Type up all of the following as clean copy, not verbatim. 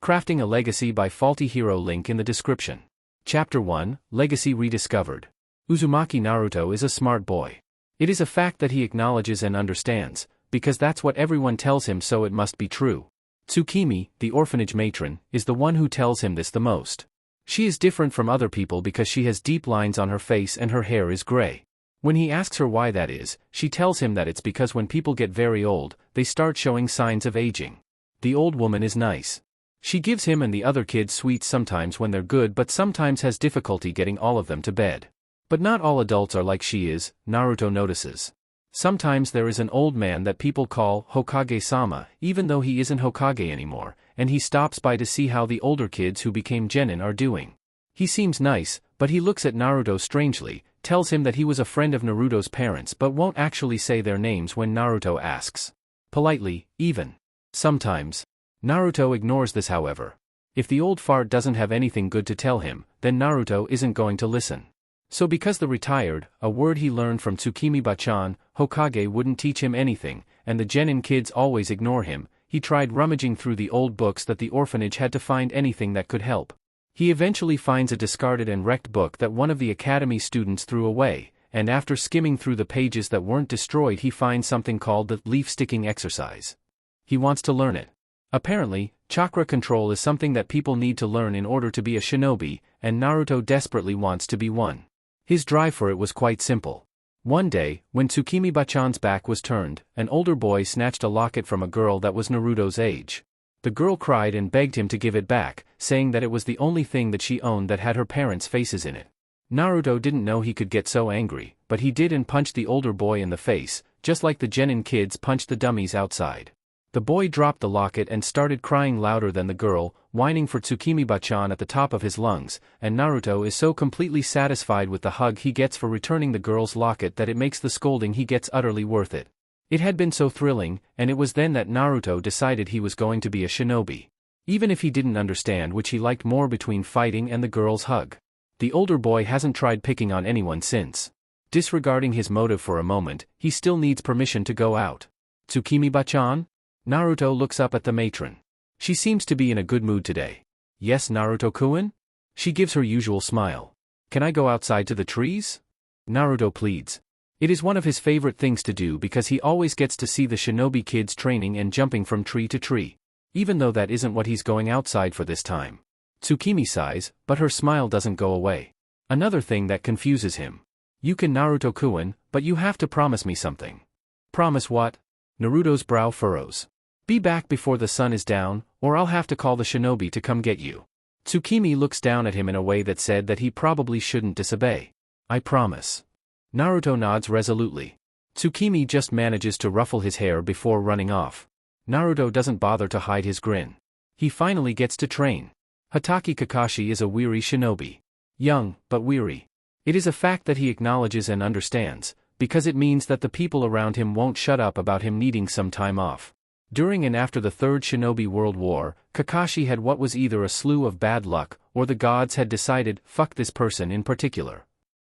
Crafting a Legacy by Faulty Hero, link in the description. Chapter 1, Legacy Rediscovered. Uzumaki Naruto is a smart boy. It is a fact that he acknowledges and understands, because that's what everyone tells him, so it must be true. Tsukimi, the orphanage matron, is the one who tells him this the most. She is different from other people because she has deep lines on her face and her hair is gray. When he asks her why that is, she tells him that it's because when people get very old, they start showing signs of aging. The old woman is nice. She gives him and the other kids sweets sometimes when they're good, but sometimes has difficulty getting all of them to bed. But not all adults are like she is, Naruto notices. Sometimes there is an old man that people call Hokage-sama, even though he isn't Hokage anymore, and he stops by to see how the older kids who became genin are doing. He seems nice, but he looks at Naruto strangely, tells him that he was a friend of Naruto's parents but won't actually say their names when Naruto asks. Politely, even. Sometimes. Naruto ignores this, however. If the old fart doesn't have anything good to tell him, then Naruto isn't going to listen. So because the retired, a word he learned from Tsukimi-bachan, Hokage wouldn't teach him anything, and the genin kids always ignore him, he tried rummaging through the old books that the orphanage had to find anything that could help. He eventually finds a discarded and wrecked book that one of the academy students threw away, and after skimming through the pages that weren't destroyed, he finds something called the leaf-sticking exercise. He wants to learn it. Apparently, chakra control is something that people need to learn in order to be a shinobi, and Naruto desperately wants to be one. His drive for it was quite simple. One day, when Tsukimi-bachan's back was turned, an older boy snatched a locket from a girl that was Naruto's age. The girl cried and begged him to give it back, saying that it was the only thing that she owned that had her parents' faces in it. Naruto didn't know he could get so angry, but he did and punched the older boy in the face, just like the genin kids punched the dummies outside. The boy dropped the locket and started crying louder than the girl, whining for Tsukimi-bachan at the top of his lungs, and Naruto is so completely satisfied with the hug he gets for returning the girl's locket that it makes the scolding he gets utterly worth it. It had been so thrilling, and it was then that Naruto decided he was going to be a shinobi. Even if he didn't understand which he liked more between fighting and the girl's hug. The older boy hasn't tried picking on anyone since. Disregarding his motive for a moment, he still needs permission to go out. Tsukimi-bachan? Naruto looks up at the matron. She seems to be in a good mood today. Yes, Naruto-kun? She gives her usual smile. Can I go outside to the trees? Naruto pleads. It is one of his favorite things to do because he always gets to see the shinobi kids training and jumping from tree to tree. Even though that isn't what he's going outside for this time. Tsukimi sighs, but her smile doesn't go away. Another thing that confuses him. You can, Naruto-kun, but you have to promise me something. Promise what? Naruto's brow furrows. Be back before the sun is down, or I'll have to call the shinobi to come get you. Tsukimi looks down at him in a way that said that he probably shouldn't disobey. I promise. Naruto nods resolutely. Tsukimi just manages to ruffle his hair before running off. Naruto doesn't bother to hide his grin. He finally gets to train. Hatake Kakashi is a weary shinobi. Young, but weary. It is a fact that he acknowledges and understands, because it means that the people around him won't shut up about him needing some time off. During and after the Third Shinobi World War, Kakashi had what was either a slew of bad luck, or the gods had decided, fuck this person in particular.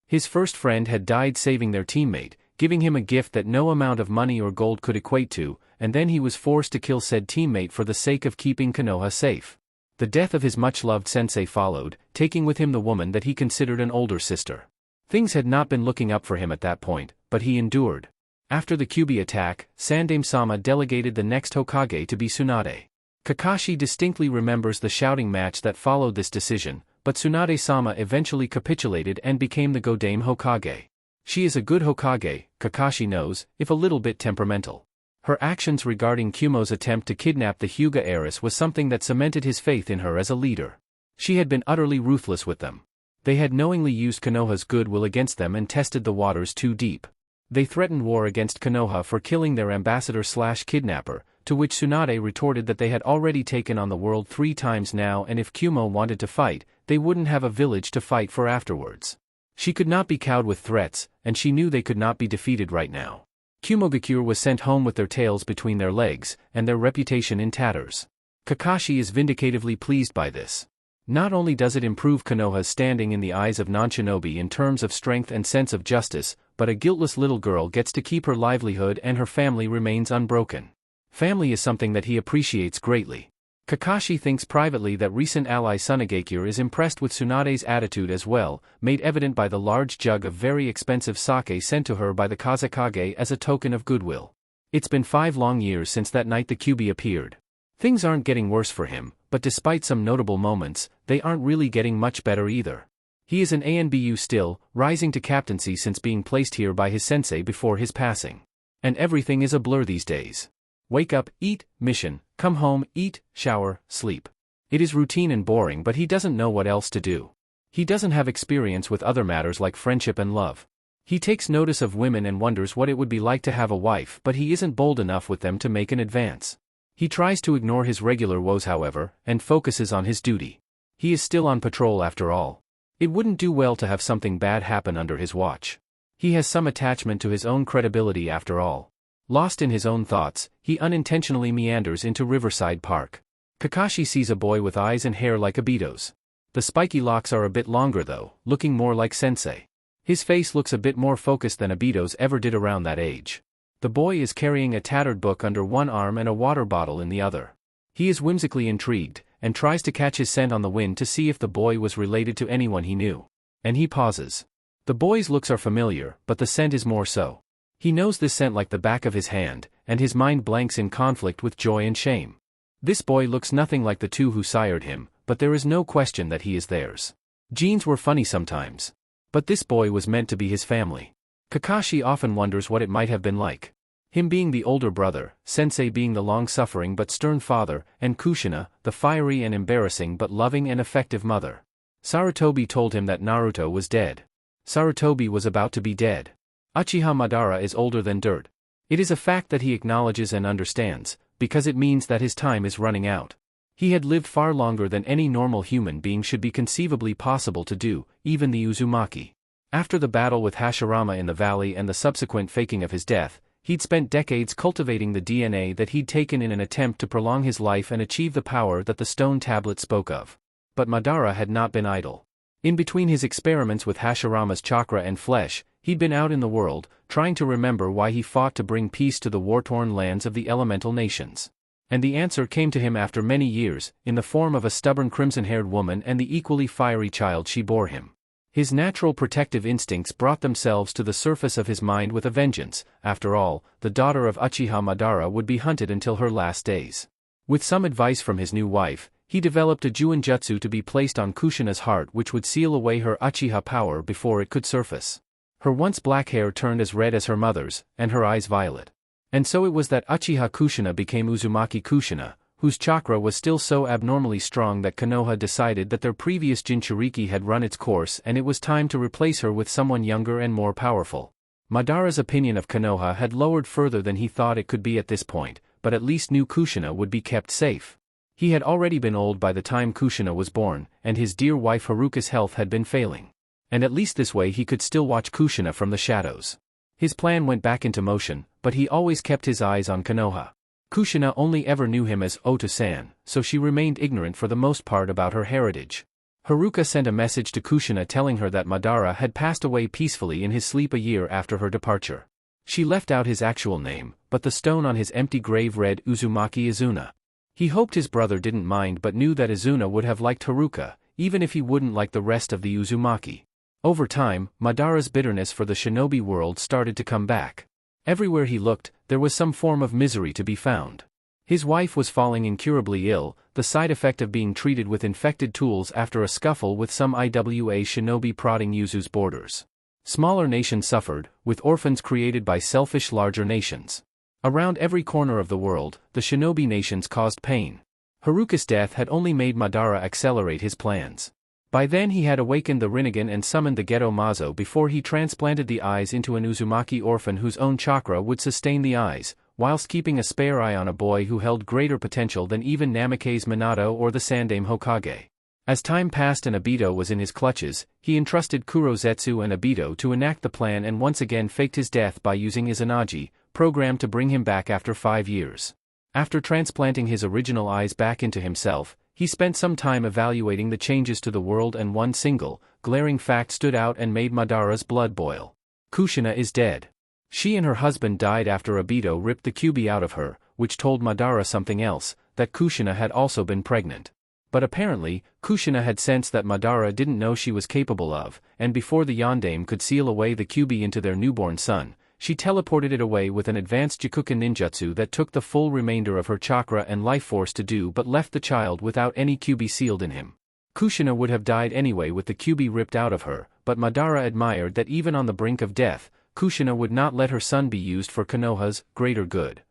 His first friend had died saving their teammate, giving him a gift that no amount of money or gold could equate to, and then he was forced to kill said teammate for the sake of keeping Konoha safe. The death of his much-loved sensei followed, taking with him the woman that he considered an older sister. Things had not been looking up for him at that point, but he endured. After the Kyuubi attack, Sandaime-sama delegated the next Hokage to be Tsunade. Kakashi distinctly remembers the shouting match that followed this decision, but Tsunade-sama eventually capitulated and became the Godame Hokage. She is a good Hokage, Kakashi knows, if a little bit temperamental. Her actions regarding Kumo's attempt to kidnap the Hyuga heiress was something that cemented his faith in her as a leader. She had been utterly ruthless with them. They had knowingly used Konoha's goodwill against them and tested the waters too deep. They threatened war against Konoha for killing their ambassador/kidnapper, to which Tsunade retorted that they had already taken on the world 3 times now, and if Kumo wanted to fight, they wouldn't have a village to fight for afterwards. She could not be cowed with threats, and she knew they could not be defeated right now. Kumogakure was sent home with their tails between their legs, and their reputation in tatters. Kakashi is vindicatively pleased by this. Not only does it improve Konoha's standing in the eyes of non-shinobi in terms of strength and sense of justice, but a guiltless little girl gets to keep her livelihood and her family remains unbroken. Family is something that he appreciates greatly. Kakashi thinks privately that recent ally Tsunagakure is impressed with Tsunade's attitude as well, made evident by the large jug of very expensive sake sent to her by the Kazekage as a token of goodwill. It's been 5 long years since that night the Kyuubi appeared. Things aren't getting worse for him, but despite some notable moments, they aren't really getting much better either. He is an ANBU still, rising to captaincy since being placed here by his sensei before his passing. And everything is a blur these days. Wake up, eat, mission, come home, eat, shower, sleep. It is routine and boring, but he doesn't know what else to do. He doesn't have experience with other matters like friendship and love. He takes notice of women and wonders what it would be like to have a wife, but he isn't bold enough with them to make an advance. He tries to ignore his regular woes however, and focuses on his duty. He is still on patrol after all. It wouldn't do well to have something bad happen under his watch. He has some attachment to his own credibility after all. Lost in his own thoughts, he unintentionally meanders into Riverside Park. Kakashi sees a boy with eyes and hair like Obito's. The spiky locks are a bit longer though, looking more like sensei. His face looks a bit more focused than Obito's ever did around that age. The boy is carrying a tattered book under one arm and a water bottle in the other. He is whimsically intrigued, and tries to catch his scent on the wind to see if the boy was related to anyone he knew. And he pauses. The boy's looks are familiar, but the scent is more so. He knows this scent like the back of his hand, and his mind blanks in conflict with joy and shame. This boy looks nothing like the two who sired him, but there is no question that he is theirs. Genes were funny sometimes. But this boy was meant to be his family. Kakashi often wonders what it might have been like. Him being the older brother, Sensei being the long-suffering but stern father, and Kushina, the fiery and embarrassing but loving and effective mother. Sarutobi told him that Naruto was dead. Sarutobi was about to be dead. Uchiha Madara is older than dirt. It is a fact that he acknowledges and understands, because it means that his time is running out. He had lived far longer than any normal human being should be conceivably possible to do, even the Uzumaki. After the battle with Hashirama in the valley and the subsequent faking of his death, he'd spent decades cultivating the DNA that he'd taken in an attempt to prolong his life and achieve the power that the stone tablet spoke of. But Madara had not been idle. In between his experiments with Hashirama's chakra and flesh, he'd been out in the world, trying to remember why he fought to bring peace to the war-torn lands of the elemental nations. And the answer came to him after many years, in the form of a stubborn crimson-haired woman and the equally fiery child she bore him. His natural protective instincts brought themselves to the surface of his mind with a vengeance. After all, the daughter of Uchiha Madara would be hunted until her last days. With some advice from his new wife, he developed a Juinjutsu to be placed on Kushina's heart which would seal away her Uchiha power before it could surface. Her once black hair turned as red as her mother's, and her eyes violet. And so it was that Uchiha Kushina became Uzumaki Kushina, whose chakra was still so abnormally strong that Konoha decided that their previous Jinchuriki had run its course and it was time to replace her with someone younger and more powerful. Madara's opinion of Konoha had lowered further than he thought it could be at this point, but at least new Kushina would be kept safe. He had already been old by the time Kushina was born, and his dear wife Haruka's health had been failing. And at least this way he could still watch Kushina from the shadows. His plan went back into motion, but he always kept his eyes on Konoha. Kushina only ever knew him as Oto-san, so she remained ignorant for the most part about her heritage. Haruka sent a message to Kushina telling her that Madara had passed away peacefully in his sleep a year after her departure. She left out his actual name, but the stone on his empty grave read Uzumaki Izuna. He hoped his brother didn't mind but knew that Izuna would have liked Haruka, even if he wouldn't like the rest of the Uzumaki. Over time, Madara's bitterness for the shinobi world started to come back. Everywhere he looked, there was some form of misery to be found. His wife was falling incurably ill, the side effect of being treated with infected tools after a scuffle with some IWA shinobi prodding Yuzu's borders. Smaller nations suffered, with orphans created by selfish larger nations. Around every corner of the world, the shinobi nations caused pain. Haruka's death had only made Madara accelerate his plans. By then he had awakened the Rinnegan and summoned the Geto Mazo before he transplanted the eyes into an Uzumaki orphan whose own chakra would sustain the eyes, whilst keeping a spare eye on a boy who held greater potential than even Namikaze Minato or the Sandaime Hokage. As time passed and Obito was in his clutches, he entrusted Kurozetsu and Obito to enact the plan and once again faked his death by using Izanagi, programmed to bring him back after 5 years. After transplanting his original eyes back into himself, he spent some time evaluating the changes to the world and one single, glaring fact stood out and made Madara's blood boil. Kushina is dead. She and her husband died after Obito ripped the Kyuubi out of her, which told Madara something else, that Kushina had also been pregnant. But apparently, Kushina had sensed that Madara didn't know she was capable of, and before the Yondaime could seal away the Kyuubi into their newborn son, she teleported it away with an advanced Jikuken ninjutsu that took the full remainder of her chakra and life force to do but left the child without any Kyuubi sealed in him. Kushina would have died anyway with the Kyuubi ripped out of her, but Madara admired that even on the brink of death, Kushina would not let her son be used for Konoha's greater good.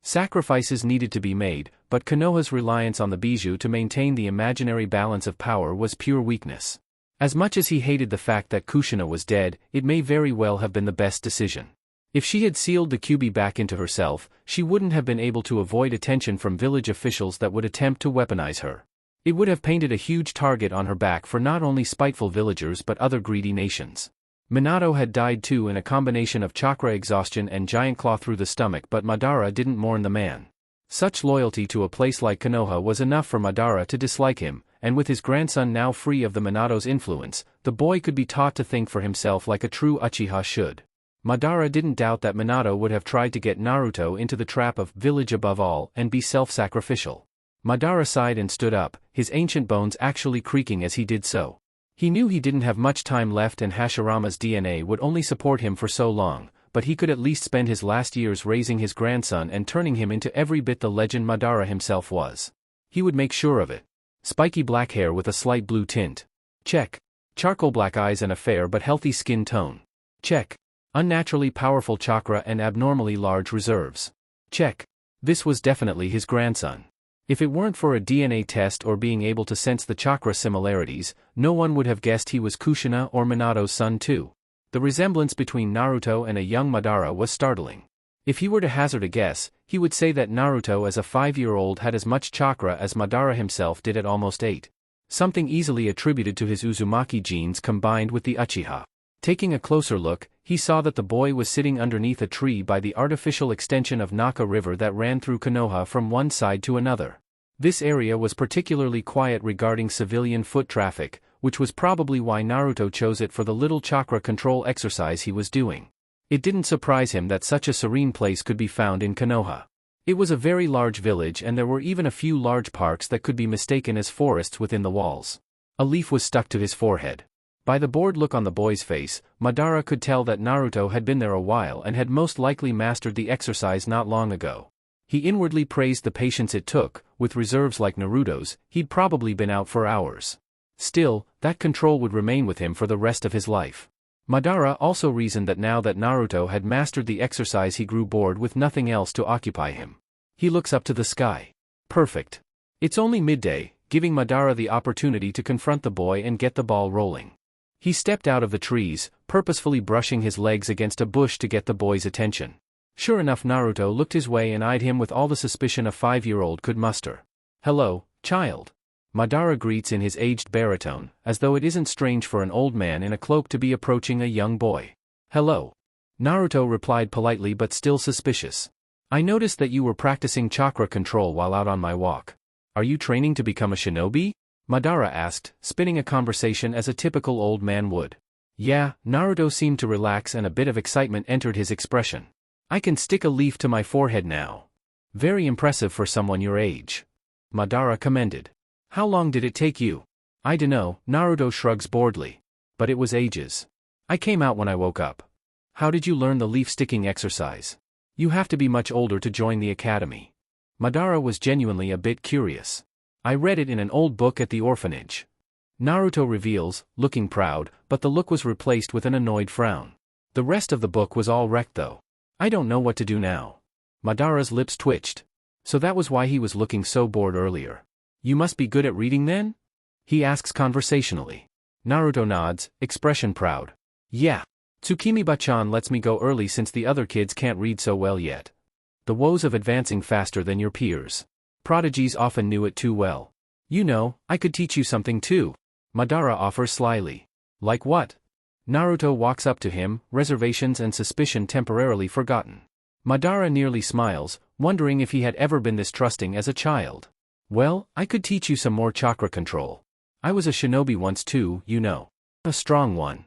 Sacrifices needed to be made, but Konoha's reliance on the bijou to maintain the imaginary balance of power was pure weakness. As much as he hated the fact that Kushina was dead, it may very well have been the best decision. If she had sealed the Kyuubi back into herself, she wouldn't have been able to avoid attention from village officials that would attempt to weaponize her. It would have painted a huge target on her back for not only spiteful villagers but other greedy nations. Minato had died too in a combination of chakra exhaustion and giant claw through the stomach, but Madara didn't mourn the man. Such loyalty to a place like Konoha was enough for Madara to dislike him, and with his grandson now free of the Minato's influence, the boy could be taught to think for himself like a true Uchiha should. Madara didn't doubt that Minato would have tried to get Naruto into the trap of village above all and be self-sacrificial. Madara sighed and stood up, his ancient bones actually creaking as he did so. He knew he didn't have much time left and Hashirama's DNA would only support him for so long, but he could at least spend his last years raising his grandson and turning him into every bit the legend Madara himself was. He would make sure of it. Spiky black hair with a slight blue tint. Check. Charcoal black eyes and a fair but healthy skin tone. Check. Unnaturally powerful chakra and abnormally large reserves. Check. This was definitely his grandson. If it weren't for a DNA test or being able to sense the chakra similarities, no one would have guessed he was Kushina or Minato's son too. The resemblance between Naruto and a young Madara was startling. If he were to hazard a guess, he would say that Naruto as a 5-year-old had as much chakra as Madara himself did at almost 8. Something easily attributed to his Uzumaki genes combined with the Uchiha. Taking a closer look, he saw that the boy was sitting underneath a tree by the artificial extension of Naka River that ran through Konoha from one side to another. This area was particularly quiet regarding civilian foot traffic, which was probably why Naruto chose it for the little chakra control exercise he was doing. It didn't surprise him that such a serene place could be found in Konoha. It was a very large village and there were even a few large parks that could be mistaken as forests within the walls. A leaf was stuck to his forehead. By the bored look on the boy's face, Madara could tell that Naruto had been there a while and had most likely mastered the exercise not long ago. He inwardly praised the patience it took. With reserves like Naruto's, he'd probably been out for hours. Still, that control would remain with him for the rest of his life. Madara also reasoned that now that Naruto had mastered the exercise he grew bored with nothing else to occupy him. He looks up to the sky. Perfect. It's only midday, giving Madara the opportunity to confront the boy and get the ball rolling. He stepped out of the trees, purposefully brushing his legs against a bush to get the boy's attention. Sure enough, Naruto looked his way and eyed him with all the suspicion a 5-year-old could muster. "Hello, child." Madara greets in his aged baritone, as though it isn't strange for an old man in a cloak to be approaching a young boy. "Hello." Naruto replied politely but still suspicious. "I noticed that you were practicing chakra control while out on my walk. Are you training to become a shinobi?" Madara asked, spinning a conversation as a typical old man would. "Yeah," Naruto seemed to relax and a bit of excitement entered his expression. "I can stick a leaf to my forehead now. Very impressive for someone your age." Madara commended. "How long did it take you?" "I dunno," Naruto shrugs boredly. "But it was ages. I came out when I woke up." "How did you learn the leaf-sticking exercise? You have to be much older to join the academy." Madara was genuinely a bit curious. "I read it in an old book at the orphanage." Naruto reveals, looking proud, but the look was replaced with an annoyed frown. The rest of the book was all wrecked though. "I don't know what to do now." Madara's lips twitched. So that was why he was looking so bored earlier. "You must be good at reading then?" he asks conversationally. Naruto nods, expression proud. "Yeah. Tsukimi-bachan lets me go early since the other kids can't read so well yet. The woes of advancing faster than your peers. Prodigies often knew it too well. You know, I could teach you something too." Madara offers slyly. "Like what?" Naruto walks up to him, reservations and suspicion temporarily forgotten. Madara nearly smiles, wondering if he had ever been this trusting as a child. "Well, I could teach you some more chakra control. I was a shinobi once too, you know. A strong one."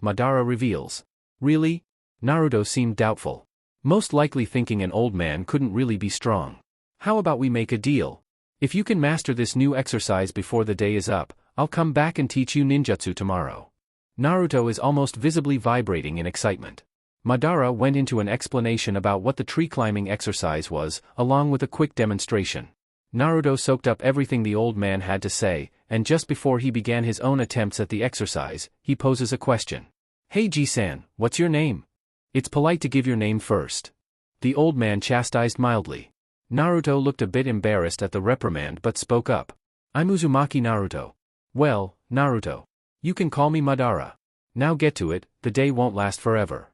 Madara reveals. "Really?" Naruto seemed doubtful. most likely thinking an old man couldn't really be strong. How about we make a deal? If you can master this new exercise before the day is up, I'll come back and teach you ninjutsu tomorrow. Naruto is almost visibly vibrating in excitement. Madara went into an explanation about what the tree climbing exercise was, along with a quick demonstration. Naruto soaked up everything the old man had to say, and just before he began his own attempts at the exercise, he poses a question. Hey Ji-san, what's your name? It's polite to give your name first. The old man chastised mildly. Naruto looked a bit embarrassed at the reprimand but spoke up. I'm Uzumaki Naruto. Well, Naruto. You can call me Madara. Now get to it, the day won't last forever.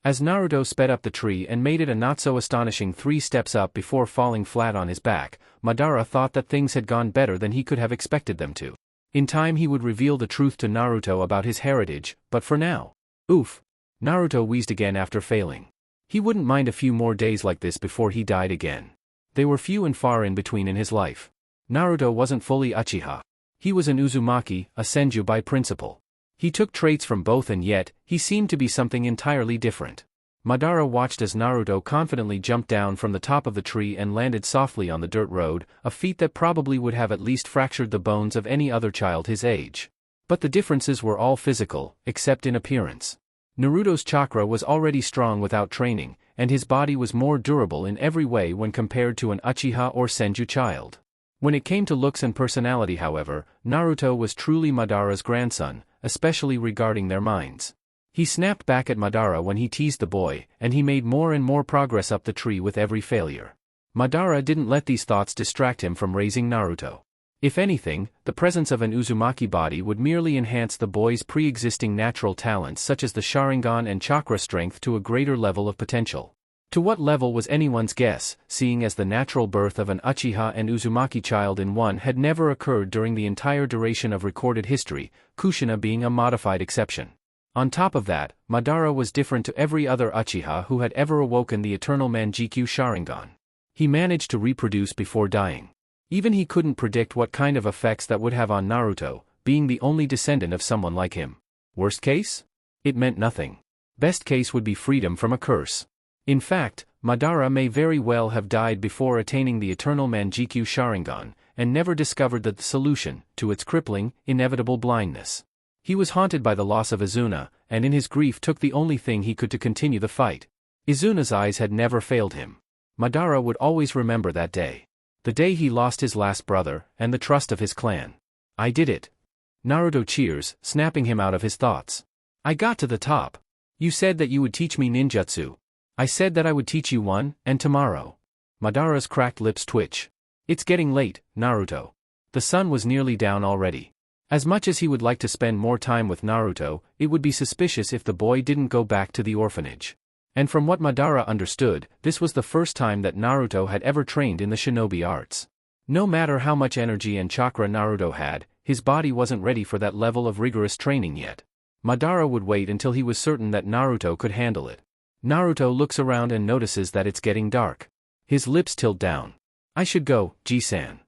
As Naruto sped up the tree and made it a not-so-astonishing 3 steps up before falling flat on his back, Madara thought that things had gone better than he could have expected them to. In time he would reveal the truth to Naruto about his heritage, but for now. Oof. Naruto wheezed again after failing. He wouldn't mind a few more days like this before he died again. They were few and far in between in his life. Naruto wasn't fully Uchiha. He was an Uzumaki, a Senju by principle. He took traits from both and yet, he seemed to be something entirely different. Madara watched as Naruto confidently jumped down from the top of the tree and landed softly on the dirt road, a feat that probably would have at least fractured the bones of any other child his age. But the differences were all physical, except in appearance. Naruto's chakra was already strong without training, and his body was more durable in every way when compared to an Uchiha or Senju child. When it came to looks and personality, however, Naruto was truly Madara's grandson, especially regarding their minds. He snapped back at Madara when he teased the boy, and he made more and more progress up the tree with every failure. Madara didn't let these thoughts distract him from raising Naruto. If anything, the presence of an Uzumaki body would merely enhance the boy's pre-existing natural talents such as the Sharingan and chakra strength to a greater level of potential. To what level was anyone's guess, seeing as the natural birth of an Uchiha and Uzumaki child in one had never occurred during the entire duration of recorded history, Kushina being a modified exception. On top of that, Madara was different to every other Uchiha who had ever awoken the eternal Manjikyu Sharingan. He managed to reproduce before dying. Even he couldn't predict what kind of effects that would have on Naruto, being the only descendant of someone like him. Worst case? It meant nothing. Best case would be freedom from a curse. In fact, Madara may very well have died before attaining the eternal Manjikyu Sharingan, and never discovered the solution to its crippling, inevitable blindness. He was haunted by the loss of Izuna, and in his grief took the only thing he could to continue the fight. Izuna's eyes had never failed him. Madara would always remember that day. The day he lost his last brother, and the trust of his clan. I did it. Naruto cheers, snapping him out of his thoughts. I got to the top. You said that you would teach me ninjutsu. I said that I would teach you one, and tomorrow. Madara's cracked lips twitch. It's getting late, Naruto. The sun was nearly down already. As much as he would like to spend more time with Naruto, it would be suspicious if the boy didn't go back to the orphanage. And from what Madara understood, this was the first time that Naruto had ever trained in the shinobi arts. No matter how much energy and chakra Naruto had, his body wasn't ready for that level of rigorous training yet. Madara would wait until he was certain that Naruto could handle it. Naruto looks around and notices that it's getting dark. His lips tilt down. I should go, Ji-san.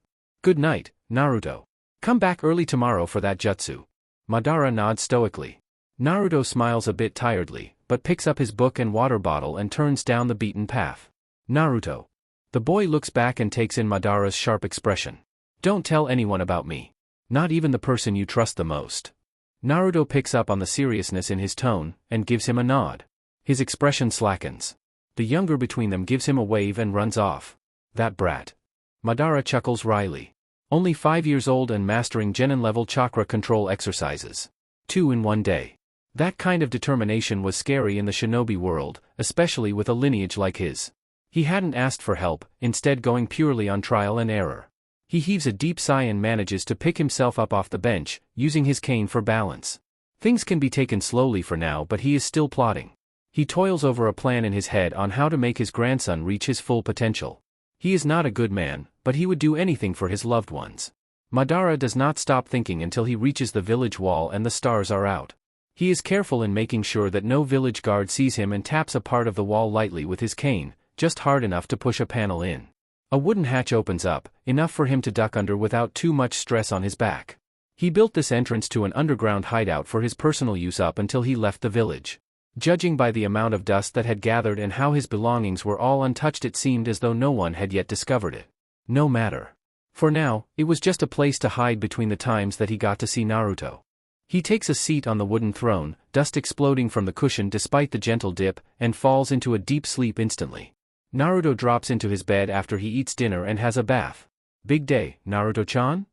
Good night, Naruto. Come back early tomorrow for that jutsu. Madara nods stoically. Naruto smiles a bit tiredly, but picks up his book and water bottle and turns down the beaten path. Naruto. The boy looks back and takes in Madara's sharp expression. Don't tell anyone about me. Not even the person you trust the most. Naruto picks up on the seriousness in his tone, and gives him a nod. His expression slackens. The younger between them gives him a wave and runs off. That brat. Madara chuckles wryly. Only 5 years old and mastering genin-level chakra control exercises. 2 in one day. That kind of determination was scary in the shinobi world, especially with a lineage like his. He hadn't asked for help, instead going purely on trial and error. He heaves a deep sigh and manages to pick himself up off the bench, using his cane for balance. Things can be taken slowly for now, but he is still plotting. He toils over a plan in his head on how to make his grandson reach his full potential. He is not a good man, but he would do anything for his loved ones. Madara does not stop thinking until he reaches the village wall and the stars are out. He is careful in making sure that no village guard sees him and taps a part of the wall lightly with his cane, just hard enough to push a panel in. A wooden hatch opens up, enough for him to duck under without too much stress on his back. He built this entrance to an underground hideout for his personal use up until he left the village. Judging by the amount of dust that had gathered and how his belongings were all untouched, it seemed as though no one had yet discovered it. No matter. For now, it was just a place to hide between the times that he got to see Naruto. He takes a seat on the wooden throne, dust exploding from the cushion despite the gentle dip, and falls into a deep sleep instantly. Naruto drops into his bed after he eats dinner and has a bath. Big day, Naruto-chan?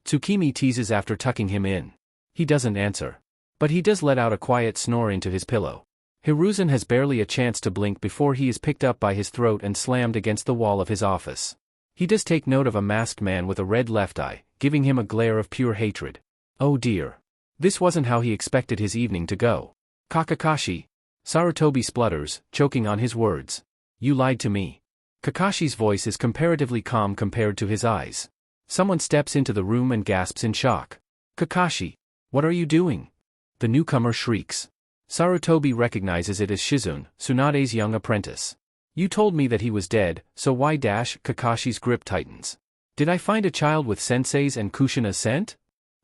Tsukimi teases after tucking him in. He doesn't answer. But he does let out a quiet snore into his pillow. Hiruzen has barely a chance to blink before he is picked up by his throat and slammed against the wall of his office. He does take note of a masked man with a red left eye, giving him a glare of pure hatred. Oh dear. This wasn't how he expected his evening to go. Kakashi. Sarutobi splutters, choking on his words. You lied to me. Kakashi's voice is comparatively calm compared to his eyes. Someone steps into the room and gasps in shock. Kakashi. What are you doing? The newcomer shrieks. Sarutobi recognizes it as Shizune, Tsunade's young apprentice. You told me that he was dead, so why? Kakashi's grip tightens. Did I find a child with sensei's and Kushina's scent?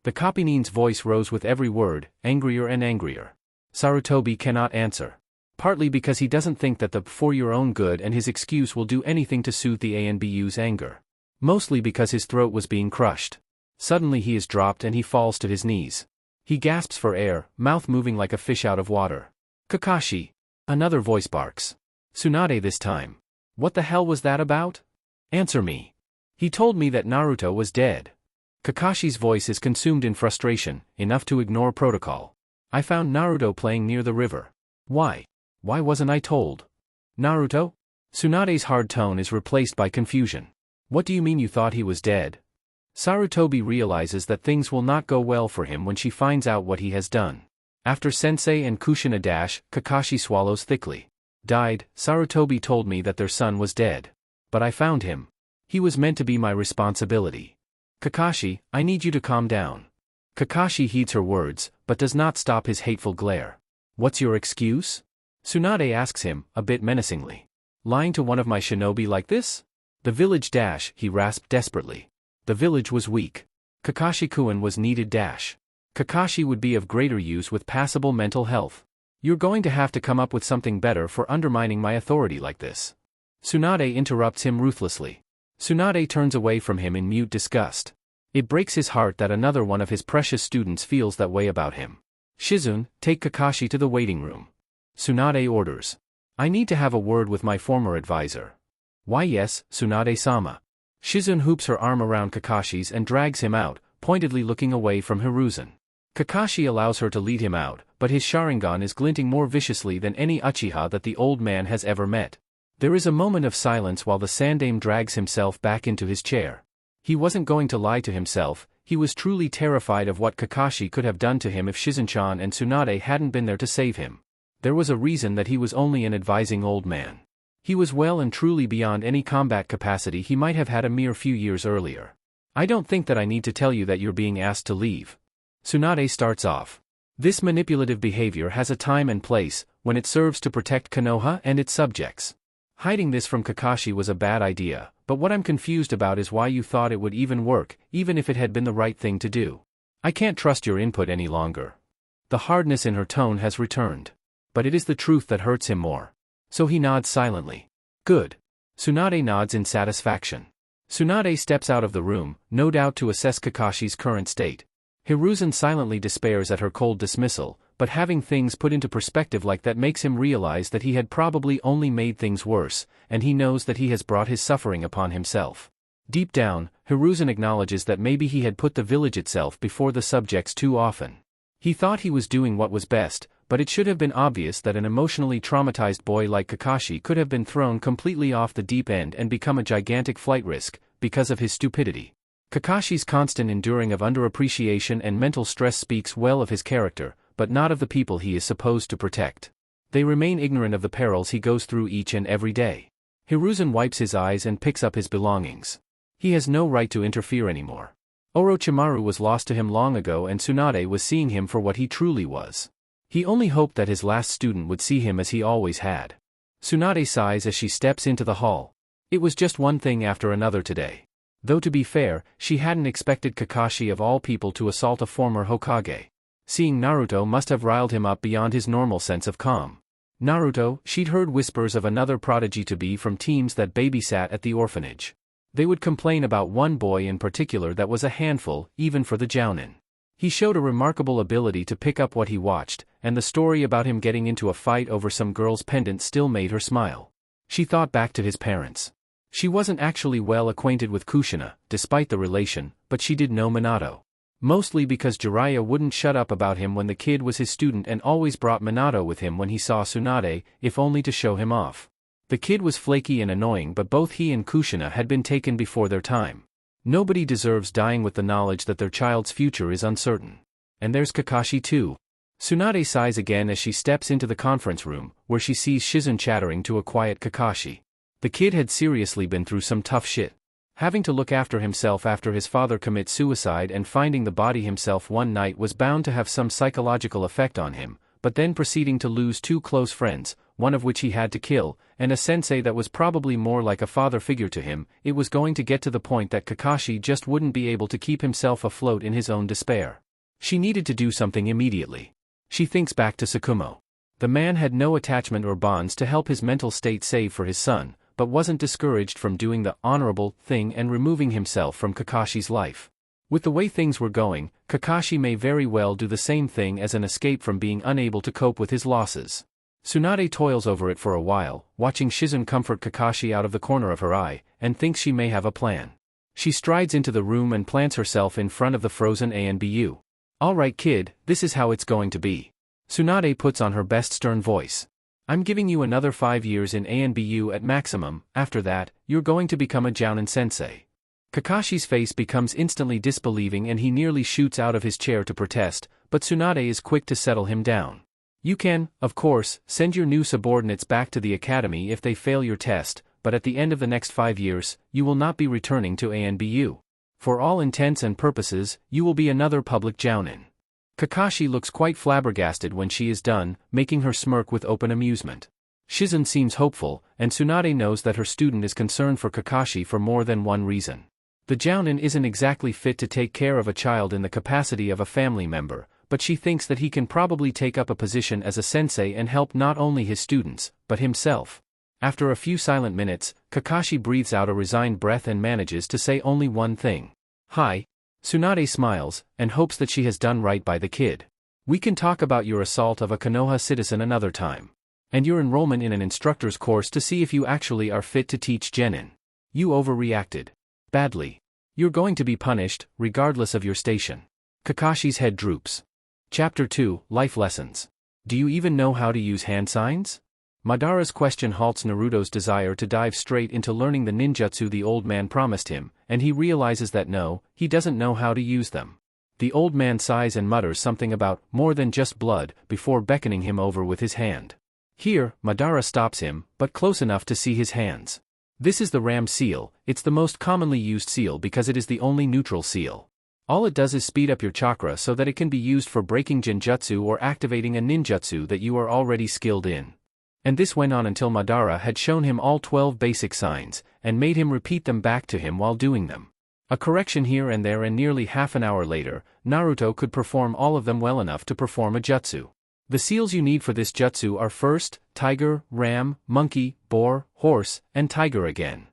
The Kapinin's voice rose with every word, angrier and angrier. Sarutobi cannot answer. Partly because he doesn't think that the for your own good and his excuse will do anything to soothe the ANBU's anger. Mostly because his throat was being crushed. Suddenly he is dropped and he falls to his knees. He gasps for air, mouth moving like a fish out of water. Kakashi. Another voice barks. Tsunade this time. What the hell was that about? Answer me. He told me that Naruto was dead. Kakashi's voice is consumed in frustration, enough to ignore protocol. I found Naruto playing near the river. Why? Why wasn't I told? Naruto? Tsunade's hard tone is replaced by confusion. What do you mean you thought he was dead? Sarutobi realizes that things will not go well for him when she finds out what he has done. After Sensei and Kushina Kakashi swallows thickly. Died, Sarutobi told me that their son was dead. But I found him. He was meant to be my responsibility. Kakashi, I need you to calm down. Kakashi heeds her words, but does not stop his hateful glare. What's your excuse? Tsunade asks him, a bit menacingly. Lying to one of my shinobi like this? The village he rasped desperately. The village was weak. Kakashi-kun was needed Kakashi would be of greater use with passable mental health. You're going to have to come up with something better for undermining my authority like this. Tsunade interrupts him ruthlessly. Tsunade turns away from him in mute disgust. It breaks his heart that another one of his precious students feels that way about him. Shizune, take Kakashi to the waiting room. Tsunade orders. I need to have a word with my former advisor. Why yes, Tsunade-sama. Shizune hoops her arm around Kakashi's and drags him out, pointedly looking away from Hiruzen. Kakashi allows her to lead him out, but his Sharingan is glinting more viciously than any Uchiha that the old man has ever met. There is a moment of silence while the Sandaime drags himself back into his chair. He wasn't going to lie to himself, he was truly terrified of what Kakashi could have done to him if Shizune-chan and Tsunade hadn't been there to save him. There was a reason that he was only an advising old man. He was well and truly beyond any combat capacity he might have had a mere few years earlier. I don't think that I need to tell you that you're being asked to leave. Tsunade starts off. This manipulative behavior has a time and place, when it serves to protect Konoha and its subjects. Hiding this from Kakashi was a bad idea, but what I'm confused about is why you thought it would even work, even if it had been the right thing to do. I can't trust your input any longer. The hardness in her tone has returned. But it is the truth that hurts him more. So he nods silently. Good. Tsunade nods in satisfaction. Tsunade steps out of the room, no doubt to assess Kakashi's current state. Hiruzen silently despairs at her cold dismissal, but having things put into perspective like that makes him realize that he had probably only made things worse, and he knows that he has brought his suffering upon himself. Deep down, Hiruzen acknowledges that maybe he had put the village itself before the subjects too often. He thought he was doing what was best, but it should have been obvious that an emotionally traumatized boy like Kakashi could have been thrown completely off the deep end and become a gigantic flight risk, because of his stupidity. Kakashi's constant enduring of underappreciation and mental stress speaks well of his character, but not of the people he is supposed to protect. They remain ignorant of the perils he goes through each and every day. Hiruzen wipes his eyes and picks up his belongings. He has no right to interfere anymore. Orochimaru was lost to him long ago and Tsunade was seeing him for what he truly was. He only hoped that his last student would see him as he always had. Tsunade sighs as she steps into the hall. It was just one thing after another today. Though to be fair, she hadn't expected Kakashi of all people to assault a former Hokage. Seeing Naruto must have riled him up beyond his normal sense of calm. Naruto, she'd heard whispers of another prodigy to be from teams that babysat at the orphanage. They would complain about one boy in particular that was a handful, even for the jounin. He showed a remarkable ability to pick up what he watched, and the story about him getting into a fight over some girl's pendant still made her smile. She thought back to his parents. She wasn't actually well acquainted with Kushina, despite the relation, but she did know Minato. Mostly because Jiraiya wouldn't shut up about him when the kid was his student and always brought Minato with him when he saw Tsunade, if only to show him off. The kid was flaky and annoying, but both he and Kushina had been taken before their time. Nobody deserves dying with the knowledge that their child's future is uncertain. And there's Kakashi too. Tsunade sighs again as she steps into the conference room, where she sees Shizune chattering to a quiet Kakashi. The kid had seriously been through some tough shit. Having to look after himself after his father commit suicide and finding the body himself one night was bound to have some psychological effect on him, but then proceeding to lose two close friends, one of which he had to kill, and a sensei that was probably more like a father figure to him, it was going to get to the point that Kakashi just wouldn't be able to keep himself afloat in his own despair. She needed to do something immediately. She thinks back to Tsukumo. The man had no attachment or bonds to help his mental state save for his son, but wasn't discouraged from doing the honorable thing and removing himself from Kakashi's life. With the way things were going, Kakashi may very well do the same thing as an escape from being unable to cope with his losses. Tsunade toils over it for a while, watching Shizune comfort Kakashi out of the corner of her eye, and thinks she may have a plan. She strides into the room and plants herself in front of the frozen ANBU. "All right kid, this is how it's going to be." Tsunade puts on her best stern voice. "I'm giving you another 5 years in ANBU at maximum, after that, you're going to become a jounin sensei." Kakashi's face becomes instantly disbelieving and he nearly shoots out of his chair to protest, but Tsunade is quick to settle him down. "You can, of course, send your new subordinates back to the academy if they fail your test, but at the end of the next 5 years, you will not be returning to ANBU. For all intents and purposes, you will be another public jounin." Kakashi looks quite flabbergasted when she is done, making her smirk with open amusement. Shizune seems hopeful, and Tsunade knows that her student is concerned for Kakashi for more than one reason. The jounin isn't exactly fit to take care of a child in the capacity of a family member, but she thinks that he can probably take up a position as a sensei and help not only his students, but himself. After a few silent minutes, Kakashi breathes out a resigned breath and manages to say only one thing. "Hi." Tsunade smiles, and hopes that she has done right by the kid. "We can talk about your assault of a Konoha citizen another time. And your enrollment in an instructor's course to see if you actually are fit to teach genin. You overreacted. Badly. You're going to be punished, regardless of your station." Kakashi's head droops. Chapter 2, Life Lessons. "Do you even know how to use hand signs?" Madara's question halts Naruto's desire to dive straight into learning the ninjutsu the old man promised him, and he realizes that no, he doesn't know how to use them. The old man sighs and mutters something about more than just blood before beckoning him over with his hand. Here, Madara stops him, but close enough to see his hands. This is the Ram seal. It's the most commonly used seal because it is the only neutral seal. All it does is speed up your chakra so that it can be used for breaking genjutsu or activating a ninjutsu that you are already skilled in. And this went on until Madara had shown him all 12 basic signs, and made him repeat them back to him while doing them. A correction here and there, and nearly half an hour later, Naruto could perform all of them well enough to perform a jutsu. The seals you need for this jutsu are first, tiger, ram, monkey, boar, horse, and tiger again.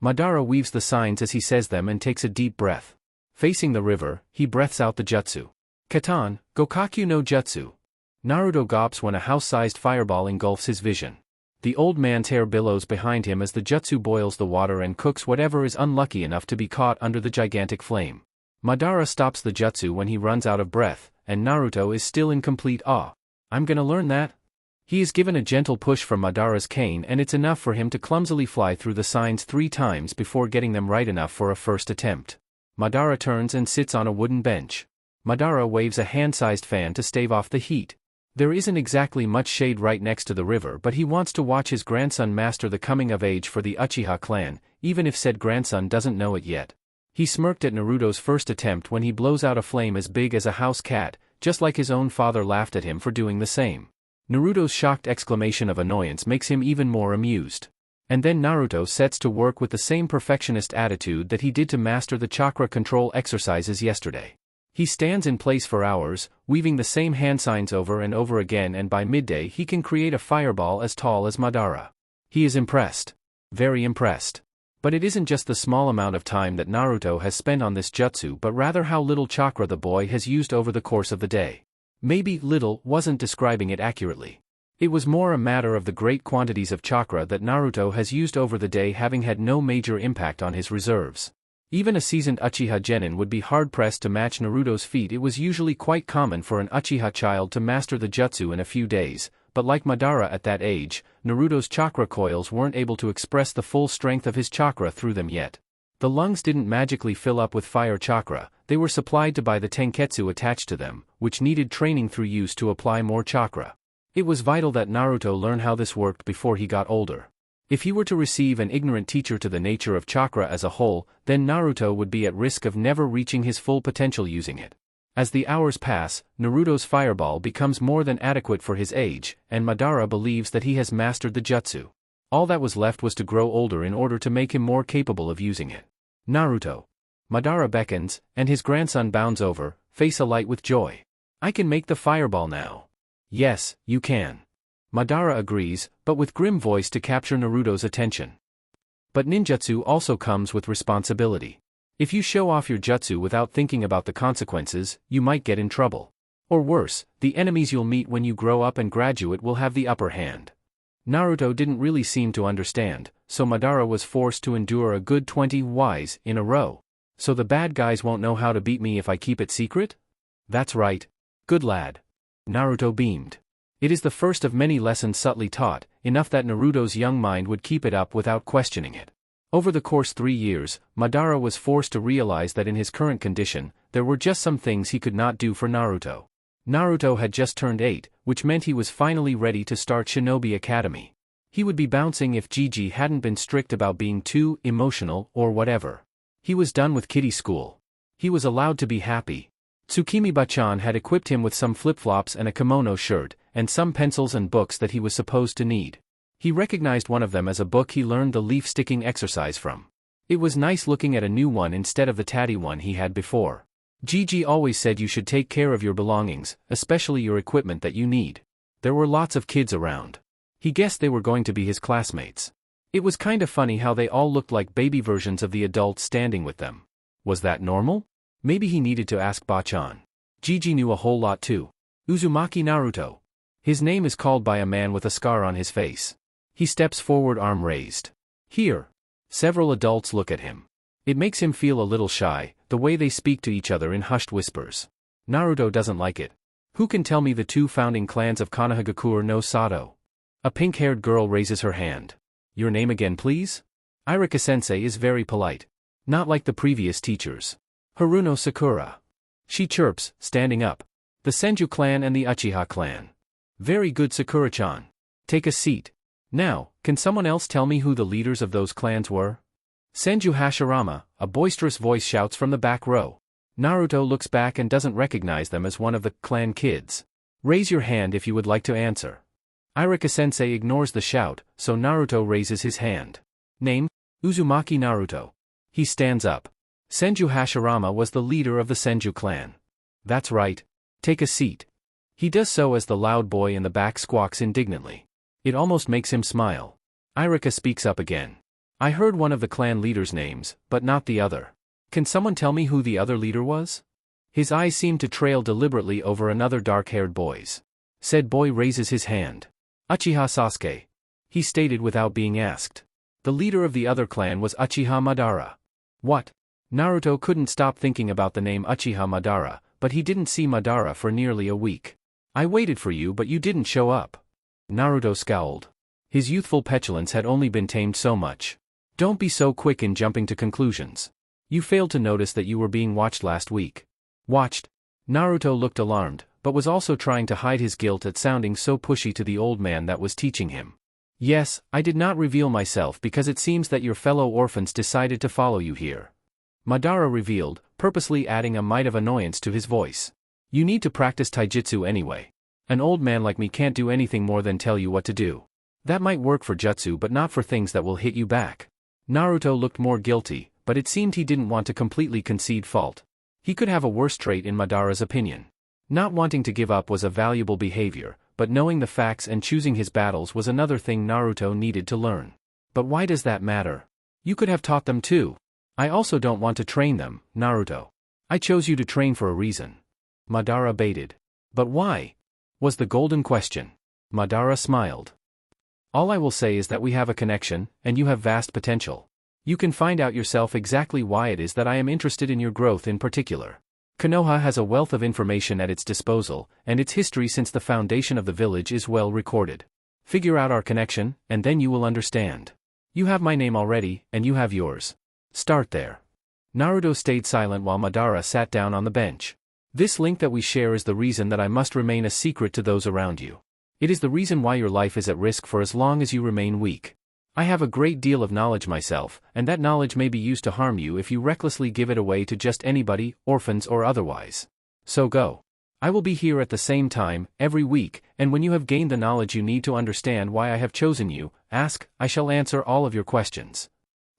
Madara weaves the signs as he says them and takes a deep breath. Facing the river, he breaths out the jutsu. Katan, Gokakyu no Jutsu. Naruto gawps when a house-sized fireball engulfs his vision. The old man's hair billows behind him as the jutsu boils the water and cooks whatever is unlucky enough to be caught under the gigantic flame. Madara stops the jutsu when he runs out of breath, and Naruto is still in complete awe. "I'm gonna learn that?" He is given a gentle push from Madara's cane and it's enough for him to clumsily fly through the signs 3 times before getting them right enough for a first attempt. Madara turns and sits on a wooden bench. Madara waves a hand-sized fan to stave off the heat. There isn't exactly much shade right next to the river, but he wants to watch his grandson master the coming of age for the Uchiha clan, even if said grandson doesn't know it yet. He smirked at Naruto's first attempt when he blows out a flame as big as a house cat, just like his own father laughed at him for doing the same. Naruto's shocked exclamation of annoyance makes him even more amused. And then Naruto sets to work with the same perfectionist attitude that he did to master the chakra control exercises yesterday. He stands in place for hours, weaving the same hand signs over and over again, and by midday he can create a fireball as tall as Madara. He is impressed. Very impressed. But it isn't just the small amount of time that Naruto has spent on this jutsu, but rather how little chakra the boy has used over the course of the day. Maybe little wasn't describing it accurately. It was more a matter of the great quantities of chakra that Naruto has used over the day having had no major impact on his reserves. Even a seasoned Uchiha genin would be hard-pressed to match Naruto's feat. It was usually quite common for an Uchiha child to master the jutsu in a few days, but like Madara at that age, Naruto's chakra coils weren't able to express the full strength of his chakra through them yet. The lungs didn't magically fill up with fire chakra, they were supplied to by the tenketsu attached to them, which needed training through use to apply more chakra. It was vital that Naruto learn how this worked before he got older. If he were to receive an ignorant teacher to the nature of chakra as a whole, then Naruto would be at risk of never reaching his full potential using it. As the hours pass, Naruto's fireball becomes more than adequate for his age, and Madara believes that he has mastered the jutsu. All that was left was to grow older in order to make him more capable of using it. Naruto. Madara beckons, and his grandson bounds over, face alight with joy. I can make the fireball now. Yes, you can. Madara agrees, but with grim voice to capture Naruto's attention. But ninjutsu also comes with responsibility. If you show off your jutsu without thinking about the consequences, you might get in trouble. Or worse, the enemies you'll meet when you grow up and graduate will have the upper hand. Naruto didn't really seem to understand, so Madara was forced to endure a good 20 Ys in a row. So the bad guys won't know how to beat me if I keep it secret? That's right. Good lad. Naruto beamed. It is the first of many lessons subtly taught, enough that Naruto's young mind would keep it up without questioning it. Over the course 3 years, Madara was forced to realize that in his current condition, there were just some things he could not do for Naruto. Naruto had just turned 8, which meant he was finally ready to start Shinobi Academy. He would be bouncing if Gigi hadn't been strict about being too emotional or whatever. He was done with kiddie school. He was allowed to be happy. Tsukimi-bachan had equipped him with some flip-flops and a kimono shirt, and some pencils and books that he was supposed to need. He recognized one of them as a book he learned the leaf-sticking exercise from. It was nice looking at a new one instead of the tatty one he had before. Gigi always said you should take care of your belongings, especially your equipment that you need. There were lots of kids around. He guessed they were going to be his classmates. It was kinda funny how they all looked like baby versions of the adults standing with them. Was that normal? Maybe he needed to ask Bachan. Gigi knew a whole lot too. Uzumaki Naruto. His name is called by a man with a scar on his face. He steps forward, arm raised. Here. Several adults look at him. It makes him feel a little shy, the way they speak to each other in hushed whispers. Naruto doesn't like it. Who can tell me the 2 founding clans of Konohagakure no Sato? A pink-haired girl raises her hand. Your name again, please? Irika-sensei is very polite. Not like the previous teachers. Haruno Sakura. She chirps, standing up. The Senju clan and the Uchiha clan. Very good, Sakura-chan. Take a seat. Now, can someone else tell me who the leaders of those clans were? Senju Hashirama, a boisterous voice shouts from the back row. Naruto looks back and doesn't recognize them as one of the clan kids. Raise your hand if you would like to answer. Irika-sensei ignores the shout, so Naruto raises his hand. Name? Uzumaki Naruto. He stands up. Senju Hashirama was the leader of the Senju clan. That's right. Take a seat. He does so as the loud boy in the back squawks indignantly. It almost makes him smile. Irika speaks up again. I heard one of the clan leaders' names, but not the other. Can someone tell me who the other leader was? His eyes seem to trail deliberately over another dark-haired boy's. Said boy raises his hand. Uchiha Sasuke. He stated without being asked. The leader of the other clan was Uchiha Madara. What? Naruto couldn't stop thinking about the name Uchiha Madara, but he didn't see Madara for nearly a week. I waited for you but you didn't show up. Naruto scowled. His youthful petulance had only been tamed so much. Don't be so quick in jumping to conclusions. You failed to notice that you were being watched last week. Watched? Naruto looked alarmed, but was also trying to hide his guilt at sounding so pushy to the old man that was teaching him. Yes, I did not reveal myself because it seems that your fellow orphans decided to follow you here. Madara revealed, purposely adding a mite of annoyance to his voice. You need to practice taijutsu anyway. An old man like me can't do anything more than tell you what to do. That might work for jutsu but not for things that will hit you back. Naruto looked more guilty, but it seemed he didn't want to completely concede fault. He could have a worse trait in Madara's opinion. Not wanting to give up was a valuable behavior, but knowing the facts and choosing his battles was another thing Naruto needed to learn. But why does that matter? You could have taught them too. I also don't want to train them, Naruto. I chose you to train for a reason. Madara baited. But why? Was the golden question. Madara smiled. All I will say is that we have a connection, and you have vast potential. You can find out yourself exactly why it is that I am interested in your growth in particular. Konoha has a wealth of information at its disposal, and its history since the foundation of the village is well recorded. Figure out our connection, and then you will understand. You have my name already, and you have yours. Start there. Naruto stayed silent while Madara sat down on the bench. This link that we share is the reason that I must remain a secret to those around you. It is the reason why your life is at risk for as long as you remain weak. I have a great deal of knowledge myself, and that knowledge may be used to harm you if you recklessly give it away to just anybody, orphans or otherwise. So go. I will be here at the same time, every week, and when you have gained the knowledge you need to understand why I have chosen you, ask, I shall answer all of your questions.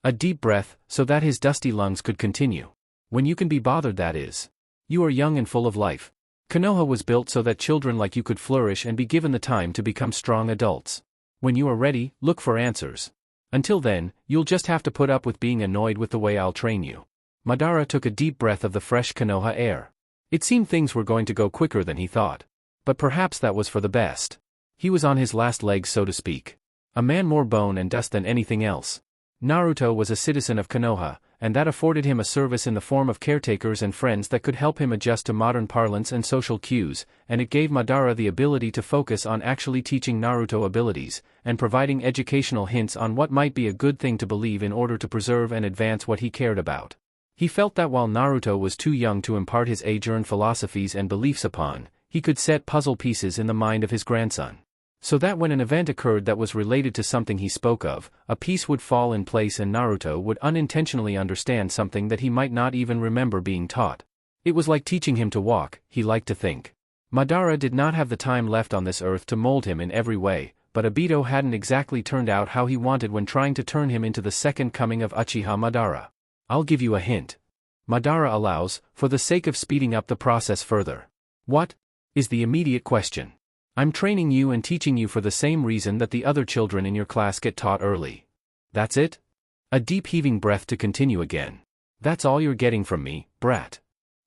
A deep breath, so that his dusty lungs could continue. When you can be bothered, that is. You are young and full of life. Konoha was built so that children like you could flourish and be given the time to become strong adults. When you are ready, look for answers. Until then, you'll just have to put up with being annoyed with the way I'll train you. Madara took a deep breath of the fresh Konoha air. It seemed things were going to go quicker than he thought. But perhaps that was for the best. He was on his last legs, so to speak. A man more bone and dust than anything else. Naruto was a citizen of Konoha, and that afforded him a service in the form of caretakers and friends that could help him adjust to modern parlance and social cues, and it gave Madara the ability to focus on actually teaching Naruto abilities, and providing educational hints on what might be a good thing to believe in order to preserve and advance what he cared about. He felt that while Naruto was too young to impart his age-earned philosophies and beliefs upon, he could set puzzle pieces in the mind of his grandson. So that when an event occurred that was related to something he spoke of, a piece would fall in place and Naruto would unintentionally understand something that he might not even remember being taught. It was like teaching him to walk, he liked to think. Madara did not have the time left on this earth to mold him in every way, but Obito hadn't exactly turned out how he wanted when trying to turn him into the second coming of Uchiha Madara. I'll give you a hint. Madara allows, for the sake of speeding up the process further. What? Is the immediate question. I'm training you and teaching you for the same reason that the other children in your class get taught early. That's it? A deep heaving breath to continue again. That's all you're getting from me, brat.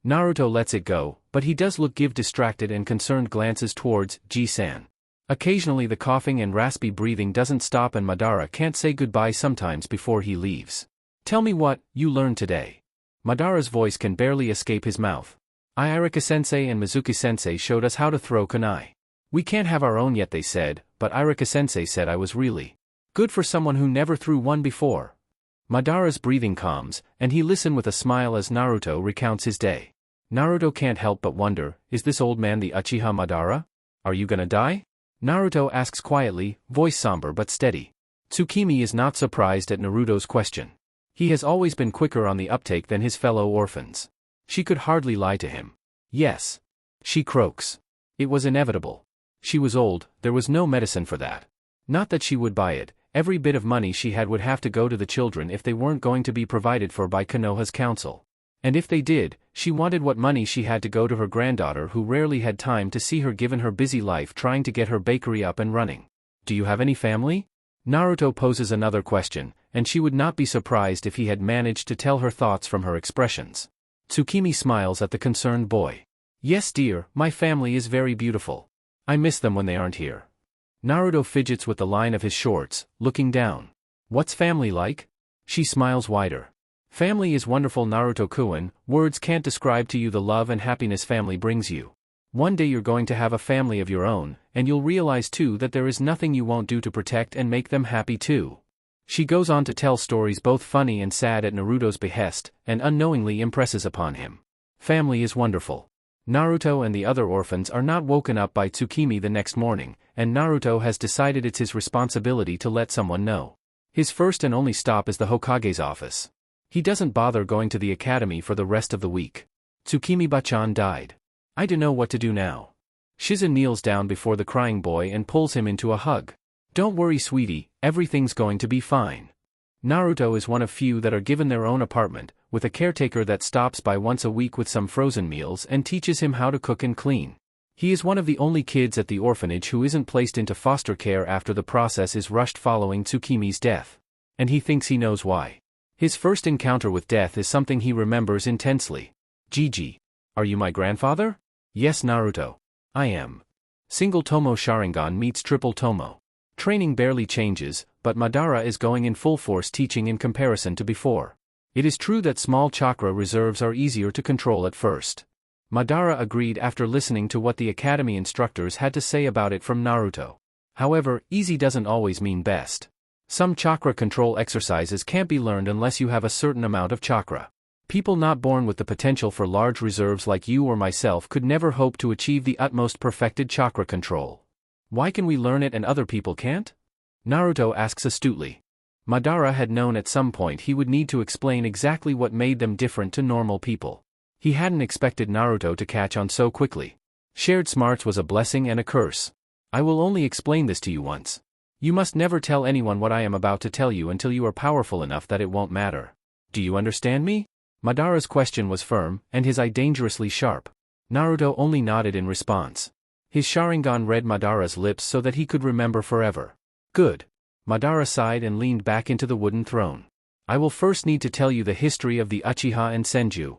Naruto lets it go, but he does give distracted and concerned glances towards Ji-san. Occasionally the coughing and raspy breathing doesn't stop and Madara can't say goodbye sometimes before he leaves. Tell me what you learned today. Madara's voice can barely escape his mouth. Irika-sensei and Mizuki-sensei showed us how to throw kunai. We can't have our own yet, they said, but Irika-sensei said I was really good for someone who never threw one before. Madara's breathing calms, and he listens with a smile as Naruto recounts his day. Naruto can't help but wonder, is this old man the Uchiha Madara? Are you gonna die? Naruto asks quietly, voice somber but steady. Tsukimi is not surprised at Naruto's question. He has always been quicker on the uptake than his fellow orphans. She could hardly lie to him. Yes. She croaks. It was inevitable. She was old, there was no medicine for that. Not that she would buy it, every bit of money she had would have to go to the children if they weren't going to be provided for by Konoha's council. And if they did, she wanted what money she had to go to her granddaughter who rarely had time to see her given her busy life trying to get her bakery up and running. Do you have any family? Naruto poses another question, and she would not be surprised if he had managed to tell her thoughts from her expressions. Tsukimi smiles at the concerned boy. Yes dear, my family is very beautiful. I miss them when they aren't here. Naruto fidgets with the line of his shorts, looking down. What's family like? She smiles wider. Family is wonderful, Naruto-kun, words can't describe to you the love and happiness family brings you. One day you're going to have a family of your own, and you'll realize too that there is nothing you won't do to protect and make them happy too. She goes on to tell stories both funny and sad at Naruto's behest, and unknowingly impresses upon him. Family is wonderful. Naruto and the other orphans are not woken up by Tsukimi the next morning, and Naruto has decided it's his responsibility to let someone know. His first and only stop is the Hokage's office. He doesn't bother going to the academy for the rest of the week. Tsukimi-bachan died. I don't know what to do now. Shizen kneels down before the crying boy and pulls him into a hug. Don't worry sweetie, everything's going to be fine. Naruto is one of few that are given their own apartment, with a caretaker that stops by once a week with some frozen meals and teaches him how to cook and clean. He is one of the only kids at the orphanage who isn't placed into foster care after the process is rushed following Tsukimi's death. And he thinks he knows why. His first encounter with death is something he remembers intensely. Gigi. Are you my grandfather? Yes, Naruto. I am. Single Tomo Sharingan meets Triple Tomo. Training barely changes, but Madara is going in full force teaching in comparison to before. It is true that small chakra reserves are easier to control at first. Madara agreed after listening to what the academy instructors had to say about it from Naruto. However, easy doesn't always mean best. Some chakra control exercises can't be learned unless you have a certain amount of chakra. People not born with the potential for large reserves like you or myself could never hope to achieve the utmost perfected chakra control. Why can we learn it and other people can't? Naruto asks astutely. Madara had known at some point he would need to explain exactly what made them different to normal people. He hadn't expected Naruto to catch on so quickly. Shared smarts was a blessing and a curse. I will only explain this to you once. You must never tell anyone what I am about to tell you until you are powerful enough that it won't matter. Do you understand me? Madara's question was firm, and his eye dangerously sharp. Naruto only nodded in response. His Sharingan read Madara's lips so that he could remember forever. Good. Madara sighed and leaned back into the wooden throne. I will first need to tell you the history of the Uchiha and Senju.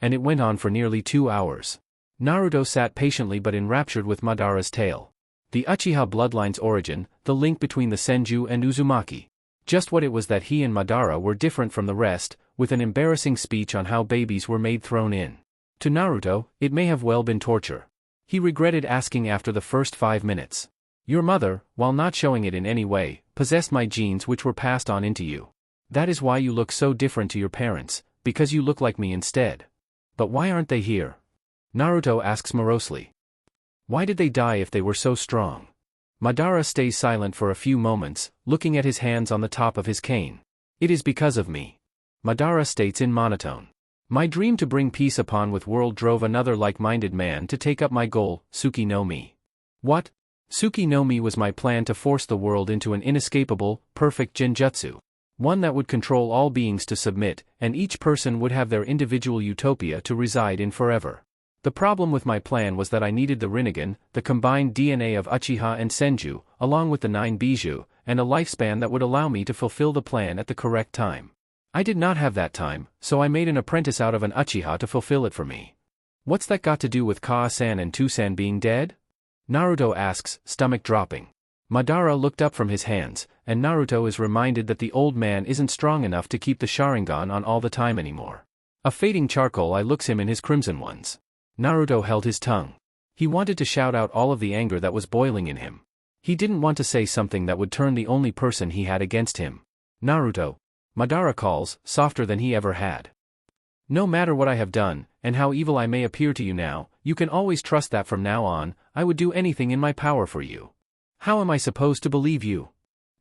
And it went on for nearly 2 hours. Naruto sat patiently but enraptured with Madara's tale. The Uchiha bloodline's origin, the link between the Senju and Uzumaki. Just what it was that he and Madara were different from the rest, with an embarrassing speech on how babies were made thrown in. To Naruto, it may have well been torture. He regretted asking after the first 5 minutes. Your mother, while not showing it in any way, possessed my genes which were passed on into you. That is why you look so different to your parents, because you look like me instead. But why aren't they here? Naruto asks morosely. Why did they die if they were so strong? Madara stays silent for a few moments, looking at his hands on the top of his cane. It is because of me. Madara states in monotone. My dream to bring peace upon with world drove another like-minded man to take up my goal, Suki no Mi. What? Suki no Mi was my plan to force the world into an inescapable, perfect genjutsu. One that would control all beings to submit, and each person would have their individual utopia to reside in forever. The problem with my plan was that I needed the Rinnegan, the combined DNA of Uchiha and Senju, along with the 9 Bijou, and a lifespan that would allow me to fulfill the plan at the correct time. I did not have that time, so I made an apprentice out of an Uchiha to fulfill it for me. What's that got to do with Kaa-san and Tusan being dead? Naruto asks, stomach dropping. Madara looked up from his hands, and Naruto is reminded that the old man isn't strong enough to keep the Sharingan on all the time anymore. A fading charcoal eye looks him in his crimson ones. Naruto held his tongue. He wanted to shout out all of the anger that was boiling in him. He didn't want to say something that would turn the only person he had against him. Naruto. Madara calls, softer than he ever had. No matter what I have done, and how evil I may appear to you now, you can always trust that from now on, I would do anything in my power for you. How am I supposed to believe you?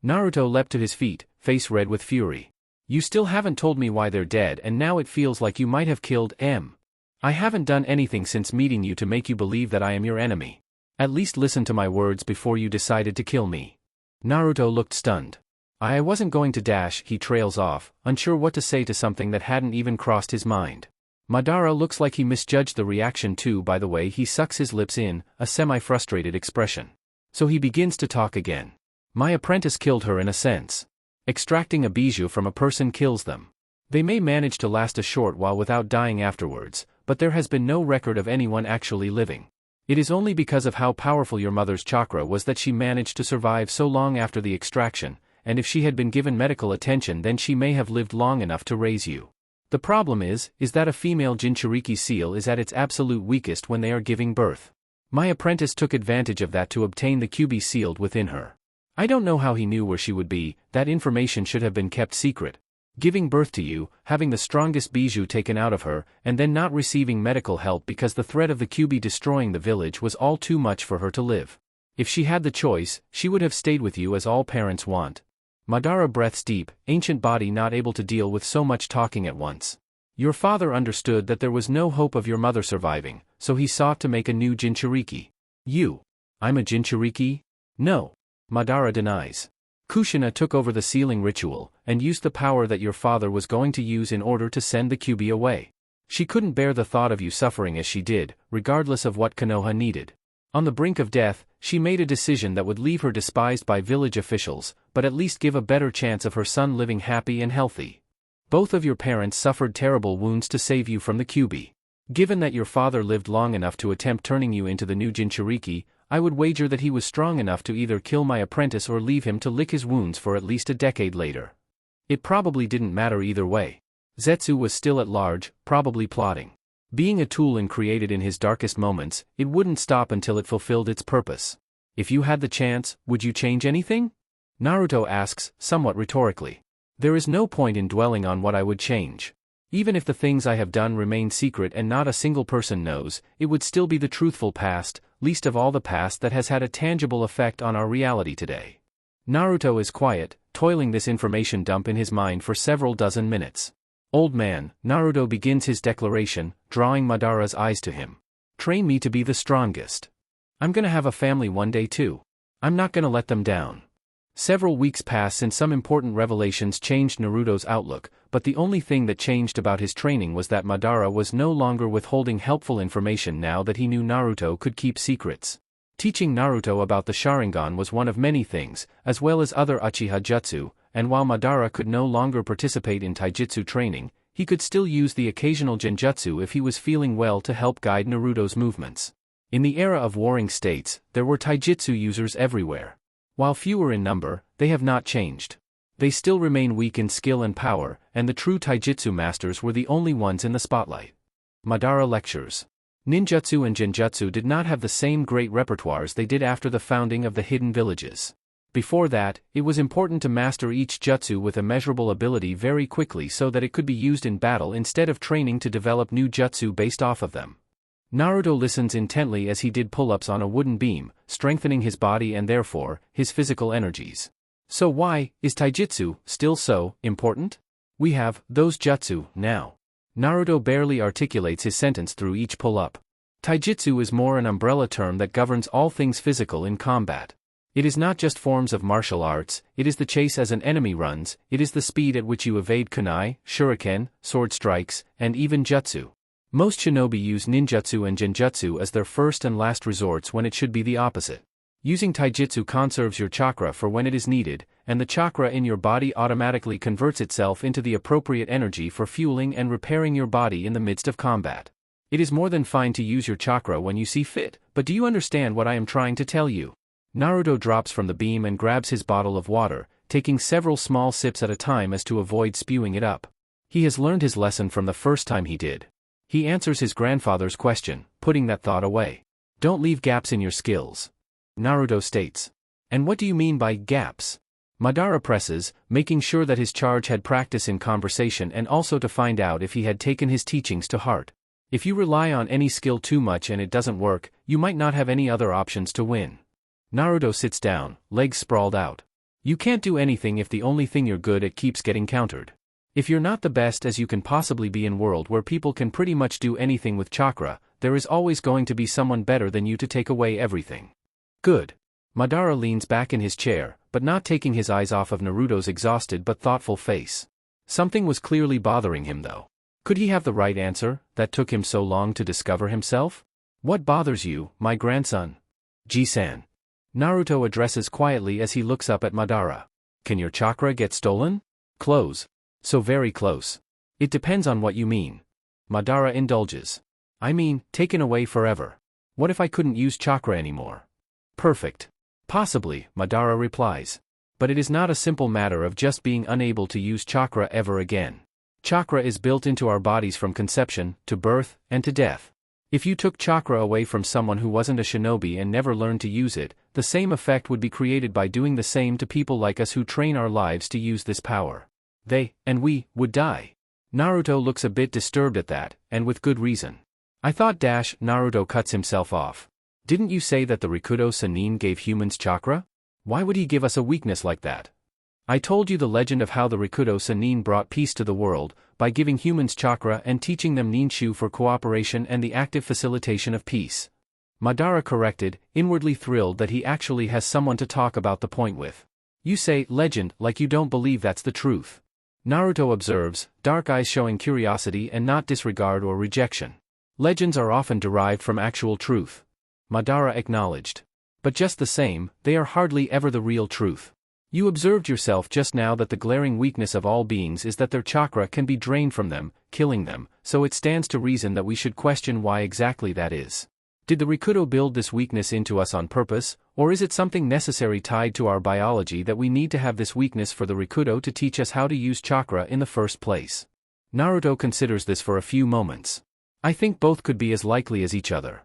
Naruto leapt to his feet, face red with fury. You still haven't told me why they're dead and now it feels like you might have killed M. I haven't done anything since meeting you to make you believe that I am your enemy. At least listen to my words before you decided to kill me. Naruto looked stunned. I wasn't going to dash, he trails off, unsure what to say to something that hadn't even crossed his mind. Madara looks like he misjudged the reaction too by the way he sucks his lips in, a semi-frustrated expression. So he begins to talk again. My apprentice killed her in a sense. Extracting a bijou from a person kills them. They may manage to last a short while without dying afterwards, but there has been no record of anyone actually living. It is only because of how powerful your mother's chakra was that she managed to survive so long after the extraction, and if she had been given medical attention then she may have lived long enough to raise you. The problem is that a female Jinchuriki seal is at its absolute weakest when they are giving birth. My apprentice took advantage of that to obtain the QB sealed within her. I don't know how he knew where she would be, that information should have been kept secret. Giving birth to you, having the strongest bijou taken out of her, and then not receiving medical help because the threat of the QB destroying the village was all too much for her to live. If she had the choice, she would have stayed with you as all parents want. Madara breaths deep, ancient body not able to deal with so much talking at once. Your father understood that there was no hope of your mother surviving, so he sought to make a new Jinchuriki. You. I'm a Jinchuriki? No. Madara denies. Kushina took over the sealing ritual, and used the power that your father was going to use in order to send the Kyuubi away. She couldn't bear the thought of you suffering as she did, regardless of what Konoha needed. On the brink of death, she made a decision that would leave her despised by village officials, but at least give a better chance of her son living happy and healthy. Both of your parents suffered terrible wounds to save you from the Kyuubi. Given that your father lived long enough to attempt turning you into the new Jinchuriki, I would wager that he was strong enough to either kill my apprentice or leave him to lick his wounds for at least a decade later. It probably didn't matter either way. Zetsu was still at large, probably plotting. Being a tool and created in his darkest moments, it wouldn't stop until it fulfilled its purpose. If you had the chance, would you change anything? Naruto asks, somewhat rhetorically. There is no point in dwelling on what I would change. Even if the things I have done remain secret and not a single person knows, it would still be the truthful past, least of all the past that has had a tangible effect on our reality today. Naruto is quiet, toiling this information dump in his mind for several dozen minutes. Old man, Naruto begins his declaration, drawing Madara's eyes to him. Train me to be the strongest. I'm gonna have a family one day too. I'm not gonna let them down. Several weeks pass since some important revelations changed Naruto's outlook, but the only thing that changed about his training was that Madara was no longer withholding helpful information now that he knew Naruto could keep secrets. Teaching Naruto about the Sharingan was one of many things, as well as other Uchiha jutsu, and while Madara could no longer participate in taijutsu training, he could still use the occasional genjutsu if he was feeling well to help guide Naruto's movements. In the era of warring states, there were taijutsu users everywhere. While fewer in number, they have not changed. They still remain weak in skill and power, and the true taijutsu masters were the only ones in the spotlight. Madara lectures. Ninjutsu and genjutsu did not have the same great repertoires they did after the founding of the hidden villages. Before that, it was important to master each jutsu with a measurable ability very quickly so that it could be used in battle instead of training to develop new jutsu based off of them. Naruto listens intently as he did pull-ups on a wooden beam, strengthening his body and therefore, his physical energies. So why is taijutsu still so important? We have those jutsu now. Naruto barely articulates his sentence through each pull-up. Taijutsu is more an umbrella term that governs all things physical in combat. It is not just forms of martial arts, it is the chase as an enemy runs, it is the speed at which you evade kunai, shuriken, sword strikes, and even jutsu. Most shinobi use ninjutsu and genjutsu as their first and last resorts when it should be the opposite. Using taijutsu conserves your chakra for when it is needed, and the chakra in your body automatically converts itself into the appropriate energy for fueling and repairing your body in the midst of combat. It is more than fine to use your chakra when you see fit, but do you understand what I am trying to tell you? Naruto drops from the beam and grabs his bottle of water, taking several small sips at a time as to avoid spewing it up. He has learned his lesson from the first time he did. He answers his grandfather's question, putting that thought away. Don't leave gaps in your skills. Naruto states. And what do you mean by gaps? Madara presses, making sure that his charge had practice in conversation and also to find out if he had taken his teachings to heart. If you rely on any skill too much and it doesn't work, you might not have any other options to win. Naruto sits down, legs sprawled out. You can't do anything if the only thing you're good at keeps getting countered. If you're not the best as you can possibly be in a world where people can pretty much do anything with chakra, there is always going to be someone better than you to take away everything. Good. Madara leans back in his chair, but not taking his eyes off of Naruto's exhausted but thoughtful face. Something was clearly bothering him though. Could he have the right answer, that took him so long to discover himself? What bothers you, my grandson? Ji-san. Naruto addresses quietly as he looks up at Madara. Can your chakra get stolen? Close. So very close. It depends on what you mean. Madara indulges. I mean, taken away forever. What if I couldn't use chakra anymore? Perfect. Possibly, Madara replies. But it is not a simple matter of just being unable to use chakra ever again. Chakra is built into our bodies from conception, to birth, and to death. If you took chakra away from someone who wasn't a shinobi and never learned to use it, the same effect would be created by doing the same to people like us who train our lives to use this power. They, and we, would die. Naruto looks a bit disturbed at that, and with good reason. I thought Naruto cuts himself off. Didn't you say that the Rikudo Sannin gave humans chakra? Why would he give us a weakness like that? I told you the legend of how the Rikudo Sannin brought peace to the world, by giving humans chakra and teaching them ninshu for cooperation and the active facilitation of peace. Madara corrected, inwardly thrilled that he actually has someone to talk about the point with. You say, legend, like you don't believe that's the truth. Naruto observes, dark eyes showing curiosity and not disregard or rejection. Legends are often derived from actual truth. Madara acknowledged. But just the same, they are hardly ever the real truth. You observed yourself just now that the glaring weakness of all beings is that their chakra can be drained from them, killing them, so it stands to reason that we should question why exactly that is. Did the Rikudo build this weakness into us on purpose, or is it something necessary tied to our biology that we need to have this weakness for the Rikudo to teach us how to use chakra in the first place? Naruto considers this for a few moments. I think both could be as likely as each other.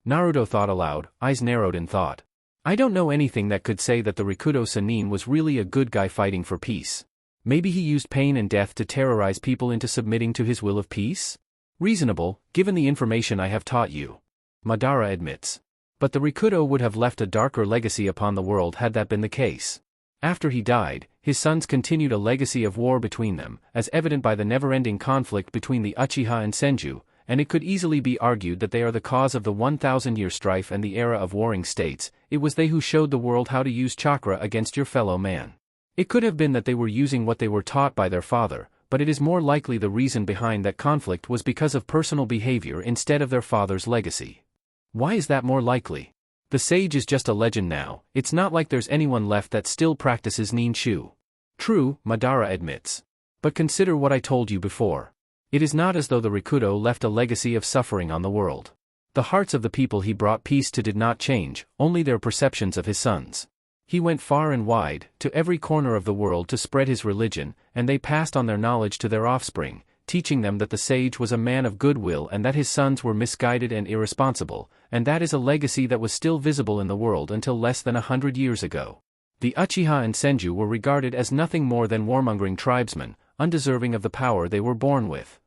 Naruto thought aloud, eyes narrowed in thought. I don't know anything that could say that the Rikudo Sannin was really a good guy fighting for peace. Maybe he used pain and death to terrorize people into submitting to his will of peace? Reasonable, given the information I have taught you. Madara admits. But the Rikudo would have left a darker legacy upon the world had that been the case. After he died, his sons continued a legacy of war between them, as evident by the never-ending conflict between the Uchiha and Senju, and it could easily be argued that they are the cause of the 1,000-year strife and the era of warring states. It was they who showed the world how to use chakra against your fellow man. It could have been that they were using what they were taught by their father, but it is more likely the reason behind that conflict was because of personal behavior instead of their father's legacy. Why is that more likely? The sage is just a legend now, it's not like there's anyone left that still practices ninshu. True, Madara admits. But consider what I told you before. It is not as though the Rikudo left a legacy of suffering on the world. The hearts of the people he brought peace to did not change, only their perceptions of his sons. He went far and wide, to every corner of the world to spread his religion, and they passed on their knowledge to their offspring, teaching them that the sage was a man of goodwill and that his sons were misguided and irresponsible, and that is a legacy that was still visible in the world until less than 100 years ago. The Uchiha and Senju were regarded as nothing more than warmongering tribesmen, undeserving of the power they were born with.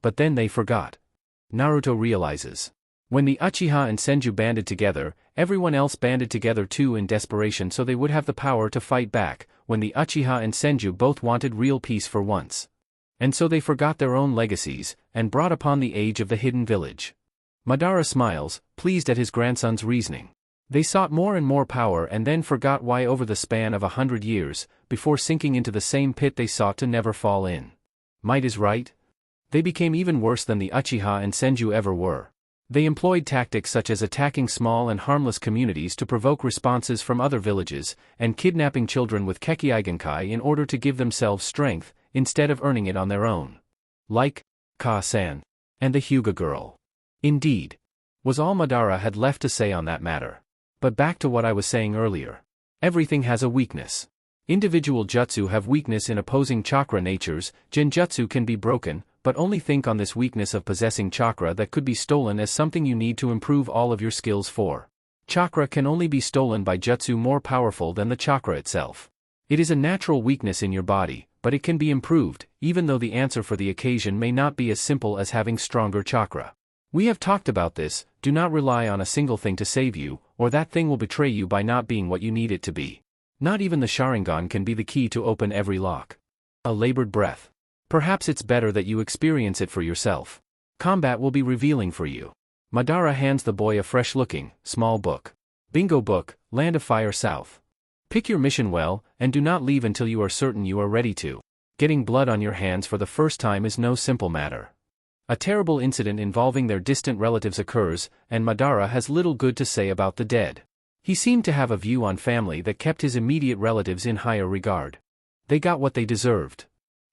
But then they forgot. Naruto realizes. When the Uchiha and Senju banded together, everyone else banded together too in desperation so they would have the power to fight back, when the Uchiha and Senju both wanted real peace for once. And so they forgot their own legacies, and brought upon the age of the hidden village. Madara smiles, pleased at his grandson's reasoning. They sought more and more power and then forgot why over the span of 100 years, before sinking into the same pit they sought to never fall in. Might is right. They became even worse than the Uchiha and Senju ever were. They employed tactics such as attacking small and harmless communities to provoke responses from other villages, and kidnapping children with Kekaigenkai in order to give themselves strength, instead of earning it on their own. Like Ka-san and the Hyuga girl. Indeed. Was all Madara had left to say on that matter. But back to what I was saying earlier. Everything has a weakness. Individual jutsu have weakness in opposing chakra natures. Genjutsu can be broken, but only think on this weakness of possessing chakra that could be stolen as something you need to improve all of your skills for. Chakra can only be stolen by jutsu more powerful than the chakra itself. It is a natural weakness in your body, but it can be improved, even though the answer for the occasion may not be as simple as having stronger chakra. We have talked about this. Do not rely on a single thing to save you, or that thing will betray you by not being what you need it to be. Not even the Sharingan can be the key to open every lock. A labored breath. Perhaps it's better that you experience it for yourself. Combat will be revealing for you. Madara hands the boy a fresh-looking, small book. Bingo book, Land of Fire South. Pick your mission well, and do not leave until you are certain you are ready to. Getting blood on your hands for the first time is no simple matter. A terrible incident involving their distant relatives occurs, and Madara has little good to say about the dead. He seemed to have a view on family that kept his immediate relatives in higher regard. They got what they deserved.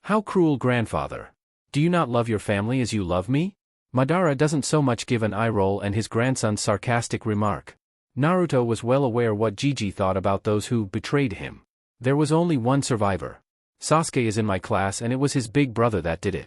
How cruel, grandfather. Do you not love your family as you love me? Madara doesn't so much give an eye roll and his grandson's sarcastic remark. Naruto was well aware what Gigi thought about those who betrayed him. There was only one survivor. Sasuke is in my class and it was his big brother that did it.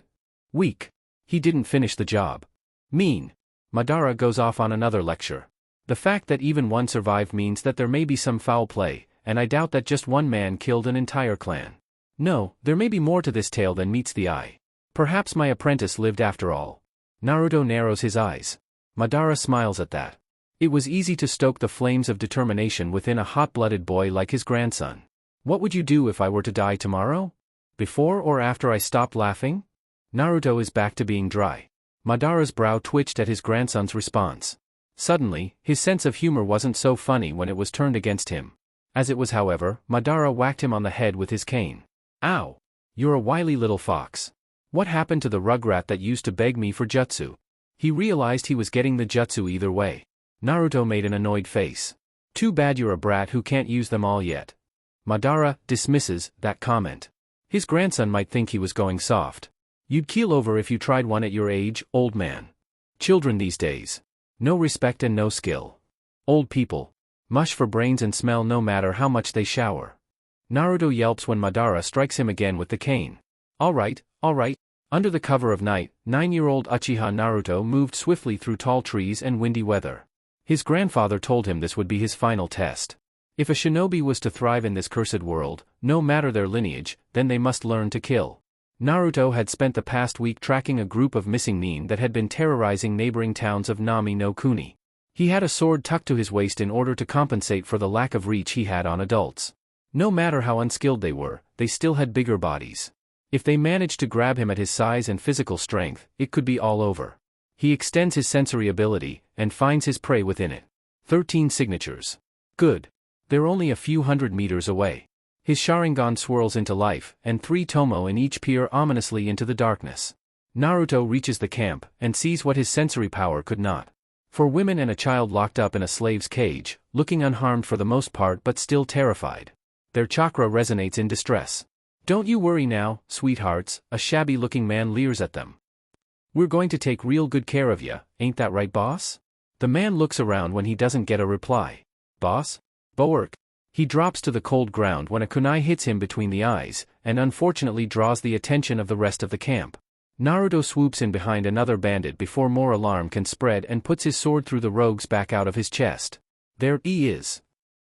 Weak. He didn't finish the job. Mean. Madara goes off on another lecture. The fact that even one survived means that there may be some foul play, and I doubt that just one man killed an entire clan. No, there may be more to this tale than meets the eye. Perhaps my apprentice lived after all. Naruto narrows his eyes. Madara smiles at that. It was easy to stoke the flames of determination within a hot-blooded boy like his grandson. What would you do if I were to die tomorrow? Before or after I stopped laughing? Naruto is back to being dry. Madara's brow twitched at his grandson's response. Suddenly, his sense of humor wasn't so funny when it was turned against him. As it was, however, Madara whacked him on the head with his cane. Ow! You're a wily little fox. What happened to the rugrat that used to beg me for jutsu? He realized he was getting the jutsu either way. Naruto made an annoyed face. Too bad you're a brat who can't use them all yet. Madara dismisses that comment. His grandson might think he was going soft. You'd keel over if you tried one at your age, old man. Children these days. No respect and no skill. Old people. Mush for brains and smell no matter how much they shower. Naruto yelps when Madara strikes him again with the cane. Alright. Under the cover of night, 9-year-old Uchiha Naruto moved swiftly through tall trees and windy weather. His grandfather told him this would be his final test. If a shinobi was to thrive in this cursed world, no matter their lineage, then they must learn to kill. Naruto had spent the past week tracking a group of missing nin that had been terrorizing neighboring towns of Nami no Kuni. He had a sword tucked to his waist in order to compensate for the lack of reach he had on adults. No matter how unskilled they were, they still had bigger bodies. If they managed to grab him at his size and physical strength, it could be all over. He extends his sensory ability, and finds his prey within it. 13 signatures. Good. They're only a few hundred meters away. His Sharingan swirls into life, and 3 Tomo in each peer ominously into the darkness. Naruto reaches the camp, and sees what his sensory power could not. For women and a child locked up in a slave's cage, looking unharmed for the most part but still terrified. Their chakra resonates in distress. Don't you worry now, sweethearts, a shabby-looking man leers at them. We're going to take real good care of ya, ain't that right, boss? The man looks around when he doesn't get a reply. Boss? Boerk. He drops to the cold ground when a kunai hits him between the eyes, and unfortunately draws the attention of the rest of the camp. Naruto swoops in behind another bandit before more alarm can spread and puts his sword through the rogue's back out of his chest. There he is.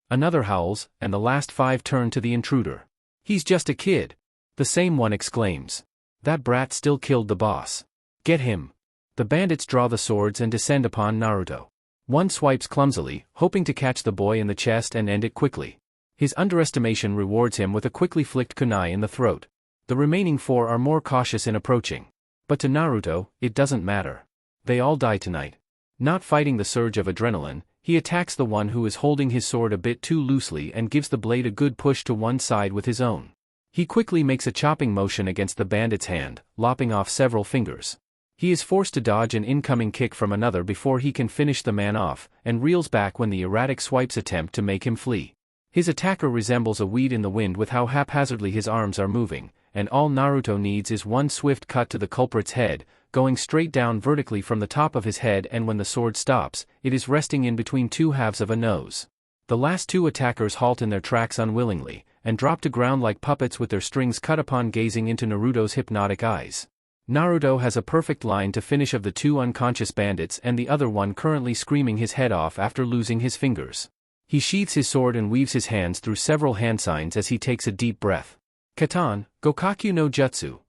Another howls, and the last 5 turn to the intruder. He's just a kid. The same one exclaims. That brat still killed the boss. Get him. The bandits draw the swords and descend upon Naruto. One swipes clumsily, hoping to catch the boy in the chest and end it quickly. His underestimation rewards him with a quickly flicked kunai in the throat. The remaining 4 are more cautious in approaching. But to Naruto, it doesn't matter. They all die tonight. Not fighting the surge of adrenaline, he attacks the one who is holding his sword a bit too loosely and gives the blade a good push to one side with his own. He quickly makes a chopping motion against the bandit's hand, lopping off several fingers. He is forced to dodge an incoming kick from another before he can finish the man off, and reels back when the erratic swipes attempt to make him flee. His attacker resembles a weed in the wind with how haphazardly his arms are moving, and all Naruto needs is one swift cut to the culprit's head, going straight down vertically from the top of his head, and when the sword stops, it is resting in between 2 halves of a nose. The last 2 attackers halt in their tracks unwillingly, and drop to ground like puppets with their strings cut upon gazing into Naruto's hypnotic eyes. Naruto has a perfect line to finish of the 2 unconscious bandits and the other one currently screaming his head off after losing his fingers. He sheaths his sword and weaves his hands through several hand signs as he takes a deep breath. Katan, Gokakyu no Jutsu.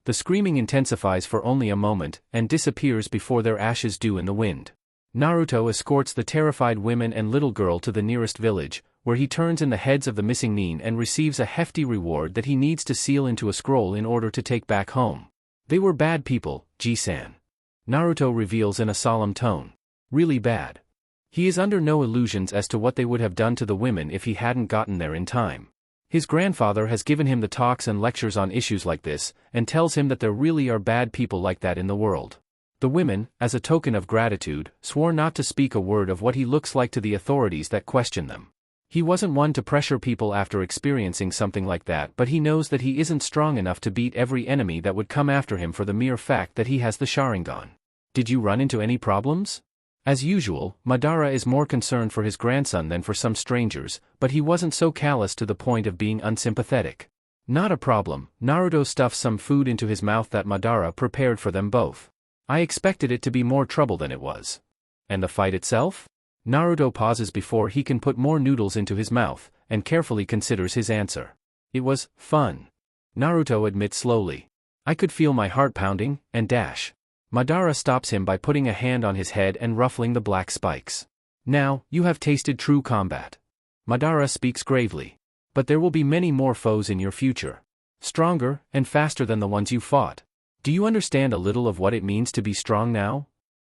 The screaming intensifies for only a moment, and disappears before their ashes do in the wind. Naruto escorts the terrified women and little girl to the nearest village, where he turns in the heads of the missing nin and receives a hefty reward that he needs to seal into a scroll in order to take back home. They were bad people, Ji-san. Naruto reveals in a solemn tone. Really bad. He is under no illusions as to what they would have done to the women if he hadn't gotten there in time. His grandfather has given him the talks and lectures on issues like this, and tells him that there really are bad people like that in the world. The women, as a token of gratitude, swore not to speak a word of what he looks like to the authorities that question them. He wasn't one to pressure people after experiencing something like that, but he knows that he isn't strong enough to beat every enemy that would come after him for the mere fact that he has the Sharingan. Did you run into any problems? As usual, Madara is more concerned for his grandson than for some strangers, but he wasn't so callous to the point of being unsympathetic. Not a problem. Naruto stuffs some food into his mouth that Madara prepared for them both. I expected it to be more trouble than it was. And the fight itself? Naruto pauses before he can put more noodles into his mouth, and carefully considers his answer. It was fun. Naruto admits slowly. I could feel my heart pounding, and dash. Madara stops him by putting a hand on his head and ruffling the black spikes. Now, you have tasted true combat. Madara speaks gravely. But there will be many more foes in your future. Stronger, and faster than the ones you fought. Do you understand a little of what it means to be strong now?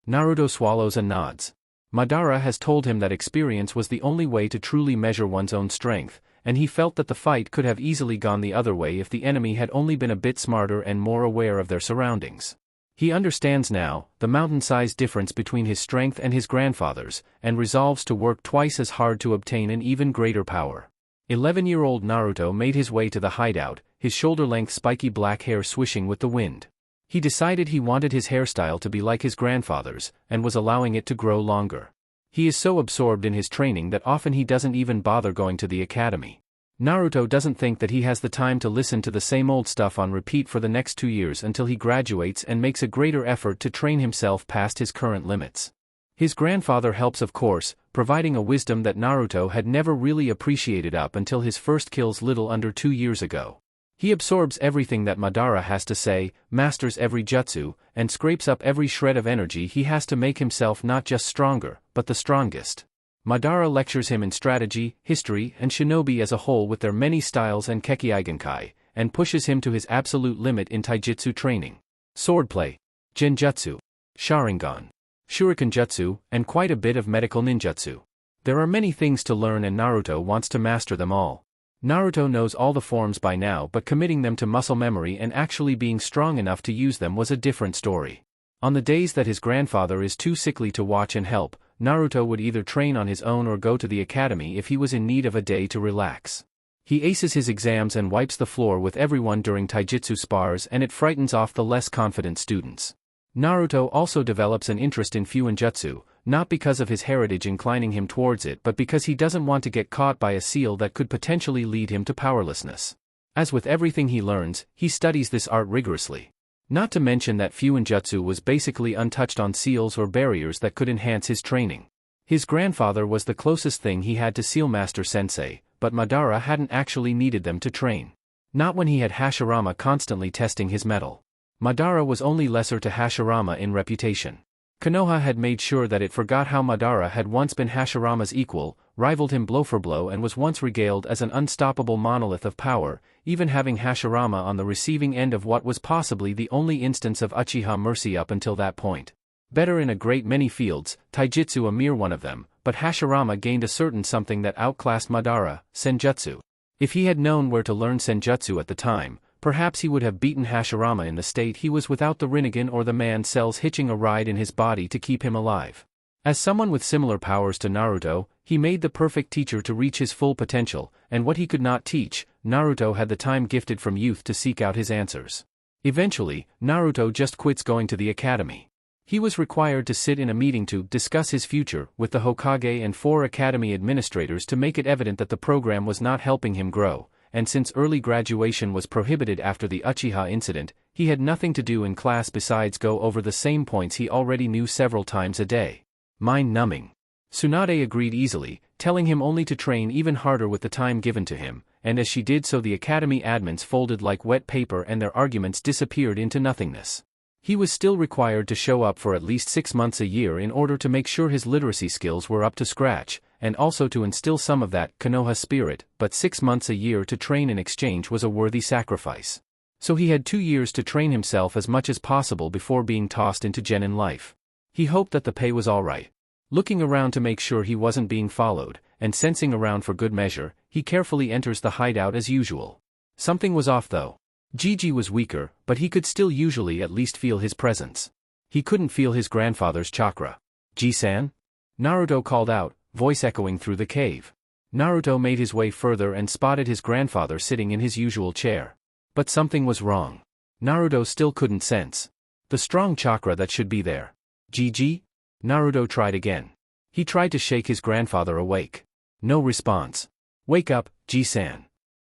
Naruto swallows and nods. Madara has told him that experience was the only way to truly measure one's own strength, and he felt that the fight could have easily gone the other way if the enemy had only been a bit smarter and more aware of their surroundings. He understands now the mountain-sized difference between his strength and his grandfather's, and resolves to work twice as hard to obtain an even greater power. 11-year-old Naruto made his way to the hideout, his shoulder-length spiky black hair swishing with the wind. He decided he wanted his hairstyle to be like his grandfather's, and was allowing it to grow longer. He is so absorbed in his training that often he doesn't even bother going to the academy. Naruto doesn't think that he has the time to listen to the same old stuff on repeat for the next 2 years until he graduates and makes a greater effort to train himself past his current limits. His grandfather helps, of course, providing a wisdom that Naruto had never really appreciated up until his first kills little under 2 years ago. He absorbs everything that Madara has to say, masters every jutsu, and scrapes up every shred of energy he has to make himself not just stronger, but the strongest. Madara lectures him in strategy, history, and shinobi as a whole with their many styles and Kekkeigenkai, and pushes him to his absolute limit in taijutsu training. Swordplay, genjutsu, sharingan, shuriken jutsu, and quite a bit of medical ninjutsu. There are many things to learn and Naruto wants to master them all. Naruto knows all the forms by now, but committing them to muscle memory and actually being strong enough to use them was a different story. On the days that his grandfather is too sickly to watch and help, Naruto would either train on his own or go to the academy if he was in need of a day to relax. He aces his exams and wipes the floor with everyone during taijutsu spars, and it frightens off the less confident students. Naruto also develops an interest in Fuinjutsu, not because of his heritage inclining him towards it but because he doesn't want to get caught by a seal that could potentially lead him to powerlessness. As with everything he learns, he studies this art rigorously. Not to mention that Fuinjutsu was basically untouched on seals or barriers that could enhance his training. His grandfather was the closest thing he had to Sealmaster Sensei, but Madara hadn't actually needed them to train. Not when he had Hashirama constantly testing his mettle. Madara was only lesser to Hashirama in reputation. Konoha had made sure that it forgot how Madara had once been Hashirama's equal, rivaled him blow for blow, and was once regaled as an unstoppable monolith of power, even having Hashirama on the receiving end of what was possibly the only instance of Uchiha mercy up until that point. Better in a great many fields, taijutsu a mere one of them, but Hashirama gained a certain something that outclassed Madara, senjutsu. If he had known where to learn senjutsu at the time, perhaps he would have beaten Hashirama in the state he was without the Rinnegan or the man cells hitching a ride in his body to keep him alive. As someone with similar powers to Naruto, he made the perfect teacher to reach his full potential, and what he could not teach, Naruto had the time gifted from youth to seek out his answers. Eventually, Naruto just quits going to the academy. He was required to sit in a meeting to discuss his future with the Hokage and 4 academy administrators to make it evident that the program was not helping him grow. And since early graduation was prohibited after the Uchiha incident, he had nothing to do in class besides go over the same points he already knew several times a day. Mind-numbing. Tsunade agreed easily, telling him only to train even harder with the time given to him, and as she did so the academy admins folded like wet paper and their arguments disappeared into nothingness. He was still required to show up for at least 6 months a year in order to make sure his literacy skills were up to scratch, and also to instill some of that Konoha spirit, but 6 months a year to train in exchange was a worthy sacrifice. So he had 2 years to train himself as much as possible before being tossed into genin life. He hoped that the pay was alright. Looking around to make sure he wasn't being followed, and sensing around for good measure, he carefully enters the hideout as usual. Something was off though. Gigi was weaker, but he could still usually at least feel his presence. He couldn't feel his grandfather's chakra. "Ji-san?" Naruto called out, voice echoing through the cave. Naruto made his way further and spotted his grandfather sitting in his usual chair. But something was wrong. Naruto still couldn't sense the strong chakra that should be there. "Gigi?" Naruto tried again. He tried to shake his grandfather awake. No response. "Wake up, Ji-san."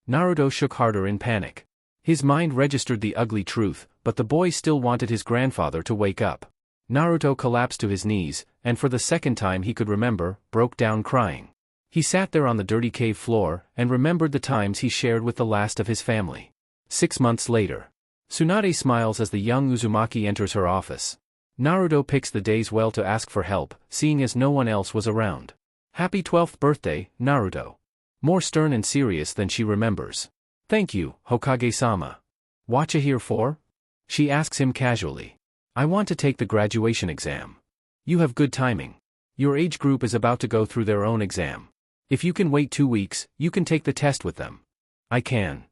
Naruto shook harder in panic. His mind registered the ugly truth, but the boy still wanted his grandfather to wake up. Naruto collapsed to his knees, and for the second time he could remember, broke down crying. He sat there on the dirty cave floor, and remembered the times he shared with the last of his family. 6 months later. Tsunade smiles as the young Uzumaki enters her office. Naruto picks the days well to ask for help, seeing as no one else was around. "Happy 12th birthday, Naruto." More stern and serious than she remembers. "Thank you, Hokage-sama. Watcha here for?" She asks him casually. "I want to take the graduation exam." "You have good timing." Your age group is about to go through their own exam. If you can wait 2 weeks, you can take the test with them. I can.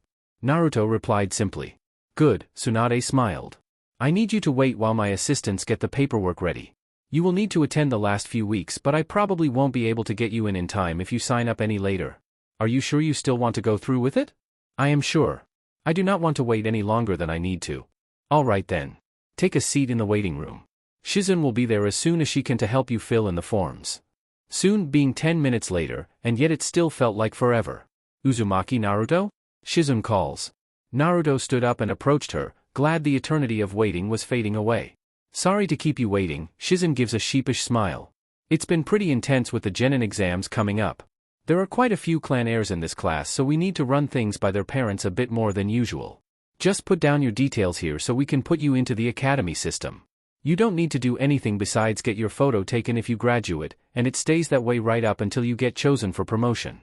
Naruto replied simply. Good, Tsunade smiled. I need you to wait while my assistants get the paperwork ready. You will need to attend the last few weeks, but I probably won't be able to get you in time if you sign up any later. Are you sure you still want to go through with it? I am sure. I do not want to wait any longer than I need to. All right then. Take a seat in the waiting room. Shizun will be there as soon as she can to help you fill in the forms. Soon being 10 minutes later, and yet it still felt like forever. Uzumaki Naruto? Shizun calls. Naruto stood up and approached her, glad the eternity of waiting was fading away. Sorry to keep you waiting, Shizun gives a sheepish smile. It's been pretty intense with the genin exams coming up. There are quite a few clan heirs in this class, so we need to run things by their parents a bit more than usual. Just put down your details here so we can put you into the academy system. You don't need to do anything besides get your photo taken if you graduate, and it stays that way right up until you get chosen for promotion.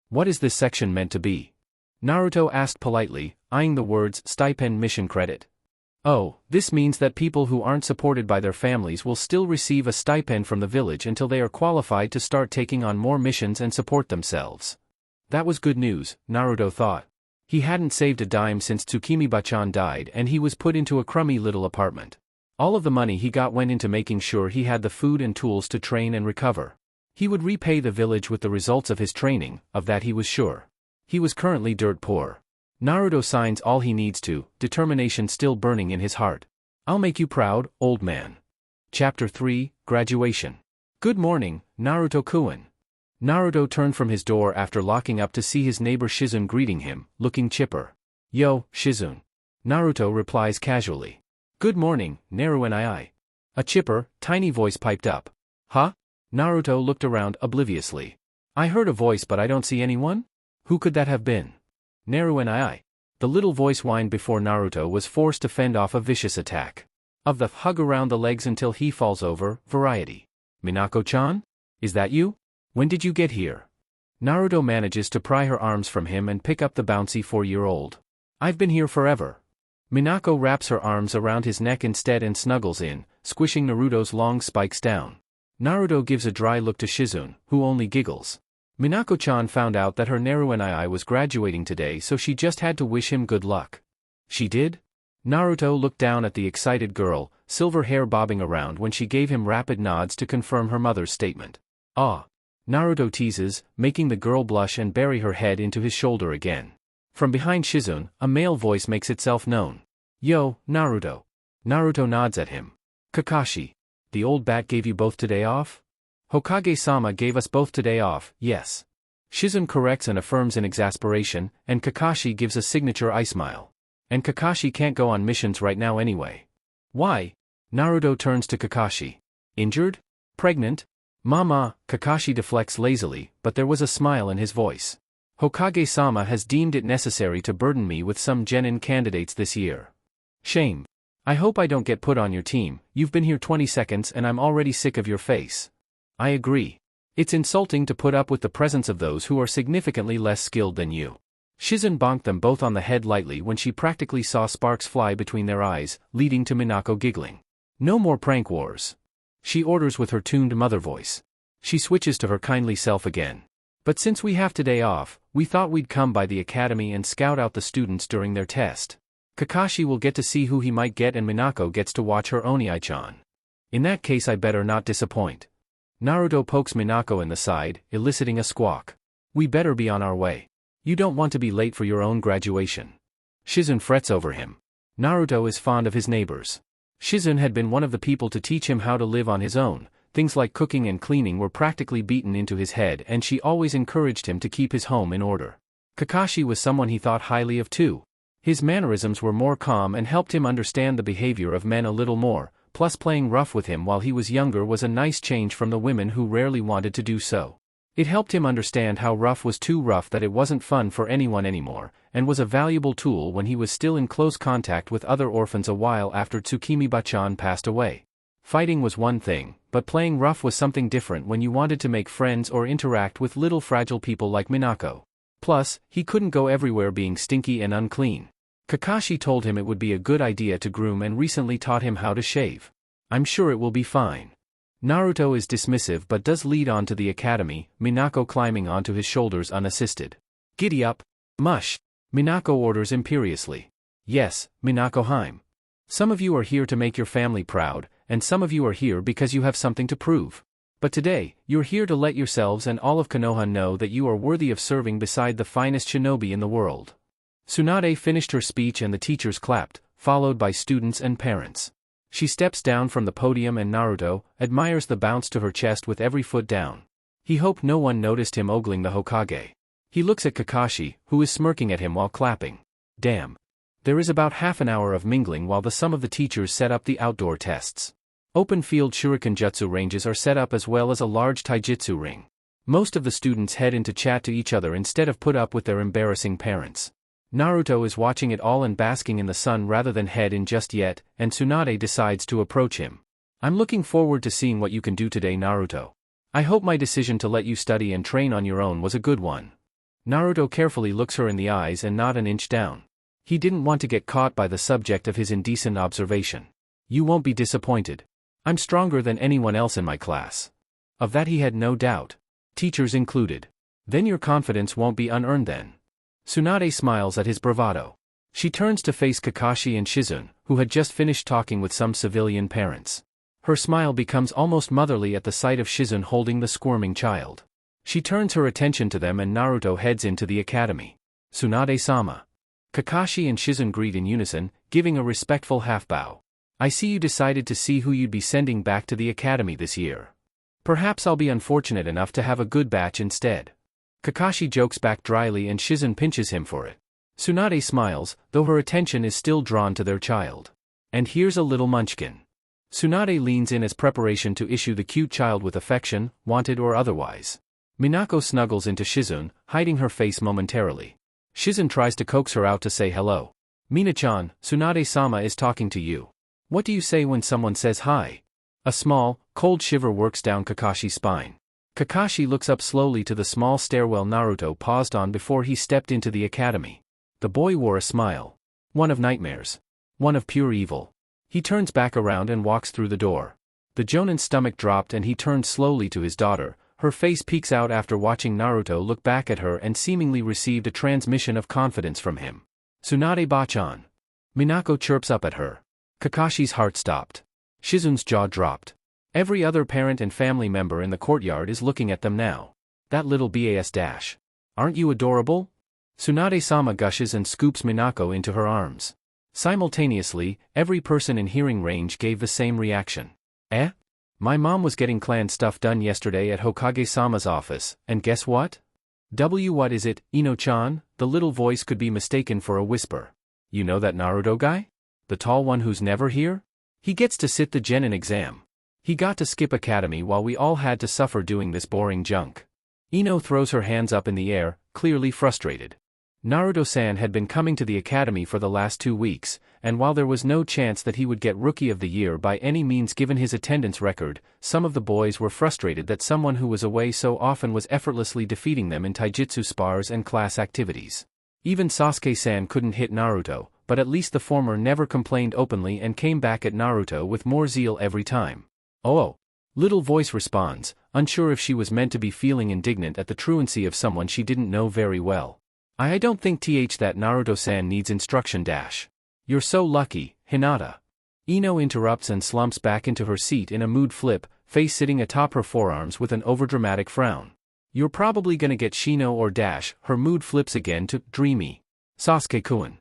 What is this section meant to be? Naruto asked politely, eyeing the words stipend mission credit. Oh, this means that people who aren't supported by their families will still receive a stipend from the village until they are qualified to start taking on more missions and support themselves. That was good news, Naruto thought. He hadn't saved a dime since Tsukimi-bachan died and he was put into a crummy little apartment. All of the money he got went into making sure he had the food and tools to train and recover. He would repay the village with the results of his training, of that he was sure. He was currently dirt poor. Naruto signs all he needs to, determination still burning in his heart. I'll make you proud, old man. Chapter 3, Graduation. Good morning, Naruto-kun. Naruto turned from his door after locking up to see his neighbor Shizun greeting him, looking chipper. Yo, Shizun. Naruto replies casually. Good morning, Naruto. A chipper, tiny voice piped up. Huh? Naruto looked around obliviously. I heard a voice but I don't see anyone? Who could that have been? Naruto. The little voice whined before Naruto was forced to fend off a vicious attack. Of the hug around the legs until he falls over, variety. Minako-chan? Is that you? When did you get here? Naruto manages to pry her arms from him and pick up the bouncy 4-year-old. I've been here forever. Minako wraps her arms around his neck instead and snuggles in, squishing Naruto's long spikes down. Naruto gives a dry look to Shizun, who only giggles. Minako-chan found out that her Naruto was graduating today, so she just had to wish him good luck. She did? Naruto looked down at the excited girl, silver hair bobbing around when she gave him rapid nods to confirm her mother's statement. Ah. Naruto teases, making the girl blush and bury her head into his shoulder again. From behind Shizun, a male voice makes itself known. Yo, Naruto. Naruto nods at him. Kakashi. The old bat gave you both today off? Hokage-sama gave us both today off, yes. Shizun corrects and affirms in exasperation, and Kakashi gives a signature eye smile. And Kakashi can't go on missions right now anyway. Why? Naruto turns to Kakashi. Injured? Pregnant? Mama, Kakashi deflects lazily, but there was a smile in his voice. Hokage-sama has deemed it necessary to burden me with some genin candidates this year. Shame. I hope I don't get put on your team. You've been here 20 seconds and I'm already sick of your face. I agree. It's insulting to put up with the presence of those who are significantly less skilled than you. Shizun bonked them both on the head lightly when she practically saw sparks fly between their eyes, leading to Minako giggling. No more prank wars. She orders with her tuned mother voice. She switches to her kindly self again. But since we have today off, we thought we'd come by the academy and scout out the students during their test. Kakashi will get to see who he might get and Minako gets to watch her Oni-chan. In that case I better not disappoint. Naruto pokes Minako in the side, eliciting a squawk. We better be on our way. You don't want to be late for your own graduation. Shizun frets over him. Naruto is fond of his neighbors. Shizun had been one of the people to teach him how to live on his own. Things like cooking and cleaning were practically beaten into his head and she always encouraged him to keep his home in order. Kakashi was someone he thought highly of too. His mannerisms were more calm and helped him understand the behavior of men a little more, plus playing rough with him while he was younger was a nice change from the women who rarely wanted to do so. It helped him understand how rough was too rough, that it wasn't fun for anyone anymore, and was a valuable tool when he was still in close contact with other orphans a while after Tsukimi-bachan passed away. Fighting was one thing, but playing rough was something different when you wanted to make friends or interact with little fragile people like Minako. Plus, he couldn't go everywhere being stinky and unclean. Kakashi told him it would be a good idea to groom and recently taught him how to shave. I'm sure it will be fine. Naruto is dismissive but does lead on to the academy, Minako climbing onto his shoulders unassisted. Giddy up. Mush. Minako orders imperiously. Yes, Minako Heim. Some of you are here to make your family proud, and some of you are here because you have something to prove. But today, you're here to let yourselves and all of Konoha know that you are worthy of serving beside the finest shinobi in the world. Tsunade finished her speech and the teachers clapped, followed by students and parents. She steps down from the podium and Naruto admires the bounce to her chest with every foot down. He hoped no one noticed him ogling the Hokage. He looks at Kakashi, who is smirking at him while clapping. Damn. There is about half an hour of mingling while some of the teachers set up the outdoor tests. Open field shuriken jutsu ranges are set up as well as a large taijutsu ring. Most of the students head in to chat to each other instead of put up with their embarrassing parents. Naruto is watching it all and basking in the sun rather than head in just yet, and Tsunade decides to approach him. I'm looking forward to seeing what you can do today, Naruto. I hope my decision to let you study and train on your own was a good one. Naruto carefully looks her in the eyes and not an inch down. He didn't want to get caught by the subject of his indecent observation. You won't be disappointed. I'm stronger than anyone else in my class. Of that he had no doubt. Teachers included. Then your confidence won't be unearned then. Tsunade smiles at his bravado. She turns to face Kakashi and Shizune, who had just finished talking with some civilian parents. Her smile becomes almost motherly at the sight of Shizune holding the squirming child. She turns her attention to them and Naruto heads into the academy. Tsunade-sama. Kakashi and Shizune greet in unison, giving a respectful half-bow. I see you decided to see who you'd be sending back to the academy this year. Perhaps I'll be unfortunate enough to have a good batch instead. Kakashi jokes back dryly and Shizune pinches him for it. Tsunade smiles, though her attention is still drawn to their child. And here's a little munchkin. Tsunade leans in as preparation to issue the cute child with affection, wanted or otherwise. Minako snuggles into Shizune, hiding her face momentarily. Shizune tries to coax her out to say hello. Mina-chan, Tsunade-sama is talking to you. What do you say when someone says hi? A small, cold shiver works down Kakashi's spine. Kakashi looks up slowly to the small stairwell Naruto paused on before he stepped into the academy. The boy wore a smile. One of nightmares. One of pure evil. He turns back around and walks through the door. The Jonin's stomach dropped and he turned slowly to his daughter. Her face peeks out after watching Naruto look back at her and seemingly received a transmission of confidence from him. Tsunade-bachan. Minako chirps up at her. Kakashi's heart stopped. Shizune's jaw dropped. Every other parent and family member in the courtyard is looking at them now. That little BAS dash. Aren't you adorable? Tsunade-sama gushes and scoops Minako into her arms. Simultaneously, every person in hearing range gave the same reaction. Eh? My mom was getting clan stuff done yesterday at Hokage-sama's office, and guess what? What is it, Ino-chan? The little voice could be mistaken for a whisper. You know that Naruto guy? The tall one who's never here? He gets to sit the genin exam. He got to skip academy while we all had to suffer doing this boring junk. Ino throws her hands up in the air, clearly frustrated. Naruto-san had been coming to the academy for the last 2 weeks, and while there was no chance that he would get Rookie of the Year by any means given his attendance record, some of the boys were frustrated that someone who was away so often was effortlessly defeating them in taijutsu spars and class activities. Even Sasuke-san couldn't hit Naruto, but at least the former never complained openly and came back at Naruto with more zeal every time. Oh! Little voice responds, unsure if she was meant to be feeling indignant at the truancy of someone she didn't know very well. I don't think that Naruto-san needs instruction dash. You're so lucky, Hinata. Ino interrupts and slumps back into her seat in a mood flip, face sitting atop her forearms with an overdramatic frown. You're probably gonna get Shino or dash. Her mood flips again to dreamy. Sasuke-kun.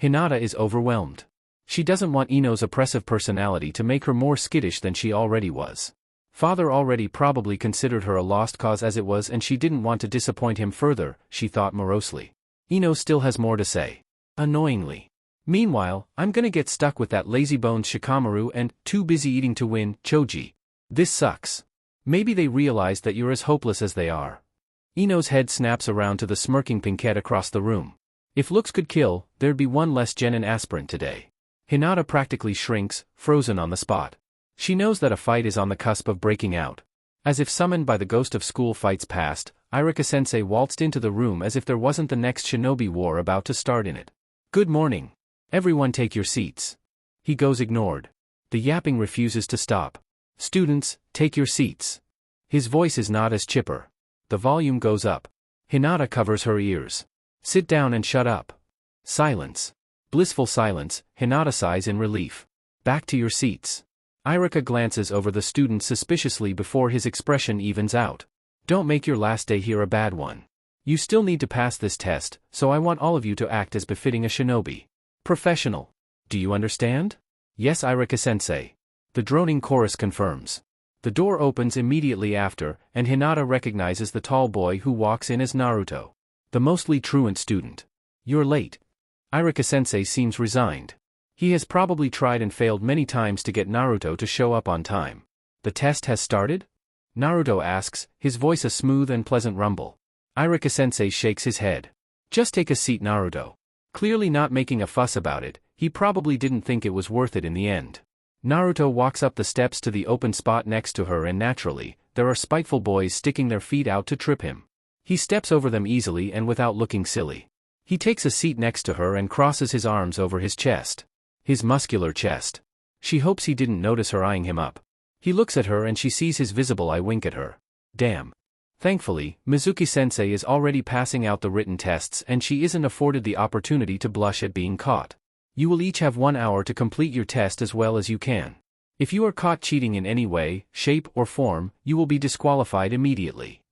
Hinata is overwhelmed. She doesn't want Ino's oppressive personality to make her more skittish than she already was. Father already probably considered her a lost cause as it was and she didn't want to disappoint him further, she thought morosely. Ino still has more to say. Annoyingly. Meanwhile, I'm gonna get stuck with that lazy-bones Shikamaru and, too busy eating to win, Choji. This sucks. Maybe they realize that you're as hopeless as they are. Ino's head snaps around to the smirking Pinkette across the room. If looks could kill, there'd be one less genin aspirant today. Hinata practically shrinks, frozen on the spot. She knows that a fight is on the cusp of breaking out. As if summoned by the ghost of school fights past, Irika-sensei waltzed into the room as if there wasn't the next shinobi war about to start in it. Good morning. Everyone take your seats. He goes ignored. The yapping refuses to stop. Students, take your seats. His voice is not as chipper. The volume goes up. Hinata covers her ears. Sit down and shut up. Silence. Blissful silence, Hinata sighs in relief. Back to your seats. Irika glances over the students suspiciously before his expression evens out. Don't make your last day here a bad one. You still need to pass this test, so I want all of you to act as befitting a shinobi. Professional. Do you understand? Yes, Irika-sensei. The droning chorus confirms. The door opens immediately after, and Hinata recognizes the tall boy who walks in as Naruto. The mostly truant student. You're late. Irika-sensei seems resigned. He has probably tried and failed many times to get Naruto to show up on time. The test has started? Naruto asks, his voice a smooth and pleasant rumble. Irika-sensei shakes his head. Just take a seat, Naruto. Clearly not making a fuss about it, he probably didn't think it was worth it in the end. Naruto walks up the steps to the open spot next to her and naturally, there are spiteful boys sticking their feet out to trip him. He steps over them easily and without looking silly. He takes a seat next to her and crosses his arms over his chest. His muscular chest. She hopes he didn't notice her eyeing him up. He looks at her and she sees his visible eye wink at her. Damn. Thankfully, Mizuki-sensei is already passing out the written tests and she isn't afforded the opportunity to blush at being caught. You will each have 1 hour to complete your test as well as you can. If you are caught cheating in any way, shape, or form, you will be disqualified immediately.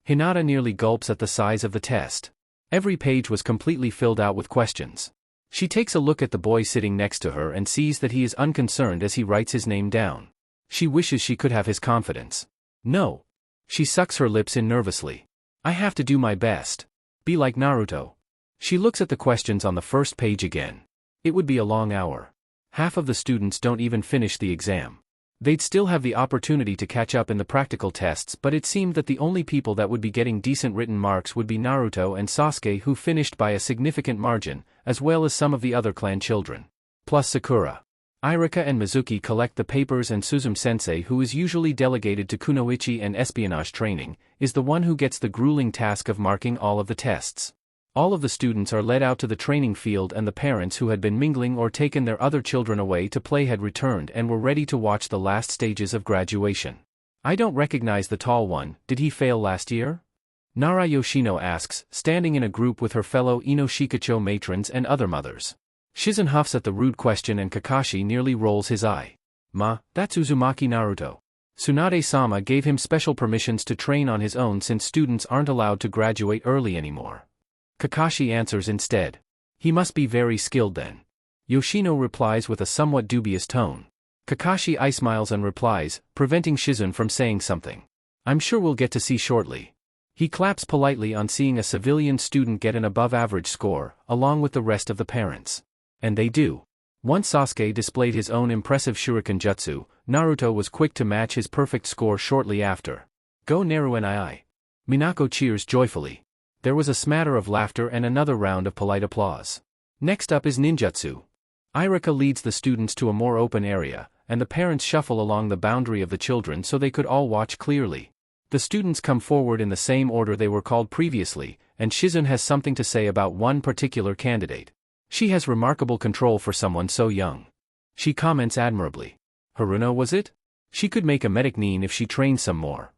Hinata nearly gulps at the size of the test. Every page was completely filled out with questions. She takes a look at the boy sitting next to her and sees that he is unconcerned as he writes his name down. She wishes she could have his confidence. No. She sucks her lips in nervously. I have to do my best. Be like Naruto. She looks at the questions on the first page again. It would be a long hour. Half of the students don't even finish the exam. They'd still have the opportunity to catch up in the practical tests, but it seemed that the only people that would be getting decent written marks would be Naruto and Sasuke, who finished by a significant margin, as well as some of the other clan children. Plus Sakura. Irika and Mizuki collect the papers and Suzume-sensei, who is usually delegated to kunoichi and espionage training, is the one who gets the grueling task of marking all of the tests. All of the students are led out to the training field and the parents who had been mingling or taken their other children away to play had returned and were ready to watch the last stages of graduation. I don't recognize the tall one, did he fail last year? Nara Yoshino asks, standing in a group with her fellow Inoshikacho matrons and other mothers. Shizen huffs at the rude question and Kakashi nearly rolls his eye. Ma, that's Uzumaki Naruto. Tsunade-sama gave him special permissions to train on his own since students aren't allowed to graduate early anymore. Kakashi answers instead. He must be very skilled then. Yoshino replies with a somewhat dubious tone. Kakashi eye-smiles and replies, preventing Shizun from saying something. I'm sure we'll get to see shortly. He claps politely on seeing a civilian student get an above-average score, along with the rest of the parents. And they do. Once Sasuke displayed his own impressive shuriken jutsu, Naruto was quick to match his perfect score shortly after. Go Naru-ni. Minako cheers joyfully. There was a smatter of laughter and another round of polite applause. Next up is ninjutsu. Irika leads the students to a more open area, and the parents shuffle along the boundary of the children so they could all watch clearly. The students come forward in the same order they were called previously, and Shizun has something to say about one particular candidate. She has remarkable control for someone so young. She comments admirably. Haruno, was it? She could make a medic nin if she trained some more.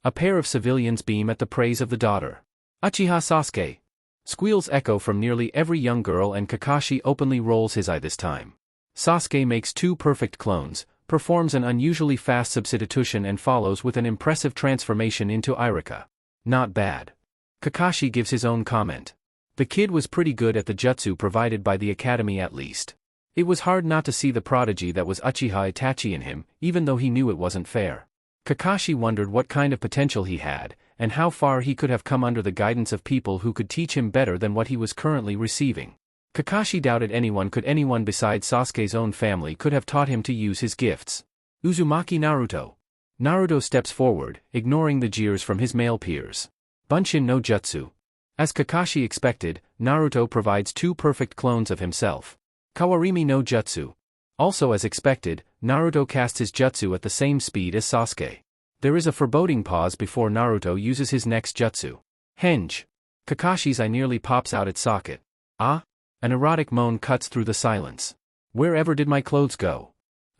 A pair of civilians beam at the praise of the daughter. Uchiha Sasuke. Squeals echo from nearly every young girl and Kakashi openly rolls his eye this time. Sasuke makes 2 perfect clones, performs an unusually fast substitution and follows with an impressive transformation into Irika. Not bad. Kakashi gives his own comment. The kid was pretty good at the jutsu provided by the academy at least. It was hard not to see the prodigy that was Uchiha Itachi in him, even though he knew it wasn't fair. Kakashi wondered what kind of potential he had, and how far he could have come under the guidance of people who could teach him better than what he was currently receiving. Kakashi doubted anyone besides Sasuke's own family could have taught him to use his gifts. Uzumaki Naruto. Naruto steps forward, ignoring the jeers from his male peers. Bunshin no Jutsu. As Kakashi expected, Naruto provides 2 perfect clones of himself. Kawarimi no Jutsu. Also as expected, Naruto casts his jutsu at the same speed as Sasuke. There is a foreboding pause before Naruto uses his next jutsu. Henge. Kakashi's eye nearly pops out its socket. Ah? An erotic moan cuts through the silence. Wherever did my clothes go?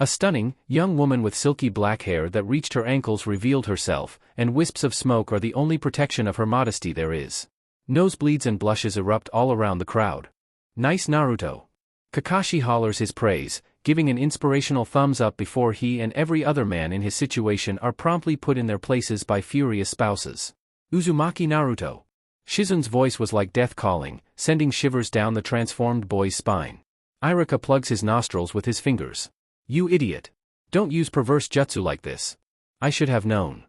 A stunning, young woman with silky black hair that reached her ankles revealed herself, and wisps of smoke are the only protection of her modesty there is. Nosebleeds and blushes erupt all around the crowd. Nice Naruto. Kakashi hollers his praise, giving an inspirational thumbs up before he and every other man in his situation are promptly put in their places by furious spouses. Uzumaki Naruto. Shizun's voice was like death calling, sending shivers down the transformed boy's spine. Iruka plugs his nostrils with his fingers. You idiot. Don't use perverse jutsu like this. I should have known.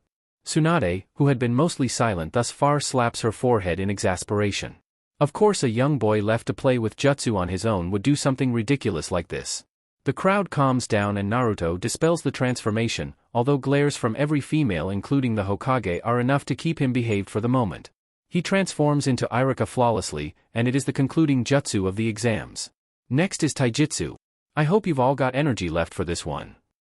Tsunade, who had been mostly silent thus far, slaps her forehead in exasperation. Of course a young boy left to play with jutsu on his own would do something ridiculous like this. The crowd calms down and Naruto dispels the transformation, although glares from every female including the Hokage are enough to keep him behaved for the moment. He transforms into Iruka flawlessly, and it is the concluding jutsu of the exams. Next is Taijutsu. I hope you've all got energy left for this one.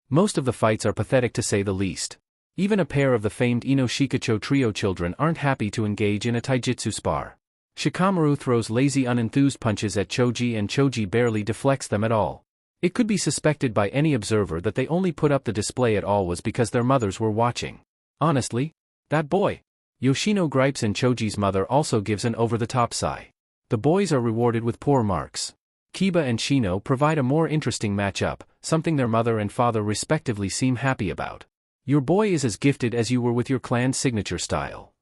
Most of the fights are pathetic to say the least. Even a pair of the famed Ino Shikacho trio children aren't happy to engage in a taijutsu spar. Shikamaru throws lazy unenthused punches at Choji and Choji barely deflects them at all. It could be suspected by any observer that they only put up the display at all was because their mothers were watching. Honestly? That boy. Yoshino gripes and Choji's mother also gives an over-the-top sigh. The boys are rewarded with poor marks. Kiba and Shino provide a more interesting matchup, something their mother and father respectively seem happy about. Your boy is as gifted as you were with your clan's signature style.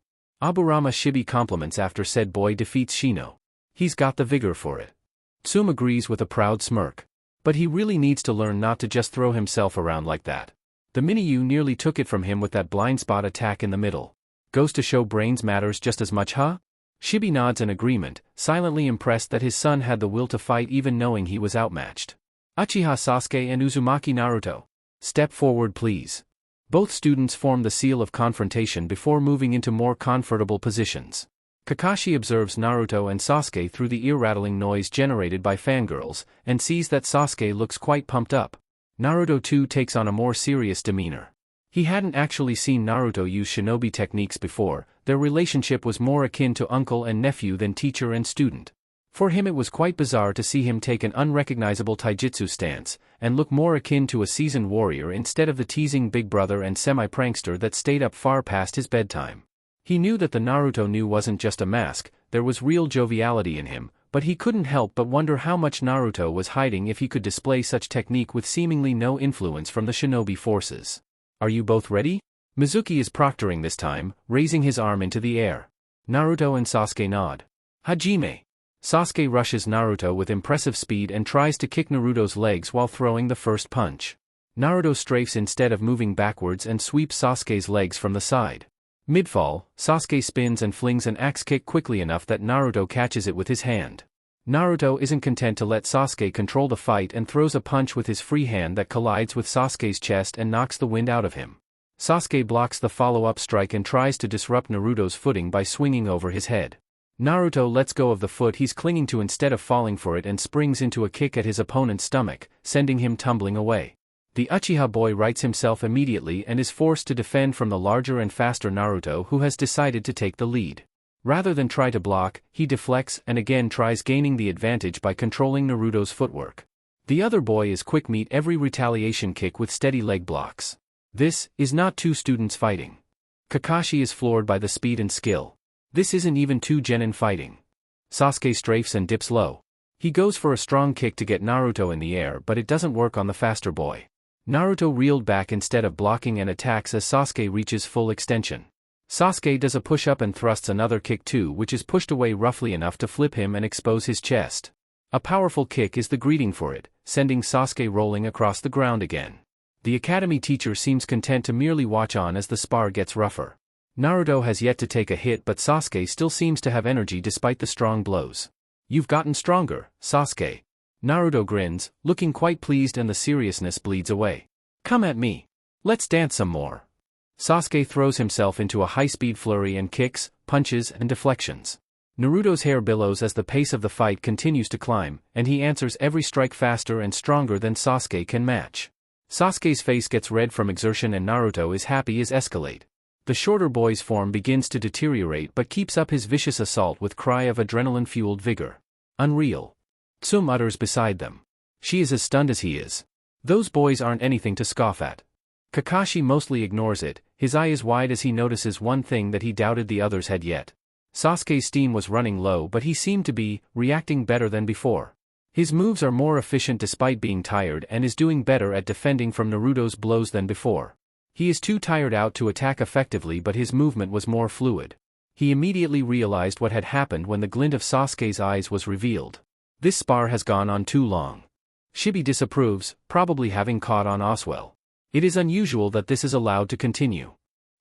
Aburama Shibi compliments after said boy defeats Shino. He's got the vigor for it. Tsum agrees with a proud smirk. But he really needs to learn not to just throw himself around like that. The Miniu nearly took it from him with that blind spot attack in the middle. Goes to show brains matters just as much, huh? Shibi nods in agreement, silently impressed that his son had the will to fight even knowing he was outmatched. Uchiha Sasuke and Uzumaki Naruto. Step forward please. Both students form the seal of confrontation before moving into more comfortable positions. Kakashi observes Naruto and Sasuke through the ear-rattling noise generated by fangirls, and sees that Sasuke looks quite pumped up. Naruto too takes on a more serious demeanor. He hadn't actually seen Naruto use shinobi techniques before, their relationship was more akin to uncle and nephew than teacher and student. For him it was quite bizarre to see him take an unrecognizable taijutsu stance, and look more akin to a seasoned warrior instead of the teasing big brother and semi-prankster that stayed up far past his bedtime. He knew that the Naruto knew wasn't just a mask, there was real joviality in him, but he couldn't help but wonder how much Naruto was hiding if he could display such technique with seemingly no influence from the shinobi forces. Are you both ready? Mizuki is proctoring this time, raising his arm into the air. Naruto and Sasuke nod. Hajime. Sasuke rushes Naruto with impressive speed and tries to kick Naruto's legs while throwing the first punch. Naruto strafes instead of moving backwards and sweeps Sasuke's legs from the side. Midfall, Sasuke spins and flings an axe kick quickly enough that Naruto catches it with his hand. Naruto isn't content to let Sasuke control the fight and throws a punch with his free hand that collides with Sasuke's chest and knocks the wind out of him. Sasuke blocks the follow-up strike and tries to disrupt Naruto's footing by swinging over his head. Naruto lets go of the foot he's clinging to instead of falling for it and springs into a kick at his opponent's stomach, sending him tumbling away. The Uchiha boy rights himself immediately and is forced to defend from the larger and faster Naruto, who has decided to take the lead. Rather than try to block, he deflects and again tries gaining the advantage by controlling Naruto's footwork. The other boy is quick meet every retaliation kick with steady leg blocks. This is not two students fighting. Kakashi is floored by the speed and skill. This isn't even two genin fighting. Sasuke strafes and dips low. He goes for a strong kick to get Naruto in the air, but it doesn't work on the faster boy. Naruto reeled back instead of blocking and attacks as Sasuke reaches full extension. Sasuke does a push-up and thrusts another kick too, which is pushed away roughly enough to flip him and expose his chest. A powerful kick is the greeting for it, sending Sasuke rolling across the ground again. The academy teacher seems content to merely watch on as the spar gets rougher. Naruto has yet to take a hit, but Sasuke still seems to have energy despite the strong blows. You've gotten stronger, Sasuke. Naruto grins, looking quite pleased, and the seriousness bleeds away. Come at me. Let's dance some more. Sasuke throws himself into a high-speed flurry and kicks, punches, and deflections. Naruto's hair billows as the pace of the fight continues to climb, and he answers every strike faster and stronger than Sasuke can match. Sasuke's face gets red from exertion and Naruto is happy as escalate. The shorter boy's form begins to deteriorate but keeps up his vicious assault with cry of adrenaline-fueled vigor. Unreal. Tsum utters beside them. She is as stunned as he is. Those boys aren't anything to scoff at. Kakashi mostly ignores it, his eye is wide as he notices one thing that he doubted the others had yet. Sasuke's steam was running low, but he seemed to be reacting better than before. His moves are more efficient despite being tired and is doing better at defending from Naruto's blows than before. He is too tired out to attack effectively, but his movement was more fluid. He immediately realized what had happened when the glint of Sasuke's eyes was revealed. This spar has gone on too long. Shibi disapproves, probably having caught on Oswell. It is unusual that this is allowed to continue.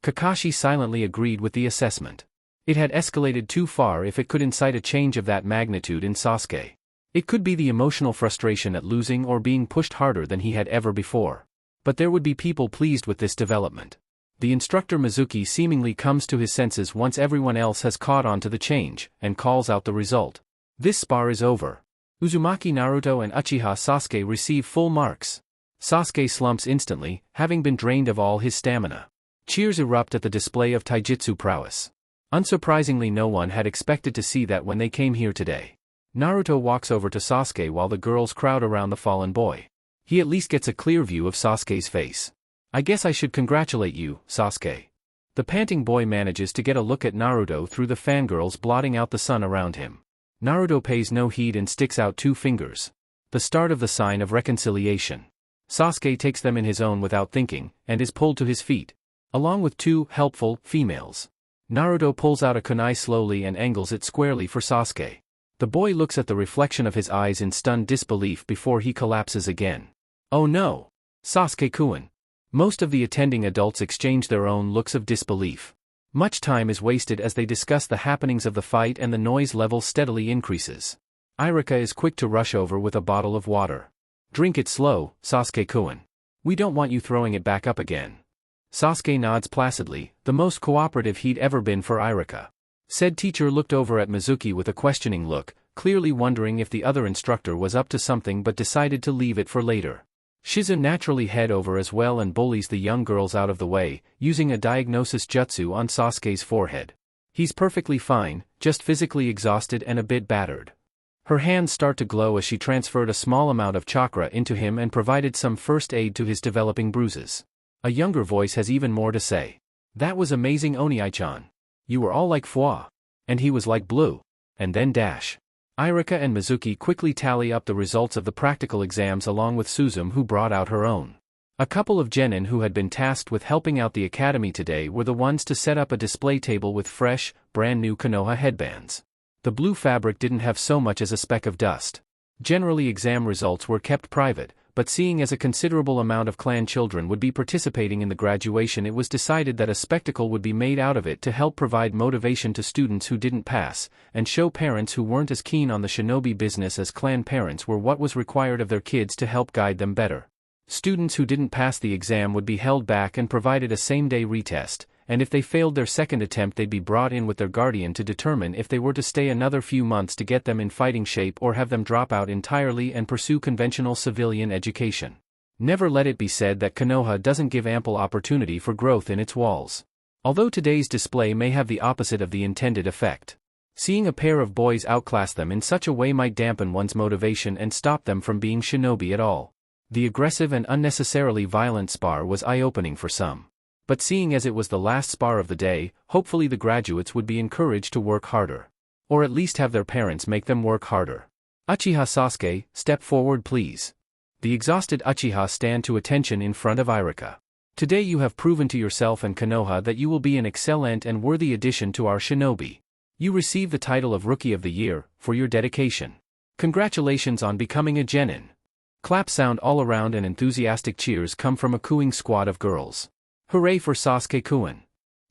Kakashi silently agreed with the assessment. It had escalated too far if it could incite a change of that magnitude in Sasuke. It could be the emotional frustration at losing or being pushed harder than he had ever before. But there would be people pleased with this development. The instructor Mizuki seemingly comes to his senses once everyone else has caught on to the change, and calls out the result. This spar is over. Uzumaki Naruto and Uchiha Sasuke receive full marks. Sasuke slumps instantly, having been drained of all his stamina. Cheers erupt at the display of taijutsu prowess. Unsurprisingly, no one had expected to see that when they came here today. Naruto walks over to Sasuke while the girls crowd around the fallen boy. He at least gets a clear view of Sasuke's face. I guess I should congratulate you, Sasuke. The panting boy manages to get a look at Naruto through the fangirls blotting out the sun around him. Naruto pays no heed and sticks out two fingers. The start of the sign of reconciliation. Sasuke takes them in his own without thinking, and is pulled to his feet. Along with two helpful females. Naruto pulls out a kunai slowly and angles it squarely for Sasuke. The boy looks at the reflection of his eyes in stunned disbelief before he collapses again. Oh no! Sasuke-kun. Most of the attending adults exchange their own looks of disbelief. Much time is wasted as they discuss the happenings of the fight and the noise level steadily increases. Irika is quick to rush over with a bottle of water. Drink it slow, Sasuke-kun. We don't want you throwing it back up again. Sasuke nods placidly, the most cooperative he'd ever been for Irika. Said teacher looked over at Mizuki with a questioning look, clearly wondering if the other instructor was up to something but decided to leave it for later. Shizu naturally head over as well and bullies the young girls out of the way, using a diagnosis jutsu on Sasuke's forehead. He's perfectly fine, just physically exhausted and a bit battered. Her hands start to glow as she transferred a small amount of chakra into him and provided some first aid to his developing bruises. A younger voice has even more to say. That was amazing, Oniai-chan. You were all like Fua. And he was like blue. And then dash. Irika and Mizuki quickly tally up the results of the practical exams along with Suzume, who brought out her own. A couple of genin who had been tasked with helping out the academy today were the ones to set up a display table with fresh, brand new Konoha headbands. The blue fabric didn't have so much as a speck of dust. Generally exam results were kept private, but seeing as a considerable amount of clan children would be participating in the graduation, it was decided that a spectacle would be made out of it to help provide motivation to students who didn't pass, and show parents who weren't as keen on the shinobi business as clan parents were what was required of their kids to help guide them better. Students who didn't pass the exam would be held back and provided a same-day retest, and if they failed their second attempt they'd be brought in with their guardian to determine if they were to stay another few months to get them in fighting shape or have them drop out entirely and pursue conventional civilian education. Never let it be said that Konoha doesn't give ample opportunity for growth in its walls. Although today's display may have the opposite of the intended effect. Seeing a pair of boys outclass them in such a way might dampen one's motivation and stop them from being shinobi at all. The aggressive and unnecessarily violent spar was eye-opening for some. But seeing as it was the last spar of the day, hopefully the graduates would be encouraged to work harder. Or at least have their parents make them work harder. Uchiha Sasuke, step forward please. The exhausted Uchiha stand to attention in front of Irika. Today you have proven to yourself and Konoha that you will be an excellent and worthy addition to our shinobi. You receive the title of Rookie of the Year, for your dedication. Congratulations on becoming a genin. Claps sound all around and enthusiastic cheers come from a cooing squad of girls. Hooray for Sasuke-kun!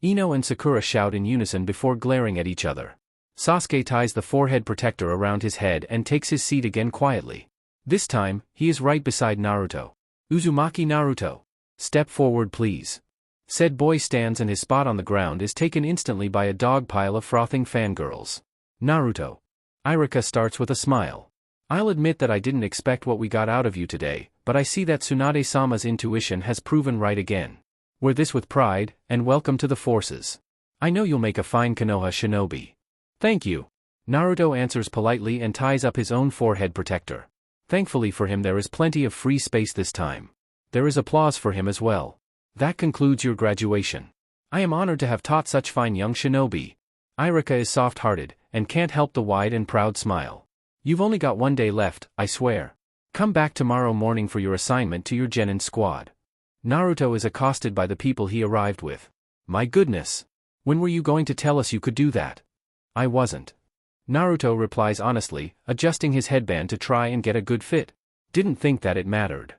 Ino and Sakura shout in unison before glaring at each other. Sasuke ties the forehead protector around his head and takes his seat again quietly. This time, he is right beside Naruto. Uzumaki Naruto. Step forward please. Said boy stands and his spot on the ground is taken instantly by a dog pile of frothing fangirls. Naruto. Irika starts with a smile. I'll admit that I didn't expect what we got out of you today, but I see that Tsunade-sama's intuition has proven right again. Wear this with pride, and welcome to the forces. I know you'll make a fine Konoha shinobi. Thank you. Naruto answers politely and ties up his own forehead protector. Thankfully for him there is plenty of free space this time. There is applause for him as well. That concludes your graduation. I am honored to have taught such fine young shinobi. Irika is soft-hearted, and can't help the wide and proud smile. You've only got 1 day left, I swear. Come back tomorrow morning for your assignment to your genin squad. Naruto is accosted by the people he arrived with. My goodness! When were you going to tell us you could do that? I wasn't. Naruto replies honestly, adjusting his headband to try and get a good fit. Didn't think that it mattered.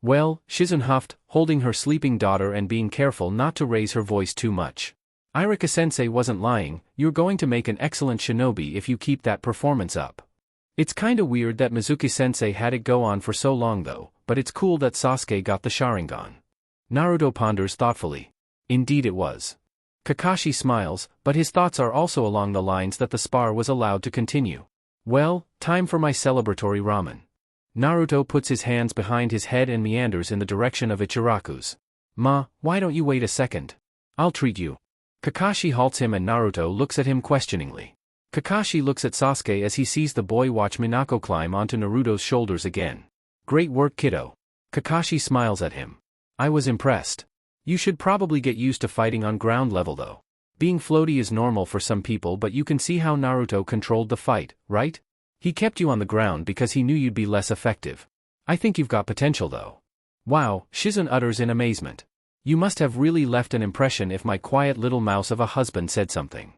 Well, Shizun huffed, holding her sleeping daughter and being careful not to raise her voice too much. Irika-sensei wasn't lying, you're going to make an excellent shinobi if you keep that performance up. It's kinda weird that Mizuki-sensei had it go on for so long though, but it's cool that Sasuke got the Sharingan. Naruto ponders thoughtfully. Indeed it was. Kakashi smiles, but his thoughts are also along the lines that the spar was allowed to continue. Well, time for my celebratory ramen. Naruto puts his hands behind his head and meanders in the direction of Ichiraku's. Ma, why don't you wait a second? I'll treat you. Kakashi halts him and Naruto looks at him questioningly. Kakashi looks at Sasuke as he sees the boy watch Minako climb onto Naruto's shoulders again. Great work, kiddo. Kakashi smiles at him. I was impressed. You should probably get used to fighting on ground level though. Being floaty is normal for some people, but you can see how Naruto controlled the fight, right? He kept you on the ground because he knew you'd be less effective. I think you've got potential though. Wow, Shizun utters in amazement. You must have really left an impression if my quiet little mouse of a husband said something.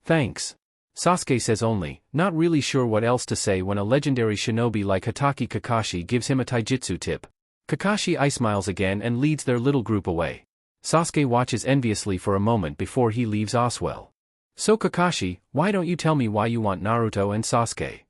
Thanks. Sasuke says only, not really sure what else to say when a legendary shinobi like Hatake Kakashi gives him a taijutsu tip. Kakashi smiles again and leads their little group away. Sasuke watches enviously for a moment before he leaves Oswell. So Kakashi, why don't you tell me why you want Naruto and Sasuke?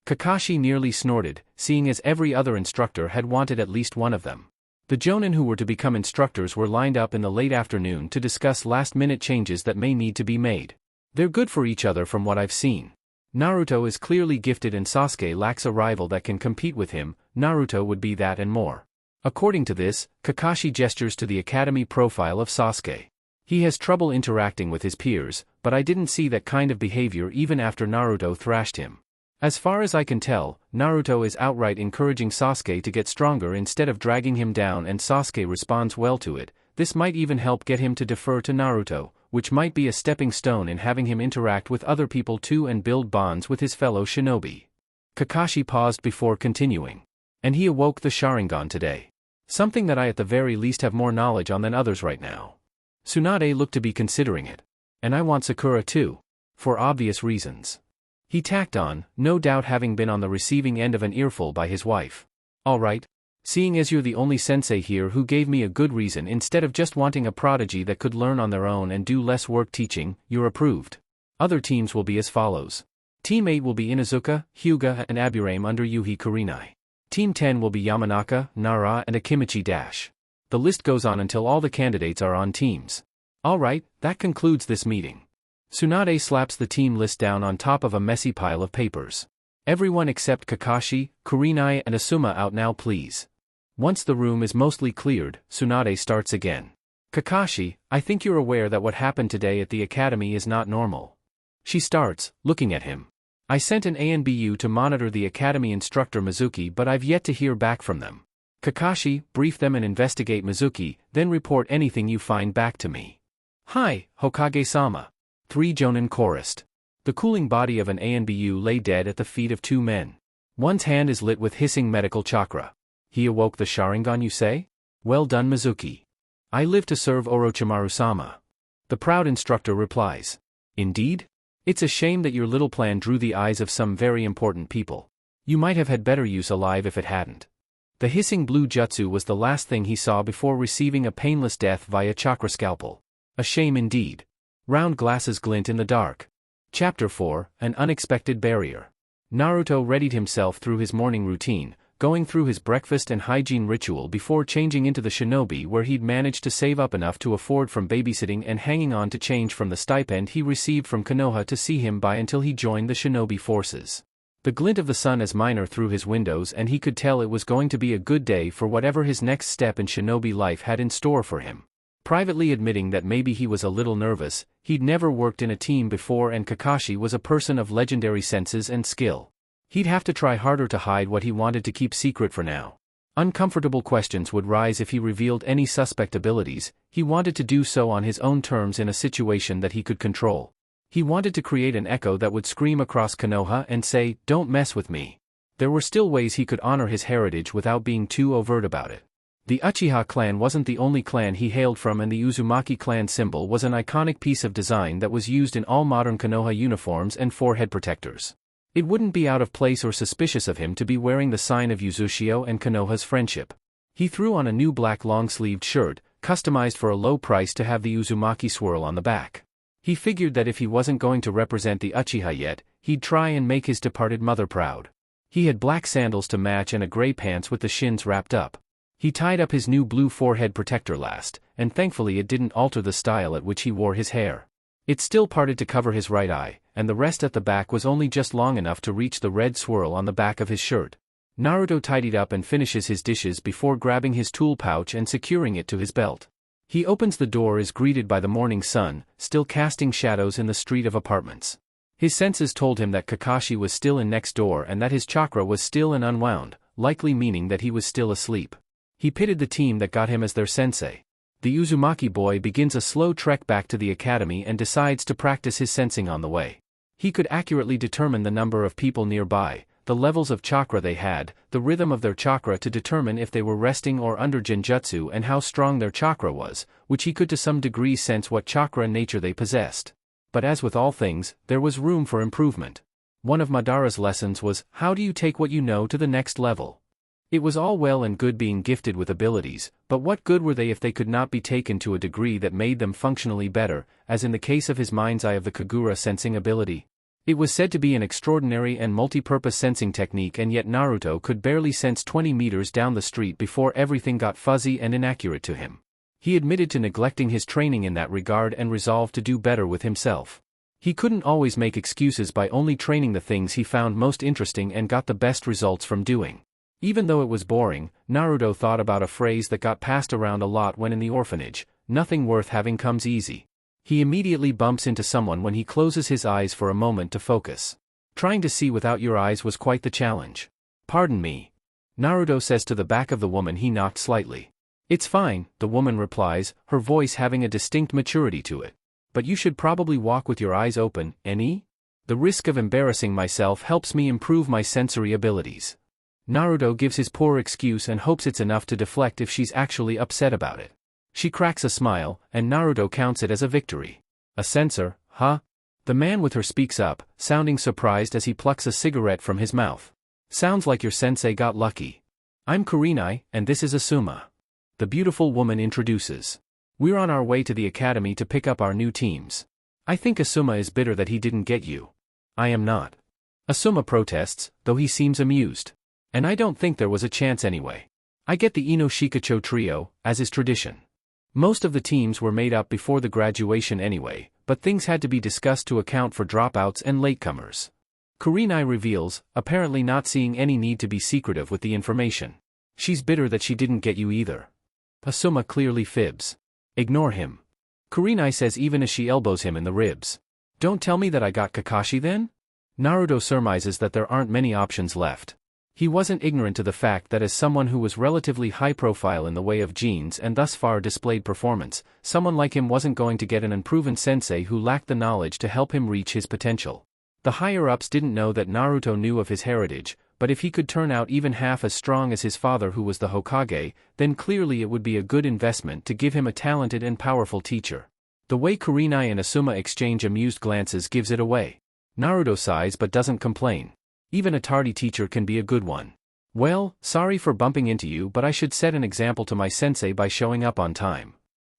Kakashi nearly snorted, seeing as every other instructor had wanted at least one of them. The Jonin who were to become instructors were lined up in the late afternoon to discuss last-minute changes that may need to be made. They're good for each other from what I've seen. Naruto is clearly gifted and Sasuke lacks a rival that can compete with him. Naruto would be that and more. According to this, Kakashi gestures to the academy profile of Sasuke. He has trouble interacting with his peers, but I didn't see that kind of behavior even after Naruto thrashed him. As far as I can tell, Naruto is outright encouraging Sasuke to get stronger instead of dragging him down, and Sasuke responds well to it. This might even help get him to defer to Naruto, which might be a stepping stone in having him interact with other people too and build bonds with his fellow shinobi. Kakashi paused before continuing. And he awoke the Sharingan today. Something that I at the very least have more knowledge on than others right now. Tsunade looked to be considering it. And I want Sakura too. For obvious reasons. He tacked on, no doubt having been on the receiving end of an earful by his wife. Alright. Seeing as you're the only sensei here who gave me a good reason instead of just wanting a prodigy that could learn on their own and do less work teaching, you're approved. Other teams will be as follows. Team 8 will be Inuzuka, Hyuga and Aburame under Yuhi Kurenai. Team 10 will be Yamanaka, Nara and Akimichi Dash. The list goes on until all the candidates are on teams. Alright, that concludes this meeting. Tsunade slaps the team list down on top of a messy pile of papers. Everyone except Kakashi, Kurenai and Asuma out now please. Once the room is mostly cleared, Tsunade starts again. Kakashi, I think you're aware that what happened today at the academy is not normal. She starts, looking at him. I sent an ANBU to monitor the academy instructor Mizuki, but I've yet to hear back from them. Kakashi, brief them and investigate Mizuki, then report anything you find back to me. Hi, Hokage-sama. 3 Jonin chorused. The cooling body of an ANBU lay dead at the feet of 2 men. One's hand is lit with hissing medical chakra. He awoke the Sharingan, you say? Well done, Mizuki. I live to serve Orochimaru-sama. The proud instructor replies. Indeed? It's a shame that your little plan drew the eyes of some very important people. You might have had better use alive if it hadn't. The hissing blue jutsu was the last thing he saw before receiving a painless death via chakra scalpel. A shame indeed. Round glasses glint in the dark. Chapter 4, An Unexpected Barrier. Naruto readied himself through his morning routine, going through his breakfast and hygiene ritual before changing into the shinobi where he'd managed to save up enough to afford from babysitting and hanging on to change from the stipend he received from Konoha to see him by until he joined the shinobi forces. The glint of the sun as minor through his windows and he could tell it was going to be a good day for whatever his next step in shinobi life had in store for him. Privately admitting that maybe he was a little nervous, he'd never worked in a team before and Kakashi was a person of legendary senses and skill. He'd have to try harder to hide what he wanted to keep secret for now. Uncomfortable questions would rise if he revealed any suspect abilities. He wanted to do so on his own terms in a situation that he could control. He wanted to create an echo that would scream across Konoha and say, "Don't mess with me." There were still ways he could honor his heritage without being too overt about it. The Uchiha clan wasn't the only clan he hailed from, and the Uzumaki clan symbol was an iconic piece of design that was used in all modern Konoha uniforms and forehead protectors. It wouldn't be out of place or suspicious of him to be wearing the sign of Uzushio and Konoha's friendship. He threw on a new black long-sleeved shirt, customized for a low price to have the Uzumaki swirl on the back. He figured that if he wasn't going to represent the Uchiha yet, he'd try and make his departed mother proud. He had black sandals to match and a gray pants with the shins wrapped up. He tied up his new blue forehead protector last, and thankfully it didn't alter the style at which he wore his hair. It still parted to cover his right eye, and the rest at the back was only just long enough to reach the red swirl on the back of his shirt. Naruto tidied up and finishes his dishes before grabbing his tool pouch and securing it to his belt. He opens the door, is greeted by the morning sun, still casting shadows in the street of apartments. His senses told him that Kakashi was still in next door and that his chakra was still and unwound, likely meaning that he was still asleep. He pitied the team that got him as their sensei. The Uzumaki boy begins a slow trek back to the academy and decides to practice his sensing on the way. He could accurately determine the number of people nearby, the levels of chakra they had, the rhythm of their chakra to determine if they were resting or under genjutsu, and how strong their chakra was, which he could to some degree sense what chakra nature they possessed. But as with all things, there was room for improvement. One of Madara's lessons was, how do you take what you know to the next level? It was all well and good being gifted with abilities, but what good were they if they could not be taken to a degree that made them functionally better, as in the case of his mind's eye of the Kagura sensing ability? It was said to be an extraordinary and multi-purpose sensing technique, and yet Naruto could barely sense 20 meters down the street before everything got fuzzy and inaccurate to him. He admitted to neglecting his training in that regard and resolved to do better with himself. He couldn't always make excuses by only training the things he found most interesting and got the best results from doing. Even though it was boring, Naruto thought about a phrase that got passed around a lot when in the orphanage: nothing worth having comes easy. He immediately bumps into someone when he closes his eyes for a moment to focus. Trying to see without your eyes was quite the challenge. "Pardon me," Naruto says to the back of the woman he knocked slightly. "It's fine," the woman replies, her voice having a distinct maturity to it. "But you should probably walk with your eyes open, any? The risk of embarrassing myself helps me improve my sensory abilities." Naruto gives his poor excuse and hopes it's enough to deflect if she's actually upset about it. She cracks a smile, and Naruto counts it as a victory. "A censor, huh?" The man with her speaks up, sounding surprised as he plucks a cigarette from his mouth. "Sounds like your sensei got lucky. I'm Kurenai, and this is Asuma." The beautiful woman introduces. "We're on our way to the academy to pick up our new teams. I think Asuma is bitter that he didn't get you." "I am not." Asuma protests, though he seems amused. "And I don't think there was a chance anyway. I get the Ino Shikacho trio, as is tradition. Most of the teams were made up before the graduation anyway, but things had to be discussed to account for dropouts and latecomers." Kurenai reveals, apparently not seeing any need to be secretive with the information. "She's bitter that she didn't get you either." Asuma clearly fibs. "Ignore him." Kurenai says, even as she elbows him in the ribs. "Don't tell me that I got Kakashi then?" Naruto surmises that there aren't many options left. He wasn't ignorant to the fact that as someone who was relatively high-profile in the way of genes and thus far displayed performance, someone like him wasn't going to get an unproven sensei who lacked the knowledge to help him reach his potential. The higher-ups didn't know that Naruto knew of his heritage, but if he could turn out even half as strong as his father who was the Hokage, then clearly it would be a good investment to give him a talented and powerful teacher. The way Kurenai and Asuma exchange amused glances gives it away. Naruto sighs but doesn't complain. Even a tardy teacher can be a good one. "Well, sorry for bumping into you, but I should set an example to my sensei by showing up on time."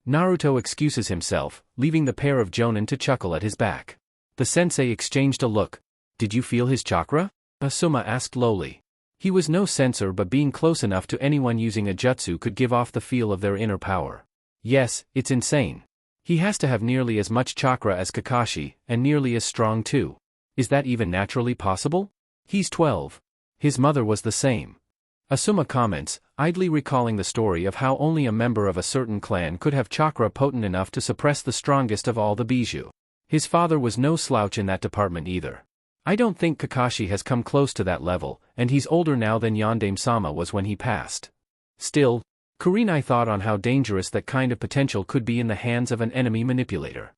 Naruto excuses himself, leaving the pair of jonin to chuckle at his back. The sensei exchanged a look. "Did you feel his chakra?" Asuma asked lowly. He was no censor, but being close enough to anyone using a jutsu could give off the feel of their inner power. "Yes, it's insane. He has to have nearly as much chakra as Kakashi, and nearly as strong too. Is that even naturally possible? He's 12. His mother was the same." Asuma comments, idly recalling the story of how only a member of a certain clan could have chakra potent enough to suppress the strongest of all the Bijou. His father was no slouch in that department either. I don't think Kakashi has come close to that level, and he's older now than Yondaime-sama was when he passed. Still, Kurenai thought on how dangerous that kind of potential could be in the hands of an enemy manipulator.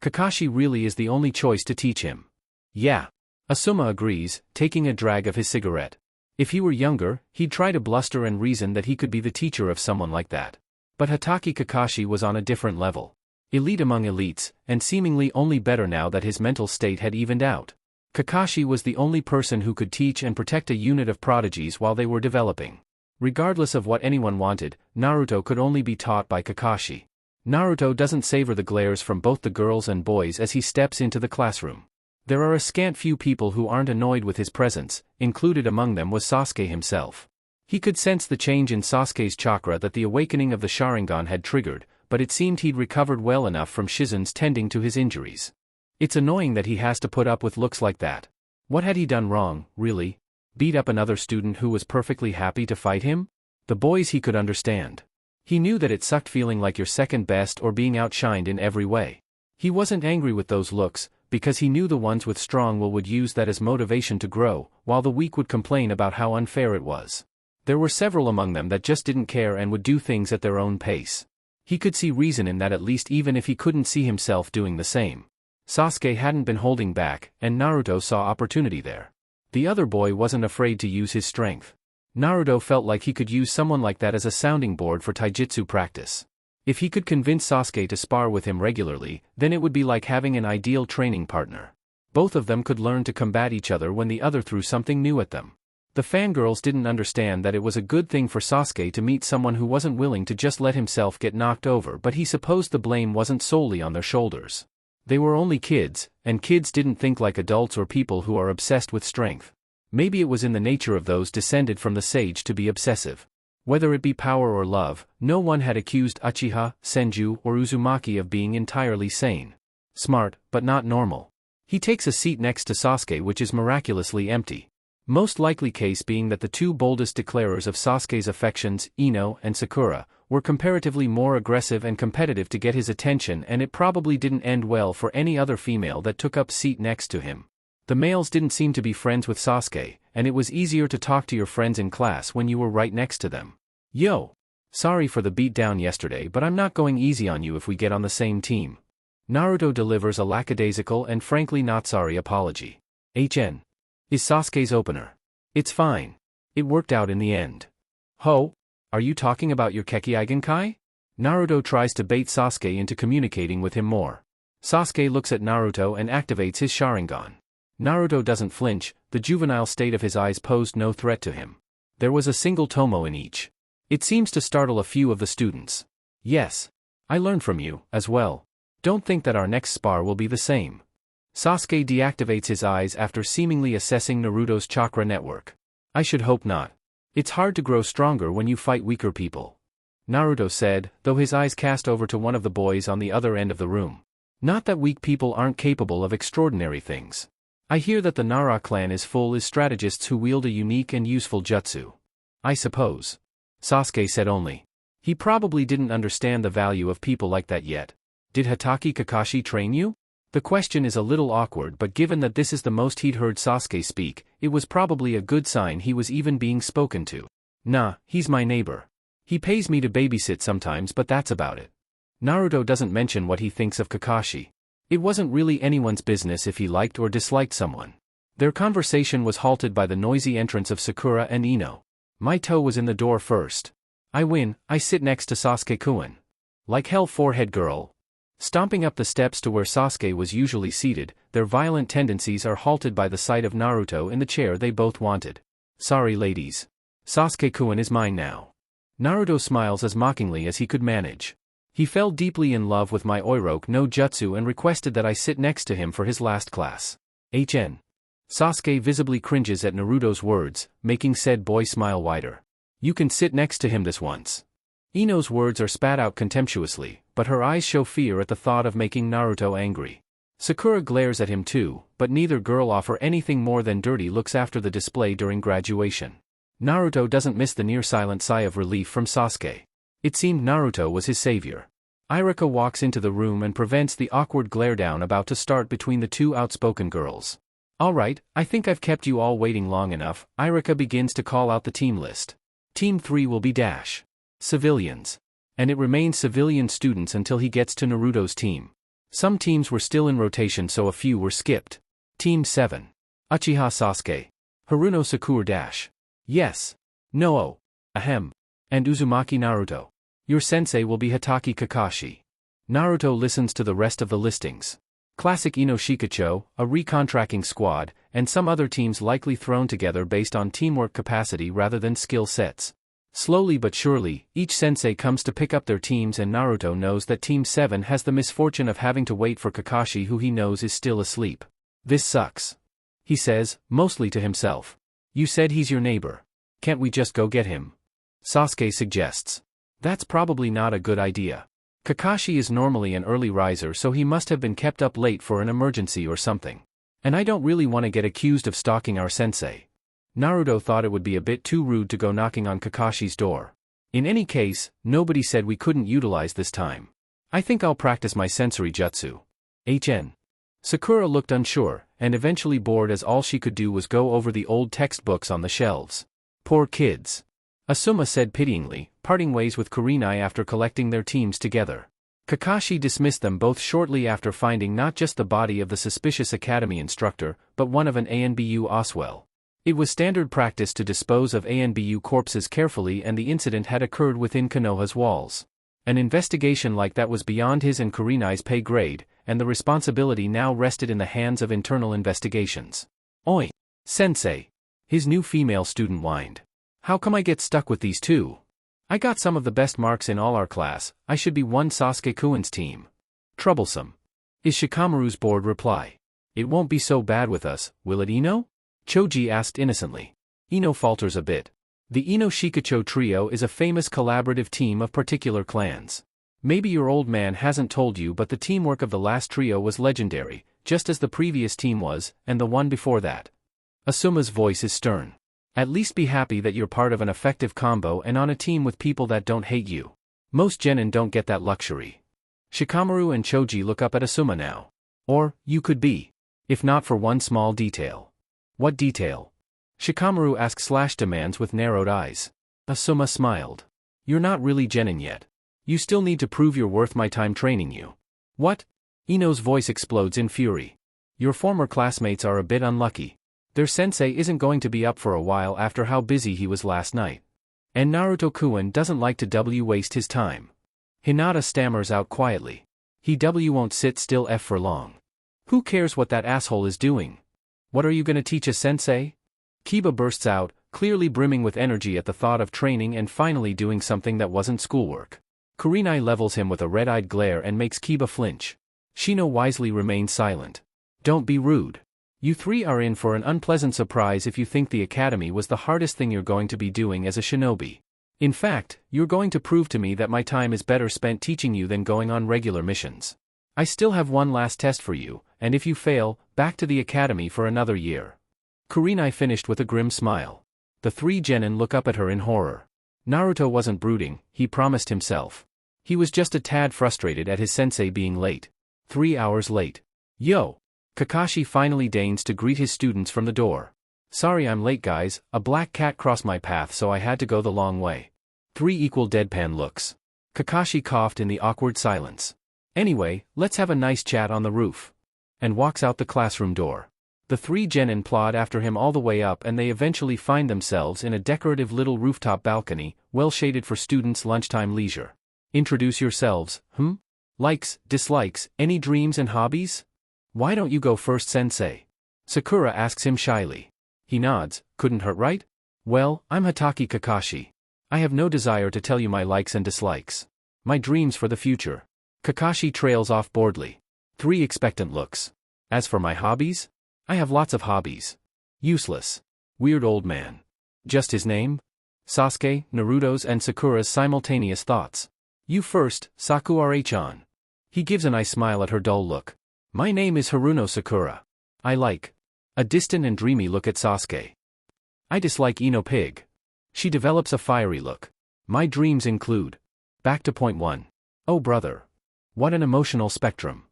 Kakashi really is the only choice to teach him. Yeah. Asuma agrees, taking a drag of his cigarette. If he were younger, he'd try to bluster and reason that he could be the teacher of someone like that. But Hatake Kakashi was on a different level. Elite among elites, and seemingly only better now that his mental state had evened out. Kakashi was the only person who could teach and protect a unit of prodigies while they were developing. Regardless of what anyone wanted, Naruto could only be taught by Kakashi. Naruto doesn't savor the glares from both the girls and boys as he steps into the classroom. There are a scant few people who aren't annoyed with his presence, included among them was Sasuke himself. He could sense the change in Sasuke's chakra that the awakening of the Sharingan had triggered, but it seemed he'd recovered well enough from Shizen's tending to his injuries. It's annoying that he has to put up with looks like that. What had he done wrong, really? Beat up another student who was perfectly happy to fight him? The boys he could understand. He knew that it sucked feeling like you're second best or being outshined in every way. He wasn't angry with those looks, because he knew the ones with strong will would use that as motivation to grow, while the weak would complain about how unfair it was. There were several among them that just didn't care and would do things at their own pace. He could see reason in that, at least, even if he couldn't see himself doing the same. Sasuke hadn't been holding back, and Naruto saw opportunity there. The other boy wasn't afraid to use his strength. Naruto felt like he could use someone like that as a sounding board for taijutsu practice. If he could convince Sasuke to spar with him regularly, then it would be like having an ideal training partner. Both of them could learn to combat each other when the other threw something new at them. The fangirls didn't understand that it was a good thing for Sasuke to meet someone who wasn't willing to just let himself get knocked over, but he supposed the blame wasn't solely on their shoulders. They were only kids, and kids didn't think like adults or people who are obsessed with strength. Maybe it was in the nature of those descended from the sage to be obsessive. Whether it be power or love, no one had accused Uchiha, Senju, or Uzumaki of being entirely sane. Smart, but not normal. He takes a seat next to Sasuke, which is miraculously empty. Most likely case being that the two boldest declarers of Sasuke's affections, Ino and Sakura, were comparatively more aggressive and competitive to get his attention, and it probably didn't end well for any other female that took up seat next to him. The males didn't seem to be friends with Sasuke, and it was easier to talk to your friends in class when you were right next to them. Yo! Sorry for the beatdown yesterday, but I'm not going easy on you if we get on the same team. Naruto delivers a lackadaisical and frankly not sorry apology. HN. Is Sasuke's opener. It's fine. It worked out in the end. Ho? Are you talking about your Kekkei? Naruto tries to bait Sasuke into communicating with him more. Sasuke looks at Naruto and activates his Sharingan. Naruto doesn't flinch, the juvenile state of his eyes posed no threat to him. There was a single tomo in each. It seems to startle a few of the students. Yes. I learned from you, as well. Don't think that our next spar will be the same. Sasuke deactivates his eyes after seemingly assessing Naruto's chakra network. I should hope not. It's hard to grow stronger when you fight weaker people. Naruto said, though his eyes cast over to one of the boys on the other end of the room. Not that weak people aren't capable of extraordinary things. I hear that the Nara clan is full of strategists who wield a unique and useful jutsu. I suppose. Sasuke said only. He probably didn't understand the value of people like that yet. Did Hatake Kakashi train you? The question is a little awkward, but given that this is the most he'd heard Sasuke speak, it was probably a good sign he was even being spoken to. Nah, he's my neighbor. He pays me to babysit sometimes, but that's about it. Naruto doesn't mention what he thinks of Kakashi. It wasn't really anyone's business if he liked or disliked someone. Their conversation was halted by the noisy entrance of Sakura and Ino. My toe was in the door first. I win, I sit next to Sasuke-kun. Like hell, forehead girl. Stomping up the steps to where Sasuke was usually seated, their violent tendencies are halted by the sight of Naruto in the chair they both wanted. Sorry ladies. Sasuke-kun is mine now. Naruto smiles as mockingly as he could manage. He fell deeply in love with my Oiroke no Jutsu and requested that I sit next to him for his last class. HN. Sasuke visibly cringes at Naruto's words, making said boy smile wider. You can sit next to him this once. Ino's words are spat out contemptuously, but her eyes show fear at the thought of making Naruto angry. Sakura glares at him too, but neither girl offer anything more than dirty looks after the display during graduation. Naruto doesn't miss the near-silent sigh of relief from Sasuke. It seemed Naruto was his savior. Irika walks into the room and prevents the awkward glare-down about to start between the two outspoken girls. Alright, I think I've kept you all waiting long enough. Irika begins to call out the team list. Team 3 will be dash. Civilians. And it remains civilian students until he gets to Naruto's team. Some teams were still in rotation so a few were skipped. Team 7. Uchiha Sasuke. Haruno Sakura dash. Yes. No. Ahem. And Uzumaki Naruto. Your sensei will be Hatake Kakashi. Naruto listens to the rest of the listings. Classic Ino Shikacho, a recontracting squad, and some other teams likely thrown together based on teamwork capacity rather than skill sets. Slowly but surely, each sensei comes to pick up their teams and Naruto knows that Team 7 has the misfortune of having to wait for Kakashi who he knows is still asleep. This sucks. He says, mostly to himself. You said he's your neighbor. Can't we just go get him? Sasuke suggests. That's probably not a good idea. Kakashi is normally an early riser so he must have been kept up late for an emergency or something. And I don't really want to get accused of stalking our sensei. Naruto thought it would be a bit too rude to go knocking on Kakashi's door. In any case, nobody said we couldn't utilize this time. I think I'll practice my sensory jutsu. HN. Sakura looked unsure, and eventually bored as all she could do was go over the old textbooks on the shelves. Poor kids. Asuma said pityingly, parting ways with Kurenai after collecting their teams together. Kakashi dismissed them both shortly after finding not just the body of the suspicious academy instructor, but one of an ANBU Oswell. It was standard practice to dispose of ANBU corpses carefully and the incident had occurred within Konoha's walls. An investigation like that was beyond his and Kurenai's pay grade, and the responsibility now rested in the hands of internal investigations. Oi! Sensei! His new female student whined. How come I get stuck with these two? I got some of the best marks in all our class, I should be one Sasuke-kun's team. Troublesome. Is Shikamaru's bored reply. It won't be so bad with us, will it Ino? Choji asked innocently. Ino falters a bit. The Ino Shikacho trio is a famous collaborative team of particular clans. Maybe your old man hasn't told you but the teamwork of the last trio was legendary, just as the previous team was, and the one before that. Asuma's voice is stern. At least be happy that you're part of an effective combo and on a team with people that don't hate you. Most genin don't get that luxury. Shikamaru and Choji look up at Asuma now. Or, you could be. If not for one small detail. What detail? Shikamaru asks/demands with narrowed eyes. Asuma smiled. You're not really genin yet. You still need to prove you're worth my time training you. What? Ino's voice explodes in fury. Your former classmates are a bit unlucky. Their sensei isn't going to be up for a while after how busy he was last night. And Naruto-kun doesn't like to waste his time. Hinata stammers out quietly. He won't sit still for long. Who cares what that asshole is doing? What are you gonna teach a sensei? Kiba bursts out, clearly brimming with energy at the thought of training and finally doing something that wasn't schoolwork. Kurenai levels him with a red-eyed glare and makes Kiba flinch. Shino wisely remains silent. Don't be rude. You three are in for an unpleasant surprise if you think the academy was the hardest thing you're going to be doing as a shinobi. In fact, you're going to prove to me that my time is better spent teaching you than going on regular missions. I still have one last test for you, and if you fail, back to the academy for another year. Kurenai finished with a grim smile. The three genin look up at her in horror. Naruto wasn't brooding, he promised himself. He was just a tad frustrated at his sensei being late. 3 hours late. Yo! Kakashi finally deigns to greet his students from the door. Sorry I'm late guys, a black cat crossed my path so I had to go the long way. 3 equal deadpan looks. Kakashi coughed in the awkward silence. Anyway, let's have a nice chat on the roof. And walks out the classroom door. The 3 genin plod after him all the way up and they eventually find themselves in a decorative little rooftop balcony, well shaded for students' lunchtime leisure. Introduce yourselves, Likes, dislikes, any dreams and hobbies? Why don't you go first sensei? Sakura asks him shyly. He nods, couldn't hurt right? Well, I'm Hatake Kakashi. I have no desire to tell you my likes and dislikes. My dreams for the future. Kakashi trails off boredly. 3 expectant looks. As for my hobbies? I have lots of hobbies. Useless. Weird old man. Just his name? Sasuke, Naruto's and Sakura's simultaneous thoughts. You first, Sakura-chan. He gives a nice smile at her dull look. My name is Haruno Sakura. I like. A distant and dreamy look at Sasuke. I dislike Ino Pig. She develops a fiery look. My dreams include. Back to point 1. Oh brother. What an emotional spectrum.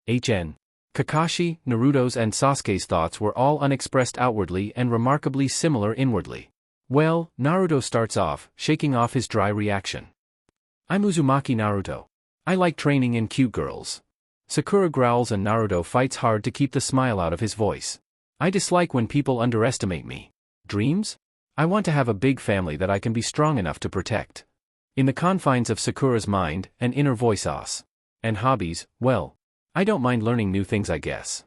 HN. Kakashi, Naruto's and Sasuke's thoughts were all unexpressed outwardly and remarkably similar inwardly. Well, Naruto starts off, shaking off his dry reaction. I'm Uzumaki Naruto. I like training in cute girls. Sakura growls and Naruto fights hard to keep the smile out of his voice. I dislike when people underestimate me. Dreams? I want to have a big family that I can be strong enough to protect. In the confines of Sakura's mind, an inner voice asks. And hobbies, well, I don't mind learning new things I guess.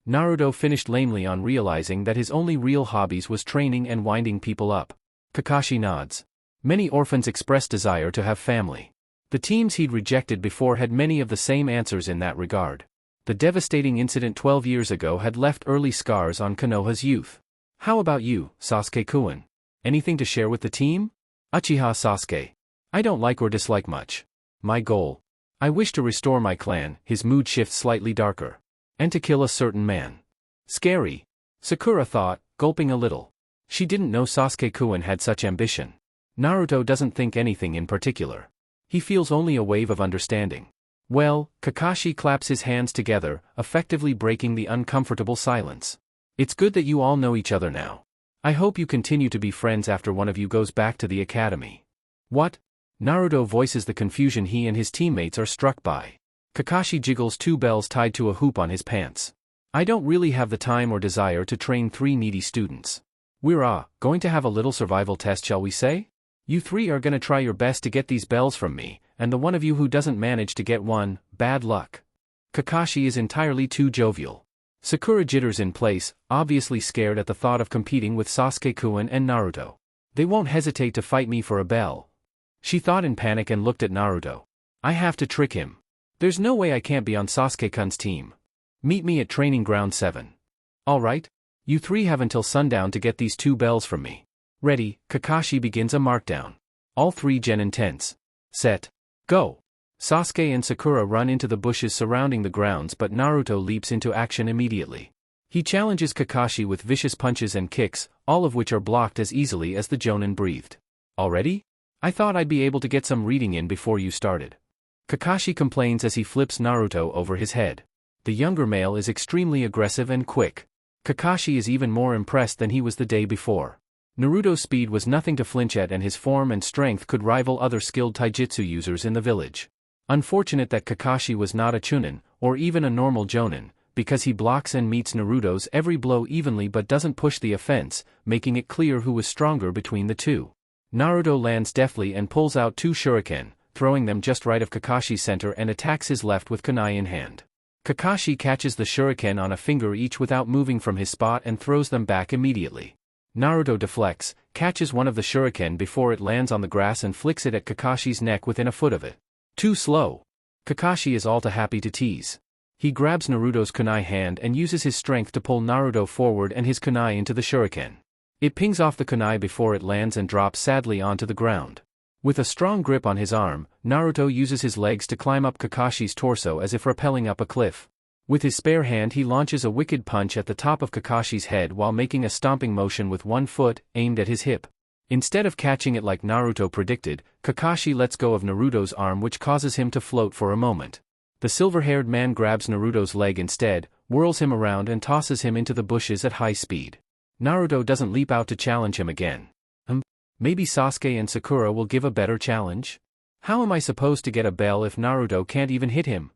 Naruto finished lamely on realizing that his only real hobbies was training and winding people up. Kakashi nods. Many orphans express desire to have family. The teams he'd rejected before had many of the same answers in that regard. The devastating incident 12 years ago had left early scars on Konoha's youth. How about you, Sasuke-kun? Anything to share with the team? Uchiha Sasuke. I don't like or dislike much. My goal. I wish to restore my clan, his mood shifts slightly darker. And to kill a certain man. Scary. Sakura thought, gulping a little. She didn't know Sasuke-kun had such ambition. Naruto doesn't think anything in particular. He feels only a wave of understanding. Well, Kakashi claps his hands together, effectively breaking the uncomfortable silence. It's good that you all know each other now. I hope you continue to be friends after one of you goes back to the academy. What? Naruto voices the confusion he and his teammates are struck by. Kakashi jiggles two bells tied to a hoop on his pants. I don't really have the time or desire to train 3 needy students. We're going to have a little survival test, shall we say? You 3 are gonna try your best to get these bells from me, and the one of you who doesn't manage to get one, bad luck. Kakashi is entirely too jovial. Sakura jitters in place, obviously scared at the thought of competing with Sasuke-kun and Naruto. They won't hesitate to fight me for a bell. She thought in panic and looked at Naruto. I have to trick him. There's no way I can't be on Sasuke-kun's team. Meet me at training ground 7. Alright. You 3 have until sundown to get these 2 bells from me. Ready, Kakashi begins a markdown. All 3 genin tense. Set. Go. Sasuke and Sakura run into the bushes surrounding the grounds, but Naruto leaps into action immediately. He challenges Kakashi with vicious punches and kicks, all of which are blocked as easily as the jonin breathed. Already? I thought I'd be able to get some reading in before you started. Kakashi complains as he flips Naruto over his head. The younger male is extremely aggressive and quick. Kakashi is even more impressed than he was the day before. Naruto's speed was nothing to flinch at, and his form and strength could rival other skilled taijutsu users in the village. Unfortunate that Kakashi was not a chunin, or even a normal jonin, because he blocks and meets Naruto's every blow evenly but doesn't push the offense, making it clear who was stronger between the two. Naruto lands deftly and pulls out 2 shuriken, throwing them just right of Kakashi's center, and attacks his left with kunai in hand. Kakashi catches the shuriken on a finger each without moving from his spot and throws them back immediately. Naruto deflects, catches one of the shuriken before it lands on the grass and flicks it at Kakashi's neck within a foot of it. Too slow. Kakashi is all too happy to tease. He grabs Naruto's kunai hand and uses his strength to pull Naruto forward and his kunai into the shuriken. It pings off the kunai before it lands and drops sadly onto the ground. With a strong grip on his arm, Naruto uses his legs to climb up Kakashi's torso as if rappelling up a cliff. With his spare hand he launches a wicked punch at the top of Kakashi's head while making a stomping motion with one foot, aimed at his hip. Instead of catching it like Naruto predicted, Kakashi lets go of Naruto's arm, which causes him to float for a moment. The silver-haired man grabs Naruto's leg instead, whirls him around and tosses him into the bushes at high speed. Naruto doesn't leap out to challenge him again. Maybe Sasuke and Sakura will give a better challenge? How am I supposed to get a bell if Naruto can't even hit him?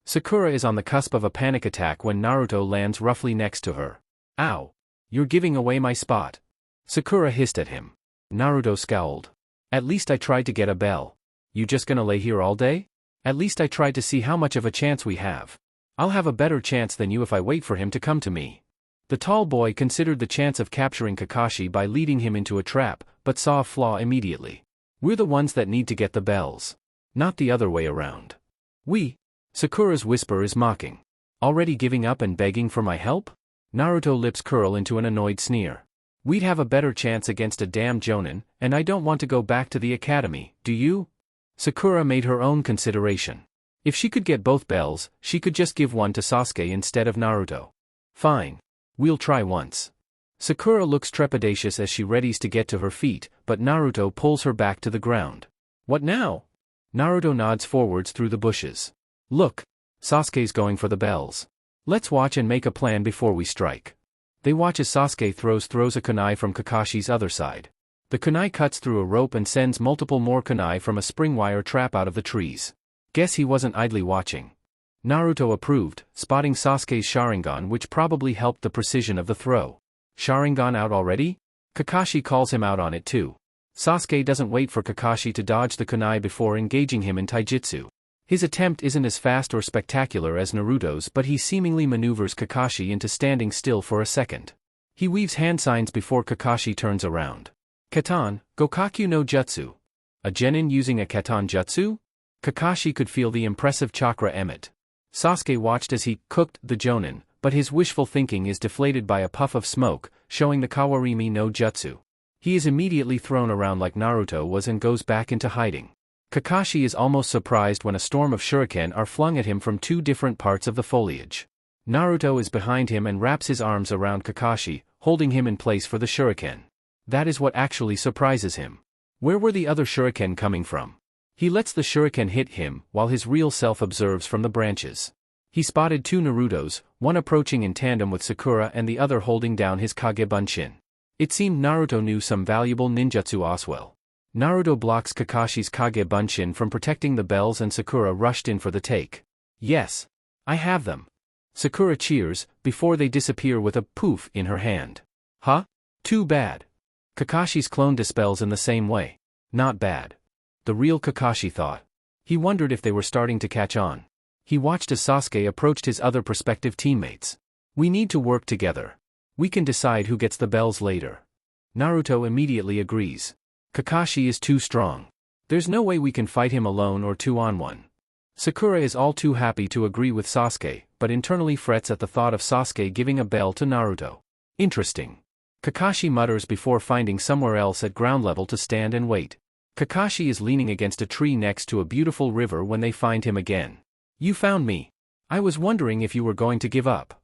Sakura is on the cusp of a panic attack when Naruto lands roughly next to her. Ow! You're giving away my spot. Sakura hissed at him. Naruto scowled. At least I tried to get a bell. You just gonna lay here all day? At least I tried to see how much of a chance we have. I'll have a better chance than you if I wait for him to come to me. The tall boy considered the chance of capturing Kakashi by leading him into a trap, but saw a flaw immediately. We're the ones that need to get the bells. Not the other way around. Sakura's whisper is mocking. Already giving up and begging for my help? Naruto lips curl into an annoyed sneer. We'd have a better chance against a damn jonin, and I don't want to go back to the academy, do you? Sakura made her own consideration. If she could get both bells, she could just give one to Sasuke instead of Naruto. Fine. We'll try once. Sakura looks trepidatious as she readies to get to her feet, but Naruto pulls her back to the ground. What now? Naruto nods forwards through the bushes. Look, Sasuke's going for the bells. Let's watch and make a plan before we strike. They watch as Sasuke throws a kunai from Kakashi's other side. The kunai cuts through a rope and sends multiple more kunai from a spring wire trap out of the trees. Guess he wasn't idly watching. Naruto approved, spotting Sasuke's Sharingan, which probably helped the precision of the throw. Sharingan out already? Kakashi calls him out on it too. Sasuke doesn't wait for Kakashi to dodge the kunai before engaging him in taijutsu. His attempt isn't as fast or spectacular as Naruto's, but he seemingly maneuvers Kakashi into standing still for a second. He weaves hand signs before Kakashi turns around. Katan, Gokakyu no Jutsu. A genin using a Katan jutsu? Kakashi could feel the impressive chakra emit. Sasuke watched as he cooked the jonin, but his wishful thinking is deflated by a puff of smoke, showing the Kawarimi no Jutsu. He is immediately thrown around like Naruto was and goes back into hiding. Kakashi is almost surprised when a storm of shuriken are flung at him from two different parts of the foliage. Naruto is behind him and wraps his arms around Kakashi, holding him in place for the shuriken. That is what actually surprises him. Where were the other shuriken coming from? He lets the shuriken hit him, while his real self observes from the branches. He spotted two Narutos, one approaching in tandem with Sakura and the other holding down his Kage Bunshin. It seemed Naruto knew some valuable ninjutsu as well. Naruto blocks Kakashi's Kage Bunshin from protecting the bells and Sakura rushed in for the take. Yes. I have them. Sakura cheers, before they disappear with a poof in her hand. Huh? Too bad. Kakashi's clone dispels in the same way. Not bad. The real Kakashi thought. He wondered if they were starting to catch on. He watched as Sasuke approached his other prospective teammates. We need to work together. We can decide who gets the bells later. Naruto immediately agrees. Kakashi is too strong. There's no way we can fight him alone or 2-on-1. Sakura is all too happy to agree with Sasuke, but internally frets at the thought of Sasuke giving a bell to Naruto. Interesting. Kakashi mutters before finding somewhere else at ground level to stand and wait. Kakashi is leaning against a tree next to a beautiful river when they find him again. You found me. I was wondering if you were going to give up.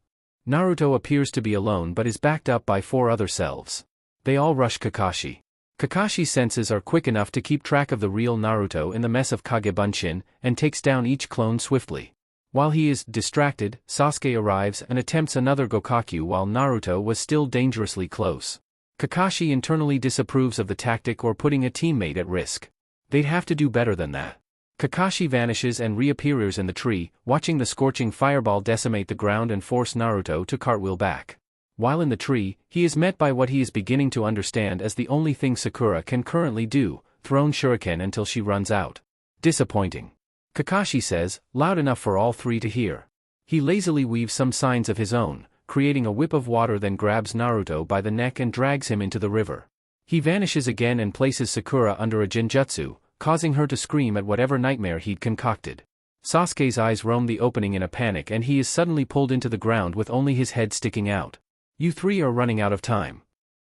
Naruto appears to be alone but is backed up by 4 other selves. They all rush Kakashi. Kakashi's senses are quick enough to keep track of the real Naruto in the mess of Kage Bunshin, and takes down each clone swiftly. While he is distracted, Sasuke arrives and attempts another Gokakyu while Naruto was still dangerously close. Kakashi internally disapproves of the tactic or putting a teammate at risk. They'd have to do better than that. Kakashi vanishes and reappears in the tree, watching the scorching fireball decimate the ground and force Naruto to cartwheel back. While in the tree, he is met by what he is beginning to understand as the only thing Sakura can currently do, thrown shuriken until she runs out. Disappointing. Kakashi says, loud enough for all 3 to hear. He lazily weaves some signs of his own, creating a whip of water, then grabs Naruto by the neck and drags him into the river. He vanishes again and places Sakura under a genjutsu, causing her to scream at whatever nightmare he'd concocted. Sasuke's eyes roam the opening in a panic and he is suddenly pulled into the ground with only his head sticking out. You 3 are running out of time.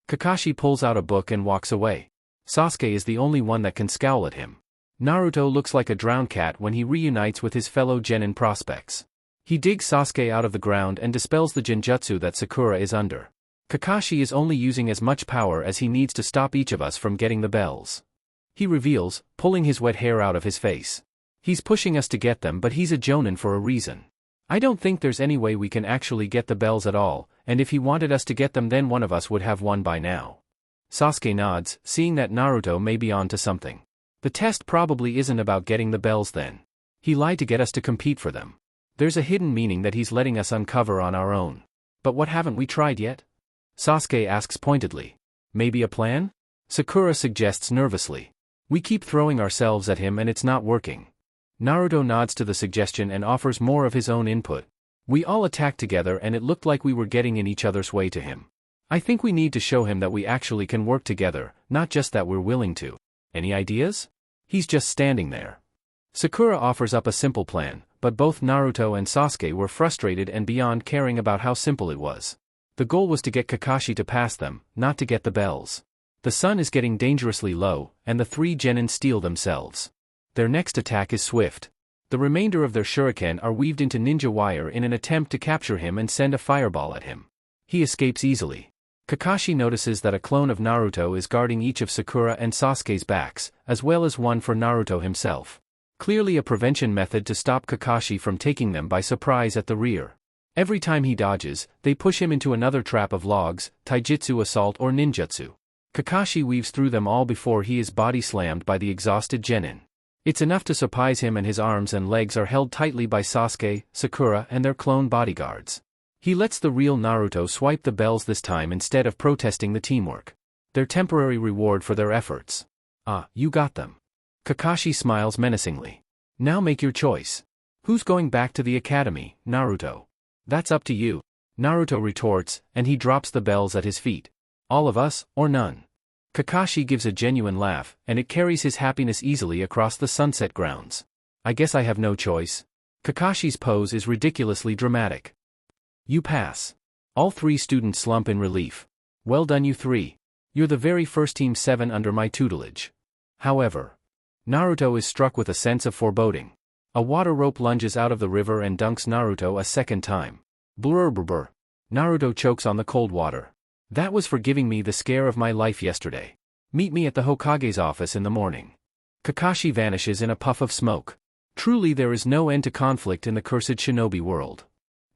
Kakashi pulls out a book and walks away. Sasuke is the only one that can scowl at him. Naruto looks like a drowned cat when he reunites with his fellow genin prospects. He digs Sasuke out of the ground and dispels the genjutsu that Sakura is under. Kakashi is only using as much power as he needs to stop each of us from getting the bells. He reveals, pulling his wet hair out of his face. He's pushing us to get them, but he's a jonin for a reason. I don't think there's any way we can actually get the bells at all, and if he wanted us to get them then one of us would have won by now. Sasuke nods, seeing that Naruto may be on to something. The test probably isn't about getting the bells then. He lied to get us to compete for them. There's a hidden meaning that he's letting us uncover on our own. But what haven't we tried yet? Sasuke asks pointedly. Maybe a plan? Sakura suggests nervously. We keep throwing ourselves at him and it's not working. Naruto nods to the suggestion and offers more of his own input. We all attacked together and it looked like we were getting in each other's way to him. I think we need to show him that we actually can work together, not just that we're willing to. Any ideas? He's just standing there. Sakura offers up a simple plan, but both Naruto and Sasuke were frustrated and beyond caring about how simple it was. The goal was to get Kakashi to pass them, not to get the bells. The sun is getting dangerously low, and the 3 genin steel themselves. Their next attack is swift. The remainder of their shuriken are weaved into ninja wire in an attempt to capture him and send a fireball at him. He escapes easily. Kakashi notices that a clone of Naruto is guarding each of Sakura and Sasuke's backs, as well as one for Naruto himself. Clearly a prevention method to stop Kakashi from taking them by surprise at the rear. Every time he dodges, they push him into another trap of logs, taijutsu assault or ninjutsu. Kakashi weaves through them all before he is body slammed by the exhausted genin. It's enough to surprise him, and his arms and legs are held tightly by Sasuke, Sakura and their clone bodyguards. He lets the real Naruto swipe the bells this time instead of protesting the teamwork. Their temporary reward for their efforts. Ah, you got them. Kakashi smiles menacingly. Now make your choice. Who's going back to the academy, Naruto? That's up to you. Naruto retorts, and he drops the bells at his feet. All of us, or none. Kakashi gives a genuine laugh, and it carries his happiness easily across the sunset grounds. I guess I have no choice. Kakashi's pose is ridiculously dramatic. You pass. All three students slump in relief. Well done, you three. You're the very first Team 7 under my tutelage. However, Naruto is struck with a sense of foreboding. A water rope lunges out of the river and dunks Naruto a second time. Blur blur blur. Naruto chokes on the cold water. That was for giving me the scare of my life yesterday. Meet me at the Hokage's office in the morning. Kakashi vanishes in a puff of smoke. Truly there is no end to conflict in the cursed shinobi world.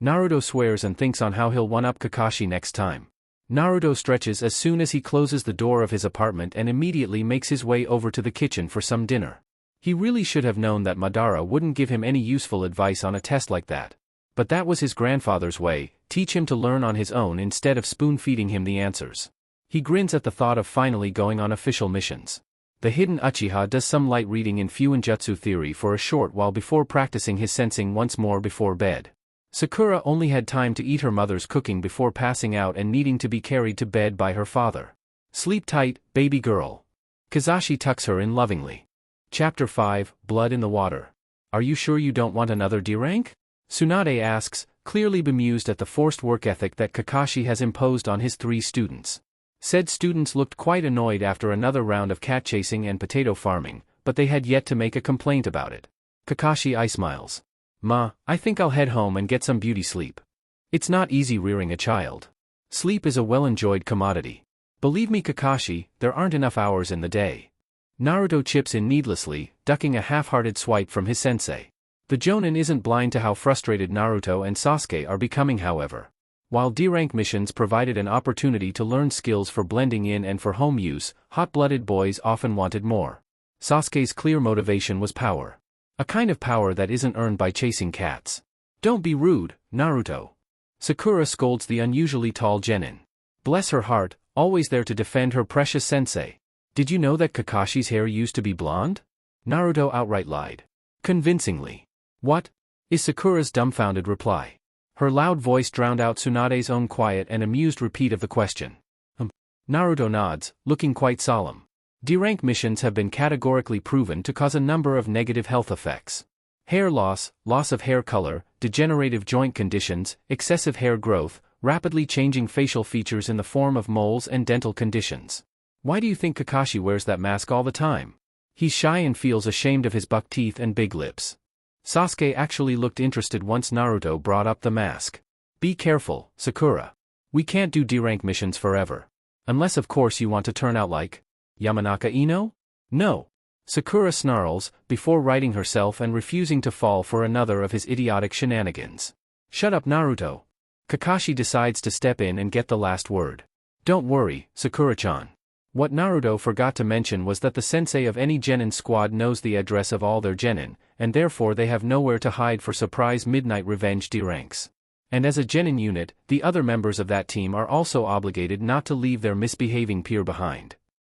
Naruto swears and thinks on how he'll one-up Kakashi next time. Naruto stretches as soon as he closes the door of his apartment and immediately makes his way over to the kitchen for some dinner. He really should have known that Madara wouldn't give him any useful advice on a test like that. But that was his grandfather's way, teach him to learn on his own instead of spoon-feeding him the answers. He grins at the thought of finally going on official missions. The hidden Uchiha does some light reading in Fuinjutsu theory for a short while before practicing his sensing once more before bed. Sakura only had time to eat her mother's cooking before passing out and needing to be carried to bed by her father. Sleep tight, baby girl. Kizashi tucks her in lovingly. Chapter 5, Blood in the Water. Are you sure you don't want another D-rank? Tsunade asks, clearly bemused at the forced work ethic that Kakashi has imposed on his three students. Said students looked quite annoyed after another round of cat chasing and potato farming, but they had yet to make a complaint about it. Kakashi eye smiles. Ma, I think I'll head home and get some beauty sleep. It's not easy rearing a child. Sleep is a well-enjoyed commodity. Believe me, Kakashi, there aren't enough hours in the day. Naruto chips in needlessly, ducking a half-hearted swipe from his sensei. The Jonin isn't blind to how frustrated Naruto and Sasuke are becoming, however. While D-rank missions provided an opportunity to learn skills for blending in and for home use, hot-blooded boys often wanted more. Sasuke's clear motivation was power. A kind of power that isn't earned by chasing cats. Don't be rude, Naruto. Sakura scolds the unusually tall genin. Bless her heart, always there to defend her precious sensei. Did you know that Kakashi's hair used to be blonde? Naruto outright lied. Convincingly. What? Is Sakura's dumbfounded reply. Her loud voice drowned out Tsunade's own quiet and amused repeat of the question. Naruto nods, looking quite solemn. D-rank missions have been categorically proven to cause a number of negative health effects. Hair loss, loss of hair color, degenerative joint conditions, excessive hair growth, rapidly changing facial features in the form of moles and dental conditions. Why do you think Kakashi wears that mask all the time? He's shy and feels ashamed of his buck teeth and big lips. Sasuke actually looked interested once Naruto brought up the mask. Be careful, Sakura. We can't do D-rank missions forever. Unless of course you want to turn out like Yamanaka Ino? No. Sakura snarls, before righting herself and refusing to fall for another of his idiotic shenanigans. Shut up, Naruto. Kakashi decides to step in and get the last word. Don't worry, Sakura-chan. What Naruto forgot to mention was that the sensei of any genin squad knows the address of all their genin, and therefore they have nowhere to hide for surprise midnight revenge D-ranks. And as a genin unit, the other members of that team are also obligated not to leave their misbehaving peer behind.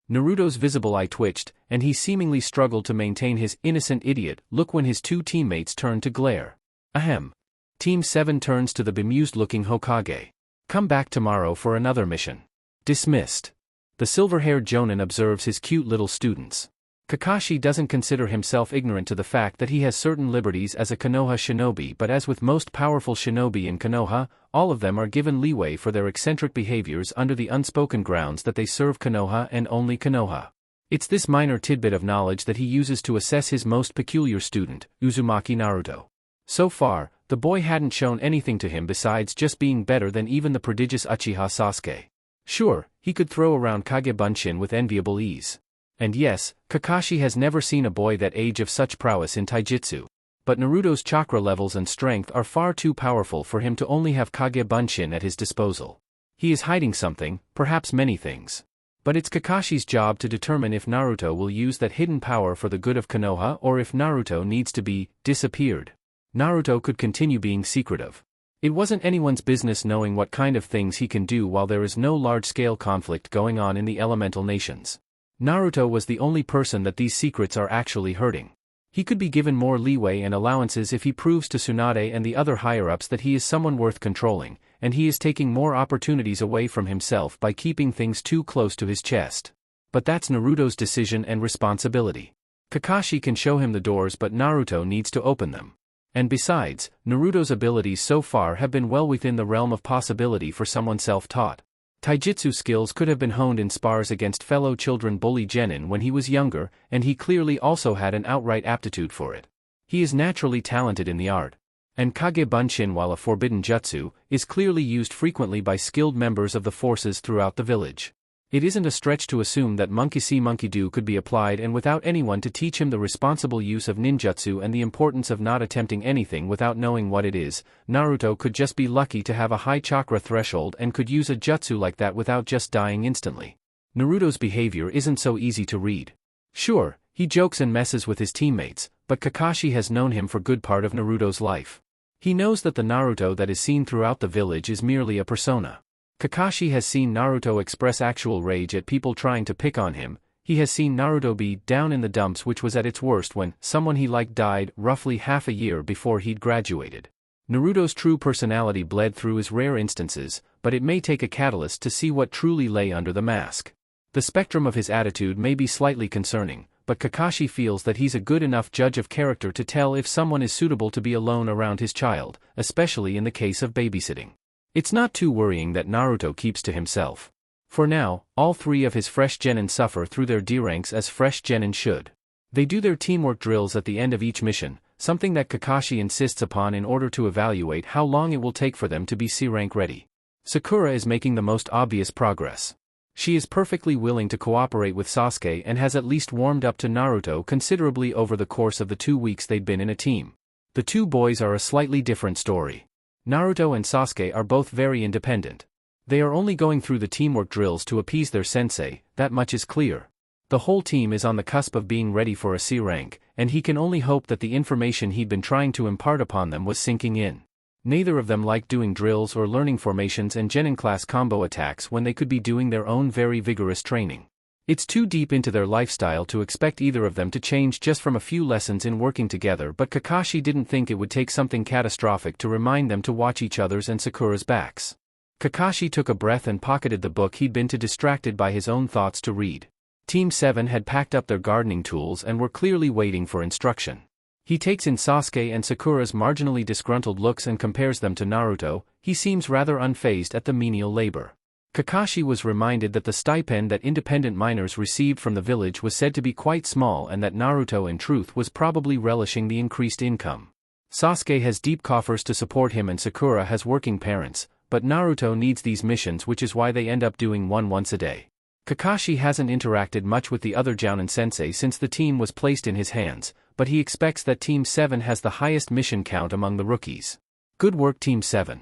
Naruto's visible eye twitched, and he seemingly struggled to maintain his innocent idiot look when his two teammates turned to glare. Ahem. Team 7 turns to the bemused-looking Hokage. Come back tomorrow for another mission. Dismissed. The silver-haired Jonin observes his cute little students. Kakashi doesn't consider himself ignorant to the fact that he has certain liberties as a Konoha shinobi, but as with most powerful shinobi in Konoha, all of them are given leeway for their eccentric behaviors under the unspoken grounds that they serve Konoha and only Konoha. It's this minor tidbit of knowledge that he uses to assess his most peculiar student, Uzumaki Naruto. So far, the boy hadn't shown anything to him besides just being better than even the prodigious Uchiha Sasuke. Sure, he could throw around Kage Bunshin with enviable ease. And yes, Kakashi has never seen a boy that age of such prowess in taijutsu. but Naruto's chakra levels and strength are far too powerful for him to only have Kage Bunshin at his disposal. He is hiding something, perhaps many things. But it's Kakashi's job to determine if Naruto will use that hidden power for the good of Konoha or if Naruto needs to be disappeared. Naruto could continue being secretive. It wasn't anyone's business knowing what kind of things he can do while there is no large-scale conflict going on in the elemental nations. Naruto was the only person that these secrets are actually hurting. He could be given more leeway and allowances if he proves to Tsunade and the other higher-ups that he is someone worth controlling, and he is taking more opportunities away from himself by keeping things too close to his chest. But that's Naruto's decision and responsibility. Kakashi can show him the doors, but Naruto needs to open them. And besides, Naruto's abilities so far have been well within the realm of possibility for someone self-taught. Taijutsu skills could have been honed in spars against fellow children bully Genin when he was younger, and he clearly also had an outright aptitude for it. He is naturally talented in the art. And Kage Bunshin, while a forbidden jutsu, is clearly used frequently by skilled members of the forces throughout the village. It isn't a stretch to assume that monkey see monkey do could be applied, and without anyone to teach him the responsible use of ninjutsu and the importance of not attempting anything without knowing what it is, Naruto could just be lucky to have a high chakra threshold and could use a jutsu like that without just dying instantly. Naruto's behavior isn't so easy to read. Sure, he jokes and messes with his teammates, but Kakashi has known him for good part of Naruto's life. He knows that the Naruto that is seen throughout the village is merely a persona. Kakashi has seen Naruto express actual rage at people trying to pick on him. He has seen Naruto be down in the dumps, which was at its worst when someone he liked died roughly half a year before he'd graduated. Naruto's true personality bled through his rare instances, but it may take a catalyst to see what truly lay under the mask. The spectrum of his attitude may be slightly concerning, but Kakashi feels that he's a good enough judge of character to tell if someone is suitable to be alone around his child, especially in the case of babysitting. It's not too worrying that Naruto keeps to himself. For now, all three of his fresh genin suffer through their D ranks as fresh genin should. They do their teamwork drills at the end of each mission, something that Kakashi insists upon in order to evaluate how long it will take for them to be C rank ready. Sakura is making the most obvious progress. She is perfectly willing to cooperate with Sasuke and has at least warmed up to Naruto considerably over the course of the 2 weeks they'd been in a team. The two boys are a slightly different story. Naruto and Sasuke are both very independent. They are only going through the teamwork drills to appease their sensei, that much is clear. The whole team is on the cusp of being ready for a C rank, and he can only hope that the information he'd been trying to impart upon them was sinking in. Neither of them like doing drills or learning formations and genin class combo attacks when they could be doing their own very vigorous training. It's too deep into their lifestyle to expect either of them to change just from a few lessons in working together, but Kakashi didn't think it would take something catastrophic to remind them to watch each other's and Sakura's backs. Kakashi took a breath and pocketed the book he'd been too distracted by his own thoughts to read. Team 7 had packed up their gardening tools and were clearly waiting for instruction. He takes in Sasuke and Sakura's marginally disgruntled looks and compares them to Naruto. He seems rather unfazed at the menial labor. Kakashi was reminded that the stipend that independent miners received from the village was said to be quite small and that Naruto in truth was probably relishing the increased income. Sasuke has deep coffers to support him and Sakura has working parents, but Naruto needs these missions, which is why they end up doing one once a day. Kakashi hasn't interacted much with the other Jounin sensei since the team was placed in his hands, but he expects that Team 7 has the highest mission count among the rookies. Good work, Team 7.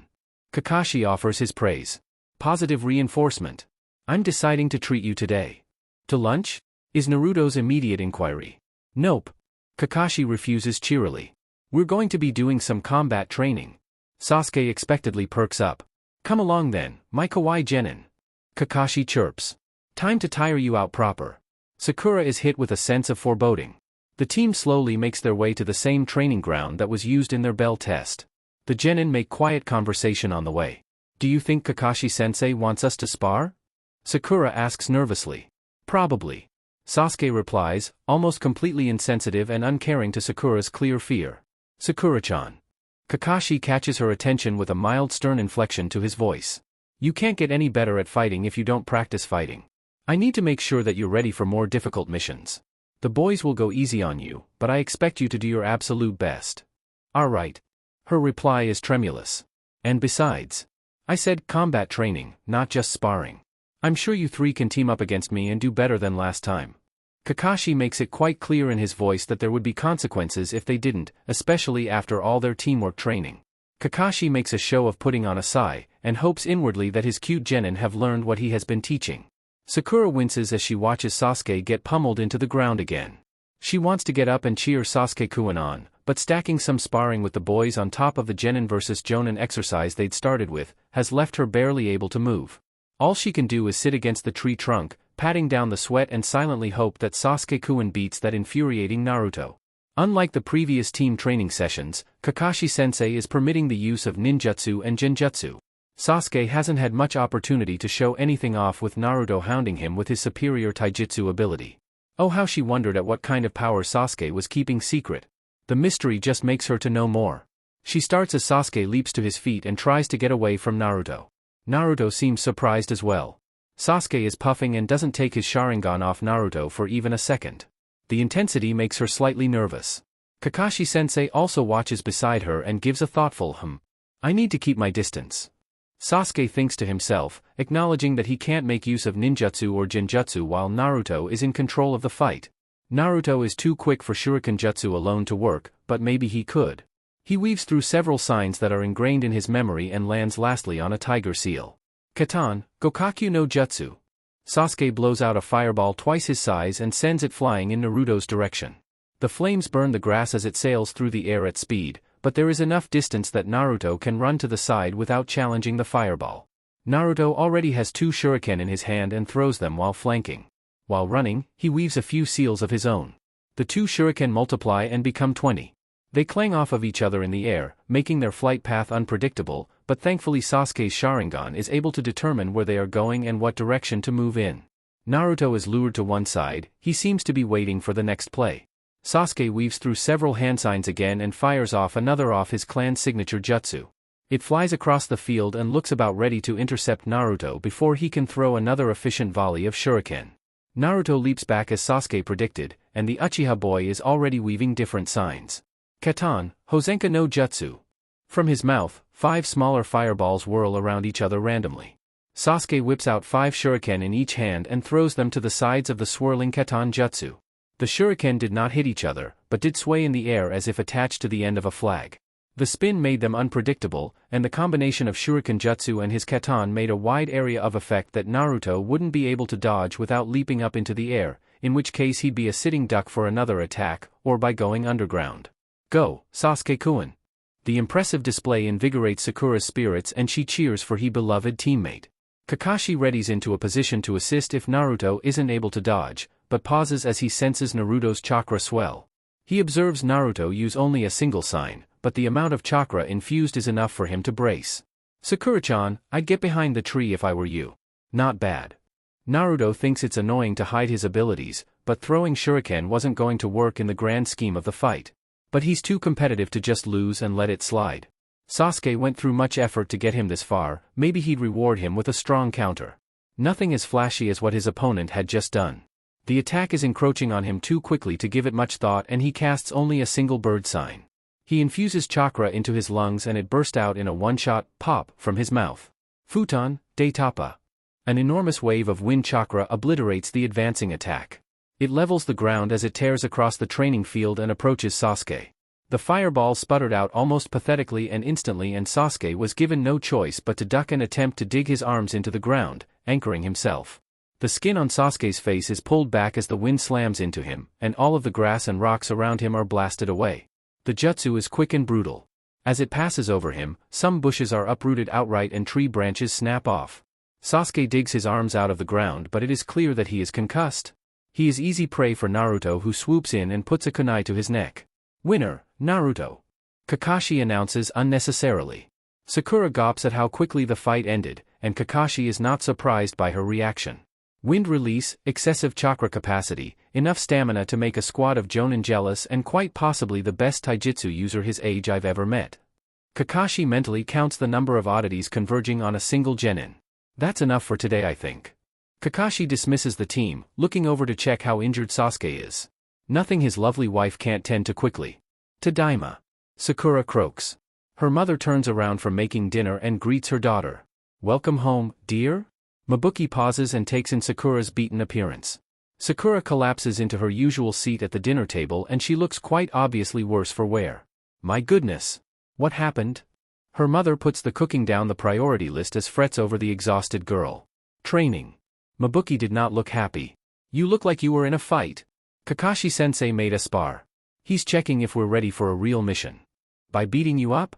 Kakashi offers his praise. Positive reinforcement. I'm deciding to treat you today. To lunch? Is Naruto's immediate inquiry. Nope. Kakashi refuses cheerily. We're going to be doing some combat training. Sasuke expectedly perks up. Come along then, my kawaii genin. Kakashi chirps. Time to tire you out proper. Sakura is hit with a sense of foreboding. The team slowly makes their way to the same training ground that was used in their bell test. The genin make quiet conversation on the way. Do you think Kakashi-sensei wants us to spar? Sakura asks nervously. Probably. Sasuke replies, almost completely insensitive and uncaring to Sakura's clear fear. Sakura-chan. Kakashi catches her attention with a mild stern inflection to his voice. You can't get any better at fighting if you don't practice fighting. I need to make sure that you're ready for more difficult missions. The boys will go easy on you, but I expect you to do your absolute best. Alright. Her reply is tremulous. And besides, I said combat training, not just sparring. I'm sure you three can team up against me and do better than last time. Kakashi makes it quite clear in his voice that there would be consequences if they didn't, especially after all their teamwork training. Kakashi makes a show of putting on a sigh, and hopes inwardly that his cute genin have learned what he has been teaching. Sakura winces as she watches Sasuke get pummeled into the ground again. She wants to get up and cheer Sasuke-kun on, but stacking some sparring with the boys on top of the genin vs jonin exercise they'd started with, has left her barely able to move. All she can do is sit against the tree trunk, patting down the sweat and silently hope that Sasuke-kun beats that infuriating Naruto. Unlike the previous team training sessions, Kakashi-sensei is permitting the use of ninjutsu and genjutsu. Sasuke hasn't had much opportunity to show anything off with Naruto hounding him with his superior taijutsu ability. Oh, how she wondered at what kind of power Sasuke was keeping secret. The mystery just makes her to know more. She starts as Sasuke leaps to his feet and tries to get away from Naruto. Naruto seems surprised as well. Sasuke is puffing and doesn't take his Sharingan off Naruto for even a second. The intensity makes her slightly nervous. Kakashi-sensei also watches beside her and gives a thoughtful I need to keep my distance. Sasuke thinks to himself, acknowledging that he can't make use of ninjutsu or genjutsu while Naruto is in control of the fight. Naruto is too quick for shuriken jutsu alone to work, but maybe he could. He weaves through several signs that are ingrained in his memory and lands lastly on a tiger seal. Katan, Gokakyu no Jutsu. Sasuke blows out a fireball twice his size and sends it flying in Naruto's direction. The flames burn the grass as it sails through the air at speed, but there is enough distance that Naruto can run to the side without challenging the fireball. Naruto already has 2 shuriken in his hand and throws them while flanking. While running, he weaves a few seals of his own. The 2 shuriken multiply and become 20. They clang off of each other in the air, making their flight path unpredictable, but thankfully Sasuke's Sharingan is able to determine where they are going and what direction to move in. Naruto is lured to one side, he seems to be waiting for the next play. Sasuke weaves through several hand signs again and fires off another of his clan's signature jutsu. It flies across the field and looks about ready to intercept Naruto before he can throw another efficient volley of shuriken. Naruto leaps back as Sasuke predicted, and the Uchiha boy is already weaving different signs. Katan, Hozenka no Jutsu. From his mouth, 5 smaller fireballs whirl around each other randomly. Sasuke whips out 5 shuriken in each hand and throws them to the sides of the swirling Katan jutsu. The shuriken did not hit each other, but did sway in the air as if attached to the end of a flag. The spin made them unpredictable, and the combination of shuriken jutsu and his katan made a wide area of effect that Naruto wouldn't be able to dodge without leaping up into the air, in which case he'd be a sitting duck for another attack, or by going underground. Go, Sasuke-kun. The impressive display invigorates Sakura's spirits and she cheers for her beloved teammate. Kakashi readies into a position to assist if Naruto isn't able to dodge, but pauses as he senses Naruto's chakra swell. He observes Naruto use only a single sign, but the amount of chakra infused is enough for him to brace. Sakura-chan, I'd get behind the tree if I were you. Not bad. Naruto thinks it's annoying to hide his abilities, but throwing shuriken wasn't going to work in the grand scheme of the fight. But he's too competitive to just lose and let it slide. Sasuke went through much effort to get him this far, maybe he'd reward him with a strong counter. Nothing as flashy as what his opponent had just done. The attack is encroaching on him too quickly to give it much thought and he casts only a single bird sign. He infuses chakra into his lungs and it burst out in a one-shot pop from his mouth. Futon, de Tapa. An enormous wave of wind chakra obliterates the advancing attack. It levels the ground as it tears across the training field and approaches Sasuke. The fireball sputtered out almost pathetically and instantly and Sasuke was given no choice but to duck and attempt to dig his arms into the ground, anchoring himself. The skin on Sasuke's face is pulled back as the wind slams into him, and all of the grass and rocks around him are blasted away. The jutsu is quick and brutal. As it passes over him, some bushes are uprooted outright and tree branches snap off. Sasuke digs his arms out of the ground but it is clear that he is concussed. He is easy prey for Naruto who swoops in and puts a kunai to his neck. Winner, Naruto. Kakashi announces unnecessarily. Sakura gawps at how quickly the fight ended, and Kakashi is not surprised by her reaction. Wind release, excessive chakra capacity, enough stamina to make a squad of Jonin jealous and quite possibly the best taijutsu user his age I've ever met. Kakashi mentally counts the number of oddities converging on a single genin. That's enough for today I think. Kakashi dismisses the team, looking over to check how injured Sasuke is. Nothing his lovely wife can't tend to quickly. Tadaima. Sakura croaks. Her mother turns around from making dinner and greets her daughter. Welcome home, dear? Mabuki pauses and takes in Sakura's beaten appearance. Sakura collapses into her usual seat at the dinner table and she looks quite obviously worse for wear. My goodness! What happened? Her mother puts the cooking down the priority list as frets over the exhausted girl. Training. Mabuki did not look happy. You look like you were in a fight. Kakashi-sensei made a spar. He's checking if we're ready for a real mission. By beating you up?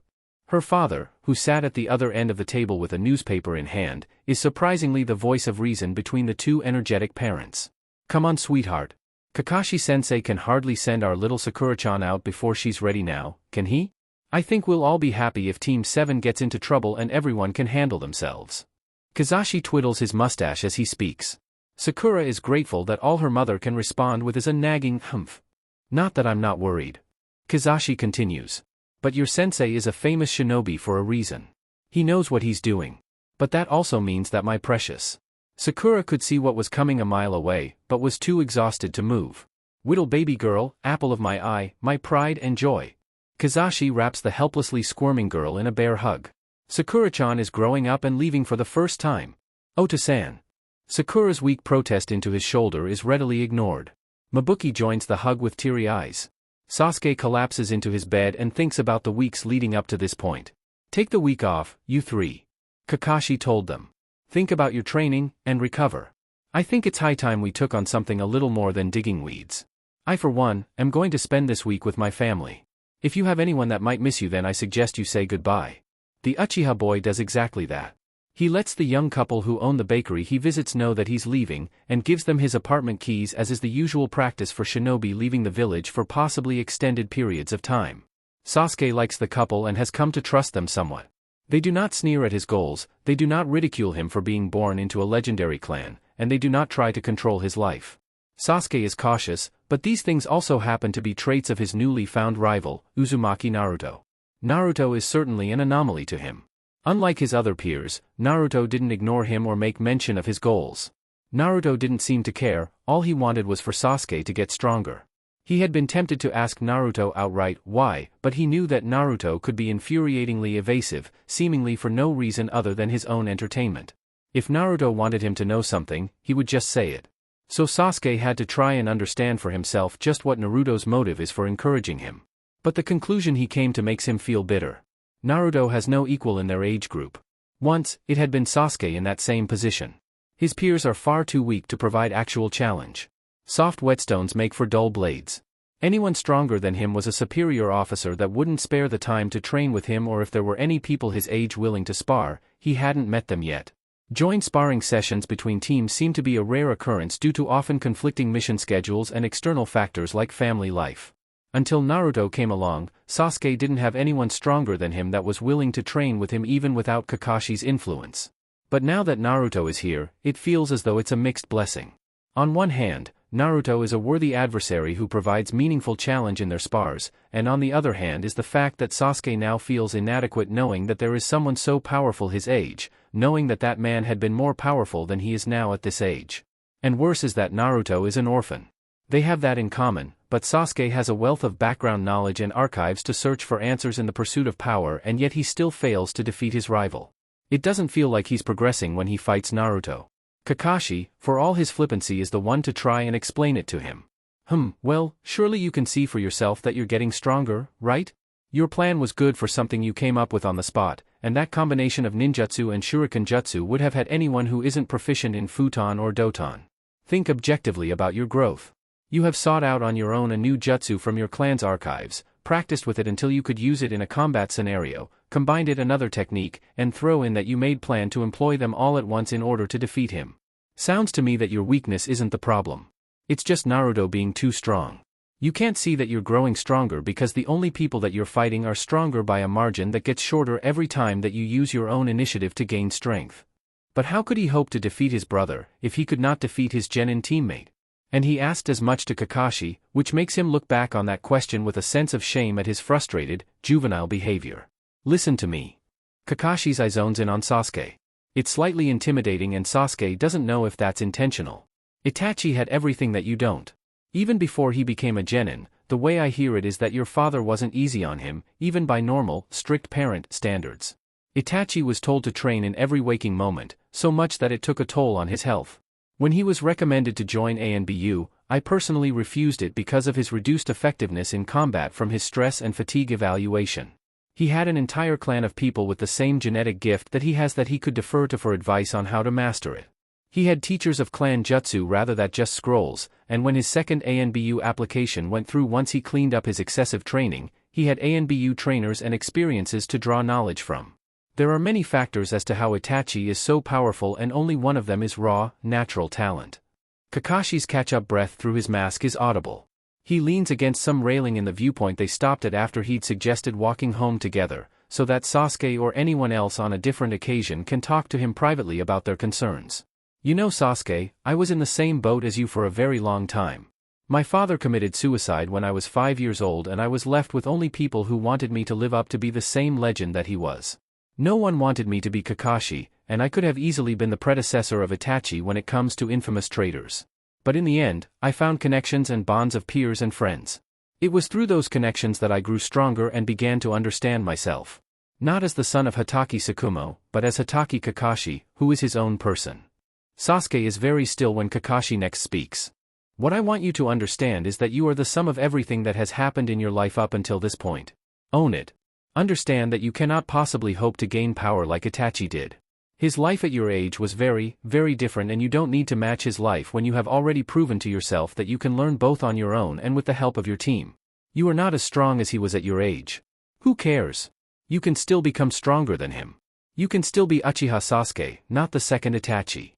Her father, who sat at the other end of the table with a newspaper in hand, is surprisingly the voice of reason between the two energetic parents. Come on, sweetheart. Kakashi-sensei can hardly send our little Sakura-chan out before she's ready now, can he? I think we'll all be happy if Team 7 gets into trouble and everyone can handle themselves. Kazashi twiddles his mustache as he speaks. Sakura is grateful that all her mother can respond with is a nagging humph. Not that I'm not worried. Kazashi continues. But your sensei is a famous shinobi for a reason. He knows what he's doing. But that also means that my precious. Sakura could see what was coming a mile away, but was too exhausted to move. Whittle baby girl, apple of my eye, my pride and joy. Kazashi wraps the helplessly squirming girl in a bear hug. Sakura-chan is growing up and leaving for the first time. Ota-san. Sakura's weak protest into his shoulder is readily ignored. Mabuki joins the hug with teary eyes. Sasuke collapses into his bed and thinks about the weeks leading up to this point. Take the week off, you three. Kakashi told them. Think about your training, and recover. I think it's high time we took on something a little more than digging weeds. I for one, am going to spend this week with my family. If you have anyone that might miss you then I suggest you say goodbye. The Uchiha boy does exactly that. He lets the young couple who own the bakery he visits know that he's leaving, and gives them his apartment keys as is the usual practice for shinobi leaving the village for possibly extended periods of time. Sasuke likes the couple and has come to trust them somewhat. They do not sneer at his goals, they do not ridicule him for being born into a legendary clan, and they do not try to control his life. Sasuke is cautious, but these things also happen to be traits of his newly found rival, Uzumaki Naruto. Naruto is certainly an anomaly to him. Unlike his other peers, Naruto didn't ignore him or make mention of his goals. Naruto didn't seem to care, all he wanted was for Sasuke to get stronger. He had been tempted to ask Naruto outright why, but he knew that Naruto could be infuriatingly evasive, seemingly for no reason other than his own entertainment. If Naruto wanted him to know something, he would just say it. So Sasuke had to try and understand for himself just what Naruto's motive is for encouraging him. But the conclusion he came to makes him feel bitter. Naruto has no equal in their age group. Once, it had been Sasuke in that same position. His peers are far too weak to provide actual challenge. Soft whetstones make for dull blades. Anyone stronger than him was a superior officer that wouldn't spare the time to train with him, or if there were any people his age willing to spar, he hadn't met them yet. Joint sparring sessions between teams seem to be a rare occurrence due to often conflicting mission schedules and external factors like family life. Until Naruto came along, Sasuke didn't have anyone stronger than him that was willing to train with him even without Kakashi's influence. But now that Naruto is here, it feels as though it's a mixed blessing. On one hand, Naruto is a worthy adversary who provides meaningful challenge in their spars, and on the other hand is the fact that Sasuke now feels inadequate knowing that there is someone so powerful his age, knowing that that man had been more powerful than he is now at this age. And worse is that Naruto is an orphan. They have that in common, but Sasuke has a wealth of background knowledge and archives to search for answers in the pursuit of power, and yet he still fails to defeat his rival. It doesn't feel like he's progressing when he fights Naruto. Kakashi, for all his flippancy, is the one to try and explain it to him. Well, surely you can see for yourself that you're getting stronger, right? Your plan was good for something you came up with on the spot, and that combination of ninjutsu and shuriken jutsu would have had anyone who isn't proficient in futon or doton. Think objectively about your growth. You have sought out on your own a new jutsu from your clan's archives, practiced with it until you could use it in a combat scenario, combined it another technique, and throw in that you made plan to employ them all at once in order to defeat him. Sounds to me that your weakness isn't the problem. It's just Naruto being too strong. You can't see that you're growing stronger because the only people that you're fighting are stronger by a margin that gets shorter every time that you use your own initiative to gain strength. But how could he hope to defeat his brother if he could not defeat his genin teammate? And he asked as much to Kakashi, which makes him look back on that question with a sense of shame at his frustrated, juvenile behavior. Listen to me. Kakashi's eye zones in on Sasuke. It's slightly intimidating and Sasuke doesn't know if that's intentional. Itachi had everything that you don't. Even before he became a genin, the way I hear it is that your father wasn't easy on him, even by normal, strict parent standards. Itachi was told to train in every waking moment, so much that it took a toll on his health. When he was recommended to join ANBU, I personally refused it because of his reduced effectiveness in combat from his stress and fatigue evaluation. He had an entire clan of people with the same genetic gift that he has that he could defer to for advice on how to master it. He had teachers of clan jutsu rather than just scrolls, and when his second ANBU application went through once he cleaned up his excessive training, he had ANBU trainers and experiences to draw knowledge from. There are many factors as to how Itachi is so powerful, and only one of them is raw, natural talent. Kakashi's catch-up breath through his mask is audible. He leans against some railing in the viewpoint they stopped at after he'd suggested walking home together, so that Sasuke or anyone else on a different occasion can talk to him privately about their concerns. You know, Sasuke, I was in the same boat as you for a very long time. My father committed suicide when I was 5 years old, and I was left with only people who wanted me to live up to be the same legend that he was. No one wanted me to be Kakashi, and I could have easily been the predecessor of Itachi when it comes to infamous traitors. But in the end, I found connections and bonds of peers and friends. It was through those connections that I grew stronger and began to understand myself. Not as the son of Hatake Tsukumo, but as Hatake Kakashi, who is his own person. Sasuke is very still when Kakashi next speaks. What I want you to understand is that you are the sum of everything that has happened in your life up until this point. Own it. Understand that you cannot possibly hope to gain power like Itachi did. His life at your age was very, very different, and you don't need to match his life when you have already proven to yourself that you can learn both on your own and with the help of your team. You are not as strong as he was at your age. Who cares? You can still become stronger than him. You can still be Uchiha Sasuke, not the second Itachi.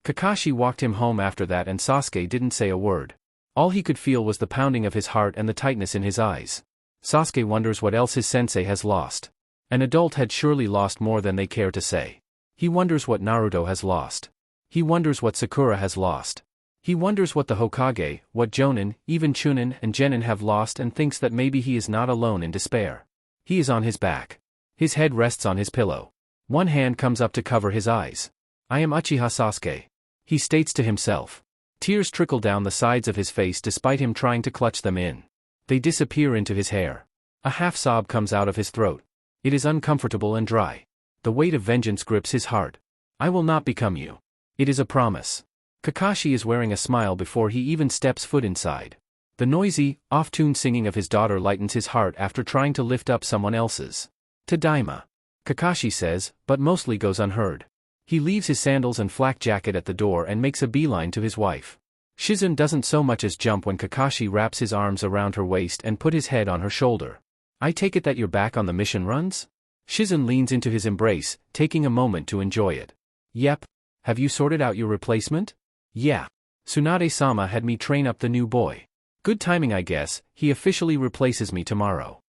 Kakashi walked him home after that, and Sasuke didn't say a word. All he could feel was the pounding of his heart and the tightness in his eyes. Sasuke wonders what else his sensei has lost. An adult had surely lost more than they care to say. He wonders what Naruto has lost. He wonders what Sakura has lost. He wonders what the Hokage, what Jonin, even Chunin and Genin have lost, and thinks that maybe he is not alone in despair. He is on his back. His head rests on his pillow. One hand comes up to cover his eyes. I am Uchiha Sasuke, he states to himself. Tears trickle down the sides of his face despite him trying to clutch them in. They disappear into his hair. A half-sob comes out of his throat. It is uncomfortable and dry. The weight of vengeance grips his heart. I will not become you. It is a promise. Kakashi is wearing a smile before he even steps foot inside. The noisy, off-tune singing of his daughter lightens his heart after trying to lift up someone else's. Tadaima, Kakashi says, but mostly goes unheard. He leaves his sandals and flak jacket at the door and makes a beeline to his wife. Shizun doesn't so much as jump when Kakashi wraps his arms around her waist and put his head on her shoulder. I take it that you're back on the mission runs? Shizun leans into his embrace, taking a moment to enjoy it. Yep. Have you sorted out your replacement? Yeah. Tsunade-sama had me train up the new boy. Good timing, I guess. He officially replaces me tomorrow.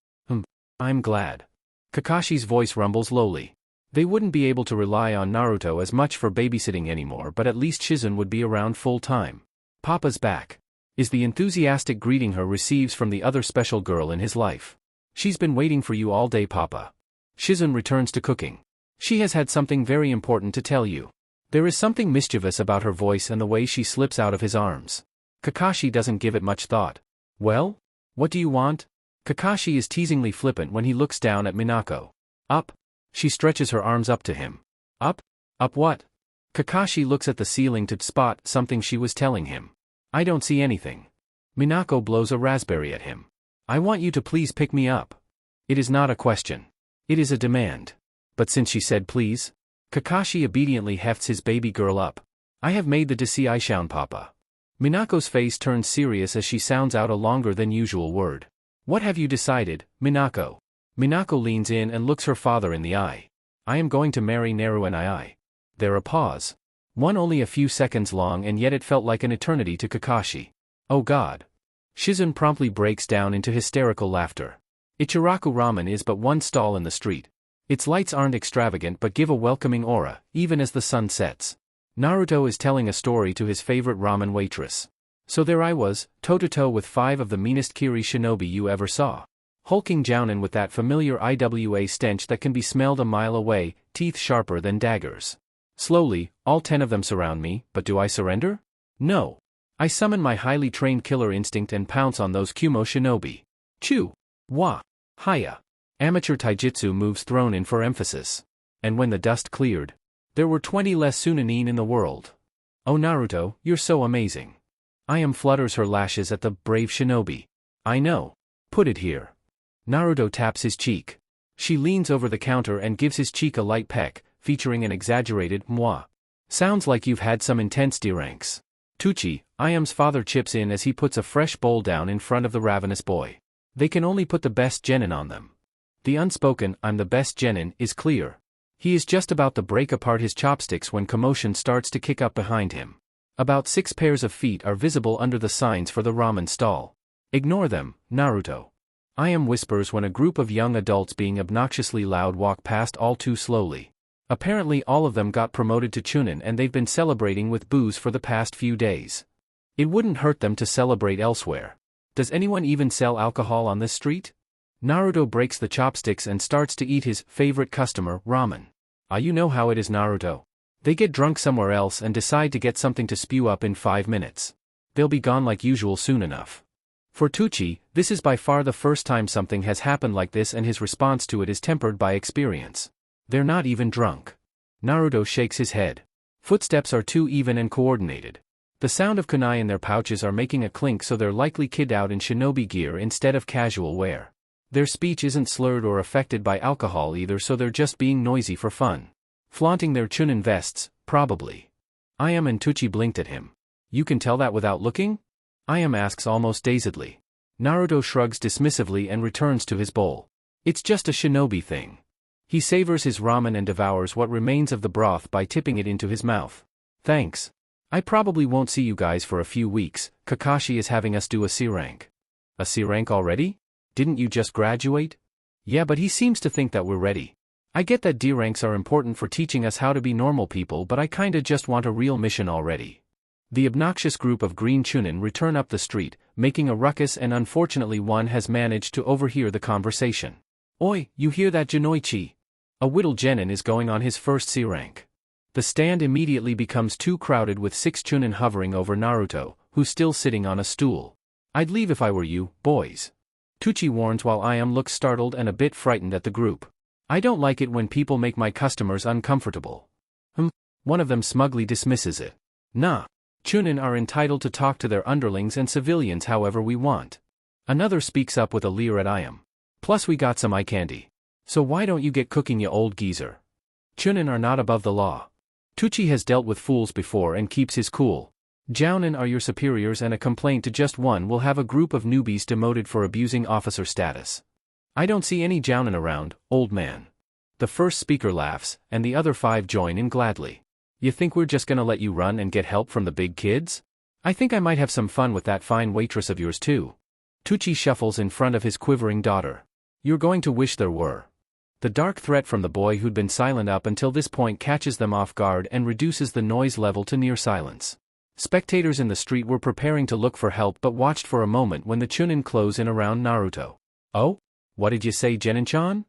I'm glad. Kakashi's voice rumbles lowly. They wouldn't be able to rely on Naruto as much for babysitting anymore, but at least Shizun would be around full time. Papa's back, is the enthusiastic greeting her receives from the other special girl in his life. She's been waiting for you all day, Papa. Shizun returns to cooking. She has had something very important to tell you. There is something mischievous about her voice and the way she slips out of his arms. Kakashi doesn't give it much thought. Well? What do you want? Kakashi is teasingly flippant when he looks down at Minako. Up. She stretches her arms up to him. Up? Up what? Kakashi looks at the ceiling to spot something she was telling him. I don't see anything. Minako blows a raspberry at him. I want you to please pick me up. It is not a question. It is a demand. But since she said please, Kakashi obediently hefts his baby girl up. I have made the decision, Papa. Minako's face turns serious as she sounds out a longer than usual word. What have you decided, Minako? Minako leans in and looks her father in the eye. I am going to marry Naruto. There a pause. One only a few seconds long, and yet it felt like an eternity to Kakashi. Oh God. Shizun promptly breaks down into hysterical laughter. Ichiraku Ramen is but one stall in the street. Its lights aren't extravagant but give a welcoming aura, even as the sun sets. Naruto is telling a story to his favorite ramen waitress. So there I was, toe-to-toe with 5 of the meanest Kiri shinobi you ever saw. Hulking Jounin with that familiar IWA stench that can be smelled a mile away, teeth sharper than daggers. Slowly, all 10 of them surround me, but do I surrender? No. I summon my highly trained killer instinct and pounce on those Kumo shinobi. Chu! Wa! Haya! Amateur taijutsu moves thrown in for emphasis. And when the dust cleared, there were 20 less Sunanin in the world. Oh Naruto, you're so amazing. I flutters her lashes at the brave shinobi. I know. Put it here. Naruto taps his cheek. She leans over the counter and gives his cheek a light peck, featuring an exaggerated mwah. Sounds like you've had some intense D-ranks. Tucci, Iam's father chips in as he puts a fresh bowl down in front of the ravenous boy. They can only put the best genin on them. The unspoken, I'm the best genin, is clear. He is just about to break apart his chopsticks when commotion starts to kick up behind him. About 6 pairs of feet are visible under the signs for the ramen stall. Ignore them, Naruto. Iam whispers when a group of young adults being obnoxiously loud walk past all too slowly. Apparently all of them got promoted to Chunin and they've been celebrating with booze for the past few days. It wouldn't hurt them to celebrate elsewhere. Does anyone even sell alcohol on this street? Naruto breaks the chopsticks and starts to eat his favorite customer, ramen. You know how it is, Naruto. They get drunk somewhere else and decide to get something to spew up in 5 minutes. They'll be gone like usual soon enough. For Tucci, this is by far the first time something has happened like this and his response to it is tempered by experience. They're not even drunk. Naruto shakes his head. Footsteps are too even and coordinated. The sound of kunai in their pouches are making a clink, so they're likely kid out in shinobi gear instead of casual wear. Their speech isn't slurred or affected by alcohol either, so they're just being noisy for fun. Flaunting their Chunin vests, probably. Iam and Tucci blinked at him. You can tell that without looking? Iam asks almost dazedly. Naruto shrugs dismissively and returns to his bowl. It's just a shinobi thing. He savors his ramen and devours what remains of the broth by tipping it into his mouth. Thanks. I probably won't see you guys for a few weeks. Kakashi is having us do a C rank. A C rank already? Didn't you just graduate? Yeah, but he seems to think that we're ready. I get that D ranks are important for teaching us how to be normal people, but I kinda just want a real mission already. The obnoxious group of green Chunin return up the street, making a ruckus, and unfortunately one has managed to overhear the conversation. Oi, you hear that, Jinoichi? A whittle genin is going on his first C rank. The stand immediately becomes too crowded with 6 Chunin hovering over Naruto, who's still sitting on a stool. I'd leave if I were you, boys. Tucci warns while Iam looks startled and a bit frightened at the group. I don't like it when people make my customers uncomfortable. One of them smugly dismisses it. Nah. Chunin are entitled to talk to their underlings and civilians however we want. Another speaks up with a leer at Iam. Plus we got some eye candy. So why don't you get cooking, you old geezer? Chunin are not above the law. Tucci has dealt with fools before and keeps his cool. Jounin are your superiors, and a complaint to just one will have a group of newbies demoted for abusing officer status. I don't see any Jounin around, old man. The first speaker laughs, and the other 5 join in gladly. You think we're just gonna let you run and get help from the big kids? I think I might have some fun with that fine waitress of yours too. Tucci shuffles in front of his quivering daughter. You're going to wish there were. The dark threat from the boy who'd been silent up until this point catches them off guard and reduces the noise level to near silence. Spectators in the street were preparing to look for help but watched for a moment when the Chunin close in around Naruto. Oh? What did you say, Genin-chan?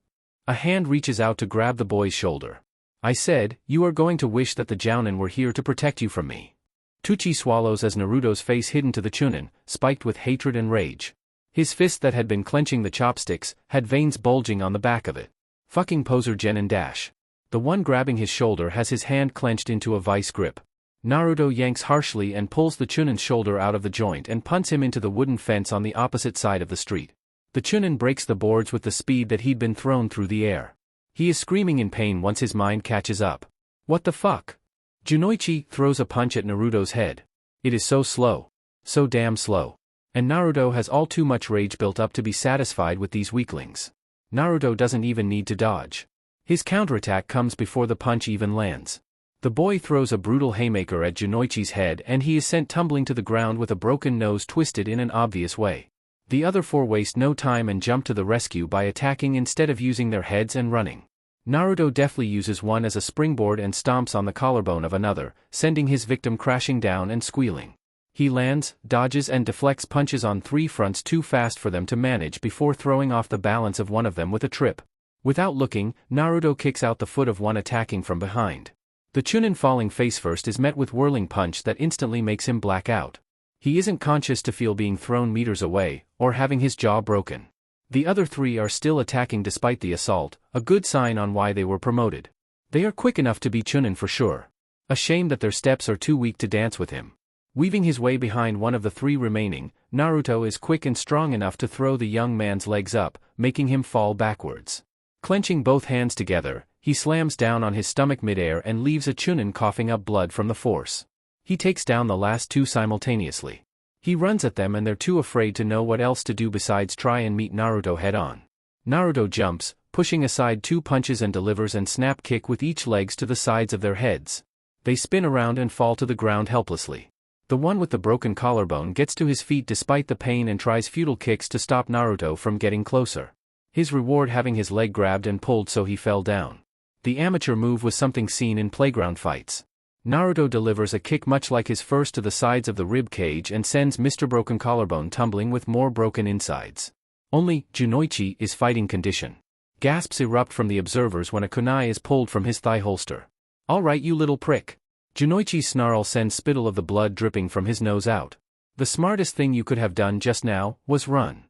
A hand reaches out to grab the boy's shoulder. I said, you are going to wish that the Jounin were here to protect you from me. Tucci swallows as Naruto's face hidden to the Chunin, spiked with hatred and rage. His fist that had been clenching the chopsticks had veins bulging on the back of it. Fucking poser Genin dash. The one grabbing his shoulder has his hand clenched into a vice grip. Naruto yanks harshly and pulls the Chunin's shoulder out of the joint and punts him into the wooden fence on the opposite side of the street. The Chunin breaks the boards with the speed that he'd been thrown through the air. He is screaming in pain once his mind catches up. What the fuck? Junoichi throws a punch at Naruto's head. It is so slow. So damn slow. And Naruto has all too much rage built up to be satisfied with these weaklings. Naruto doesn't even need to dodge. His counterattack comes before the punch even lands. The boy throws a brutal haymaker at Junoichi's head and he is sent tumbling to the ground with a broken nose twisted in an obvious way. The other 4 waste no time and jump to the rescue by attacking instead of using their heads and running. Naruto deftly uses one as a springboard and stomps on the collarbone of another, sending his victim crashing down and squealing. He lands, dodges and deflects punches on 3 fronts too fast for them to manage before throwing off the balance of one of them with a trip. Without looking, Naruto kicks out the foot of one attacking from behind. The Chunin falling face first is met with whirling punch that instantly makes him black out. He isn't conscious to feel being thrown meters away, or having his jaw broken. The other 3 are still attacking despite the assault, a good sign on why they were promoted. They are quick enough to be Chunin for sure. A shame that their steps are too weak to dance with him. Weaving his way behind one of the 3 remaining, Naruto is quick and strong enough to throw the young man's legs up, making him fall backwards. Clenching both hands together, he slams down on his stomach midair and leaves a Chunin coughing up blood from the force. He takes down the last 2 simultaneously. He runs at them and they're too afraid to know what else to do besides try and meet Naruto head-on. Naruto jumps, pushing aside 2 punches and delivers an snap kick with each legs to the sides of their heads. They spin around and fall to the ground helplessly. The one with the broken collarbone gets to his feet despite the pain and tries futile kicks to stop Naruto from getting closer. His reward having his leg grabbed and pulled so he fell down. The amateur move was something seen in playground fights. Naruto delivers a kick much like his first to the sides of the rib cage and sends Mr. Broken Collarbone tumbling with more broken insides. Only, Junoichi is fighting condition. Gasps erupt from the observers when a kunai is pulled from his thigh holster. "Alright you little prick." Junoichi's snarl sends spittle of the blood dripping from his nose out. "The smartest thing you could have done just now was run."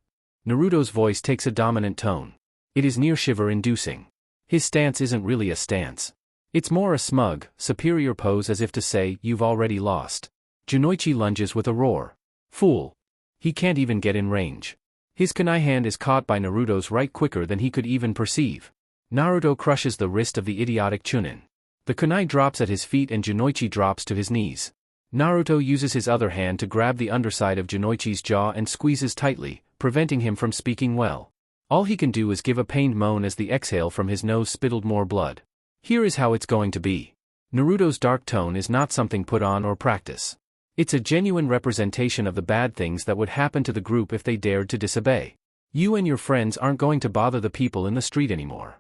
Naruto's voice takes a dominant tone. It is near shiver-inducing. His stance isn't really a stance. It's more a smug, superior pose as if to say, "You've already lost." Junoichi lunges with a roar. Fool! He can't even get in range. His kunai hand is caught by Naruto's right quicker than he could even perceive. Naruto crushes the wrist of the idiotic Chunin. The kunai drops at his feet and Junoichi drops to his knees. Naruto uses his other hand to grab the underside of Junoichi's jaw and squeezes tightly, preventing him from speaking well. All he can do is give a pained moan as the exhale from his nose spittled more blood. Here is how it's going to be. Naruto's dark tone is not something put on or practice. It's a genuine representation of the bad things that would happen to the group if they dared to disobey. You and your friends aren't going to bother the people in the street anymore.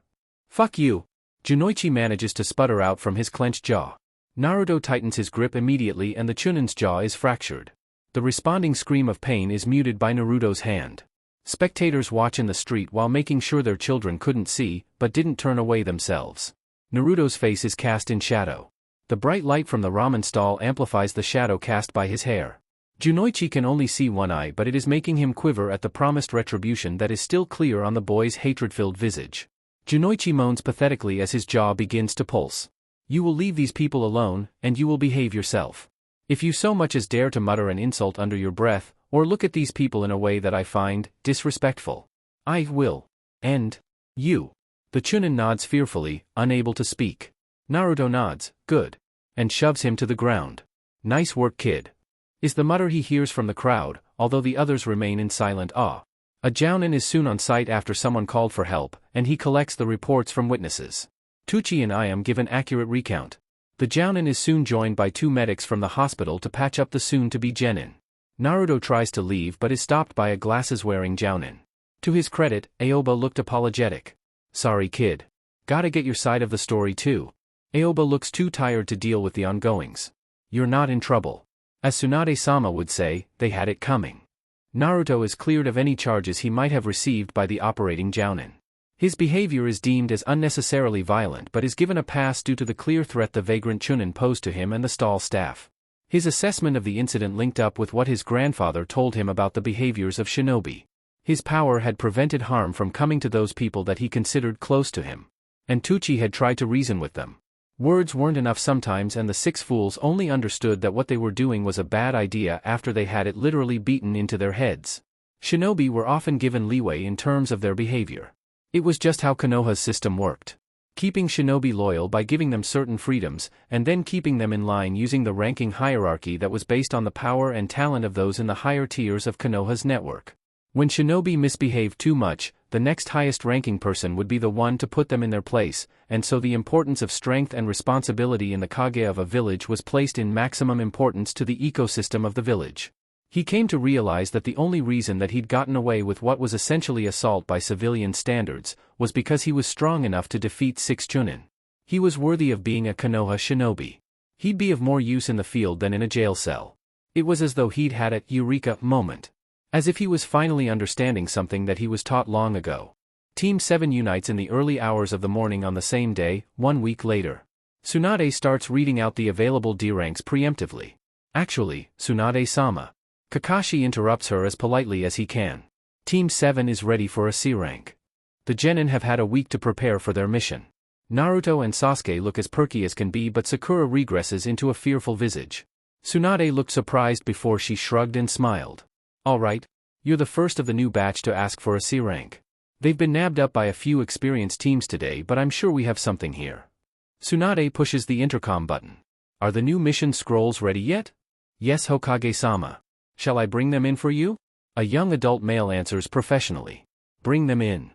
Fuck you. Junoichi manages to sputter out from his clenched jaw. Naruto tightens his grip immediately and the Chunin's jaw is fractured. The responding scream of pain is muted by Naruto's hand. Spectators watch in the street while making sure their children couldn't see, but didn't turn away themselves. Naruto's face is cast in shadow. The bright light from the ramen stall amplifies the shadow cast by his hair. Junoichi can only see one eye but it is making him quiver at the promised retribution that is still clear on the boy's hatred-filled visage. Junoichi moans pathetically as his jaw begins to pulse. "You will leave these people alone, and you will behave yourself. If you so much as dare to mutter an insult under your breath, or look at these people in a way that I find disrespectful, I will end you." The Chunin nods fearfully, unable to speak. Naruto nods, "Good," and shoves him to the ground. "Nice work, kid," is the mutter he hears from the crowd, although the others remain in silent awe. A Jounin is soon on site after someone called for help, and he collects the reports from witnesses. Tucci and Iam give an accurate recount. The Jounin is soon joined by 2 medics from the hospital to patch up the soon-to-be Genin. Naruto tries to leave but is stopped by a glasses-wearing Jounin. To his credit, Aoba looked apologetic. "Sorry kid. Gotta get your side of the story too." Aoba looks too tired to deal with the ongoings. "You're not in trouble. As Tsunade-sama would say, they had it coming." Naruto is cleared of any charges he might have received by the operating Jounin. His behavior is deemed as unnecessarily violent but is given a pass due to the clear threat the vagrant Chunin posed to him and the stall staff. His assessment of the incident linked up with what his grandfather told him about the behaviors of shinobi. His power had prevented harm from coming to those people that he considered close to him. And Tucci had tried to reason with them. Words weren't enough sometimes and the 6 fools only understood that what they were doing was a bad idea after they had it literally beaten into their heads. Shinobi were often given leeway in terms of their behavior. It was just how Konoha's system worked. Keeping shinobi loyal by giving them certain freedoms, and then keeping them in line using the ranking hierarchy that was based on the power and talent of those in the higher tiers of Konoha's network. When shinobi misbehaved too much, the next highest ranking person would be the one to put them in their place, and so the importance of strength and responsibility in the kage of a village was placed in maximum importance to the ecosystem of the village. He came to realize that the only reason that he'd gotten away with what was essentially assault by civilian standards was because he was strong enough to defeat 6 Chunin. He was worthy of being a Konoha shinobi. He'd be of more use in the field than in a jail cell. It was as though he'd had a eureka moment. As if he was finally understanding something that he was taught long ago. Team 7 unites in the early hours of the morning on the same day, 1 week later. Tsunade starts reading out the available D ranks preemptively. "Actually, Tsunade-sama." Kakashi interrupts her as politely as he can. "Team 7 is ready for a C rank. The Genin have had a week to prepare for their mission. Naruto and Sasuke look as perky as can be, but Sakura regresses into a fearful visage. Tsunade looked surprised before she shrugged and smiled. Alright. You're the first of the new batch to ask for a C rank. They've been nabbed up by a few experienced teams today, but I'm sure we have something here. Tsunade pushes the intercom button. Are the new mission scrolls ready yet? Yes, Hokage-sama. Shall I bring them in for you? A young adult male answers professionally. Bring them in.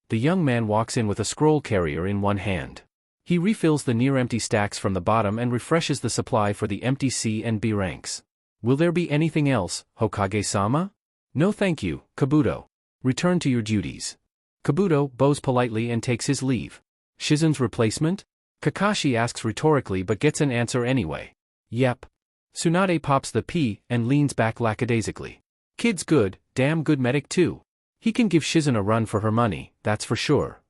The young man walks in with a scroll carrier in one hand. He refills the near-empty stacks from the bottom and refreshes the supply for the empty C and B ranks. Will there be anything else, Hokage-sama? No thank you, Kabuto. Return to your duties. Kabuto bows politely and takes his leave. Shizen's replacement? Kakashi asks rhetorically but gets an answer anyway. Yep. Tsunade pops the P and leans back lackadaisically. Kid's good, damn good medic too. He can give Shizen a run for her money, that's for sure.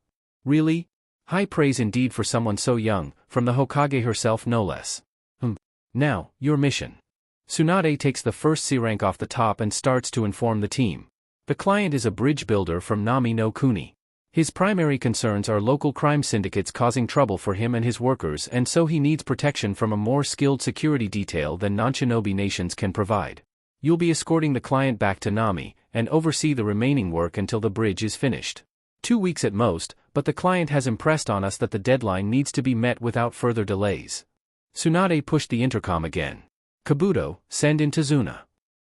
Really? High praise indeed for someone so young, from the Hokage herself no less. Now, your mission. Tsunade takes the first C rank off the top and starts to inform the team. The client is a bridge builder from Nami no Kuni. His primary concerns are local crime syndicates causing trouble for him and his workers, and so he needs protection from a more skilled security detail than non-shinobi nations can provide. You'll be escorting the client back to Nami, and oversee the remaining work until the bridge is finished. 2 weeks at most, but the client has impressed on us that the deadline needs to be met without further delays. Tsunade pushed the intercom again. Kabuto, send in Tazuna.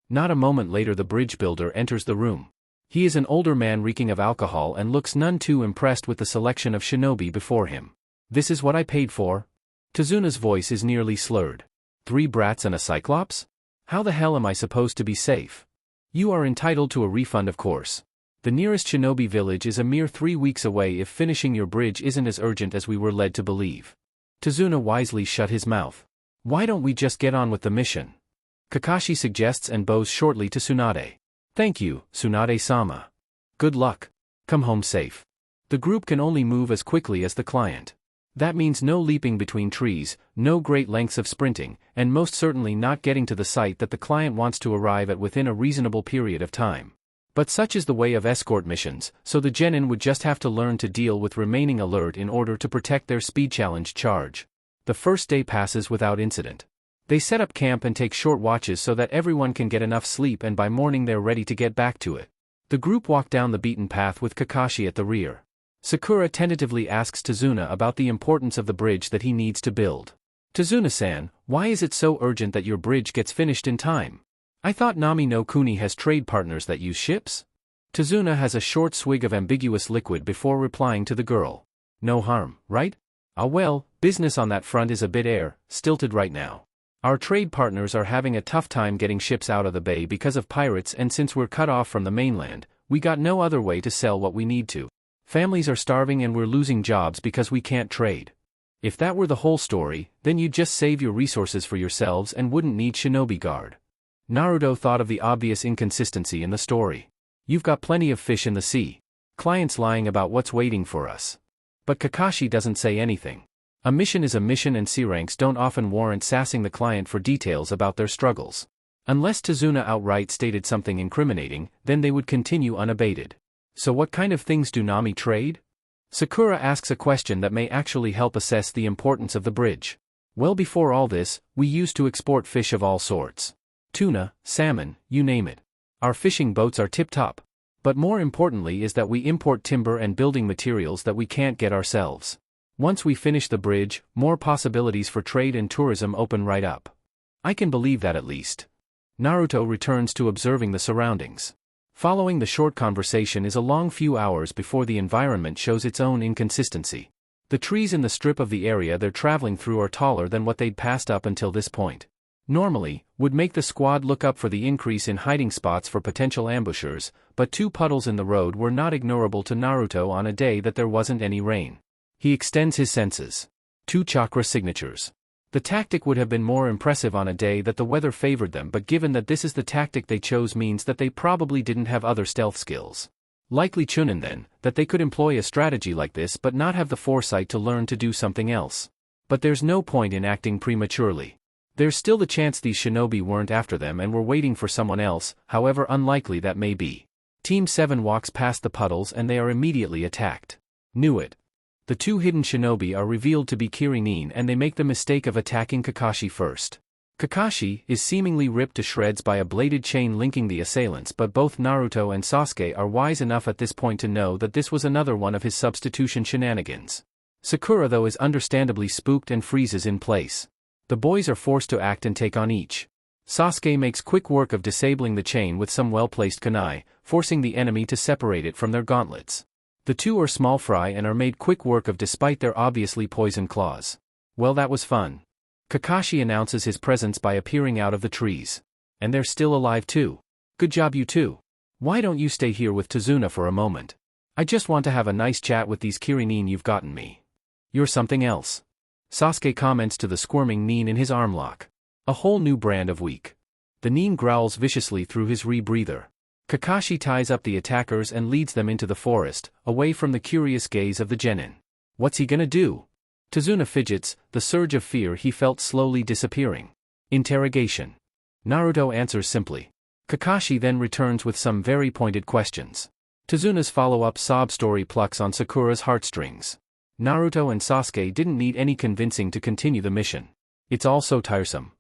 Not a moment later the bridge builder enters the room. He is an older man reeking of alcohol and looks none too impressed with the selection of shinobi before him. This is what I paid for? Tazuna's voice is nearly slurred. 3 brats and a cyclops? How the hell am I supposed to be safe? You are entitled to a refund, of course. The nearest shinobi village is a mere 3 weeks away if finishing your bridge isn't as urgent as we were led to believe. Tazuna wisely shut his mouth. Why don't we just get on with the mission? Kakashi suggests and bows shortly to Tsunade. Thank you, Tsunade-sama. Good luck. Come home safe. The group can only move as quickly as the client. That means no leaping between trees, no great lengths of sprinting, and most certainly not getting to the site that the client wants to arrive at within a reasonable period of time. But such is the way of escort missions, so the genin would just have to learn to deal with remaining alert in order to protect their speed challenge charge. The first day passes without incident. They set up camp and take short watches so that everyone can get enough sleep, and by morning they're ready to get back to it. The group walk down the beaten path with Kakashi at the rear. Sakura tentatively asks Tazuna about the importance of the bridge that he needs to build. Tazuna-san, why is it so urgent that your bridge gets finished in time? I thought Nami no Kuni has trade partners that use ships? Tazuna has a short swig of ambiguous liquid before replying to the girl. No harm, right? Ah well, business on that front is a bit stilted right now. Our trade partners are having a tough time getting ships out of the bay because of pirates, and since we're cut off from the mainland, we got no other way to sell what we need to. Families are starving and we're losing jobs because we can't trade. If that were the whole story, then you'd just save your resources for yourselves and wouldn't need shinobi guard. Naruto thought of the obvious inconsistency in the story. You've got plenty of fish in the sea. Clients lying about what's waiting for us. But Kakashi doesn't say anything. A mission is a mission, and C ranks don't often warrant sassing the client for details about their struggles. Unless Tazuna outright stated something incriminating, then they would continue unabated. So what kind of things do Nami trade? Sakura asks a question that may actually help assess the importance of the bridge. Well, before all this, we used to export fish of all sorts. Tuna, salmon, you name it. Our fishing boats are tip-top. But more importantly is that we import timber and building materials that we can't get ourselves. Once we finish the bridge, more possibilities for trade and tourism open right up. I can believe that at least. Naruto returns to observing the surroundings. Following the short conversation is a long few hours before the environment shows its own inconsistency. The trees in the strip of the area they're traveling through are taller than what they'd passed up until this point. Normally, would make the squad look up for the increase in hiding spots for potential ambushers, but 2 puddles in the road were not ignorable to Naruto on a day that there wasn't any rain. He extends his senses. 2 chakra signatures. The tactic would have been more impressive on a day that the weather favored them, but given that this is the tactic they chose means that they probably didn't have other stealth skills. Likely Chunin then, that they could employ a strategy like this but not have the foresight to learn to do something else. But there's no point in acting prematurely. There's still the chance these shinobi weren't after them and were waiting for someone else, however unlikely that may be. Team 7 walks past the puddles and they are immediately attacked. Knew it. The two hidden shinobi are revealed to be Kirin and they make the mistake of attacking Kakashi first. Kakashi is seemingly ripped to shreds by a bladed chain linking the assailants, but both Naruto and Sasuke are wise enough at this point to know that this was another one of his substitution shenanigans. Sakura though is understandably spooked and freezes in place. The boys are forced to act and take on each. Sasuke makes quick work of disabling the chain with some well-placed kunai, forcing the enemy to separate it from their gauntlets. The two are small fry and are made quick work of despite their obviously poisoned claws. Well, that was fun. Kakashi announces his presence by appearing out of the trees. And they're still alive too. Good job you two. Why don't you stay here with Tazuna for a moment? I just want to have a nice chat with these Kirin you've gotten me. You're something else. Sasuke comments to the squirming Nin in his arm lock. A whole new brand of weak. The Nin growls viciously through his rebreather. Kakashi ties up the attackers and leads them into the forest, away from the curious gaze of the genin. What's he gonna do? Tazuna fidgets, the surge of fear he felt slowly disappearing. Interrogation. Naruto answers simply. Kakashi then returns with some very pointed questions. Tazuna's follow-up sob story plucks on Sakura's heartstrings. Naruto and Sasuke didn't need any convincing to continue the mission. It's all so tiresome.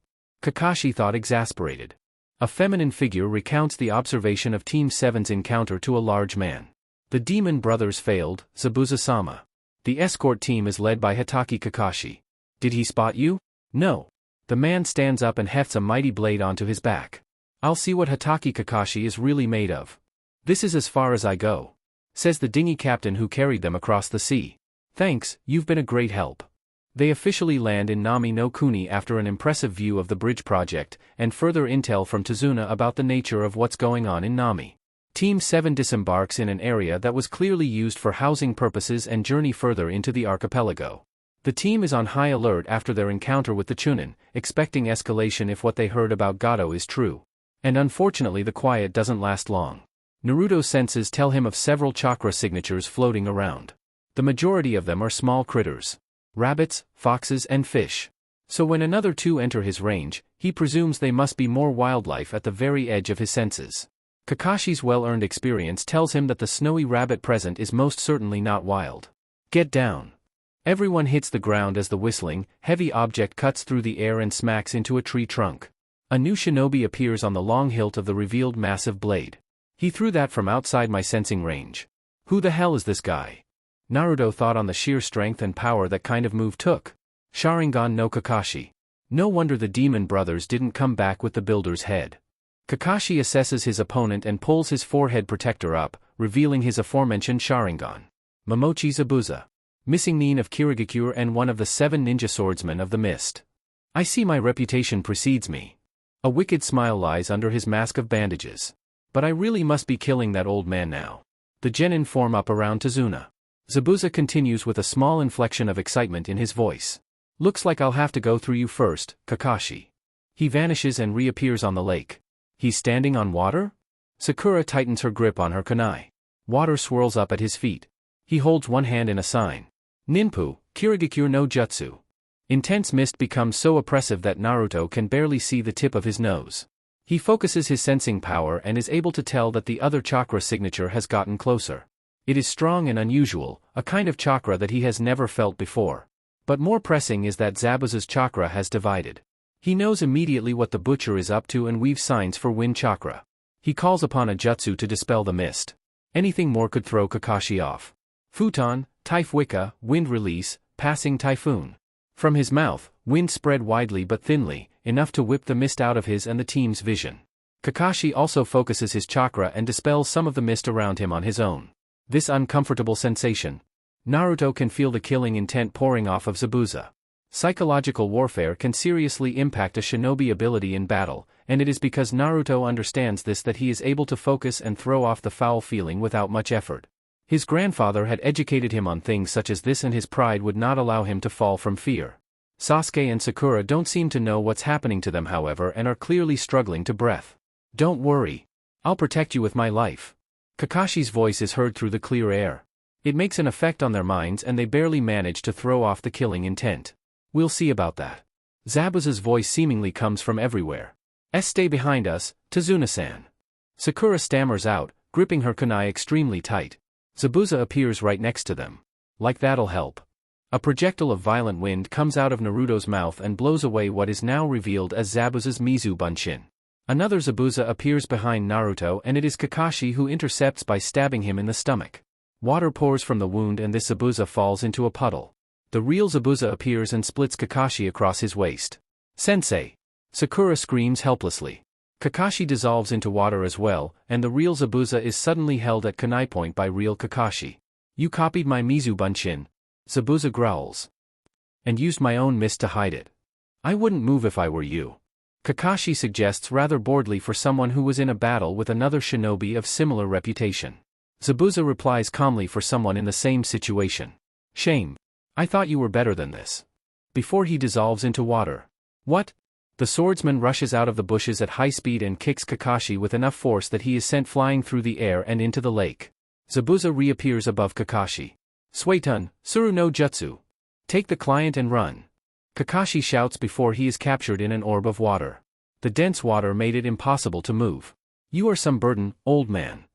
Kakashi thought, exasperated. A feminine figure recounts the observation of Team 7's encounter to a large man. The demon brothers failed, Zabuza-sama. The escort team is led by Hatake Kakashi. Did he spot you? No. The man stands up and hefts a mighty blade onto his back. I'll see what Hatake Kakashi is really made of. This is as far as I go, says the dinghy captain who carried them across the sea. Thanks, you've been a great help. They officially land in Nami no Kuni after an impressive view of the bridge project, and further intel from Tazuna about the nature of what's going on in Nami. Team 7 disembarks in an area that was clearly used for housing purposes and journey further into the archipelago. The team is on high alert after their encounter with the Chunin, expecting escalation if what they heard about Gato is true. And unfortunately the quiet doesn't last long. Naruto's senses tell him of several chakra signatures floating around. The majority of them are small critters. Rabbits, foxes and fish. So when another two enter his range, he presumes they must be more wildlife at the very edge of his senses. Kakashi's well-earned experience tells him that the snowy rabbit present is most certainly not wild. Get down. Everyone hits the ground as the whistling, heavy object cuts through the air and smacks into a tree trunk. A new shinobi appears on the long hilt of the revealed massive blade. He threw that from outside my sensing range. Who the hell is this guy? Naruto thought on the sheer strength and power that kind of move took. Sharingan no Kakashi. No wonder the demon brothers didn't come back with the builder's head. Kakashi assesses his opponent and pulls his forehead protector up, revealing his aforementioned Sharingan. Momochi Zabuza. Missing Nin of Kirigakure and one of the 7 ninja swordsmen of the mist. I see my reputation precedes me. A wicked smile lies under his mask of bandages. But I really must be killing that old man now. The genin form up around Tazuna. Zabuza continues with a small inflection of excitement in his voice. Looks like I'll have to go through you first, Kakashi. He vanishes and reappears on the lake. He's standing on water? Sakura tightens her grip on her kunai. Water swirls up at his feet. He holds one hand in a sign. Ninpu, Kirigakure no Jutsu. Intense mist becomes so oppressive that Naruto can barely see the tip of his nose. He focuses his sensing power and is able to tell that the other chakra signature has gotten closer. It is strong and unusual, a kind of chakra that he has never felt before. But more pressing is that Zabuza's chakra has divided. He knows immediately what the butcher is up to and weaves signs for wind chakra. He calls upon a jutsu to dispel the mist. Anything more could throw Kakashi off. Futon, Taifwika, wind release, passing typhoon. From his mouth, wind spread widely but thinly, enough to whip the mist out of his and the team's vision. Kakashi also focuses his chakra and dispels some of the mist around him on his own. This uncomfortable sensation. Naruto can feel the killing intent pouring off of Zabuza. Psychological warfare can seriously impact a shinobi ability in battle, and it is because Naruto understands this that he is able to focus and throw off the foul feeling without much effort. His grandfather had educated him on things such as this and his pride would not allow him to fall from fear. Sasuke and Sakura don't seem to know what's happening to them however and are clearly struggling to breath. Don't worry. I'll protect you with my life. Kakashi's voice is heard through the clear air. It makes an effect on their minds and they barely manage to throw off the killing intent. We'll see about that. Zabuza's voice seemingly comes from everywhere. Stay behind us, Tazuna-san. Sakura stammers out, gripping her kunai extremely tight. Zabuza appears right next to them. Like that'll help. A projectile of violent wind comes out of Naruto's mouth and blows away what is now revealed as Zabuza's Mizu Bunshin. Another Zabuza appears behind Naruto and it is Kakashi who intercepts by stabbing him in the stomach. Water pours from the wound and this Zabuza falls into a puddle. The real Zabuza appears and splits Kakashi across his waist. "Sensei!" Sakura screams helplessly. Kakashi dissolves into water as well, and the real Zabuza is suddenly held at kunai point by real Kakashi. "You copied my Mizu Bunshin," Zabuza growls. "And used my own mist to hide it. I wouldn't move if I were you," Kakashi suggests rather boredly for someone who was in a battle with another shinobi of similar reputation. Zabuza replies calmly for someone in the same situation. "Shame. I thought you were better than this." Before he dissolves into water. "What?" The swordsman rushes out of the bushes at high speed and kicks Kakashi with enough force that he is sent flying through the air and into the lake. Zabuza reappears above Kakashi. "Suetun, Suru no Jutsu. Take the client and run." Kakashi shouts before he is captured in an orb of water. The dense water made it impossible to move. "You are some burden, old man."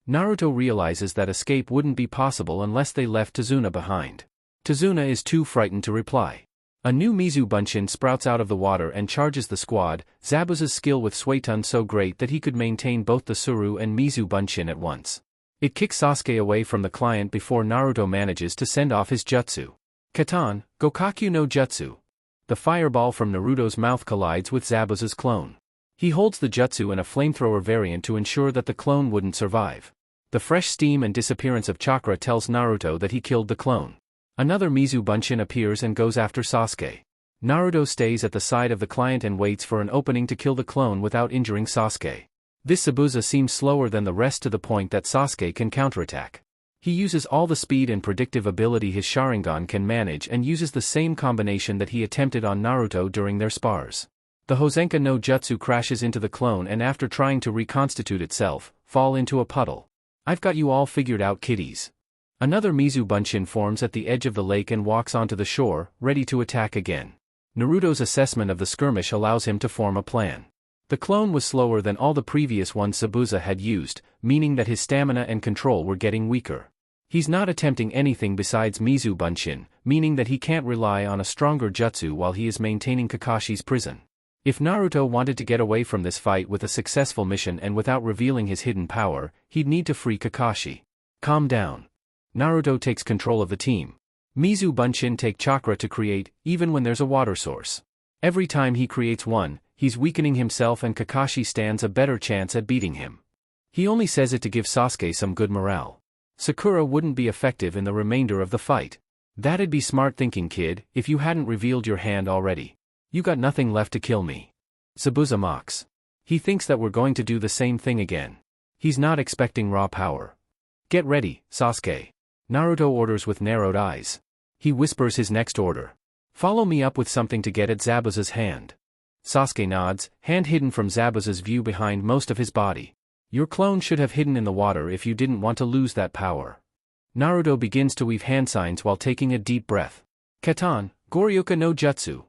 Naruto realizes that escape wouldn't be possible unless they left Tazuna behind. Tazuna is too frightened to reply. A new Mizu Bunshin sprouts out of the water and charges the squad, Zabuza's skill with Suetun so great that he could maintain both the Suru and Mizu Bunshin at once. It kicks Sasuke away from the client before Naruto manages to send off his jutsu. Katan, Gokakyu no Jutsu. The fireball from Naruto's mouth collides with Zabuza's clone. He holds the jutsu in a flamethrower variant to ensure that the clone wouldn't survive. The fresh steam and disappearance of chakra tells Naruto that he killed the clone. Another Mizu Bunshin appears and goes after Sasuke. Naruto stays at the side of the client and waits for an opening to kill the clone without injuring Sasuke. This Zabuza seems slower than the rest to the point that Sasuke can counterattack. He uses all the speed and predictive ability his Sharingan can manage and uses the same combination that he attempted on Naruto during their spars. The Hosenka no Jutsu crashes into the clone and after trying to reconstitute itself, fall into a puddle. "I've got you all figured out, kiddies." Another Mizu Bunshin forms at the edge of the lake and walks onto the shore, ready to attack again. Naruto's assessment of the skirmish allows him to form a plan. The clone was slower than all the previous ones Zabuza had used, meaning that his stamina and control were getting weaker. He's not attempting anything besides Mizu Bunshin, meaning that he can't rely on a stronger jutsu while he is maintaining Kakashi's prison. If Naruto wanted to get away from this fight with a successful mission and without revealing his hidden power, he'd need to free Kakashi. "Calm down." Naruto takes control of the team. Mizu Bunshin take chakra to create, even when there's a water source. Every time he creates one, he's weakening himself and Kakashi stands a better chance at beating him. He only says it to give Sasuke some good morale. Sakura wouldn't be effective in the remainder of the fight. "That'd be smart thinking, kid, if you hadn't revealed your hand already. You got nothing left to kill me." Zabuza mocks. He thinks that we're going to do the same thing again. He's not expecting raw power. "Get ready, Sasuke." Naruto orders with narrowed eyes. He whispers his next order. "Follow me up with something to get at Zabuza's hand." Sasuke nods, hand hidden from Zabuza's view behind most of his body. "Your clone should have hidden in the water if you didn't want to lose that power." Naruto begins to weave hand signs while taking a deep breath. "Katan, Goryoka no Jutsu."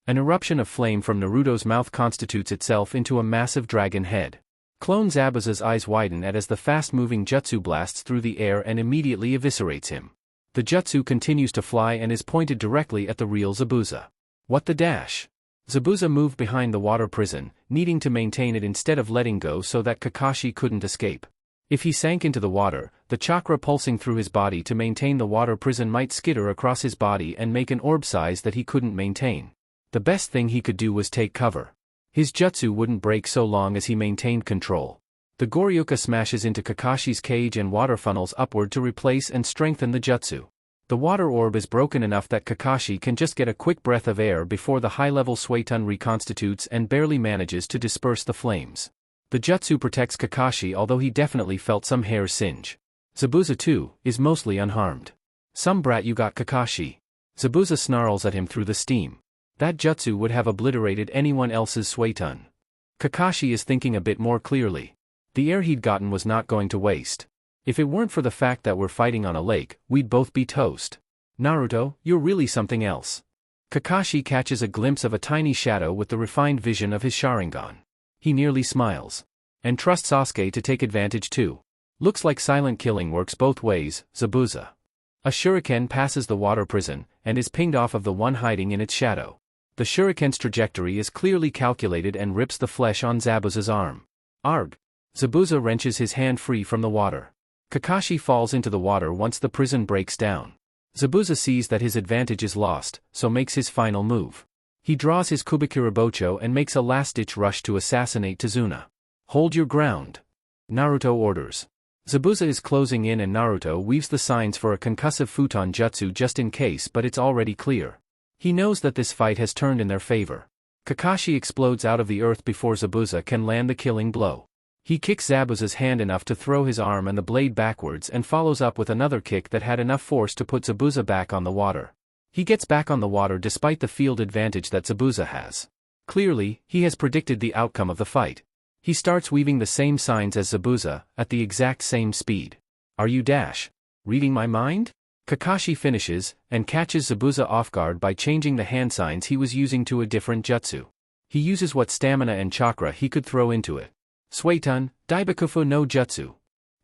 An eruption of flame from Naruto's mouth constitutes itself into a massive dragon head. Clone Zabuza's eyes widen as the fast-moving jutsu blasts through the air and immediately eviscerates him. The jutsu continues to fly and is pointed directly at the real Zabuza. What the dash? Zabuza moved behind the water prison, needing to maintain it instead of letting go so that Kakashi couldn't escape. If he sank into the water, the chakra pulsing through his body to maintain the water prison might skitter across his body and make an orb size that he couldn't maintain. The best thing he could do was take cover. His jutsu wouldn't break so long as he maintained control. The Goryoka smashes into Kakashi's cage and water funnels upward to replace and strengthen the jutsu. The water orb is broken enough that Kakashi can just get a quick breath of air before the high-level Suetun reconstitutes and barely manages to disperse the flames. The jutsu protects Kakashi although he definitely felt some hair singe. Zabuza too, is mostly unharmed. "Some brat you got, Kakashi." Zabuza snarls at him through the steam. That jutsu would have obliterated anyone else's Suetun. Kakashi is thinking a bit more clearly. The air he'd gotten was not going to waste. If it weren't for the fact that we're fighting on a lake, we'd both be toast. "Naruto, you're really something else." Kakashi catches a glimpse of a tiny shadow with the refined vision of his Sharingan. He nearly smiles. "And trust Sasuke to take advantage too. Looks like silent killing works both ways, Zabuza." A shuriken passes the water prison, and is pinged off of the one hiding in its shadow. The shuriken's trajectory is clearly calculated and rips the flesh on Zabuza's arm. Arg! Zabuza wrenches his hand free from the water. Kakashi falls into the water once the prison breaks down. Zabuza sees that his advantage is lost, so makes his final move. He draws his Kubikirabocho and makes a last-ditch rush to assassinate Tazuna. Hold your ground, Naruto orders. Zabuza is closing in and Naruto weaves the signs for a concussive futon jutsu just in case, but it's already clear. He knows that this fight has turned in their favor. Kakashi explodes out of the earth before Zabuza can land the killing blow. He kicks Zabuza's hand enough to throw his arm and the blade backwards and follows up with another kick that had enough force to put Zabuza back on the water. He gets back on the water despite the field advantage that Zabuza has. Clearly, he has predicted the outcome of the fight. He starts weaving the same signs as Zabuza, at the exact same speed. Are you reading my mind? Kakashi finishes, and catches Zabuza off guard by changing the hand signs he was using to a different jutsu. He uses what stamina and chakra he could throw into it. Suetun, Daibakufu no Jutsu.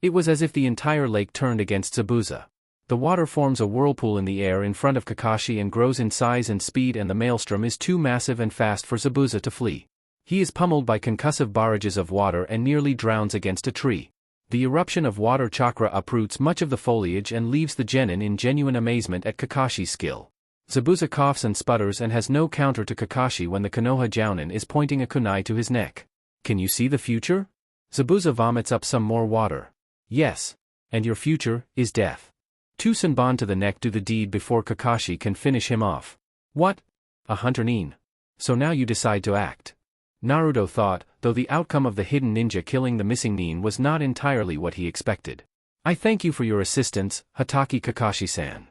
It was as if the entire lake turned against Zabuza. The water forms a whirlpool in the air in front of Kakashi and grows in size and speed, and the maelstrom is too massive and fast for Zabuza to flee. He is pummeled by concussive barrages of water and nearly drowns against a tree. The eruption of water chakra uproots much of the foliage and leaves the genin in genuine amazement at Kakashi's skill. Zabuza coughs and sputters and has no counter to Kakashi when the Konoha Jounin is pointing a kunai to his neck. Can you see the future? Zabuza vomits up some more water. Yes. And your future is death. Two Senbon to the neck do the deed before Kakashi can finish him off. What? A hunter nin. So now you decide to act. Naruto thought, though the outcome of the hidden ninja killing the missing nin was not entirely what he expected. I thank you for your assistance, Hatake Kakashi-san.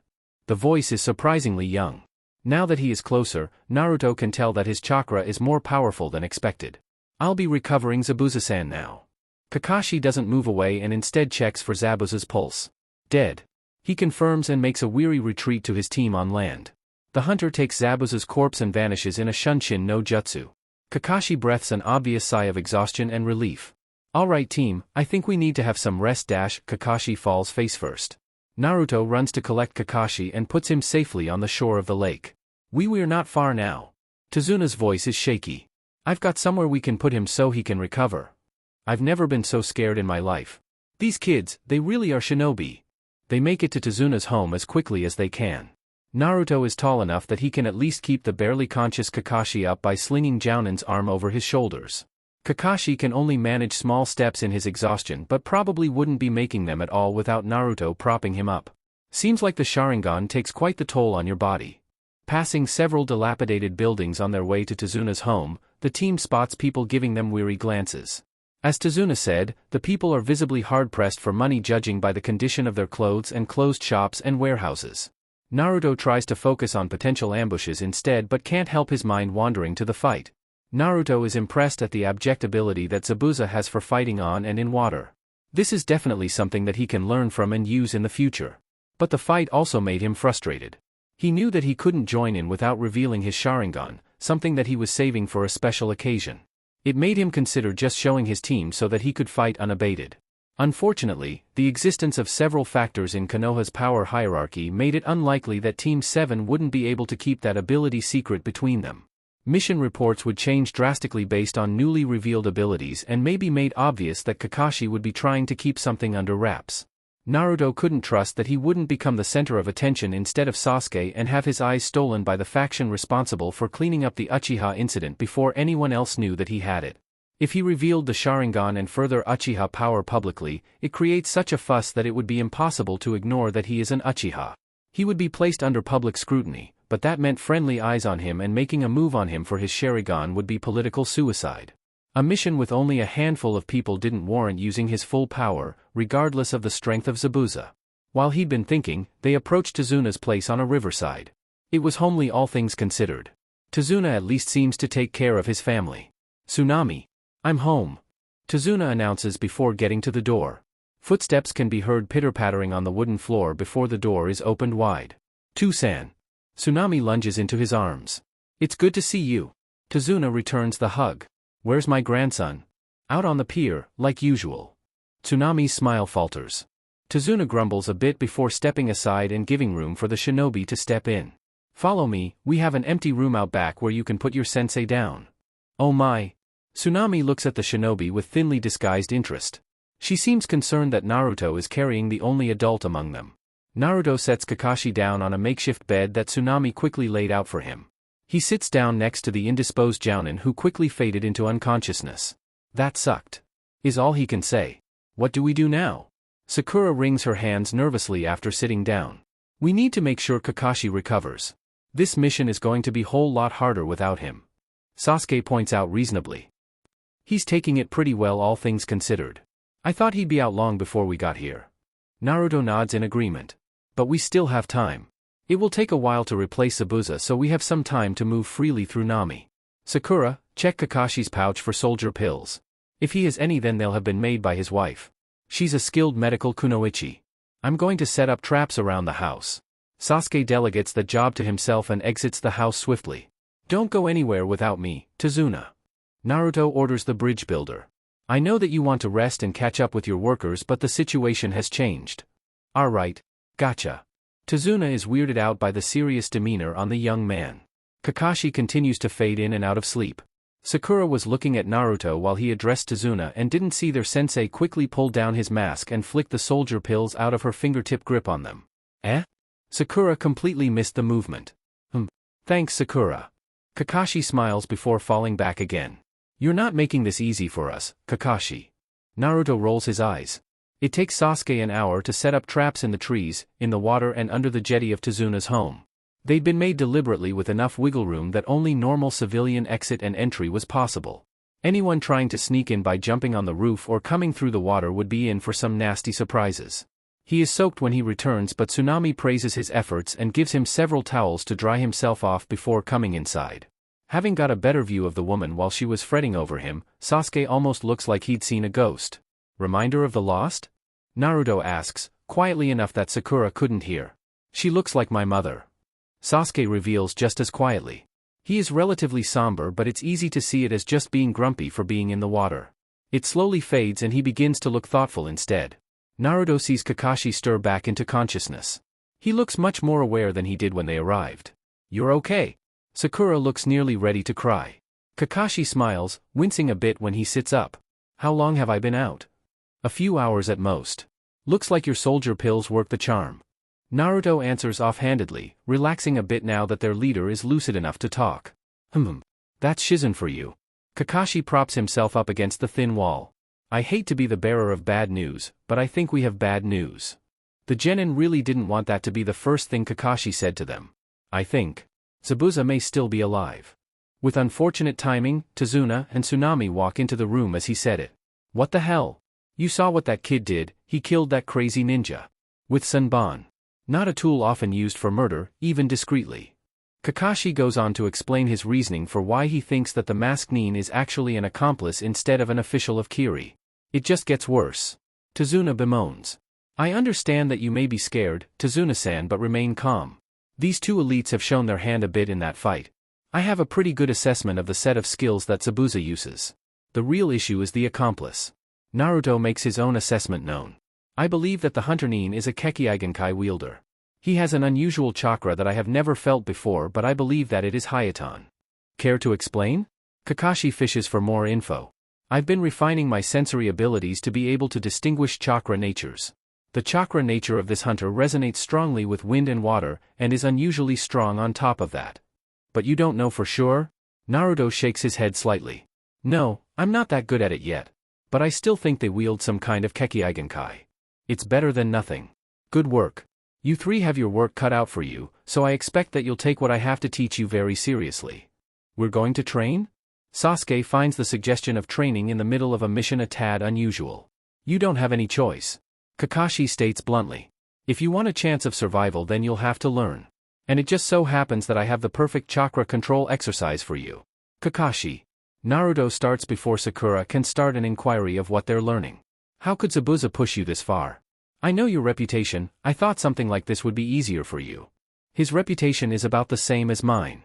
The voice is surprisingly young. Now that he is closer, Naruto can tell that his chakra is more powerful than expected. I'll be recovering Zabuza-san now. Kakashi doesn't move away and instead checks for Zabuza's pulse. Dead. He confirms and makes a weary retreat to his team on land. The hunter takes Zabuza's corpse and vanishes in a Shunshin no Jutsu. Kakashi breathes an obvious sigh of exhaustion and relief. Alright team, I think we need to have some rest. Kakashi falls face first. Naruto runs to collect Kakashi and puts him safely on the shore of the lake. We're not far now. Tazuna's voice is shaky. I've got somewhere we can put him so he can recover. I've never been so scared in my life. These kids, they really are shinobi. They make it to Tazuna's home as quickly as they can. Naruto is tall enough that he can at least keep the barely conscious Kakashi up by slinging Jounin's arm over his shoulders. Kakashi can only manage small steps in his exhaustion but probably wouldn't be making them at all without Naruto propping him up. Seems like the Sharingan takes quite the toll on your body. Passing several dilapidated buildings on their way to Tazuna's home, the team spots people giving them weary glances. As Tazuna said, the people are visibly hard-pressed for money judging by the condition of their clothes and closed shops and warehouses. Naruto tries to focus on potential ambushes instead but can't help his mind wandering to the fight. Naruto is impressed at the objectability that Zabuza has for fighting on and in water. This is definitely something that he can learn from and use in the future. But the fight also made him frustrated. He knew that he couldn't join in without revealing his Sharingan, something that he was saving for a special occasion. It made him consider just showing his team so that he could fight unabated. Unfortunately, the existence of several factors in Konoha's power hierarchy made it unlikely that Team 7 wouldn't be able to keep that ability secret between them. Mission reports would change drastically based on newly revealed abilities and may be made obvious that Kakashi would be trying to keep something under wraps. Naruto couldn't trust that he wouldn't become the center of attention instead of Sasuke and have his eyes stolen by the faction responsible for cleaning up the Uchiha incident before anyone else knew that he had it. If he revealed the Sharingan and further Uchiha power publicly, it creates such a fuss that it would be impossible to ignore that he is an Uchiha. He would be placed under public scrutiny, but that meant friendly eyes on him, and making a move on him for his Sharingan would be political suicide. A mission with only a handful of people didn't warrant using his full power, regardless of the strength of Zabuza. While he'd been thinking, they approached Tazuna's place on a riverside. It was homely all things considered. Tazuna at least seems to take care of his family. Tsunami. I'm home. Tazuna announces before getting to the door. Footsteps can be heard pitter-pattering on the wooden floor before the door is opened wide. Tsunami. Tsunami lunges into his arms. It's good to see you. Tazuna returns the hug. Where's my grandson? Out on the pier, like usual. Tsunami's smile falters. Tazuna grumbles a bit before stepping aside and giving room for the shinobi to step in. Follow me, we have an empty room out back where you can put your sensei down. Oh my. Tsunami looks at the shinobi with thinly disguised interest. She seems concerned that Naruto is carrying the only adult among them. Naruto sets Kakashi down on a makeshift bed that Tsunami quickly laid out for him. He sits down next to the indisposed Jounin who quickly faded into unconsciousness. That sucked, is all he can say. What do we do now? Sakura wrings her hands nervously after sitting down. We need to make sure Kakashi recovers. This mission is going to be a whole lot harder without him. Sasuke points out reasonably. He's taking it pretty well all things considered. I thought he'd be out long before we got here. Naruto nods in agreement. But we still have time. It will take a while to replace Zabuza, so we have some time to move freely through Nami. Sakura, check Kakashi's pouch for soldier pills. If he has any, then they'll have been made by his wife. She's a skilled medical kunoichi. I'm going to set up traps around the house. Sasuke delegates the job to himself and exits the house swiftly. Don't go anywhere without me, Tazuna. Naruto orders the bridge builder. I know that you want to rest and catch up with your workers, but the situation has changed. Alright, gotcha. Tazuna is weirded out by the serious demeanor on the young man. Kakashi continues to fade in and out of sleep. Sakura was looking at Naruto while he addressed Tazuna and didn't see their sensei quickly pull down his mask and flick the soldier pills out of her fingertip grip on them. Eh? Sakura completely missed the movement. Thanks, Sakura. Kakashi smiles before falling back again. You're not making this easy for us, Kakashi. Naruto rolls his eyes. It takes Sasuke an hour to set up traps in the trees, in the water and under the jetty of Tazuna's home. They'd been made deliberately with enough wiggle room that only normal civilian exit and entry was possible. Anyone trying to sneak in by jumping on the roof or coming through the water would be in for some nasty surprises. He is soaked when he returns, but Tsunami praises his efforts and gives him several towels to dry himself off before coming inside. Having got a better view of the woman while she was fretting over him, Sasuke almost looks like he'd seen a ghost. Reminder of the lost? Naruto asks, quietly enough that Sakura couldn't hear. She looks like my mother. Sasuke reveals just as quietly. He is relatively somber, but it's easy to see it as just being grumpy for being in the water. It slowly fades and he begins to look thoughtful instead. Naruto sees Kakashi stir back into consciousness. He looks much more aware than he did when they arrived. You're okay. Sakura looks nearly ready to cry. Kakashi smiles, wincing a bit when he sits up. How long have I been out? A few hours at most. Looks like your soldier pills work the charm. Naruto answers offhandedly, relaxing a bit now that their leader is lucid enough to talk. That's shizen for you. Kakashi props himself up against the thin wall. I hate to be the bearer of bad news, but I think we have bad news. The genin really didn't want that to be the first thing Kakashi said to them. I think Zabuza may still be alive. With unfortunate timing, Tazuna and Tsunami walk into the room as he said it. What the hell? You saw what that kid did, he killed that crazy ninja. With Senbon. Not a tool often used for murder, even discreetly. Kakashi goes on to explain his reasoning for why he thinks that the masked nin is actually an accomplice instead of an official of Kiri. It just gets worse. Tazuna bemoans. I understand that you may be scared, Tazuna-san, but remain calm. These two elites have shown their hand a bit in that fight. I have a pretty good assessment of the set of skills that Zabuza uses. The real issue is the accomplice. Naruto makes his own assessment known. I believe that the Hunter Nin is a Kekkeigenkai wielder. He has an unusual chakra that I have never felt before, but I believe that it is Hayaton. Care to explain? Kakashi fishes for more info. I've been refining my sensory abilities to be able to distinguish chakra natures. The chakra nature of this hunter resonates strongly with wind and water, and is unusually strong on top of that. But you don't know for sure? Naruto shakes his head slightly. No, I'm not that good at it yet. But I still think they wield some kind of Kekkeigenkai. It's better than nothing. Good work. You three have your work cut out for you, so I expect that you'll take what I have to teach you very seriously. We're going to train? Sasuke finds the suggestion of training in the middle of a mission a tad unusual. You don't have any choice. Kakashi states bluntly. If you want a chance of survival, then you'll have to learn. And it just so happens that I have the perfect chakra control exercise for you. Kakashi. Naruto starts before Sakura can start an inquiry of what they're learning. How could Zabuza push you this far? I know your reputation, I thought something like this would be easier for you. His reputation is about the same as mine.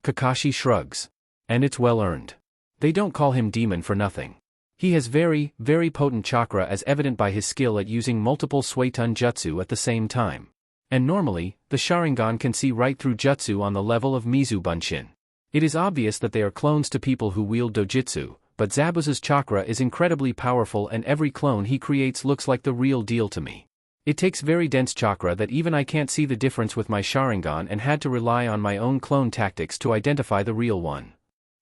Kakashi shrugs. And it's well earned. They don't call him demon for nothing. He has very, very potent chakra as evident by his skill at using multiple Suitun jutsu at the same time. And normally, the Sharingan can see right through jutsu on the level of Mizu Bunshin. It is obvious that they are clones to people who wield dojutsu, but Zabuza's chakra is incredibly powerful and every clone he creates looks like the real deal to me. It takes very dense chakra that even I can't see the difference with my Sharingan and had to rely on my own clone tactics to identify the real one.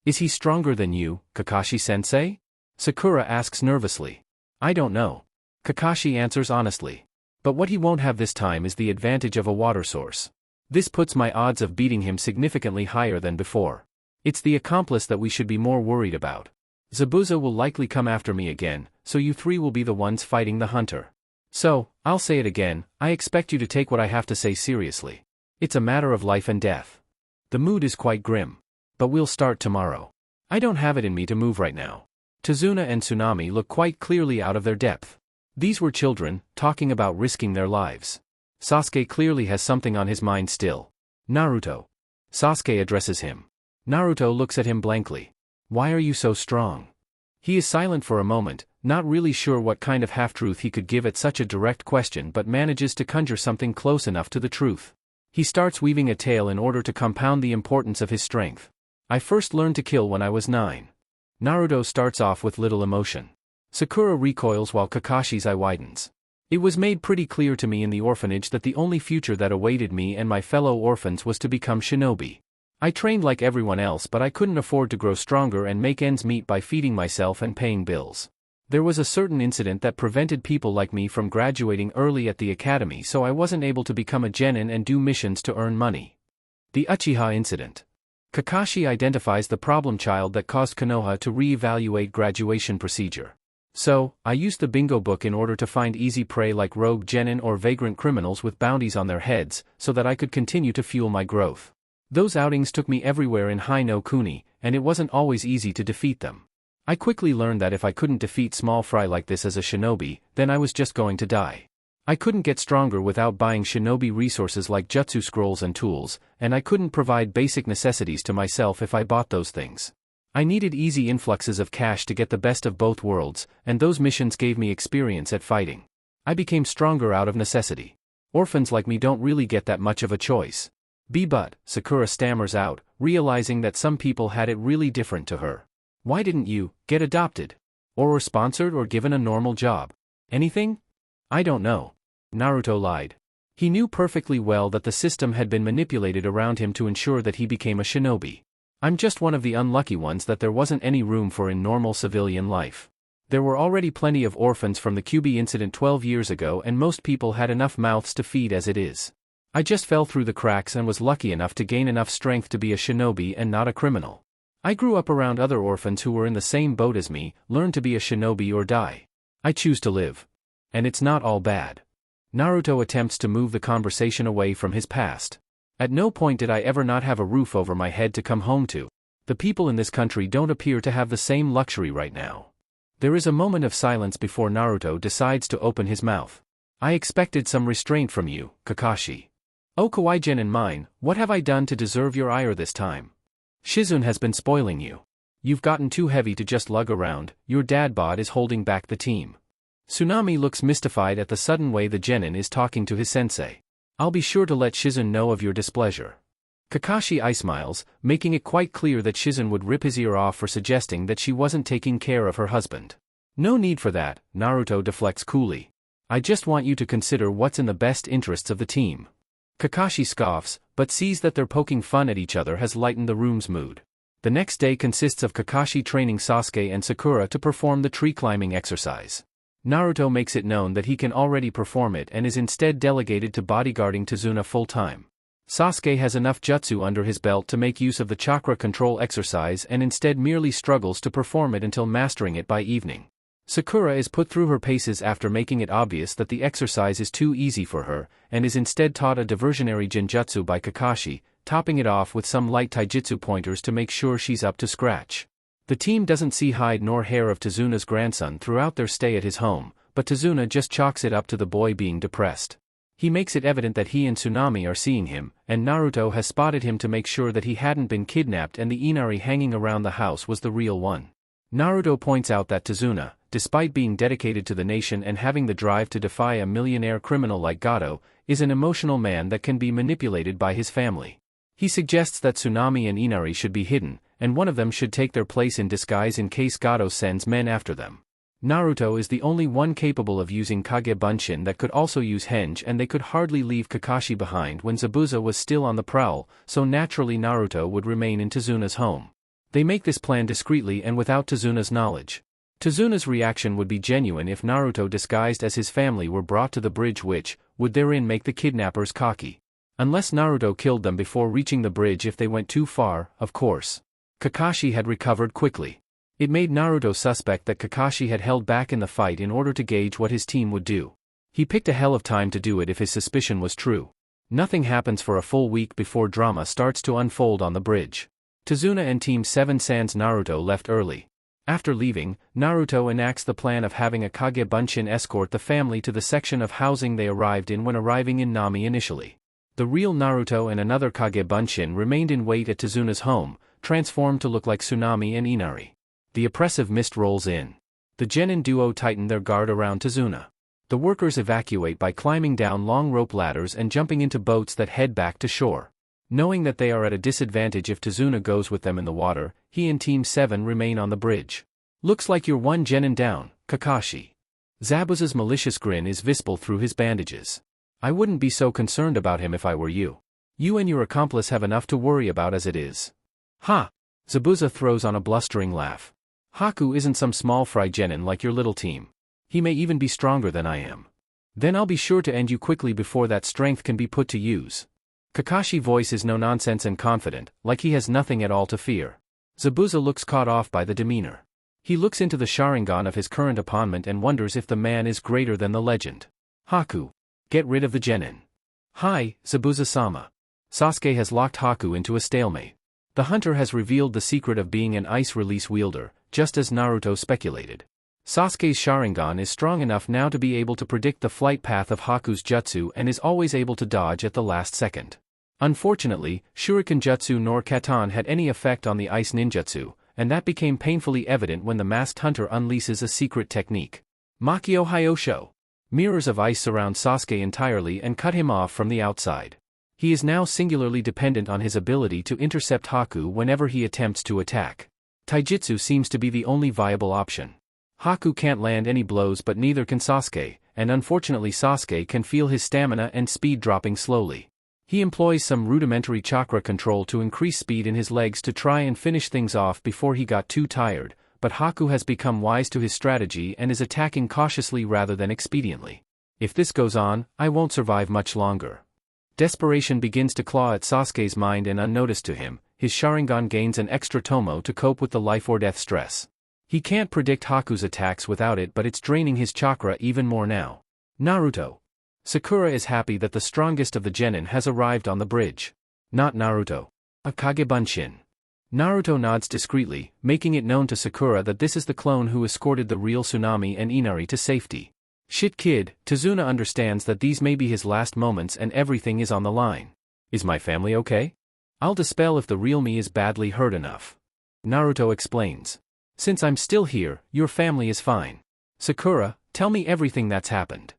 Is he stronger than you, Kakashi-sensei? Sakura asks nervously. I don't know. Kakashi answers honestly. But what he won't have this time is the advantage of a water source. This puts my odds of beating him significantly higher than before. It's the accomplice that we should be more worried about. Zabuza will likely come after me again, so you three will be the ones fighting the hunter. So, I'll say it again, I expect you to take what I have to say seriously. It's a matter of life and death. The mood is quite grim. But we'll start tomorrow. I don't have it in me to move right now. Tazuna and Tsunami look quite clearly out of their depth. These were children, talking about risking their lives. Sasuke clearly has something on his mind still. Naruto. Sasuke addresses him. Naruto looks at him blankly. Why are you so strong? He is silent for a moment, not really sure what kind of half-truth he could give at such a direct question but manages to conjure something close enough to the truth. He starts weaving a tale in order to compound the importance of his strength. I first learned to kill when I was 9. Naruto starts off with little emotion. Sakura recoils while Kakashi's eye widens. It was made pretty clear to me in the orphanage that the only future that awaited me and my fellow orphans was to become shinobi. I trained like everyone else but I couldn't afford to grow stronger and make ends meet by feeding myself and paying bills. There was a certain incident that prevented people like me from graduating early at the academy so I wasn't able to become a genin and do missions to earn money. The Uchiha incident. Kakashi identifies the problem child that caused Konoha to re-evaluate graduation procedure. So, I used the bingo book in order to find easy prey like rogue genin or vagrant criminals with bounties on their heads, so that I could continue to fuel my growth. Those outings took me everywhere in Hai no Kuni, and it wasn't always easy to defeat them. I quickly learned that if I couldn't defeat small fry like this as a shinobi, then I was just going to die. I couldn't get stronger without buying shinobi resources like jutsu scrolls and tools, and I couldn't provide basic necessities to myself if I bought those things. I needed easy influxes of cash to get the best of both worlds, and those missions gave me experience at fighting. I became stronger out of necessity. Orphans like me don't really get that much of a choice. But, Sakura stammers out, realizing that some people had it really different to her. Why didn't you get adopted? Or were sponsored or given a normal job? Anything? I don't know. Naruto lied. He knew perfectly well that the system had been manipulated around him to ensure that he became a shinobi. I'm just one of the unlucky ones that there wasn't any room for in normal civilian life. There were already plenty of orphans from the Kyuubi incident 12 years ago and most people had enough mouths to feed as it is. I just fell through the cracks and was lucky enough to gain enough strength to be a shinobi and not a criminal. I grew up around other orphans who were in the same boat as me, learned to be a shinobi or die. I choose to live. And it's not all bad. Naruto attempts to move the conversation away from his past. At no point did I ever not have a roof over my head to come home to. The people in this country don't appear to have the same luxury right now. There is a moment of silence before Naruto decides to open his mouth. I expected some restraint from you, Kakashi. Oh Kawaii-gen and mine, what have I done to deserve your ire this time? Shizune has been spoiling you. You've gotten too heavy to just lug around, your dad bod is holding back the team. Tsunami looks mystified at the sudden way the genin is talking to his sensei. I'll be sure to let Shizune know of your displeasure. Kakashi eye smiles, making it quite clear that Shizune would rip his ear off for suggesting that she wasn't taking care of her husband. No need for that, Naruto deflects coolly. I just want you to consider what's in the best interests of the team. Kakashi scoffs, but sees that their poking fun at each other has lightened the room's mood. The next day consists of Kakashi training Sasuke and Sakura to perform the tree climbing exercise. Naruto makes it known that he can already perform it and is instead delegated to bodyguarding Tazuna full-time. Sasuke has enough jutsu under his belt to make use of the chakra control exercise and instead merely struggles to perform it until mastering it by evening. Sakura is put through her paces after making it obvious that the exercise is too easy for her, and is instead taught a diversionary genjutsu by Kakashi, topping it off with some light taijutsu pointers to make sure she's up to scratch. The team doesn't see hide nor hair of Tazuna's grandson throughout their stay at his home, but Tazuna just chalks it up to the boy being depressed. He makes it evident that he and Tsunami are seeing him, and Naruto has spotted him to make sure that he hadn't been kidnapped and the Inari hanging around the house was the real one. Naruto points out that Tazuna, despite being dedicated to the nation and having the drive to defy a millionaire criminal like Gato, is an emotional man that can be manipulated by his family. He suggests that Tsunami and Inari should be hidden, and one of them should take their place in disguise in case Gato sends men after them. Naruto is the only one capable of using Kage Bunshin that could also use Henge, and they could hardly leave Kakashi behind when Zabuza was still on the prowl, so naturally Naruto would remain in Tazuna's home. They make this plan discreetly and without Tazuna's knowledge. Tazuna's reaction would be genuine if Naruto disguised as his family were brought to the bridge, which would therein make the kidnappers cocky. Unless Naruto killed them before reaching the bridge if they went too far, of course. Kakashi had recovered quickly. It made Naruto suspect that Kakashi had held back in the fight in order to gauge what his team would do. He picked a hell of time to do it if his suspicion was true. Nothing happens for a full week before drama starts to unfold on the bridge. Tazuna and Team 7 sans Naruto left early. After leaving, Naruto enacts the plan of having a Kage Bunshin escort the family to the section of housing they arrived in when arriving in Nami initially. The real Naruto and another Kage Bunshin remained in wait at Tazuna's home, transformed to look like Tsunami and Inari. The oppressive mist rolls in. The Genin duo tighten their guard around Tazuna. The workers evacuate by climbing down long rope ladders and jumping into boats that head back to shore. Knowing that they are at a disadvantage if Tazuna goes with them in the water, he and Team 7 remain on the bridge. Looks like you're one Genin down, Kakashi. Zabuza's malicious grin is visible through his bandages. I wouldn't be so concerned about him if I were you. You and your accomplice have enough to worry about as it is. Ha! Zabuza throws on a blustering laugh. Haku isn't some small fry Genin like your little team. He may even be stronger than I am. Then I'll be sure to end you quickly before that strength can be put to use. Kakashi's voice is no-nonsense and confident, like he has nothing at all to fear. Zabuza looks caught off by the demeanor. He looks into the Sharingan of his current opponent and wonders if the man is greater than the legend. Haku. Get rid of the Genin. Hi, Zabuza-sama. Sasuke has locked Haku into a stalemate. The hunter has revealed the secret of being an ice release wielder, just as Naruto speculated. Sasuke's Sharingan is strong enough now to be able to predict the flight path of Haku's jutsu and is always able to dodge at the last second. Unfortunately, Shuriken Jutsu nor Katon had any effect on the ice ninjutsu, and that became painfully evident when the masked hunter unleashes a secret technique. Makio Hyosho. Mirrors of ice surround Sasuke entirely and cut him off from the outside. He is now singularly dependent on his ability to intercept Haku whenever he attempts to attack. Taijutsu seems to be the only viable option. Haku can't land any blows, but neither can Sasuke, and unfortunately Sasuke can feel his stamina and speed dropping slowly. He employs some rudimentary chakra control to increase speed in his legs to try and finish things off before he got too tired, but Haku has become wise to his strategy and is attacking cautiously rather than expediently. If this goes on, I won't survive much longer. Desperation begins to claw at Sasuke's mind, and unnoticed to him, his Sharingan gains an extra tomo to cope with the life-or-death stress. He can't predict Haku's attacks without it, but it's draining his chakra even more now. Naruto. Sakura is happy that the strongest of the Genin has arrived on the bridge. Not Naruto. A Kage Bunshin. Naruto nods discreetly, making it known to Sakura that this is the clone who escorted the real Tsunami and Inari to safety. Shit kid, Tazuna understands that these may be his last moments and everything is on the line. Is my family okay? I'll dispel if the real me is badly hurt enough. Naruto explains. Since I'm still here, your family is fine. Sakura, tell me everything that's happened.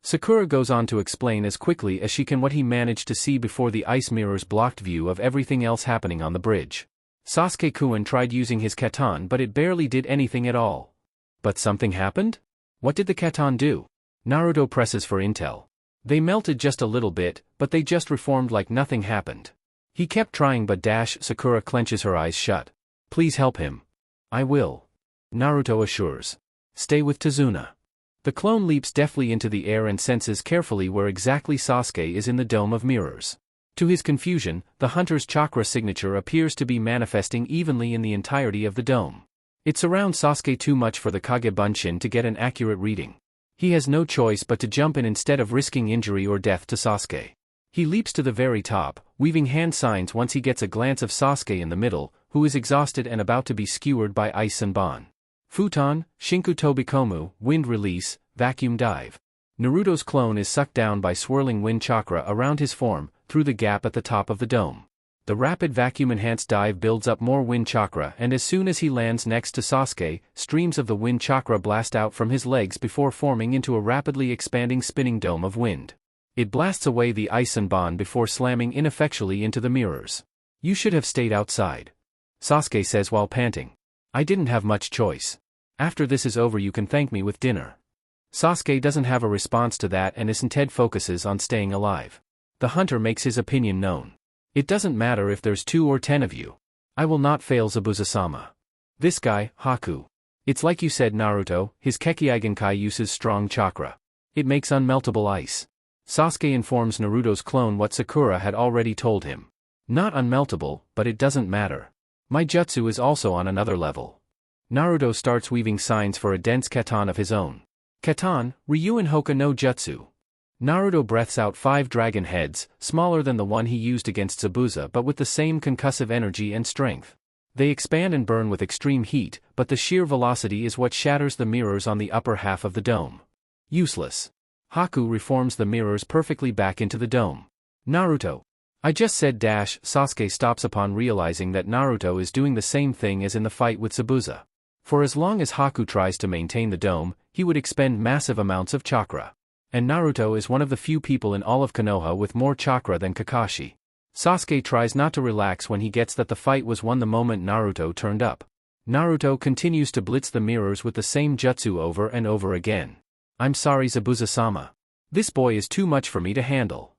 Sakura goes on to explain as quickly as she can what he managed to see before the ice mirrors blocked view of everything else happening on the bridge. Sasuke-kun tried using his Katon, but it barely did anything at all. But something happened? What did the Katon do? Naruto presses for intel. They melted just a little bit, but they just reformed like nothing happened. He kept trying, but Sakura clenches her eyes shut. Please help him. I will. Naruto assures. Stay with Tazuna. The clone leaps deftly into the air and senses carefully where exactly Sasuke is in the dome of mirrors. To his confusion, the hunter's chakra signature appears to be manifesting evenly in the entirety of the dome. It surrounds Sasuke too much for the Kage Bunshin to get an accurate reading. He has no choice but to jump in instead of risking injury or death to Sasuke. He leaps to the very top, weaving hand signs once he gets a glance of Sasuke in the middle, who is exhausted and about to be skewered by ice and Bon. Futon, Shinku Tobikomu, wind release, vacuum dive. Naruto's clone is sucked down by swirling wind chakra around his form, through the gap at the top of the dome. The rapid vacuum-enhanced dive builds up more wind chakra, and as soon as he lands next to Sasuke, streams of the wind chakra blast out from his legs before forming into a rapidly expanding spinning dome of wind. It blasts away the ice and bond before slamming ineffectually into the mirrors. "You should have stayed outside," Sasuke says while panting. "I didn't have much choice. After this is over you can thank me with dinner." Sasuke doesn't have a response to that and instead focuses on staying alive. The hunter makes his opinion known. "It doesn't matter if there's 2 or 10 of you. I will not fail Zabuza-sama. This guy, Haku. It's like you said, Naruto, his Kekkeigenkai uses strong chakra. It makes unmeltable ice." Sasuke informs Naruto's clone what Sakura had already told him. "Not unmeltable, but it doesn't matter. My jutsu is also on another level." Naruto starts weaving signs for a dense katan of his own. Katan, Ryuin Hoka no Jutsu. Naruto breaths out 5 dragon heads, smaller than the one he used against Zabuza but with the same concussive energy and strength. They expand and burn with extreme heat, but the sheer velocity is what shatters the mirrors on the upper half of the dome. Useless. Haku reforms the mirrors perfectly back into the dome. "Naruto. I just said dash." Sasuke stops upon realizing that Naruto is doing the same thing as in the fight with Zabuza. For as long as Haku tries to maintain the dome, he would expend massive amounts of chakra. And Naruto is one of the few people in all of Konoha with more chakra than Kakashi. Sasuke tries not to relax when he gets that the fight was won the moment Naruto turned up. Naruto continues to blitz the mirrors with the same jutsu over and over again. "I'm sorry Zabuza-sama. This boy is too much for me to handle."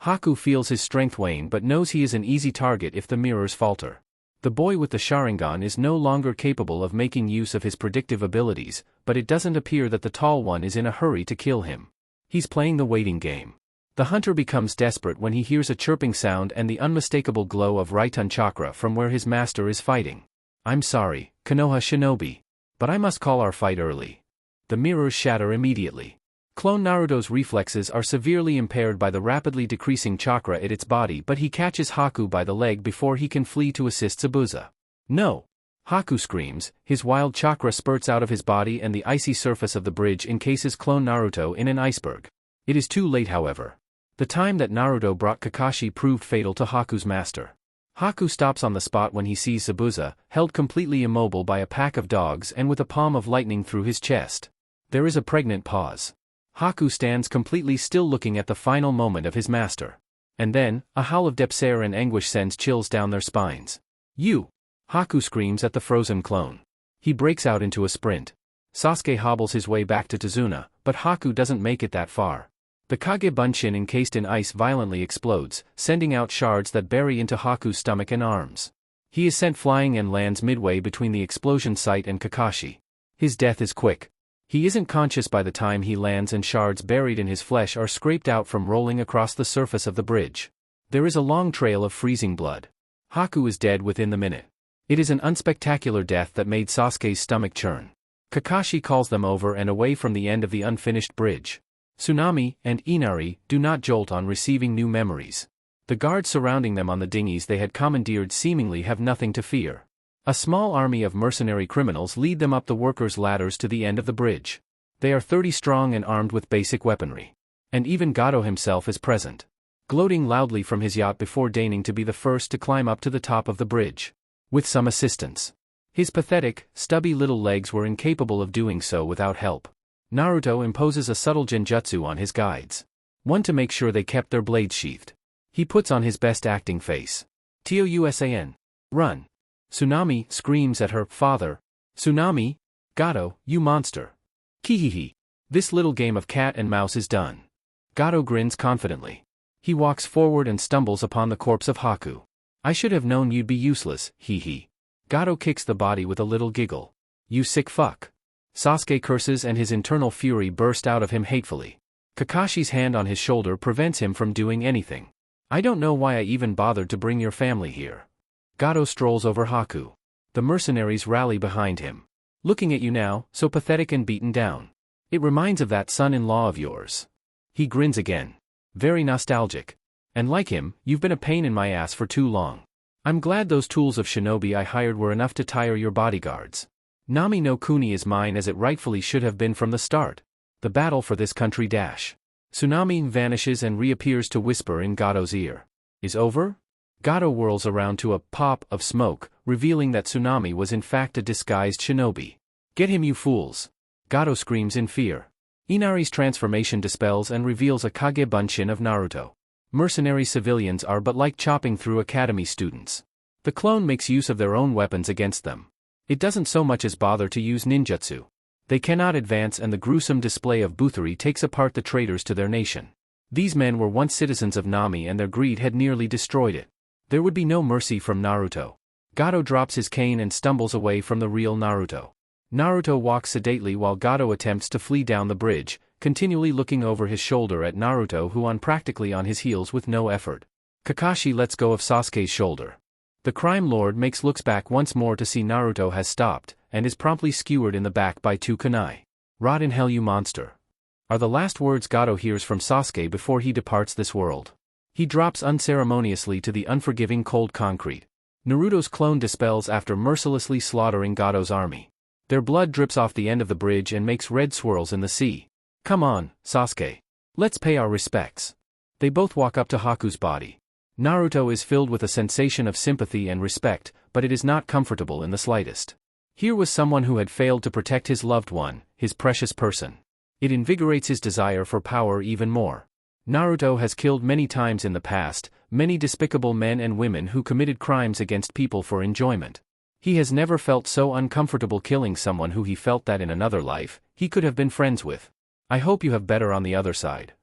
Haku feels his strength wane but knows he is an easy target if the mirrors falter. The boy with the Sharingan is no longer capable of making use of his predictive abilities, but it doesn't appear that the tall one is in a hurry to kill him. He's playing the waiting game. The hunter becomes desperate when he hears a chirping sound and the unmistakable glow of Raitun chakra from where his master is fighting. "I'm sorry, Konoha Shinobi. But I must call our fight early." The mirrors shatter immediately. Clone Naruto's reflexes are severely impaired by the rapidly decreasing chakra in its body, but he catches Haku by the leg before he can flee to assist Zabuza. "No!" Haku screams, his wild chakra spurts out of his body and the icy surface of the bridge encases clone Naruto in an iceberg. It is too late however. The time that Naruto brought Kakashi proved fatal to Haku's master. Haku stops on the spot when he sees Zabuza, held completely immobile by a pack of dogs and with a palm of lightning through his chest. There is a pregnant pause. Haku stands completely still looking at the final moment of his master. And then, a howl of despair and anguish sends chills down their spines. "You!" Haku screams at the frozen clone. He breaks out into a sprint. Sasuke hobbles his way back to Tazuna, but Haku doesn't make it that far. The Kage Bunshin encased in ice violently explodes, sending out shards that bury into Haku's stomach and arms. He is sent flying and lands midway between the explosion site and Kakashi. His death is quick. He isn't conscious by the time he lands and shards buried in his flesh are scraped out from rolling across the surface of the bridge. There is a long trail of freezing blood. Haku is dead within the minute. It is an unspectacular death that made Sasuke's stomach churn. Kakashi calls them over and away from the end of the unfinished bridge. Tsunami and Inari do not jolt on receiving new memories. The guards surrounding them on the dinghies they had commandeered seemingly have nothing to fear. A small army of mercenary criminals lead them up the workers' ladders to the end of the bridge. They are 30 strong and armed with basic weaponry. And even Gato himself is present, gloating loudly from his yacht before deigning to be the first to climb up to the top of the bridge. With some assistance. His pathetic, stubby little legs were incapable of doing so without help. Naruto imposes a subtle genjutsu on his guides. One to make sure they kept their blades sheathed. He puts on his best acting face. "Tousan. Run." Tsunami screams at her father. "Tsunami? Gato, you monster. Kihihi. This little game of cat and mouse is done." Gato grins confidently. He walks forward and stumbles upon the corpse of Haku. "I should have known you'd be useless, hee. Gato kicks the body with a little giggle. "You sick fuck." Sasuke curses and his internal fury burst out of him hatefully. Kakashi's hand on his shoulder prevents him from doing anything. "I don't know why I even bothered to bring your family here." Gato strolls over Haku. The mercenaries rally behind him. "Looking at you now, so pathetic and beaten down. It reminds of that son-in-law of yours." He grins again. "Very nostalgic. And like him, you've been a pain in my ass for too long. I'm glad those tools of shinobi I hired were enough to tire your bodyguards. Nami no Kuni is mine as it rightfully should have been from the start. The battle for this country dash." Tsunami vanishes and reappears to whisper in Gato's ear. "Is over? Gato whirls around to a pop of smoke, revealing that Tsunami was in fact a disguised shinobi. Get him, you fools! Gato screams in fear. Inari's transformation dispels and reveals a Kage Bunshin of Naruto. Mercenary civilians are but like chopping through academy students. The clone makes use of their own weapons against them. It doesn't so much as bother to use ninjutsu. They cannot advance, and the gruesome display of Buthuri takes apart the traitors to their nation. These men were once citizens of Nami, and their greed had nearly destroyed it. There would be no mercy from Naruto. Gato drops his cane and stumbles away from the real Naruto. Naruto walks sedately while Gato attempts to flee down the bridge, continually looking over his shoulder at Naruto, who practically on his heels with no effort. Kakashi lets go of Sasuke's shoulder. The crime lord looks back once more to see Naruto has stopped, and is promptly skewered in the back by two kunai. Rot in hell, you monster! Are the last words Gato hears from Sasuke before he departs this world. He drops unceremoniously to the unforgiving cold concrete. Naruto's clone dispels after mercilessly slaughtering Gato's army. Their blood drips off the end of the bridge and makes red swirls in the sea. Come on, Sasuke. Let's pay our respects. They both walk up to Haku's body. Naruto is filled with a sensation of sympathy and respect, but it is not comfortable in the slightest. Here was someone who had failed to protect his loved one, his precious person. It invigorates his desire for power even more. Naruto has killed many times in the past, many despicable men and women who committed crimes against people for enjoyment. He has never felt so uncomfortable killing someone who he felt that in another life, he could have been friends with. I hope you have better on the other side.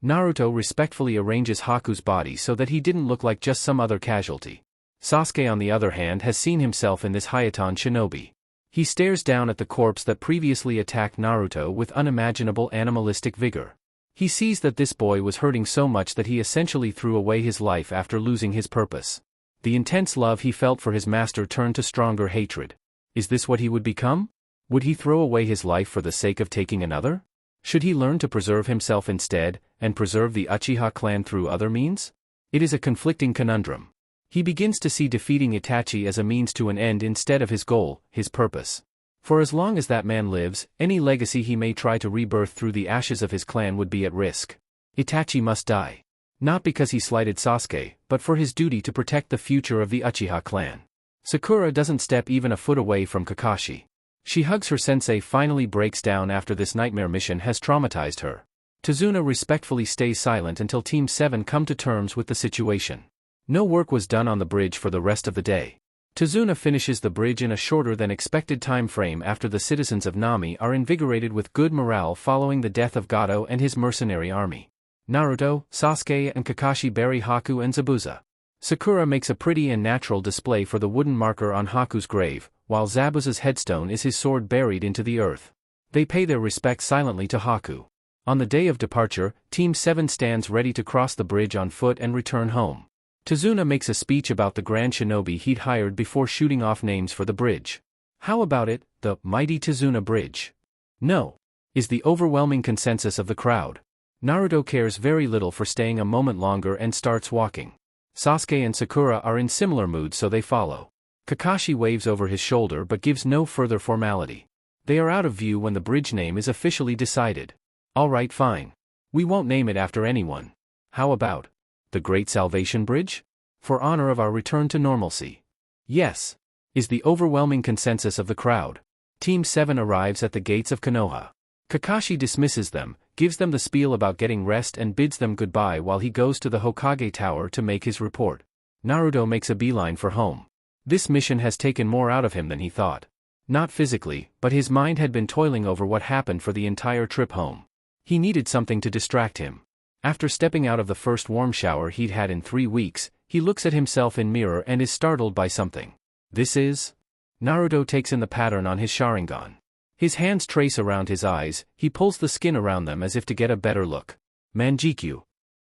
Naruto respectfully arranges Haku's body so that he didn't look like just some other casualty. Sasuke, on the other hand, has seen himself in this Hayaton shinobi. He stares down at the corpse that previously attacked Naruto with unimaginable animalistic vigor. He sees that this boy was hurting so much that he essentially threw away his life after losing his purpose. The intense love he felt for his master turned to stronger hatred. Is this what he would become? Would he throw away his life for the sake of taking another? Should he learn to preserve himself instead, and preserve the Uchiha clan through other means? It is a conflicting conundrum. He begins to see defeating Itachi as a means to an end instead of his goal, his purpose. For as long as that man lives, any legacy he may try to rebirth through the ashes of his clan would be at risk. Itachi must die. Not because he slighted Sasuke, but for his duty to protect the future of the Uchiha clan. Sakura doesn't step even a foot away from Kakashi. She hugs her sensei, finally breaks down after this nightmare mission has traumatized her. Tazuna respectfully stays silent until Team 7 come to terms with the situation. No work was done on the bridge for the rest of the day. Tazuna finishes the bridge in a shorter than expected time frame after the citizens of Nami are invigorated with good morale following the death of Gato and his mercenary army. Naruto, Sasuke and Kakashi bury Haku and Zabuza. Sakura makes a pretty and natural display for the wooden marker on Haku's grave, while Zabuza's headstone is his sword buried into the earth. They pay their respects silently to Haku. On the day of departure, Team 7 stands ready to cross the bridge on foot and return home. Tazuna makes a speech about the grand shinobi he'd hired before shooting off names for the bridge. How about it, the mighty Tazuna Bridge? No, is the overwhelming consensus of the crowd. Naruto cares very little for staying a moment longer and starts walking. Sasuke and Sakura are in similar moods, so they follow. Kakashi waves over his shoulder but gives no further formality. They are out of view when the bridge name is officially decided. Alright, fine. We won't name it after anyone. How about the Great Salvation Bridge? For honor of our return to normalcy. Yes, is the overwhelming consensus of the crowd. Team 7 arrives at the gates of Konoha. Kakashi dismisses them, gives them the spiel about getting rest and bids them goodbye while he goes to the Hokage Tower to make his report. Naruto makes a beeline for home. This mission has taken more out of him than he thought. Not physically, but his mind had been toiling over what happened for the entire trip home. He needed something to distract him. After stepping out of the first warm shower he'd had in 3 weeks, he looks at himself in mirror and is startled by something. This is? Naruto takes in the pattern on his Sharingan. His hands trace around his eyes, he pulls the skin around them as if to get a better look. Manjikyu.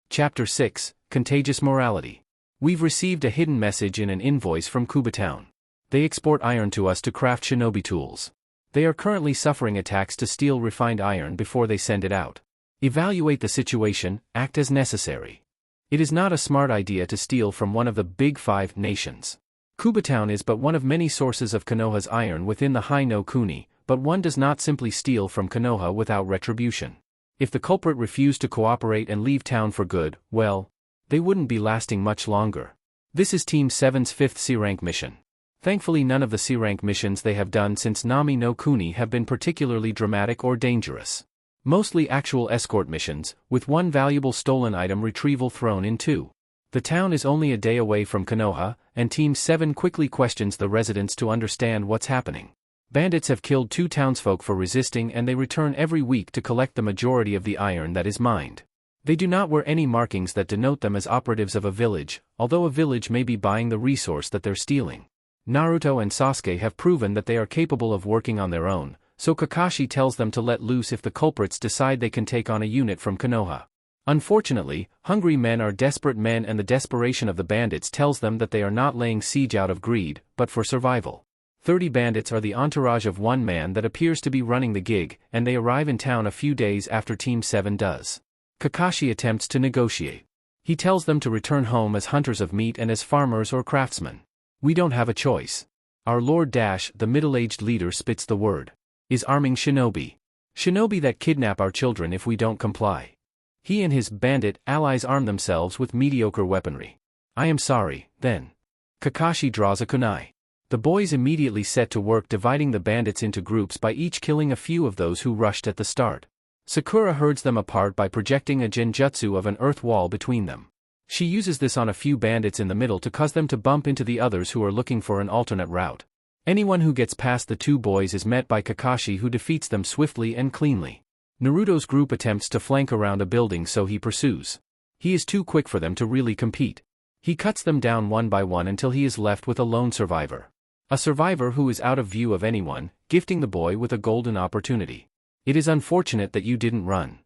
Chapter 6, Contagious Morality. We've received a hidden message in an invoice from Kuba Town. They export iron to us to craft shinobi tools. They are currently suffering attacks to steal refined iron before they send it out. Evaluate the situation, act as necessary. It is not a smart idea to steal from one of the Big Five nations. Kuba Town is but one of many sources of Konoha's iron within the Hai no Kuni, but one does not simply steal from Konoha without retribution. If the culprit refused to cooperate and leave town for good, well, they wouldn't be lasting much longer. This is Team 7's 5th C-rank mission. Thankfully none of the C-rank missions they have done since Nami no Kuni have been particularly dramatic or dangerous. Mostly actual escort missions, with one valuable stolen item retrieval thrown in too. The town is only a day away from Konoha, and Team 7 quickly questions the residents to understand what's happening. Bandits have killed 2 townsfolk for resisting and they return every week to collect the majority of the iron that is mined. They do not wear any markings that denote them as operatives of a village, although a village may be buying the resource that they're stealing. Naruto and Sasuke have proven that they are capable of working on their own, so Kakashi tells them to let loose if the culprits decide they can take on a unit from Konoha. Unfortunately, hungry men are desperate men and the desperation of the bandits tells them that they are not laying siege out of greed, but for survival. 30 bandits are the entourage of one man that appears to be running the gig, and they arrive in town a few days after Team 7 does. Kakashi attempts to negotiate. He tells them to return home as hunters of meat and as farmers or craftsmen. We don't have a choice. Our Lord Dash, the middle-aged leader, spits the word. Is arming shinobi. Shinobi that kidnap our children if we don't comply. He and his bandit allies arm themselves with mediocre weaponry. I am sorry, then. Kakashi draws a kunai. The boys immediately set to work dividing the bandits into groups by each killing a few of those who rushed at the start. Sakura herds them apart by projecting a genjutsu of an earth wall between them. She uses this on a few bandits in the middle to cause them to bump into the others who are looking for an alternate route. Anyone who gets past the 2 boys is met by Kakashi, who defeats them swiftly and cleanly. Naruto's group attempts to flank around a building, so he pursues. He is too quick for them to really compete. He cuts them down one by one until he is left with a lone survivor. A survivor who is out of view of anyone, gifting the boy with a golden opportunity. It is unfortunate that you didn't run.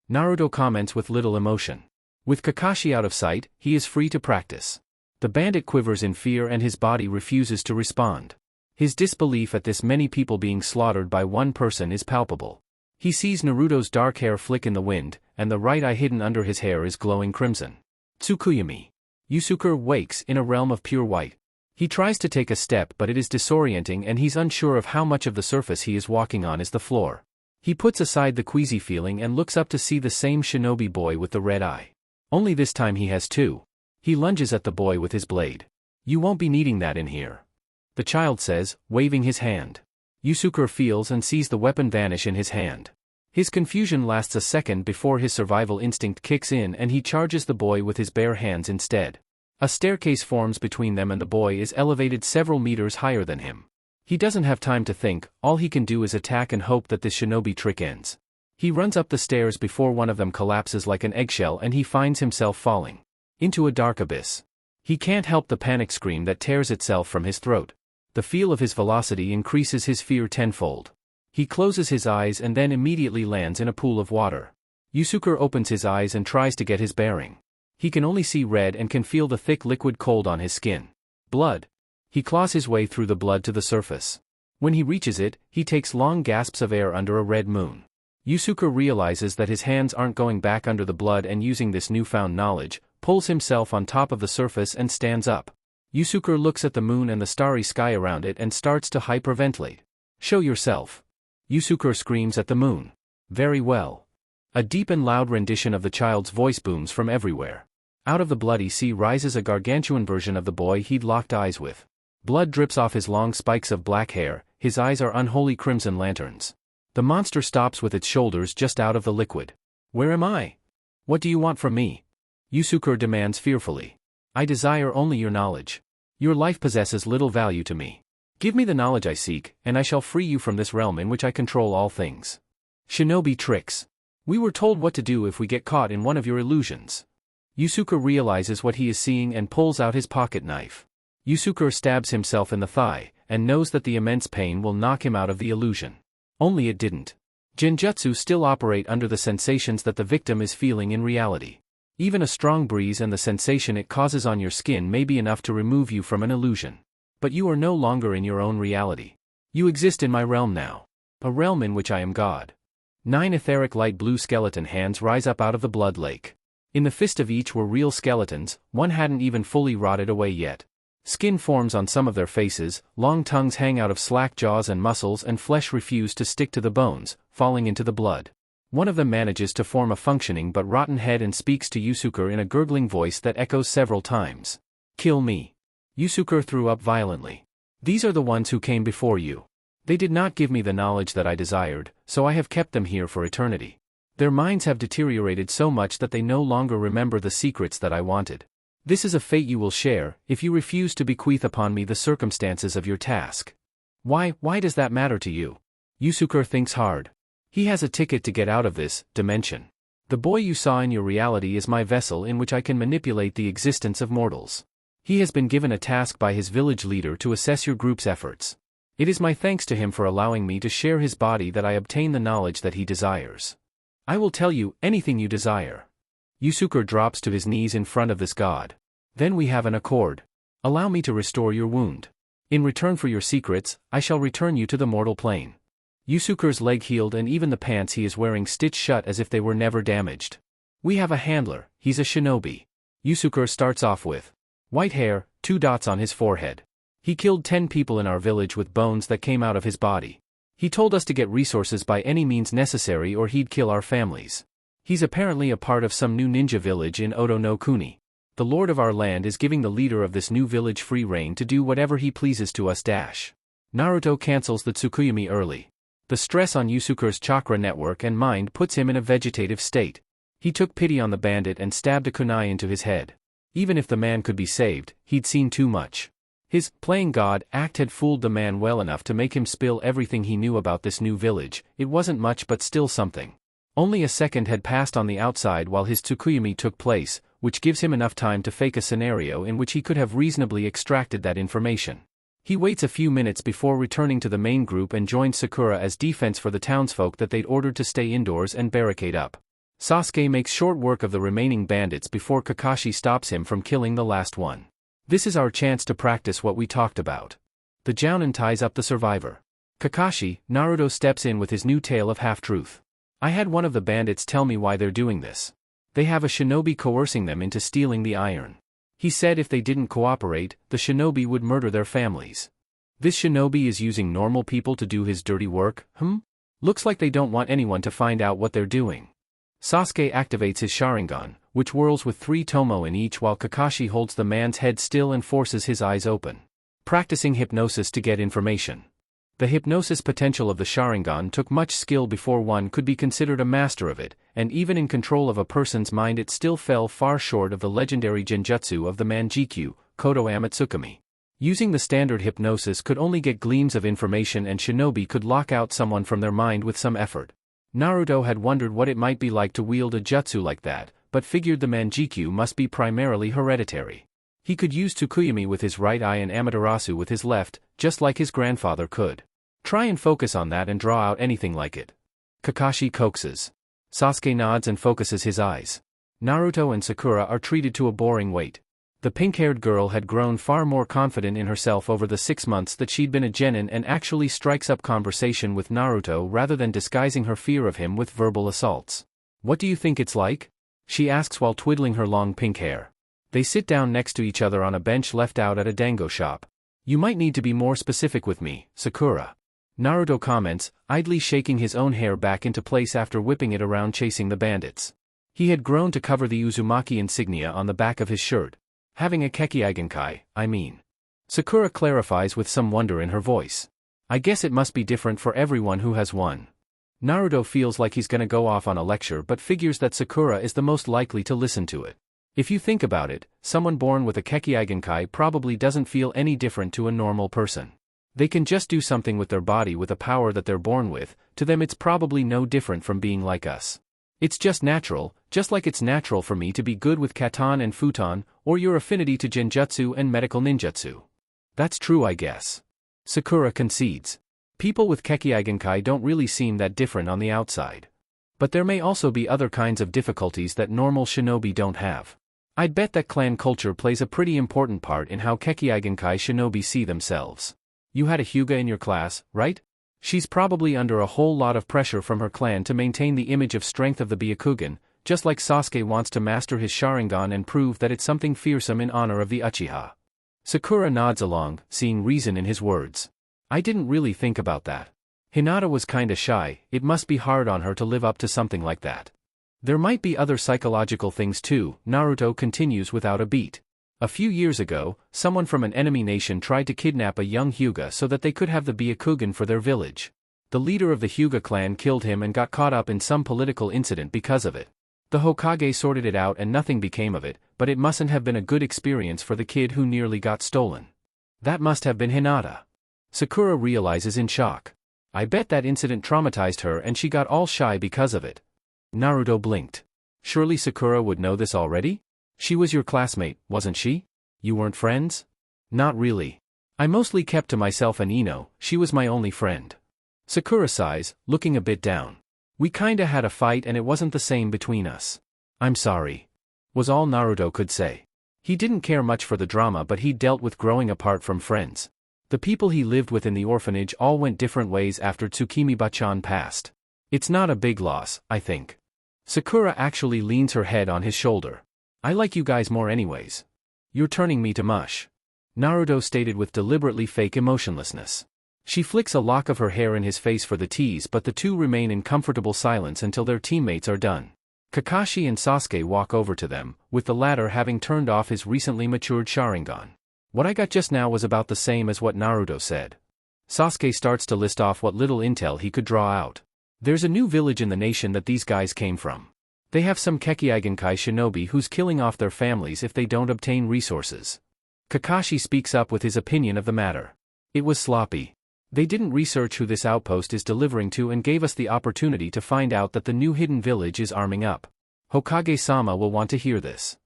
Naruto comments with little emotion. With Kakashi out of sight, he is free to practice. The bandit quivers in fear and his body refuses to respond. His disbelief at this many people being slaughtered by one person is palpable. He sees Naruto's dark hair flick in the wind, and the right eye hidden under his hair is glowing crimson. Tsukuyami. Yusuke wakes in a realm of pure white. He tries to take a step, but it is disorienting and he's unsure of how much of the surface he is walking on is the floor. He puts aside the queasy feeling and looks up to see the same shinobi boy with the red eye. Only this time he has 2. He lunges at the boy with his blade. You won't be needing that in here. The child says, waving his hand. Yusuke feels and sees the weapon vanish in his hand. His confusion lasts a second before his survival instinct kicks in and he charges the boy with his bare hands instead. A staircase forms between them and the boy is elevated several meters higher than him. He doesn't have time to think, all he can do is attack and hope that this shinobi trick ends. He runs up the stairs before one of them collapses like an eggshell and he finds himself falling into a dark abyss. He can't help the panic scream that tears itself from his throat. The feel of his velocity increases his fear tenfold. He closes his eyes and then immediately lands in a pool of water. Yusuke opens his eyes and tries to get his bearing. He can only see red and can feel the thick liquid cold on his skin. Blood. He claws his way through the blood to the surface. When he reaches it, he takes long gasps of air under a red moon. Yusuke realizes that his hands aren't going back under the blood and using this newfound knowledge, pulls himself on top of the surface and stands up. Yusuke looks at the moon and the starry sky around it and starts to hyperventilate. Show yourself. Yusuke screams at the moon. Very well. A deep and loud rendition of the child's voice booms from everywhere. Out of the bloody sea rises a gargantuan version of the boy he'd locked eyes with. Blood drips off his long spikes of black hair, his eyes are unholy crimson lanterns. The monster stops with its shoulders just out of the liquid. Where am I? What do you want from me? Yusuke demands fearfully. I desire only your knowledge. Your life possesses little value to me. Give me the knowledge I seek, and I shall free you from this realm in which I control all things. Shinobi tricks. We were told what to do if we get caught in one of your illusions. Yusuke realizes what he is seeing and pulls out his pocket knife. Yusuke stabs himself in the thigh, and knows that the immense pain will knock him out of the illusion. Only it didn't. Genjutsu still operate under the sensations that the victim is feeling in reality. Even a strong breeze and the sensation it causes on your skin may be enough to remove you from an illusion. But you are no longer in your own reality. You exist in my realm now. A realm in which I am God. 9 etheric light blue skeleton hands rise up out of the blood lake. In the fist of each were real skeletons, one hadn't even fully rotted away yet. Skin forms on some of their faces, long tongues hang out of slack jaws and muscles and flesh refuse to stick to the bones, falling into the blood. One of them manages to form a functioning but rotten head and speaks to Yusuke in a gurgling voice that echoes several times. Kill me. Yusuke threw up violently. These are the ones who came before you. They did not give me the knowledge that I desired, so I have kept them here for eternity. Their minds have deteriorated so much that they no longer remember the secrets that I wanted. This is a fate you will share, if you refuse to bequeath upon me the circumstances of your task. Why does that matter to you? Yusuke thinks hard. He has a ticket to get out of this dimension. The boy you saw in your reality is my vessel in which I can manipulate the existence of mortals. He has been given a task by his village leader to assess your group's efforts. It is my thanks to him for allowing me to share his body that I obtain the knowledge that he desires. I will tell you anything you desire. Yusuke drops to his knees in front of this god. Then we have an accord. Allow me to restore your wound. In return for your secrets, I shall return you to the mortal plane. Yusuke's leg healed and even the pants he is wearing stitched shut as if they were never damaged. We have a handler, he's a shinobi. Yusuke starts off with white hair, 2 dots on his forehead. He killed 10 people in our village with bones that came out of his body. He told us to get resources by any means necessary or he'd kill our families. He's apparently a part of some new ninja village in Oto no Kuni. The lord of our land is giving the leader of this new village free reign to do whatever he pleases to us. Naruto cancels the Tsukuyomi early. The stress on Yusuke's chakra network and mind puts him in a vegetative state. He took pity on the bandit and stabbed a kunai into his head. Even if the man could be saved, he'd seen too much. His playing God act had fooled the man well enough to make him spill everything he knew about this new village. It wasn't much but still something. Only a second had passed on the outside while his Tsukuyomi took place, which gives him enough time to fake a scenario in which he could have reasonably extracted that information. He waits a few minutes before returning to the main group and joins Sakura as defense for the townsfolk that they'd ordered to stay indoors and barricade up. Sasuke makes short work of the remaining bandits before Kakashi stops him from killing the last one. This is our chance to practice what we talked about. The Jounin ties up the survivor. Kakashi, Naruto steps in with his new tale of half-truth. I had one of the bandits tell me why they're doing this. They have a shinobi coercing them into stealing the iron. He said if they didn't cooperate, the shinobi would murder their families. This shinobi is using normal people to do his dirty work, Looks like they don't want anyone to find out what they're doing. Sasuke activates his Sharingan, which whirls with 3 tomo in each while Kakashi holds the man's head still and forces his eyes open. Practicing hypnosis to get information. The hypnosis potential of the Sharingan took much skill before one could be considered a master of it, and even in control of a person's mind it still fell far short of the legendary genjutsu of the Manjikyu, Kodo Amatsukami. Using the standard hypnosis could only get gleams of information and shinobi could lock out someone from their mind with some effort. Naruto had wondered what it might be like to wield a jutsu like that, but figured the Manjikyu must be primarily hereditary. He could use Tsukuyomi with his right eye and Amaterasu with his left, just like his grandfather could. Try and focus on that and draw out anything like it. Kakashi coaxes. Sasuke nods and focuses his eyes. Naruto and Sakura are treated to a boring wait. The pink-haired girl had grown far more confident in herself over the 6 months that she'd been a genin and actually strikes up conversation with Naruto rather than disguising her fear of him with verbal assaults. What do you think it's like? She asks while twiddling her long pink hair. They sit down next to each other on a bench left out at a dango shop. You might need to be more specific with me, Sakura. Naruto comments, idly shaking his own hair back into place after whipping it around chasing the bandits. He had grown to cover the Uzumaki insignia on the back of his shirt. Having a Kekkeigenkai, I mean. Sakura clarifies with some wonder in her voice. I guess it must be different for everyone who has one. Naruto feels like he's gonna go off on a lecture but figures that Sakura is the most likely to listen to it. If you think about it, someone born with a Kekkeigenkai probably doesn't feel any different to a normal person. They can just do something with their body with a power that they're born with. To them it's probably no different from being like us. It's just natural, just like it's natural for me to be good with katan and futon, or your affinity to genjutsu and medical ninjutsu. That's true, I guess. Sakura concedes. People with Kekkeigenkai don't really seem that different on the outside. But there may also be other kinds of difficulties that normal shinobi don't have. I'd bet that clan culture plays a pretty important part in how Kekkeigenkai shinobi see themselves. You had a Hyuga in your class, right? She's probably under a whole lot of pressure from her clan to maintain the image of strength of the Byakugan, just like Sasuke wants to master his Sharingan and prove that it's something fearsome in honor of the Uchiha. Sakura nods along, seeing reason in his words. I didn't really think about that. Hinata was kinda shy, it must be hard on her to live up to something like that. There might be other psychological things too, Naruto continues without a beat. A few years ago, someone from an enemy nation tried to kidnap a young Hyuga so that they could have the Byakugan for their village. The leader of the Hyuga clan killed him and got caught up in some political incident because of it. The Hokage sorted it out and nothing became of it, but it mustn't have been a good experience for the kid who nearly got stolen. That must have been Hinata. Sakura realizes in shock. I bet that incident traumatized her and she got all shy because of it. Naruto blinked. Surely Sakura would know this already? She was your classmate, wasn't she? You weren't friends? Not really. I mostly kept to myself and Ino, she was my only friend. Sakura sighs, looking a bit down. We kinda had a fight and it wasn't the same between us. I'm sorry. Was all Naruto could say. He didn't care much for the drama, but he dealt with growing apart from friends. The people he lived with in the orphanage all went different ways after Tsukimi-bachan passed. It's not a big loss, I think. Sakura actually leans her head on his shoulder. I like you guys more anyways. You're turning me to mush. Naruto stated with deliberately fake emotionlessness. She flicks a lock of her hair in his face for the tease, but the two remain in comfortable silence until their teammates are done. Kakashi and Sasuke walk over to them, with the latter having turned off his recently matured Sharingan. What I got just now was about the same as what Naruto said. Sasuke starts to list off what little intel he could draw out. There's a new village in the nation that these guys came from. They have some Kekkeigenkai shinobi who's killing off their families if they don't obtain resources. Kakashi speaks up with his opinion of the matter. It was sloppy. They didn't research who this outpost is delivering to and gave us the opportunity to find out that the new hidden village is arming up. Hokage-sama will want to hear this.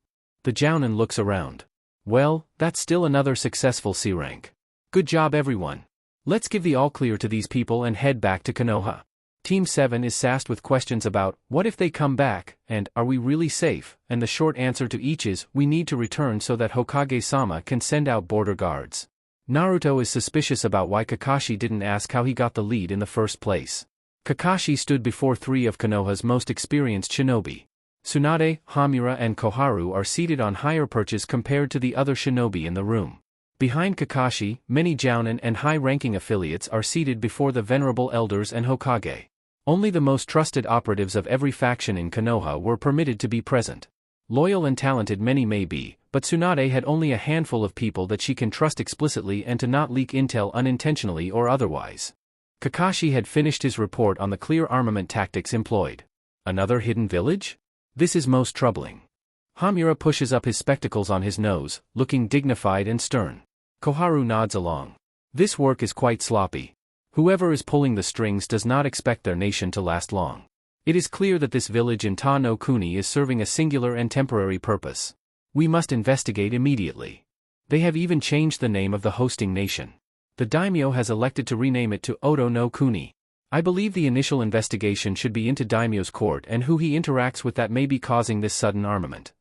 The Jounin looks around. Well, that's still another successful C rank. Good job everyone. Let's give the all-clear to these people and head back to Konoha. Team 7 is sassed with questions about, what if they come back, and, are we really safe, and the short answer to each is, we need to return so that Hokage-sama can send out border guards. Naruto is suspicious about why Kakashi didn't ask how he got the lead in the first place. Kakashi stood before 3 of Konoha's most experienced shinobi. Tsunade, Hamura and Koharu are seated on higher perches compared to the other shinobi in the room. Behind Kakashi, many Jounin and high-ranking affiliates are seated before the venerable elders and Hokage. Only the most trusted operatives of every faction in Konoha were permitted to be present. Loyal and talented many may be, but Tsunade had only a handful of people that she can trust explicitly and to not leak intel unintentionally or otherwise. Kakashi had finished his report on the clear armament tactics employed. Another hidden village? This is most troubling. Hamura pushes up his spectacles on his nose, looking dignified and stern. Koharu nods along. This work is quite sloppy. Whoever is pulling the strings does not expect their nation to last long. It is clear that this village in Ta no Kuni is serving a singular and temporary purpose. We must investigate immediately. They have even changed the name of the hosting nation. The daimyo has elected to rename it to Oto no Kuni. I believe the initial investigation should be into daimyo's court and who he interacts with that may be causing this sudden armament.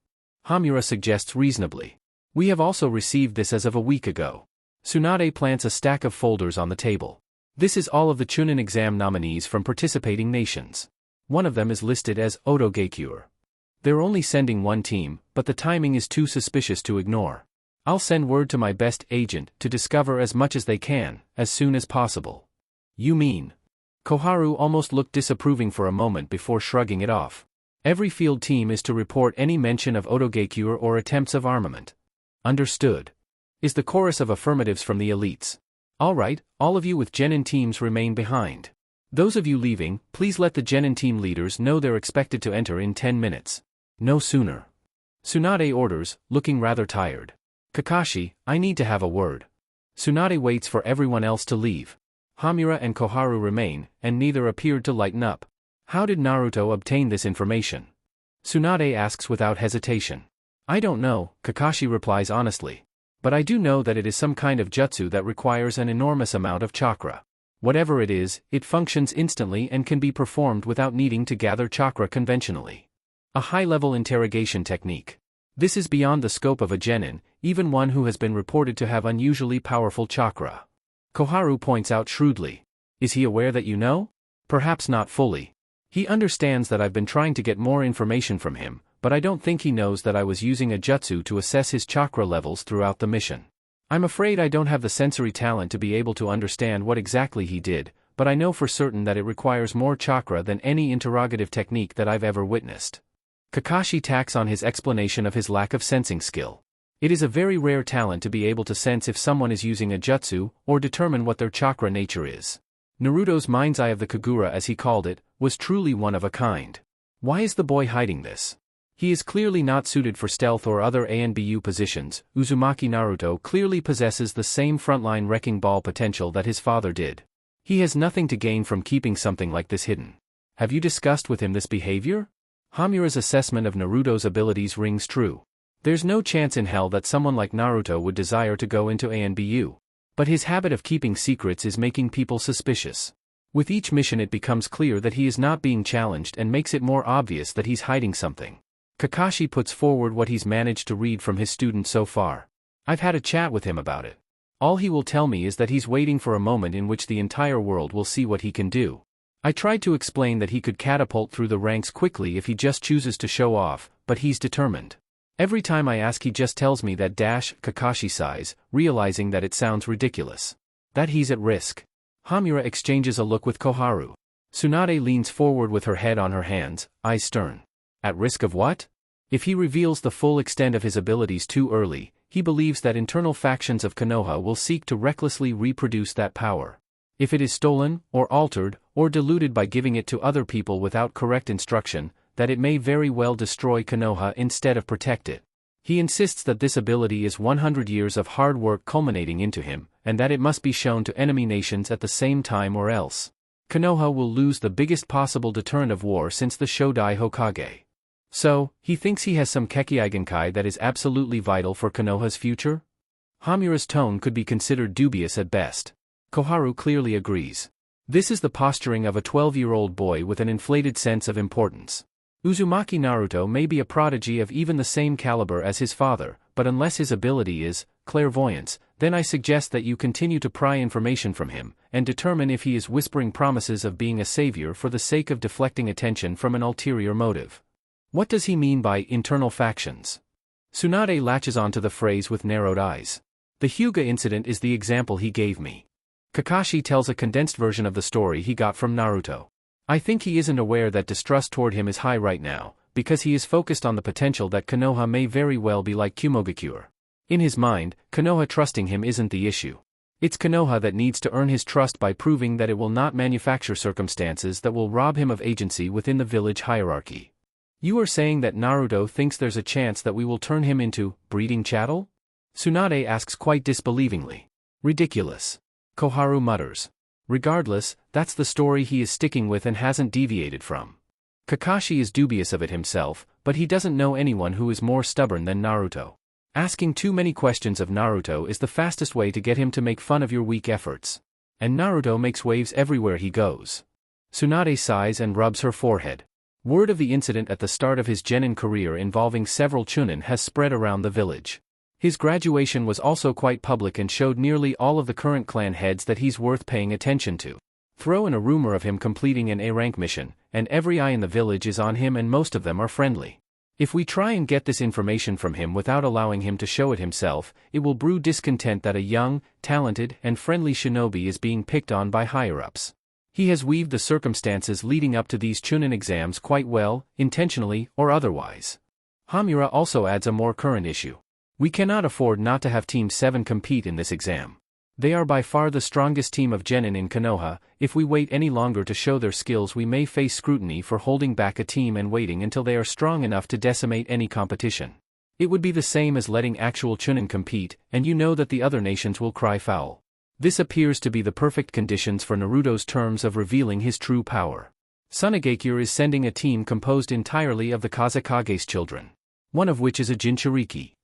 Hamura suggests reasonably. We have also received this as of a week ago. Tsunade plants a stack of folders on the table. This is all of the Chunin exam nominees from participating nations. One of them is listed as Oto Gekyur. They're only sending one team, but the timing is too suspicious to ignore. I'll send word to my best agent to discover as much as they can, as soon as possible. You mean? Koharu almost looked disapproving for a moment before shrugging it off. Every field team is to report any mention of Oto Gekyur or attempts of armament. Understood. Is the chorus of affirmatives from the elites. All right, all of you with Genin teams remain behind. Those of you leaving, please let the Genin team leaders know they're expected to enter in 10 minutes. No sooner. Tsunade orders, looking rather tired. Kakashi, I need to have a word. Tsunade waits for everyone else to leave. Hamura and Koharu remain, and neither appeared to lighten up. How did Naruto obtain this information? Tsunade asks without hesitation. I don't know, Kakashi replies honestly. But I do know that it is some kind of jutsu that requires an enormous amount of chakra. Whatever it is, it functions instantly and can be performed without needing to gather chakra conventionally. A high-level interrogation technique. This is beyond the scope of a genin, even one who has been reported to have unusually powerful chakra. Koharu points out shrewdly. Is he aware that you know? Perhaps not fully. He understands that I've been trying to get more information from him, but I don't think he knows that I was using a jutsu to assess his chakra levels throughout the mission. I'm afraid I don't have the sensory talent to be able to understand what exactly he did, but I know for certain that it requires more chakra than any interrogative technique that I've ever witnessed. Kakashi tacks on his explanation of his lack of sensing skill. It is a very rare talent to be able to sense if someone is using a jutsu, or determine what their chakra nature is. Naruto's mind's eye of the Kagura, as he called it, was truly one of a kind. Why is the boy hiding this? He is clearly not suited for stealth or other ANBU positions. Uzumaki Naruto clearly possesses the same frontline wrecking ball potential that his father did. He has nothing to gain from keeping something like this hidden. Have you discussed with him this behavior? Hamura's assessment of Naruto's abilities rings true. There's no chance in hell that someone like Naruto would desire to go into ANBU. But his habit of keeping secrets is making people suspicious. With each mission it becomes clear that he is not being challenged and makes it more obvious that he's hiding something. Kakashi puts forward what he's managed to read from his student so far. I've had a chat with him about it. All he will tell me is that he's waiting for a moment in which the entire world will see what he can do. I tried to explain that he could catapult through the ranks quickly if he just chooses to show off, but he's determined. Every time I ask he just tells me that Kakashi sighs, realizing that it sounds ridiculous. That he's at risk. Hamura exchanges a look with Koharu. Tsunade leans forward with her head on her hands, eyes stern. At risk of what? If he reveals the full extent of his abilities too early, he believes that internal factions of Konoha will seek to recklessly reproduce that power. If it is stolen, or altered, or diluted by giving it to other people without correct instruction, that it may very well destroy Konoha instead of protect it. He insists that this ability is 100 years of hard work culminating into him, and that it must be shown to enemy nations at the same time or else Konoha will lose the biggest possible deterrent of war since the Shodai Hokage. So, he thinks he has some Kekkei that is absolutely vital for Konoha's future? Hamura's tone could be considered dubious at best. Koharu clearly agrees. This is the posturing of a 12-year-old boy with an inflated sense of importance. Uzumaki Naruto may be a prodigy of even the same caliber as his father, but unless his ability is clairvoyance, then I suggest that you continue to pry information from him, and determine if he is whispering promises of being a savior for the sake of deflecting attention from an ulterior motive. What does he mean by internal factions? Tsunade latches onto the phrase with narrowed eyes. The Hyuga incident is the example he gave me. Kakashi tells a condensed version of the story he got from Naruto. I think he isn't aware that distrust toward him is high right now, because he is focused on the potential that Konoha may very well be like Kumogakure. In his mind, Konoha trusting him isn't the issue. It's Konoha that needs to earn his trust by proving that it will not manufacture circumstances that will rob him of agency within the village hierarchy. You are saying that Naruto thinks there's a chance that we will turn him into breeding chattel? Tsunade asks quite disbelievingly. Ridiculous. Koharu mutters. Regardless, that's the story he is sticking with and hasn't deviated from. Kakashi is dubious of it himself, but he doesn't know anyone who is more stubborn than Naruto. Asking too many questions of Naruto is the fastest way to get him to make fun of your weak efforts. And Naruto makes waves everywhere he goes. Tsunade sighs and rubs her forehead. Word of the incident at the start of his genin career involving several chunin has spread around the village. His graduation was also quite public and showed nearly all of the current clan heads that he's worth paying attention to. Throw in a rumor of him completing an A-rank mission, and every eye in the village is on him and most of them are friendly. If we try and get this information from him without allowing him to show it himself, it will brew discontent that a young, talented, and friendly shinobi is being picked on by higher-ups. He has weaved the circumstances leading up to these chunin exams quite well, intentionally or otherwise. Hamura also adds a more current issue. We cannot afford not to have Team 7 compete in this exam. They are by far the strongest team of genin in Konoha. If we wait any longer to show their skills, we may face scrutiny for holding back a team and waiting until they are strong enough to decimate any competition. It would be the same as letting actual chunin compete, and you know that the other nations will cry foul. This appears to be the perfect conditions for Naruto's terms of revealing his true power. Tsunagakure is sending a team composed entirely of the Kazekage's children, one of which is a Jinchuriki.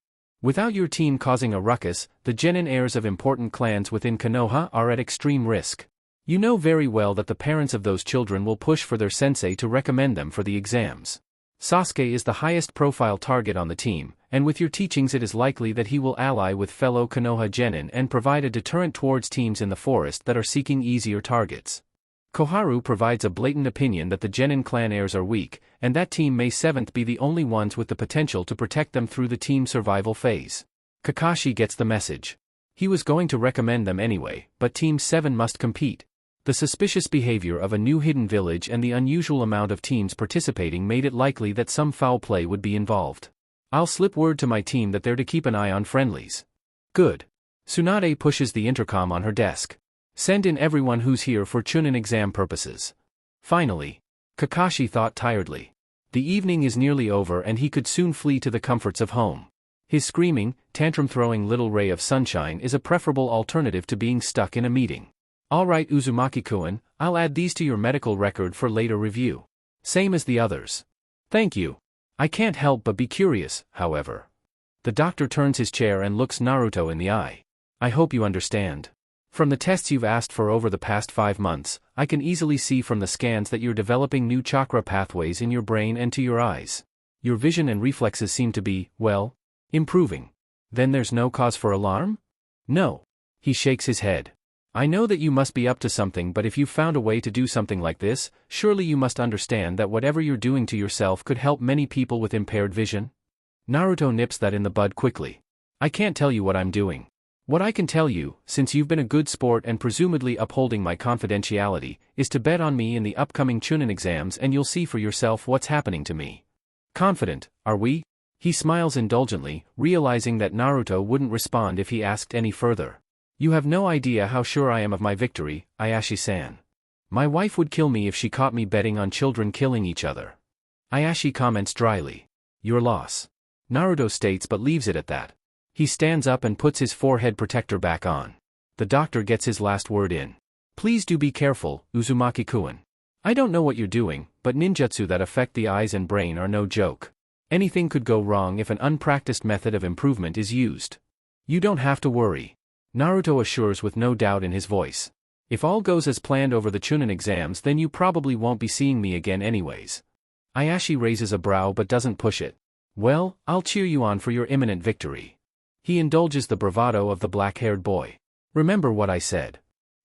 Without your team causing a ruckus, the genin heirs of important clans within Konoha are at extreme risk. You know very well that the parents of those children will push for their sensei to recommend them for the exams. Sasuke is the highest profile target on the team, and with your teachings it is likely that he will ally with fellow Konoha genin and provide a deterrent towards teams in the forest that are seeking easier targets. Koharu provides a blatant opinion that the genin clan heirs are weak, and that Team May 7th be the only ones with the potential to protect them through the team survival phase. Kakashi gets the message. He was going to recommend them anyway, but Team 7 must compete. The suspicious behavior of a new hidden village and the unusual amount of teams participating made it likely that some foul play would be involved. I'll slip word to my team that they're to keep an eye on friendlies. Good. Tsunade pushes the intercom on her desk. Send in everyone who's here for Chunin exam purposes. Finally. Kakashi thought tiredly. The evening is nearly over and he could soon flee to the comforts of home. His screaming, tantrum-throwing little ray of sunshine is a preferable alternative to being stuck in a meeting. Alright Uzumaki-kun, I'll add these to your medical record for later review. Same as the others. Thank you. I can't help but be curious, however. The doctor turns his chair and looks Naruto in the eye. I hope you understand. From the tests you've asked for over the past 5 months, I can easily see from the scans that you're developing new chakra pathways in your brain and to your eyes. Your vision and reflexes seem to be, well, improving. Then there's no cause for alarm? No. He shakes his head. I know that you must be up to something, but if you found a way to do something like this, surely you must understand that whatever you're doing to yourself could help many people with impaired vision? Naruto nips that in the bud quickly. I can't tell you what I'm doing. What I can tell you, since you've been a good sport and presumably upholding my confidentiality, is to bet on me in the upcoming Chunin exams and you'll see for yourself what's happening to me. Confident, are we? He smiles indulgently, realizing that Naruto wouldn't respond if he asked any further. You have no idea how sure I am of my victory, Ayashi-san. My wife would kill me if she caught me betting on children killing each other. Ayashi comments dryly. Your loss. Naruto states but leaves it at that. He stands up and puts his forehead protector back on. The doctor gets his last word in. Please do be careful, Uzumaki-kun. I don't know what you're doing, but ninjutsu that affect the eyes and brain are no joke. Anything could go wrong if an unpracticed method of improvement is used. You don't have to worry. Naruto assures with no doubt in his voice. If all goes as planned over the Chunin exams, then you probably won't be seeing me again anyways. Ayashi raises a brow but doesn't push it. Well, I'll cheer you on for your imminent victory. He indulges the bravado of the black-haired boy. Remember what I said.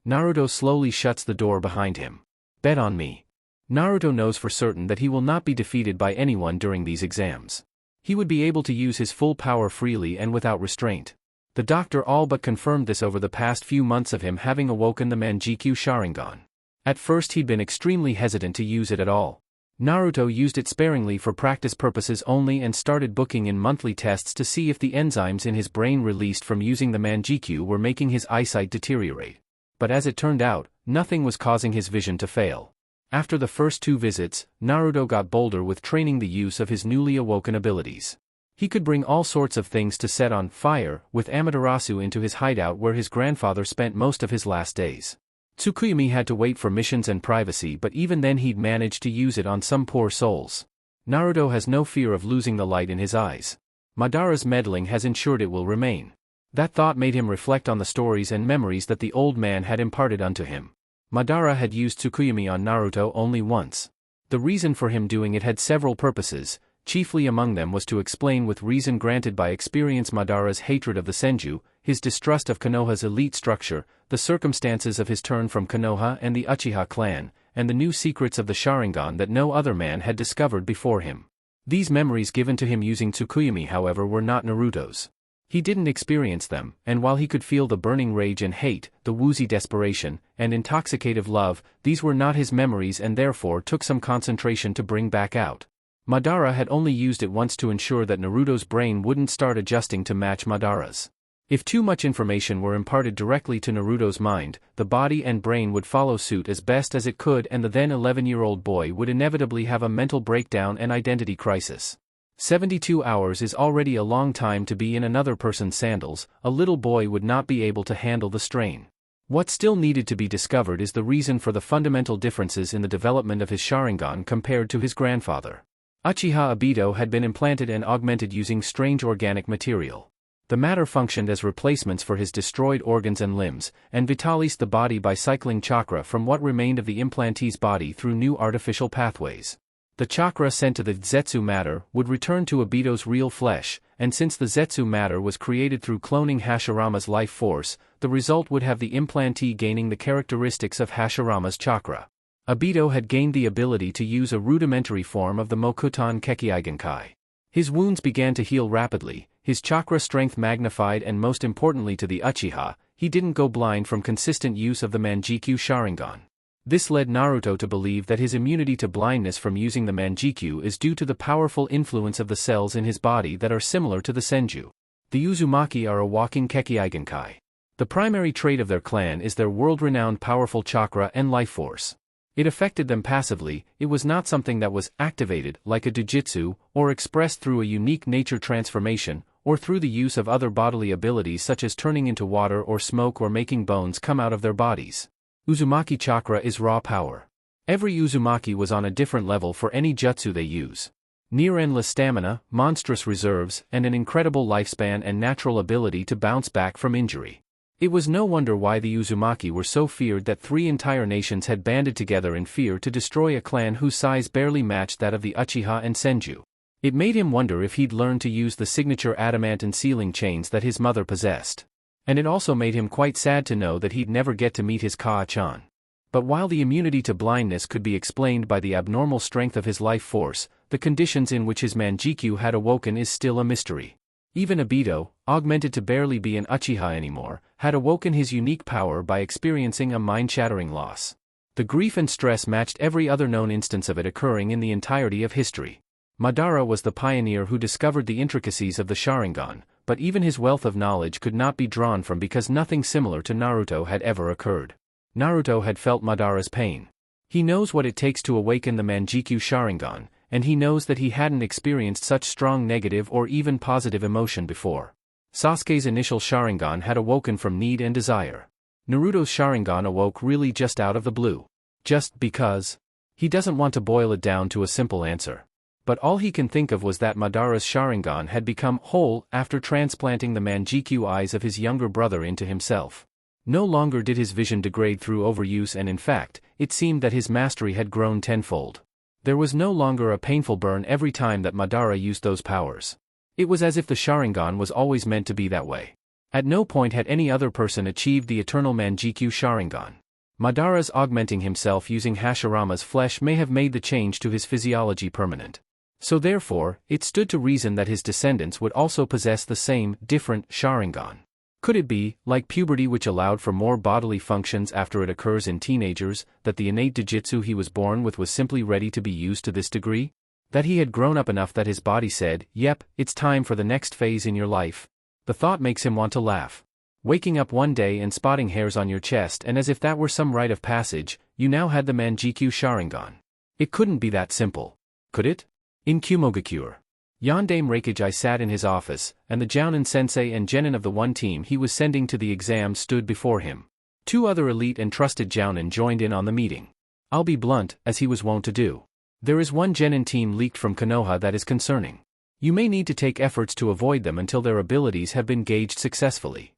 Naruto slowly shuts the door behind him. Bet on me. Naruto knows for certain that he will not be defeated by anyone during these exams. He would be able to use his full power freely and without restraint. The doctor all but confirmed this over the past few months of him having awoken the Manjikyu Sharingan. At first he'd been extremely hesitant to use it at all. Naruto used it sparingly for practice purposes only and started booking in monthly tests to see if the enzymes in his brain released from using the Manjikyu were making his eyesight deteriorate. But as it turned out, nothing was causing his vision to fail. After the first 2 visits, Naruto got bolder with training the use of his newly awoken abilities. He could bring all sorts of things to set on fire with Amaterasu into his hideout where his grandfather spent most of his last days. Tsukuyomi had to wait for missions and privacy, but even then he'd managed to use it on some poor souls. Naruto has no fear of losing the light in his eyes. Madara's meddling has ensured it will remain. That thought made him reflect on the stories and memories that the old man had imparted unto him. Madara had used Tsukuyomi on Naruto only once. The reason for him doing it had several purposes, chiefly among them was to explain with reason granted by experience Madara's hatred of the Senju, his distrust of Konoha's elite structure, the circumstances of his turn from Konoha and the Uchiha clan, and the new secrets of the Sharingan that no other man had discovered before him. These memories given to him using Tsukuyomi, however, were not Naruto's. He didn't experience them, and while he could feel the burning rage and hate, the woozy desperation, and intoxicative love, these were not his memories and therefore took some concentration to bring back out. Madara had only used it once to ensure that Naruto's brain wouldn't start adjusting to match Madara's. If too much information were imparted directly to Naruto's mind, the body and brain would follow suit as best as it could and the then 11-year-old boy would inevitably have a mental breakdown and identity crisis. 72 hours is already a long time to be in another person's sandals. A little boy would not be able to handle the strain. What still needed to be discovered is the reason for the fundamental differences in the development of his Sharingan compared to his grandfather. Uchiha Obito had been implanted and augmented using strange organic material. The matter functioned as replacements for his destroyed organs and limbs, and vitalized the body by cycling chakra from what remained of the implantee's body through new artificial pathways. The chakra sent to the Zetsu matter would return to Obito's real flesh, and since the Zetsu matter was created through cloning Hashirama's life force, the result would have the implantee gaining the characteristics of Hashirama's chakra. Obito had gained the ability to use a rudimentary form of the Mokuton Kekkeigenkai. His wounds began to heal rapidly, his chakra strength magnified, and most importantly to the Uchiha, he didn't go blind from consistent use of the Manjikyu Sharingan. This led Naruto to believe that his immunity to blindness from using the Manjikyu is due to the powerful influence of the cells in his body that are similar to the Senju. The Uzumaki are a walking Kekkeigenkai. The primary trait of their clan is their world-renowned powerful chakra and life force. It affected them passively, it was not something that was activated, like a Jujutsu, or expressed through a unique nature transformation, or through the use of other bodily abilities such as turning into water or smoke or making bones come out of their bodies. Uzumaki chakra is raw power. Every Uzumaki was on a different level for any jutsu they use. Near-endless stamina, monstrous reserves, and an incredible lifespan and natural ability to bounce back from injury. It was no wonder why the Uzumaki were so feared that 3 entire nations had banded together in fear to destroy a clan whose size barely matched that of the Uchiha and Senju. It made him wonder if he'd learned to use the signature adamantine sealing chains that his mother possessed. And it also made him quite sad to know that he'd never get to meet his Kaa-chan. But while the immunity to blindness could be explained by the abnormal strength of his life force, the conditions in which his Manjikyu had awoken is still a mystery. Even Obito, augmented to barely be an Uchiha anymore, had awoken his unique power by experiencing a mind-shattering loss. The grief and stress matched every other known instance of it occurring in the entirety of history. Madara was the pioneer who discovered the intricacies of the Sharingan, but even his wealth of knowledge could not be drawn from because nothing similar to Naruto had ever occurred. Naruto had felt Madara's pain. He knows what it takes to awaken the Manjikyu Sharingan, and he knows that he hadn't experienced such strong negative or even positive emotion before. Sasuke's initial Sharingan had awoken from need and desire. Naruto's Sharingan awoke really just out of the blue. Just because? He doesn't want to boil it down to a simple answer. But all he can think of was that Madara's Sharingan had become whole after transplanting the Manjikyu eyes of his younger brother into himself. No longer did his vision degrade through overuse, and in fact, it seemed that his mastery had grown tenfold. There was no longer a painful burn every time that Madara used those powers. It was as if the Sharingan was always meant to be that way. At no point had any other person achieved the eternal Manjikyu Sharingan. Madara's augmenting himself using Hashirama's flesh may have made the change to his physiology permanent. So therefore, it stood to reason that his descendants would also possess the same, different, Sharingan. Could it be, like puberty which allowed for more bodily functions after it occurs in teenagers, that the innate Jujutsu he was born with was simply ready to be used to this degree? That he had grown up enough that his body said, "Yep, it's time for the next phase in your life." The thought makes him want to laugh. Waking up one day and spotting hairs on your chest, and as if that were some rite of passage, you now had the Manjikyu Sharingan. It couldn't be that simple. Could it? In Kumogakure, Yondaime Reikage sat in his office, and the Jounin sensei and genin of the one team he was sending to the exam stood before him. 2 other elite and trusted Jounin joined in on the meeting. I'll be blunt, as he was wont to do. There is one genin team leaked from Konoha that is concerning. You may need to take efforts to avoid them until their abilities have been gauged successfully.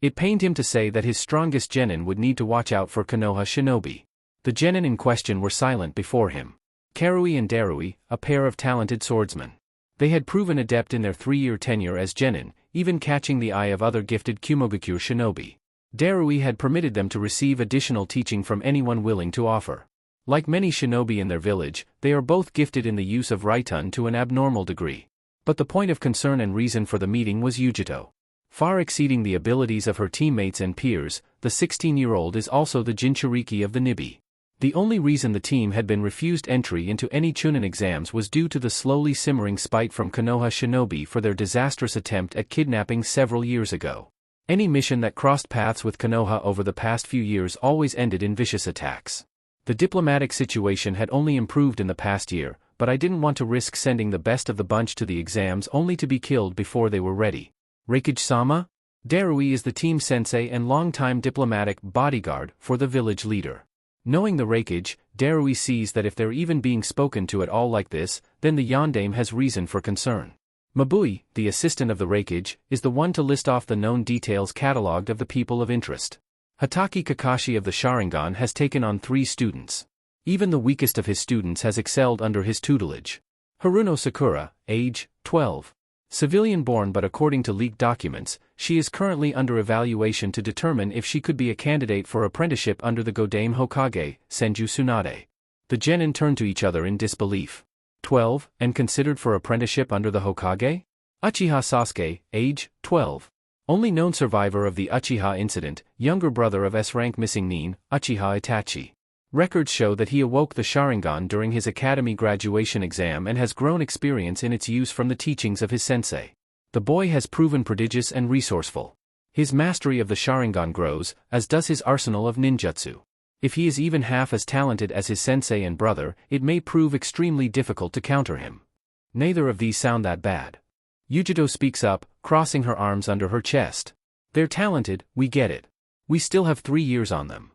It pained him to say that his strongest genin would need to watch out for Konoha shinobi. The genin in question were silent before him. Karui and Darui, a pair of talented swordsmen. They had proven adept in their 3-year tenure as genin, even catching the eye of other gifted Kumogakure shinobi. Darui had permitted them to receive additional teaching from anyone willing to offer. Like many shinobi in their village, they are both gifted in the use of Raitun to an abnormal degree. But the point of concern and reason for the meeting was Yujito. Far exceeding the abilities of her teammates and peers, the 16-year-old is also the Jinchuriki of the Nibi. The only reason the team had been refused entry into any Chunin exams was due to the slowly simmering spite from Konoha shinobi for their disastrous attempt at kidnapping several years ago. Any mission that crossed paths with Konoha over the past few years always ended in vicious attacks. The diplomatic situation had only improved in the past year, but I didn't want to risk sending the best of the bunch to the exams only to be killed before they were ready. Reikage-sama? Darui is the team sensei and longtime diplomatic bodyguard for the village leader. Knowing the Reikage, Darui sees that if they're even being spoken to at all like this, then the Yondaime has reason for concern. Mabui, the assistant of the Reikage, is the one to list off the known details catalogued of the people of interest. Hatake Kakashi of the Sharingan has taken on 3 students. Even the weakest of his students has excelled under his tutelage. Haruno Sakura, age, 12. Civilian-born, but according to leaked documents, she is currently under evaluation to determine if she could be a candidate for apprenticeship under the Godame Hokage, Senju Tsunade. The genin turned to each other in disbelief. 12, and considered for apprenticeship under the Hokage? Uchiha Sasuke, age, 12. Only known survivor of the Uchiha incident, younger brother of S-rank missing Nin, Uchiha Itachi. Records show that he awoke the Sharingan during his academy graduation exam and has grown experience in its use from the teachings of his sensei. The boy has proven prodigious and resourceful. His mastery of the Sharingan grows, as does his arsenal of ninjutsu. If he is even half as talented as his sensei and brother, it may prove extremely difficult to counter him. Neither of these sound that bad. Yujito speaks up, crossing her arms under her chest. They're talented, we get it. We still have 3 years on them.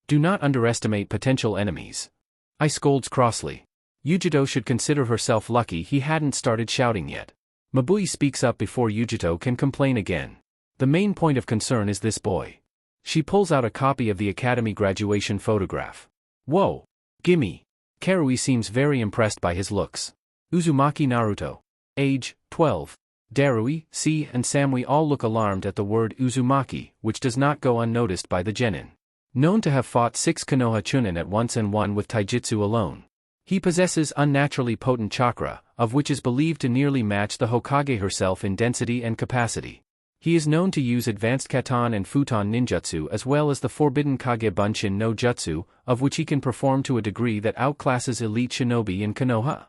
Do not underestimate potential enemies. I scolds crossly. Yujito should consider herself lucky he hadn't started shouting yet. Mabui speaks up before Yujito can complain again. The main point of concern is this boy. She pulls out a copy of the academy graduation photograph. Whoa! Gimme! Karui seems very impressed by his looks. Uzumaki Naruto. Age, 12. Darui, C and Samui all look alarmed at the word Uzumaki, which does not go unnoticed by the genin. Known to have fought 6 Konoha Chunin at once and one with taijutsu alone. He possesses unnaturally potent chakra, of which is believed to nearly match the Hokage herself in density and capacity. He is known to use advanced Katan and Futon ninjutsu as well as the forbidden Kage Bunshin no Jutsu, of which he can perform to a degree that outclasses elite shinobi in Konoha.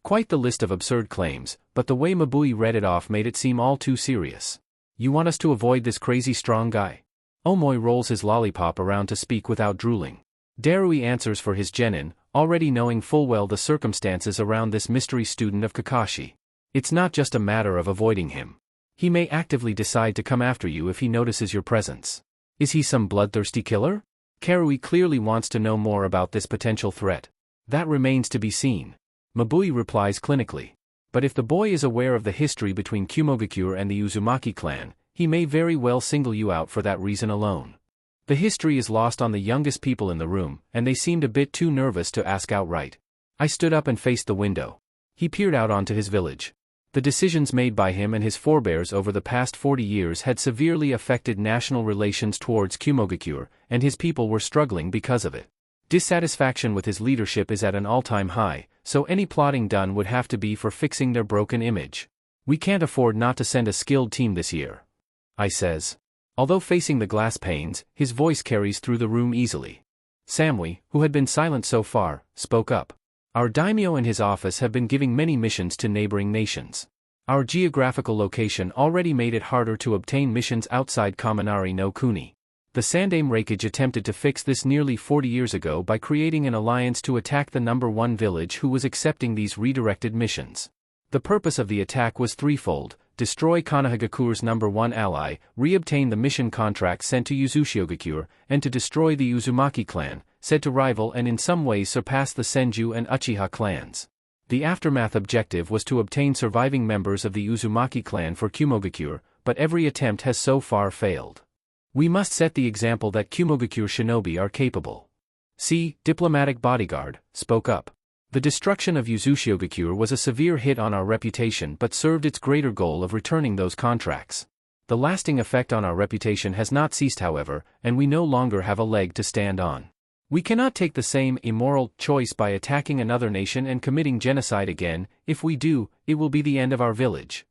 Quite the list of absurd claims, but the way Mabui read it off made it seem all too serious. You want us to avoid this crazy strong guy? Omoi rolls his lollipop around to speak without drooling. Darui answers for his genin, already knowing full well the circumstances around this mystery student of Kakashi. It's not just a matter of avoiding him. He may actively decide to come after you if he notices your presence. Is he some bloodthirsty killer? Karui clearly wants to know more about this potential threat. That remains to be seen. Mabui replies clinically. But if the boy is aware of the history between Kumogakure and the Uzumaki clan, he may very well single you out for that reason alone. The history is lost on the youngest people in the room, and they seemed a bit too nervous to ask outright. I stood up and faced the window. He peered out onto his village. The decisions made by him and his forebears over the past 40 years had severely affected national relations towards Kumogakure, and his people were struggling because of it. Dissatisfaction with his leadership is at an all-time high, so any plotting done would have to be for fixing their broken image. We can't afford not to send a skilled team this year. I says. Although facing the glass panes, his voice carries through the room easily. Samui, who had been silent so far, spoke up. Our daimyo and his office have been giving many missions to neighboring nations. Our geographical location already made it harder to obtain missions outside Kaminari no Kuni. The Sandaime Reikage attempted to fix this nearly 40 years ago by creating an alliance to attack the number 1 village who was accepting these redirected missions. The purpose of the attack was threefold: destroy Konohagakure's number 1 ally, re-obtain the mission contract sent to Uzushigakure, and to destroy the Uzumaki clan, said to rival and in some ways surpass the Senju and Uchiha clans. The aftermath objective was to obtain surviving members of the Uzumaki clan for Kumogakure, but every attempt has so far failed. We must set the example that Kumogakure shinobi are capable. See, diplomatic bodyguard, spoke up. The destruction of Uzushigakure was a severe hit on our reputation but served its greater goal of returning those contracts. The lasting effect on our reputation has not ceased however, and we no longer have a leg to stand on. We cannot take the same immoral choice by attacking another nation and committing genocide again. If we do, it will be the end of our village.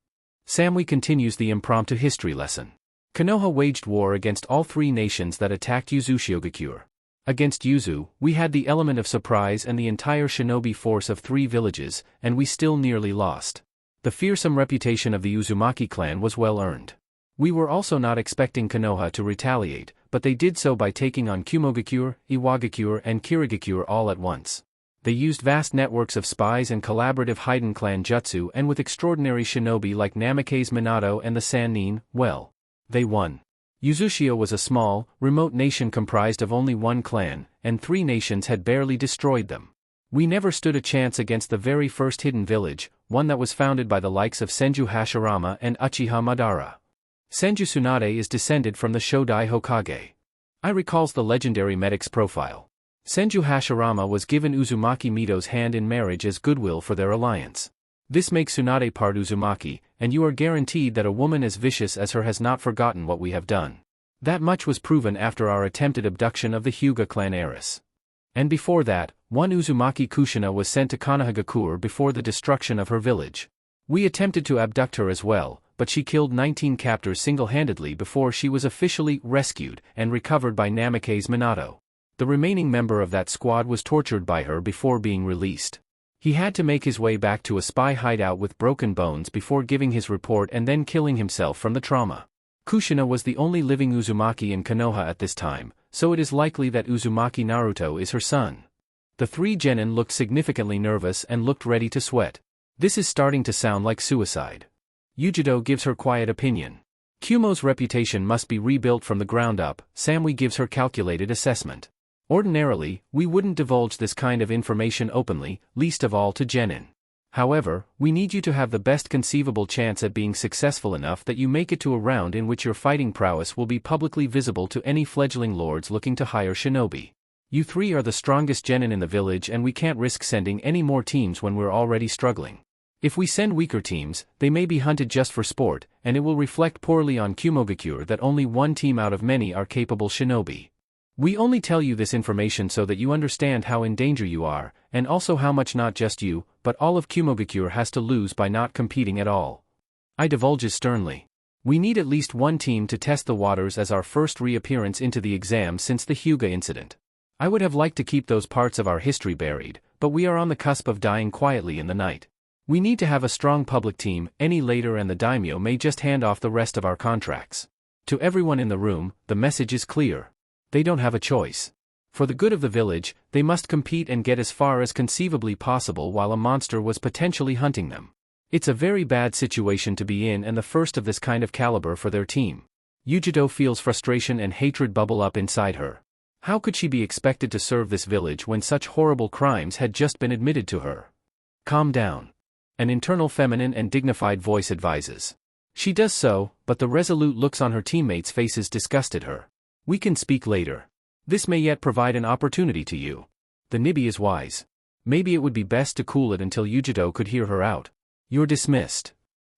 Samui continues the impromptu history lesson. Konoha waged war against all 3 nations that attacked Uzushigakure. Against Yuzu, we had the element of surprise and the entire shinobi force of 3 villages, and we still nearly lost. The fearsome reputation of the Uzumaki clan was well earned. We were also not expecting Konoha to retaliate, but they did so by taking on Kumogakure, Iwagakure and Kirigakure all at once. They used vast networks of spies and collaborative hidden clan jutsu, and with extraordinary shinobi like Namikaze Minato and the Sannin, well, they won. Uzushio was a small, remote nation comprised of only 1 clan, and 3 nations had barely destroyed them. We never stood a chance against the very first hidden village, one that was founded by the likes of Senju Hashirama and Uchiha Madara. Senju Tsunade is descended from the Shodai Hokage. I recalls the legendary medic's profile. Senju Hashirama was given Uzumaki Mito's hand in marriage as goodwill for their alliance. This makes Tsunade part Uzumaki, and you are guaranteed that a woman as vicious as her has not forgotten what we have done. That much was proven after our attempted abduction of the Hyuga clan heiress. And before that, one Uzumaki Kushina was sent to Konohagakure before the destruction of her village. We attempted to abduct her as well, but she killed 19 captors single-handedly before she was officially rescued and recovered by Namikaze Minato. The remaining member of that squad was tortured by her before being released. He had to make his way back to a spy hideout with broken bones before giving his report and then killing himself from the trauma. Kushina was the only living Uzumaki in Konoha at this time, so it is likely that Uzumaki Naruto is her son. The three genin looked significantly nervous and looked ready to sweat. This is starting to sound like suicide. Yujido gives her quiet opinion. Kumo's reputation must be rebuilt from the ground up. Samui gives her calculated assessment. Ordinarily, we wouldn't divulge this kind of information openly, least of all to genin. However, we need you to have the best conceivable chance at being successful enough that you make it to a round in which your fighting prowess will be publicly visible to any fledgling lords looking to hire shinobi. You three are the strongest genin in the village and we can't risk sending any more teams when we're already struggling. If we send weaker teams, they may be hunted just for sport, and it will reflect poorly on Kumogakure that only one team out of many are capable shinobi. We only tell you this information so that you understand how in danger you are, and also how much not just you, but all of Kumogakure has to lose by not competing at all. I divulges sternly. We need at least one team to test the waters as our first reappearance into the exam since the Hyuga incident. I would have liked to keep those parts of our history buried, but we are on the cusp of dying quietly in the night. We need to have a strong public team, any later and the daimyo may just hand off the rest of our contracts. To everyone in the room, the message is clear. They don't have a choice. For the good of the village, they must compete and get as far as conceivably possible while a monster was potentially hunting them. It's a very bad situation to be in and the first of this kind of caliber for their team. Yujido feels frustration and hatred bubble up inside her. How could she be expected to serve this village when such horrible crimes had just been admitted to her? Calm down. An internal feminine and dignified voice advises. She does so, but the resolute looks on her teammates' faces disgusted her. We can speak later. This may yet provide an opportunity to you. The Nibi is wise. Maybe it would be best to cool it until Yujido could hear her out. You're dismissed.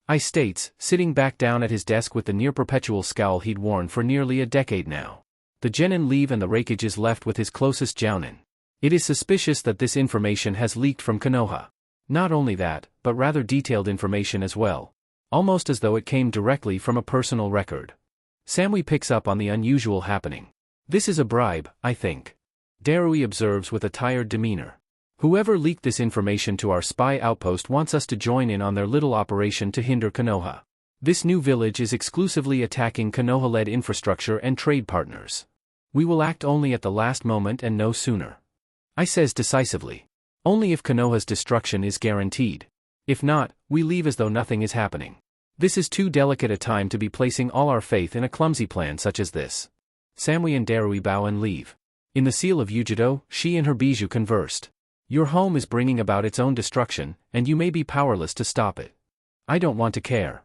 I states, sitting back down at his desk with the near-perpetual scowl he'd worn for nearly a decade now. The genin leave and the Reikage is left with his closest jounin. It is suspicious that this information has leaked from Konoha. Not only that, but rather detailed information as well. Almost as though it came directly from a personal record. Samui picks up on the unusual happening. This is a bribe, I think. Darui observes with a tired demeanor. Whoever leaked this information to our spy outpost wants us to join in on their little operation to hinder Konoha. This new village is exclusively attacking Konoha-led infrastructure and trade partners. We will act only at the last moment and no sooner. I says decisively. Only if Konoha's destruction is guaranteed. If not, we leave as though nothing is happening. This is too delicate a time to be placing all our faith in a clumsy plan such as this. Samui and Darui bow and leave. In the seal of Yujido, she and her bijou conversed. Your home is bringing about its own destruction, and you may be powerless to stop it. I don't want to care.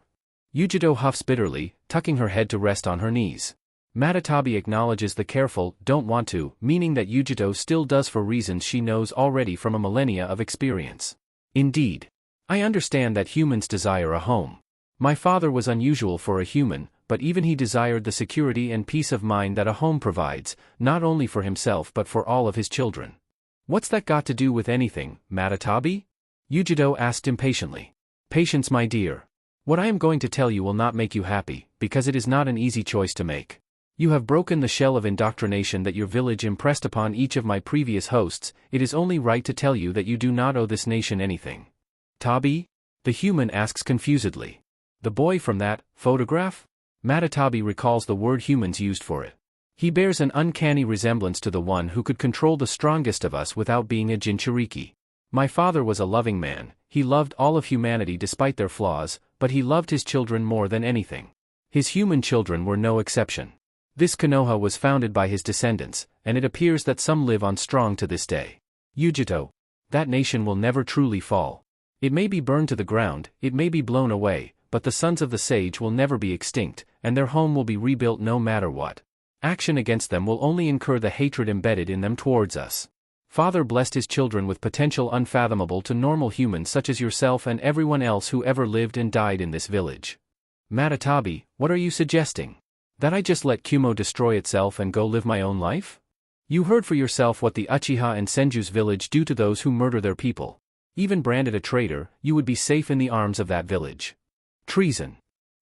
Yujido huffs bitterly, tucking her head to rest on her knees. Matatabi acknowledges the careful, don't want to, meaning that Yujido still does for reasons she knows already from a millennia of experience. Indeed. I understand that humans desire a home. My father was unusual for a human, but even he desired the security and peace of mind that a home provides, not only for himself but for all of his children. What's that got to do with anything, Matatabi? Yujido asked impatiently. Patience, my dear. What I am going to tell you will not make you happy, because it is not an easy choice to make. You have broken the shell of indoctrination that your village impressed upon each of my previous hosts. It is only right to tell you that you do not owe this nation anything. Tabi? The human asks confusedly. The boy from that photograph? Matatabi recalls the word humans used for it. He bears an uncanny resemblance to the one who could control the strongest of us without being a Jinchuriki. My father was a loving man. He loved all of humanity despite their flaws, but he loved his children more than anything. His human children were no exception. This Konoha was founded by his descendants, and it appears that some live on strong to this day. Yujido. That nation will never truly fall. It may be burned to the ground, it may be blown away, but the sons of the sage will never be extinct, and their home will be rebuilt no matter what. Action against them will only incur the hatred embedded in them towards us. Father blessed his children with potential unfathomable to normal humans such as yourself and everyone else who ever lived and died in this village. Matatabi, what are you suggesting? That I just let Kumo destroy itself and go live my own life? You heard for yourself what the Uchiha and Senju's village do to those who murder their people. Even branded a traitor, you would be safe in the arms of that village. Treason.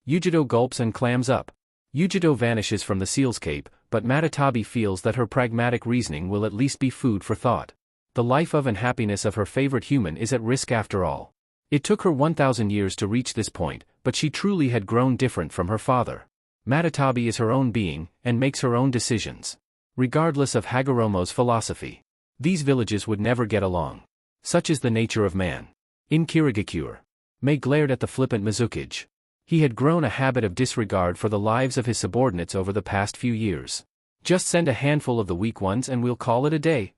Yujido gulps and clams up. Yujido vanishes from the seal's cape, but Matatabi feels that her pragmatic reasoning will at least be food for thought. The life of and happiness of her favorite human is at risk after all. It took her 1,000 years to reach this point, but she truly had grown different from her father. Matatabi is her own being, and makes her own decisions. Regardless of Hagoromo's philosophy. These villages would never get along. Such is the nature of man. In Kirigakure, Mei glared at the flippant Mizukage. He had grown a habit of disregard for the lives of his subordinates over the past few years. Just send a handful of the weak ones and we'll call it a day,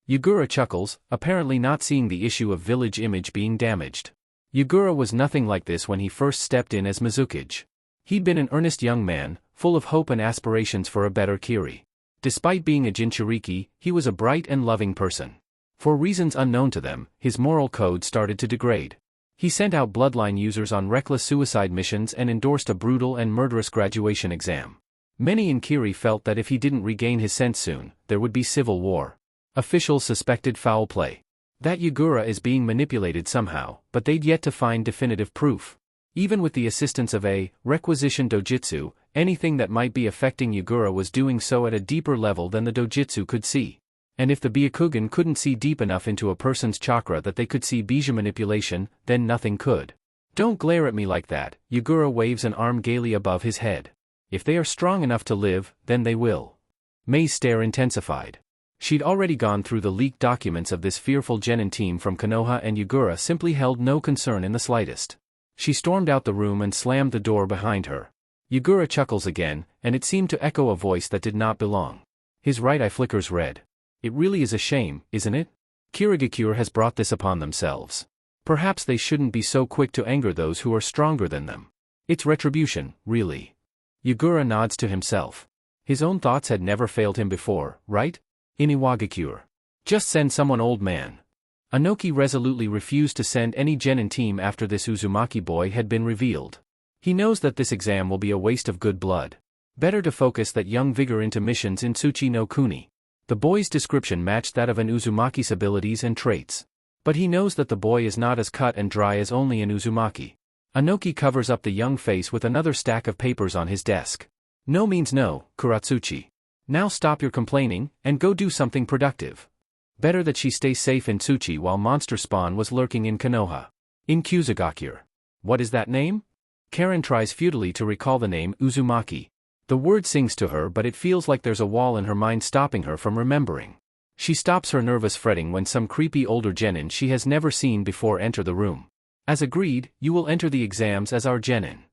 Yugura chuckles, apparently not seeing the issue of village image being damaged. Yugura was nothing like this when he first stepped in as Mizukage. He'd been an earnest young man, full of hope and aspirations for a better Kiri. Despite being a Jinchuriki, he was a bright and loving person. For reasons unknown to them, his moral code started to degrade. He sent out bloodline users on reckless suicide missions and endorsed a brutal and murderous graduation exam. Many in Kiri felt that if he didn't regain his sense soon, there would be civil war. Officials suspected foul play. That Yugura is being manipulated somehow, but they'd yet to find definitive proof. Even with the assistance of a requisition dojutsu, anything that might be affecting Yugura was doing so at a deeper level than the dojutsu could see. And if the Byakugan couldn't see deep enough into a person's chakra that they could see bija manipulation, then nothing could. Don't glare at me like that, Yugura waves an arm gaily above his head. If they are strong enough to live, then they will. Mei's stare intensified. She'd already gone through the leaked documents of this fearful genin team from Konoha, and Yugura simply held no concern in the slightest. She stormed out the room and slammed the door behind her. Yugura chuckles again, and it seemed to echo a voice that did not belong. His right eye flickers red. It really is a shame, isn't it? Kirigakure has brought this upon themselves. Perhaps they shouldn't be so quick to anger those who are stronger than them. It's retribution, really. Yugura nods to himself. His own thoughts had never failed him before, right? Iniwagakure. Just send someone, old man. Anoki resolutely refused to send any genin team after this Uzumaki boy had been revealed. He knows that this exam will be a waste of good blood. Better to focus that young vigor into missions in Tsuchi no Kuni. The boy's description matched that of an Uzumaki's abilities and traits. But he knows that the boy is not as cut and dry as only an Uzumaki. Anoki covers up the young face with another stack of papers on his desk. No means no, Kuratsuchi. Now stop your complaining, and go do something productive. Better that she stay safe in Tsuchi while monster spawn was lurking in Konoha. In Kusagakure. What is that name? Karen tries futilely to recall the name Uzumaki. The word sings to her, but it feels like there's a wall in her mind stopping her from remembering. She stops her nervous fretting when some creepy older genin she has never seen before enter the room. As agreed, you will enter the exams as our genin.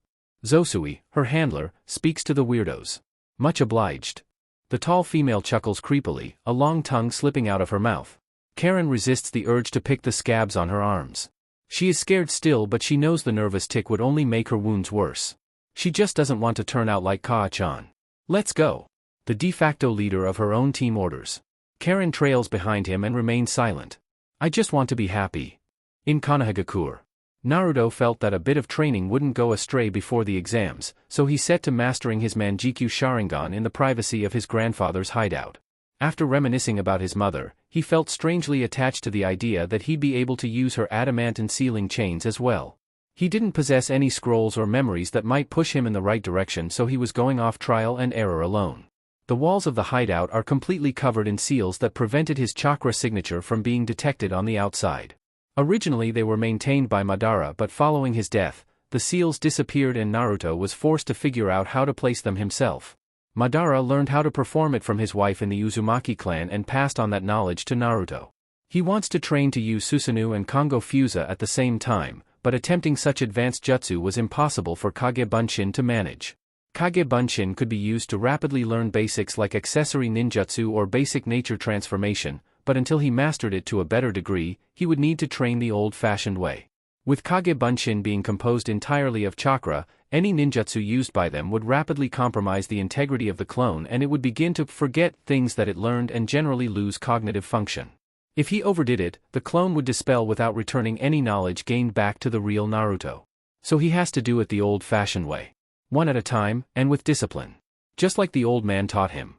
Zosui, her handler, speaks to the weirdos. Much obliged. The tall female chuckles creepily, a long tongue slipping out of her mouth. Karen resists the urge to pick the scabs on her arms. She is scared still, but she knows the nervous tick would only make her wounds worse. She just doesn't want to turn out like Kaa-chan. Let's go. The de facto leader of her own team orders. Karen trails behind him and remains silent. I just want to be happy. In Konohagakure. Naruto felt that a bit of training wouldn't go astray before the exams, so he set to mastering his Manjikyu Sharingan in the privacy of his grandfather's hideout. After reminiscing about his mother, he felt strangely attached to the idea that he'd be able to use her adamantine sealing chains as well. He didn't possess any scrolls or memories that might push him in the right direction, so he was going off trial and error alone. The walls of the hideout are completely covered in seals that prevented his chakra signature from being detected on the outside. Originally they were maintained by Madara, but following his death, the seals disappeared and Naruto was forced to figure out how to place them himself. Madara learned how to perform it from his wife in the Uzumaki clan and passed on that knowledge to Naruto. He wants to train to use Susanoo and Kongo Fusa at the same time, but attempting such advanced jutsu was impossible for Kage Bunshin to manage. Kage Bunshin could be used to rapidly learn basics like accessory ninjutsu or basic nature transformation, but until he mastered it to a better degree, he would need to train the old-fashioned way. With Kage Bunshin being composed entirely of chakra, any ninjutsu used by them would rapidly compromise the integrity of the clone, and it would begin to forget things that it learned and generally lose cognitive function. If he overdid it, the clone would dispel without returning any knowledge gained back to the real Naruto. So he has to do it the old-fashioned way. One at a time, and with discipline. Just like the old man taught him.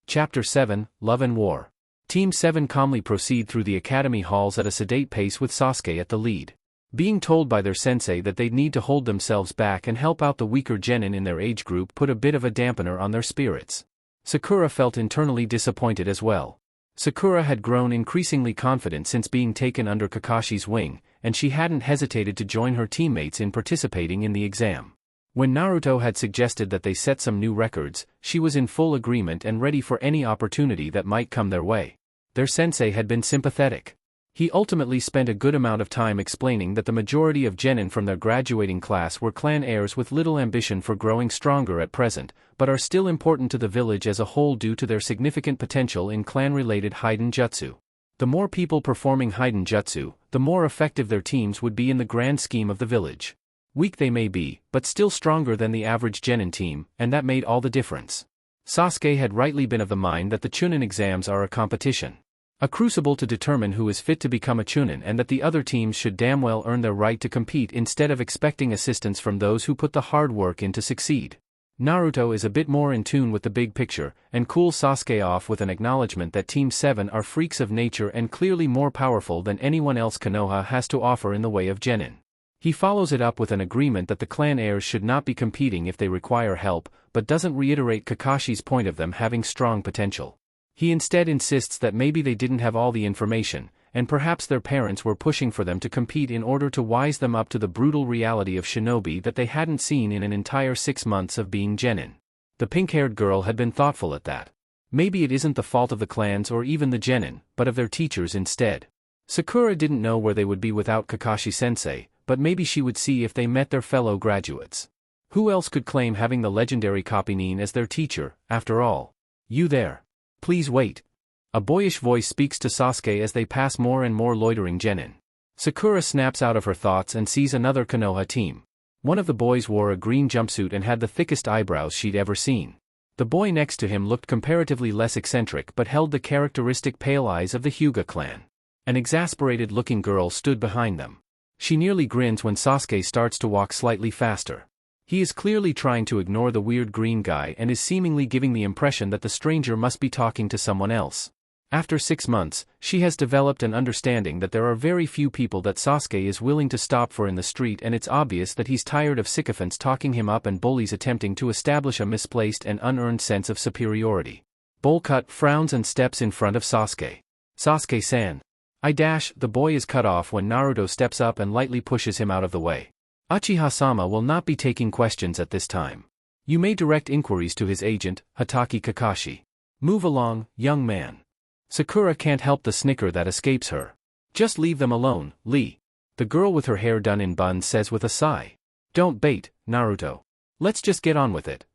Chapter 7, Love and War. Team 7 calmly proceed through the academy halls at a sedate pace with Sasuke at the lead. Being told by their sensei that they'd need to hold themselves back and help out the weaker genin in their age group put a bit of a dampener on their spirits. Sakura felt internally disappointed as well. Sakura had grown increasingly confident since being taken under Kakashi's wing, and she hadn't hesitated to join her teammates in participating in the exam. When Naruto had suggested that they set some new records, she was in full agreement and ready for any opportunity that might come their way. Their sensei had been sympathetic. He ultimately spent a good amount of time explaining that the majority of genin from their graduating class were clan heirs with little ambition for growing stronger at present, but are still important to the village as a whole due to their significant potential in clan-related Hiden Jutsu. The more people performing Hiden Jutsu, the more effective their teams would be in the grand scheme of the village. Weak they may be, but still stronger than the average genin team, and that made all the difference. Sasuke had rightly been of the mind that the Chunin exams are a competition. A crucible to determine who is fit to become a Chunin, and that the other teams should damn well earn their right to compete instead of expecting assistance from those who put the hard work in to succeed. Naruto is a bit more in tune with the big picture, and cools Sasuke off with an acknowledgement that Team 7 are freaks of nature and clearly more powerful than anyone else Konoha has to offer in the way of genin. He follows it up with an agreement that the clan heirs should not be competing if they require help, but doesn't reiterate Kakashi's point of them having strong potential. He instead insists that maybe they didn't have all the information, and perhaps their parents were pushing for them to compete in order to wise them up to the brutal reality of shinobi that they hadn't seen in an entire 6 months of being genin. The pink-haired girl had been thoughtful at that. Maybe it isn't the fault of the clans or even the genin, but of their teachers instead. Sakura didn't know where they would be without Kakashi-sensei, but maybe she would see if they met their fellow graduates. Who else could claim having the legendary Kopinin as their teacher, after all? You there. Please wait. A boyish voice speaks to Sasuke as they pass more and more loitering genin. Sakura snaps out of her thoughts and sees another Konoha team. One of the boys wore a green jumpsuit and had the thickest eyebrows she'd ever seen. The boy next to him looked comparatively less eccentric but held the characteristic pale eyes of the Hyuga clan. An exasperated-looking girl stood behind them. She nearly grins when Sasuke starts to walk slightly faster. He is clearly trying to ignore the weird green guy and is seemingly giving the impression that the stranger must be talking to someone else. After 6 months, she has developed an understanding that there are very few people that Sasuke is willing to stop for in the street, and it's obvious that he's tired of sycophants talking him up and bullies attempting to establish a misplaced and unearned sense of superiority. Bowl-cut frowns and steps in front of Sasuke. Sasuke-san. The boy is cut off when Naruto steps up and lightly pushes him out of the way. Uchiha-sama will not be taking questions at this time. You may direct inquiries to his agent, Hatake Kakashi. Move along, young man. Sakura can't help the snicker that escapes her. Just leave them alone, Lee. The girl with her hair done in buns says with a sigh. Don't bait, Naruto. Let's just get on with it.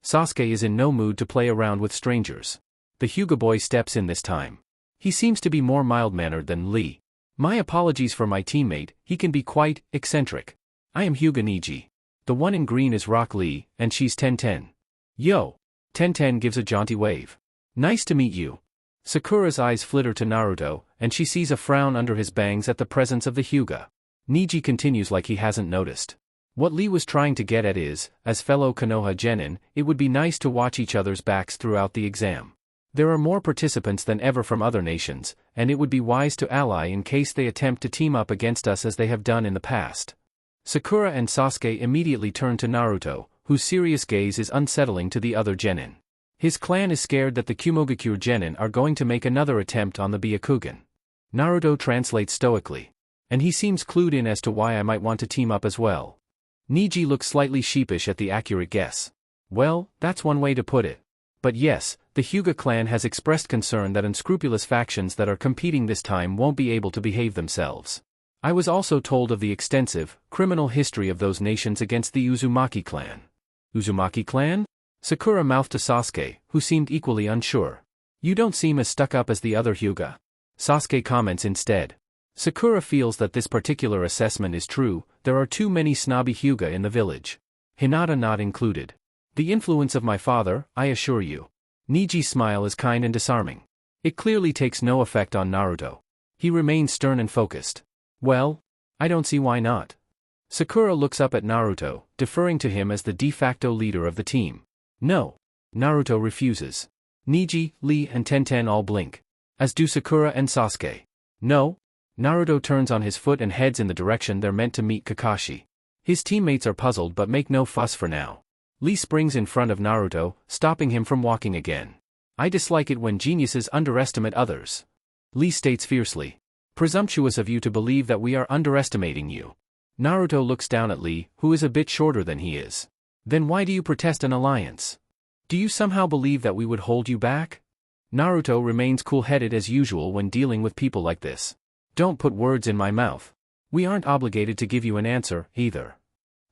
Sasuke is in no mood to play around with strangers. The Hyuga boy steps in this time. He seems to be more mild-mannered than Lee. My apologies for my teammate, he can be quite eccentric. I am Hyuga Niji. The one in green is Rock Lee, and she's Ten. Yo! Ten gives a jaunty wave. Nice to meet you. Sakura's eyes flitter to Naruto, and she sees a frown under his bangs at the presence of the Hyuga. Niji continues like he hasn't noticed. What Lee was trying to get at is, as fellow Konoha genin, it would be nice to watch each other's backs throughout the exam. There are more participants than ever from other nations, and it would be wise to ally in case they attempt to team up against us as they have done in the past. Sakura and Sasuke immediately turn to Naruto, whose serious gaze is unsettling to the other genin. His clan is scared that the Kumogakure genin are going to make another attempt on the Byakugan. Naruto translates stoically. And he seems clued in as to why I might want to team up as well. Niji looks slightly sheepish at the accurate guess. Well, that's one way to put it. But yes, the Hyuga clan has expressed concern that unscrupulous factions that are competing this time won't be able to behave themselves. I was also told of the extensive, criminal history of those nations against the Uzumaki clan. Uzumaki clan? Sakura mouthed to Sasuke, who seemed equally unsure. You don't seem as stuck up as the other Hyuga. Sasuke comments instead. Sakura feels that this particular assessment is true, there are too many snobby Hyuga in the village. Hinata not included. The influence of my father, I assure you. Niji's smile is kind and disarming. It clearly takes no effect on Naruto. He remains stern and focused. Well, I don't see why not. Sakura looks up at Naruto, deferring to him as the de facto leader of the team. No. Naruto refuses. Niji, Lee and Ten all blink. As do Sakura and Sasuke. No. Naruto turns on his foot and heads in the direction they're meant to meet Kakashi. His teammates are puzzled but make no fuss for now. Lee springs in front of Naruto, stopping him from walking again. I dislike it when geniuses underestimate others. Lee states fiercely. Presumptuous of you to believe that we are underestimating you. Naruto looks down at Lee, who is a bit shorter than he is. Then why do you protest an alliance? Do you somehow believe that we would hold you back? Naruto remains cool-headed as usual when dealing with people like this. Don't put words in my mouth. We aren't obligated to give you an answer, either.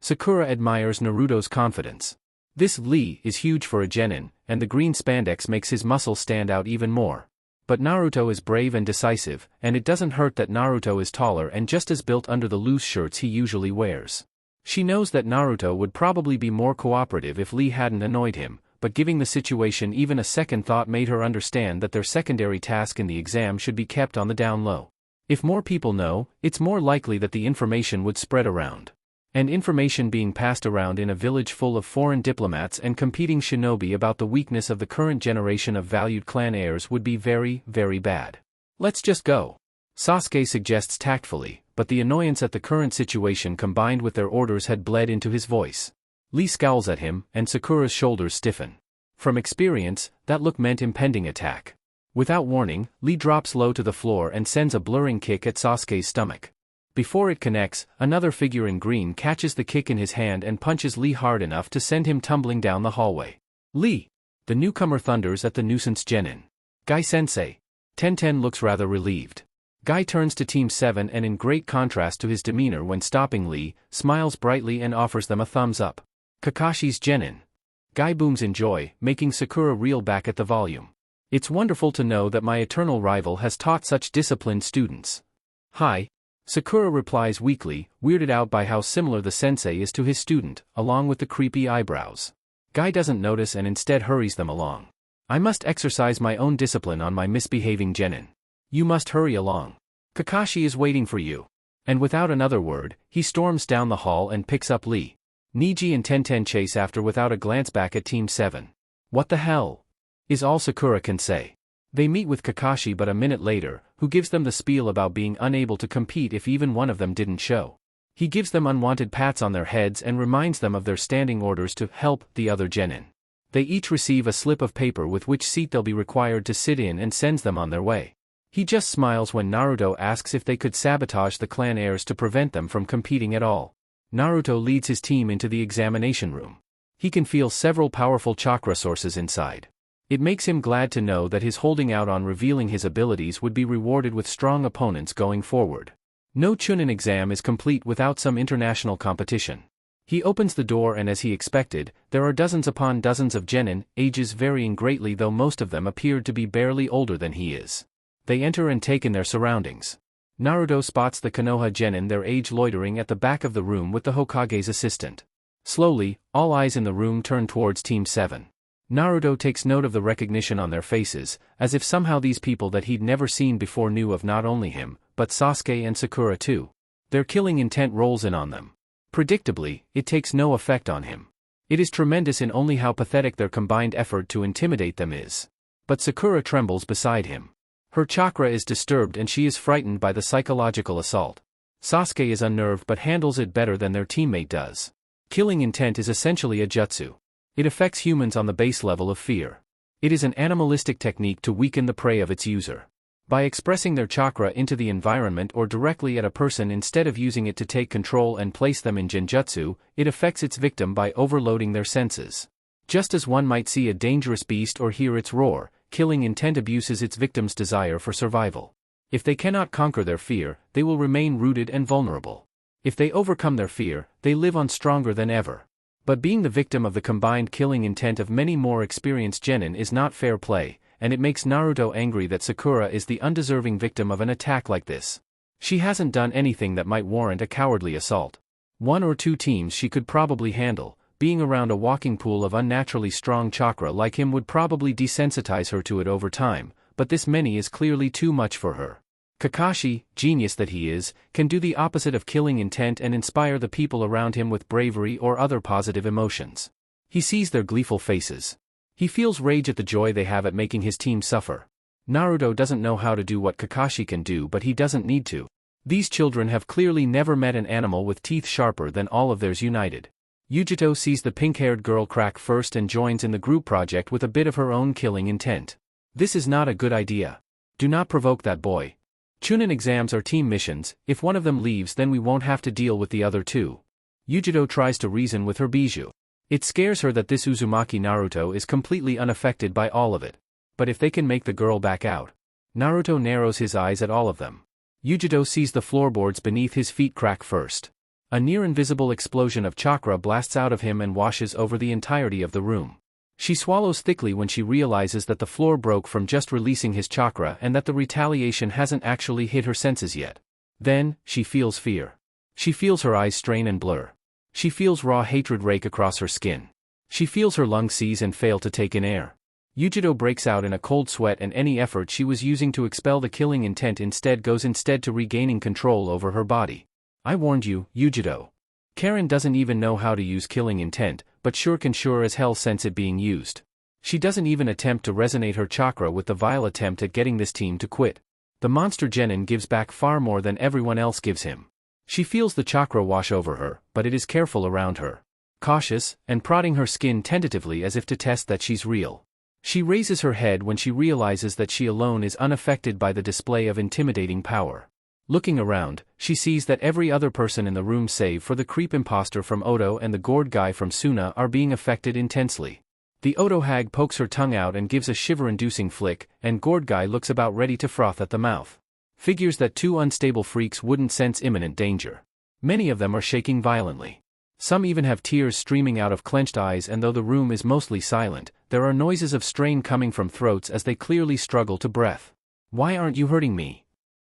Sakura admires Naruto's confidence. This Lee is huge for a genin, and the green spandex makes his muscles stand out even more. But Naruto is brave and decisive, and it doesn't hurt that Naruto is taller and just as built under the loose shirts he usually wears. She knows that Naruto would probably be more cooperative if Lee hadn't annoyed him, but giving the situation even a second thought made her understand that their secondary task in the exam should be kept on the down low. If more people know, it's more likely that the information would spread around. And information being passed around in a village full of foreign diplomats and competing shinobi about the weakness of the current generation of valued clan heirs would be very, very bad. Let's just go. Sasuke suggests tactfully, but the annoyance at the current situation combined with their orders had bled into his voice. Lee scowls at him, and Sakura's shoulders stiffen. From experience, that look meant impending attack. Without warning, Lee drops low to the floor and sends a blurring kick at Sasuke's stomach. Before it connects, another figure in green catches the kick in his hand and punches Lee hard enough to send him tumbling down the hallway. Lee! The newcomer thunders at the nuisance genin. Guy-sensei. Tenten looks rather relieved. Guy turns to Team 7 and in great contrast to his demeanor when stopping Lee, smiles brightly and offers them a thumbs up. Kakashi's genin. Guy booms in joy, making Sakura reel back at the volume. It's wonderful to know that my eternal rival has taught such disciplined students. Hi. Sakura replies weakly, weirded out by how similar the sensei is to his student, along with the creepy eyebrows. Guy doesn't notice and instead hurries them along. I must exercise my own discipline on my misbehaving genin. You must hurry along. Kakashi is waiting for you. And without another word, he storms down the hall and picks up Lee. Niji and Tenten chase after without a glance back at Team 7. What the hell? Is all Sakura can say. They meet with Kakashi but a minute later, who gives them the spiel about being unable to compete if even one of them didn't show. He gives them unwanted pats on their heads and reminds them of their standing orders to help the other genin. They each receive a slip of paper with which seat they'll be required to sit in and sends them on their way. He just smiles when Naruto asks if they could sabotage the clan heirs to prevent them from competing at all. Naruto leads his team into the examination room. He can feel several powerful chakra sources inside. It makes him glad to know that his holding out on revealing his abilities would be rewarded with strong opponents going forward. No Chunin exam is complete without some international competition. He opens the door and as he expected, there are dozens upon dozens of genin, ages varying greatly though most of them appeared to be barely older than he is. They enter and take in their surroundings. Naruto spots the Konoha genin their age loitering at the back of the room with the Hokage's assistant. Slowly, all eyes in the room turn towards Team 7. Naruto takes note of the recognition on their faces, as if somehow these people that he'd never seen before knew of not only him, but Sasuke and Sakura too. Their killing intent rolls in on them. Predictably, it takes no effect on him. It is tremendous in only how pathetic their combined effort to intimidate them is. But Sakura trembles beside him. Her chakra is disturbed and she is frightened by the psychological assault. Sasuke is unnerved but handles it better than their teammate does. Killing intent is essentially a jutsu. It affects humans on the base level of fear. It is an animalistic technique to weaken the prey of its user. By expressing their chakra into the environment or directly at a person instead of using it to take control and place them in genjutsu, it affects its victim by overloading their senses. Just as one might see a dangerous beast or hear its roar, killing intent abuses its victim's desire for survival. If they cannot conquer their fear, they will remain rooted and vulnerable. If they overcome their fear, they live on stronger than ever. But being the victim of the combined killing intent of many more experienced genin is not fair play, and it makes Naruto angry that Sakura is the undeserving victim of an attack like this. She hasn't done anything that might warrant a cowardly assault. One or two teams she could probably handle. Being around a walking pool of unnaturally strong chakra like him would probably desensitize her to it over time, but this many is clearly too much for her. Kakashi, genius that he is, can do the opposite of killing intent and inspire the people around him with bravery or other positive emotions. He sees their gleeful faces. He feels rage at the joy they have at making his team suffer. Naruto doesn't know how to do what Kakashi can do but he doesn't need to. These children have clearly never met an animal with teeth sharper than all of theirs united. Yujito sees the pink-haired girl crack first and joins in the group project with a bit of her own killing intent. This is not a good idea. Do not provoke that boy. Chunin exams are team missions. If one of them leaves, then we won't have to deal with the other two. Yujito tries to reason with her Bijou. It scares her that this Uzumaki Naruto is completely unaffected by all of it. But if they can make the girl back out. Naruto narrows his eyes at all of them. Yujito sees the floorboards beneath his feet crack first. A near-invisible explosion of chakra blasts out of him and washes over the entirety of the room. She swallows thickly when she realizes that the floor broke from just releasing his chakra and that the retaliation hasn't actually hit her senses yet. Then, she feels fear. She feels her eyes strain and blur. She feels raw hatred rake across her skin. She feels her lungs seize and fail to take in air. Yujito breaks out in a cold sweat, and any effort she was using to expel the killing intent goes to regaining control over her body. I warned you, Yujito. Karen doesn't even know how to use killing intent, but can sure as hell sense it being used. She doesn't even attempt to resonate her chakra with the vile attempt at getting this team to quit. The monster genin gives back far more than everyone else gives him. She feels the chakra wash over her, but it is careful around her. Cautious, and prodding her skin tentatively as if to test that she's real. She raises her head when she realizes that she alone is unaffected by the display of intimidating power. Looking around, she sees that every other person in the room save for the creep imposter from Oto and the gourd guy from Suna are being affected intensely. The Oto hag pokes her tongue out and gives a shiver-inducing flick, and gourd guy looks about ready to froth at the mouth. Figures that two unstable freaks wouldn't sense imminent danger. Many of them are shaking violently. Some even have tears streaming out of clenched eyes, and though the room is mostly silent, there are noises of strain coming from throats as they clearly struggle to breath. Why aren't you hurting me?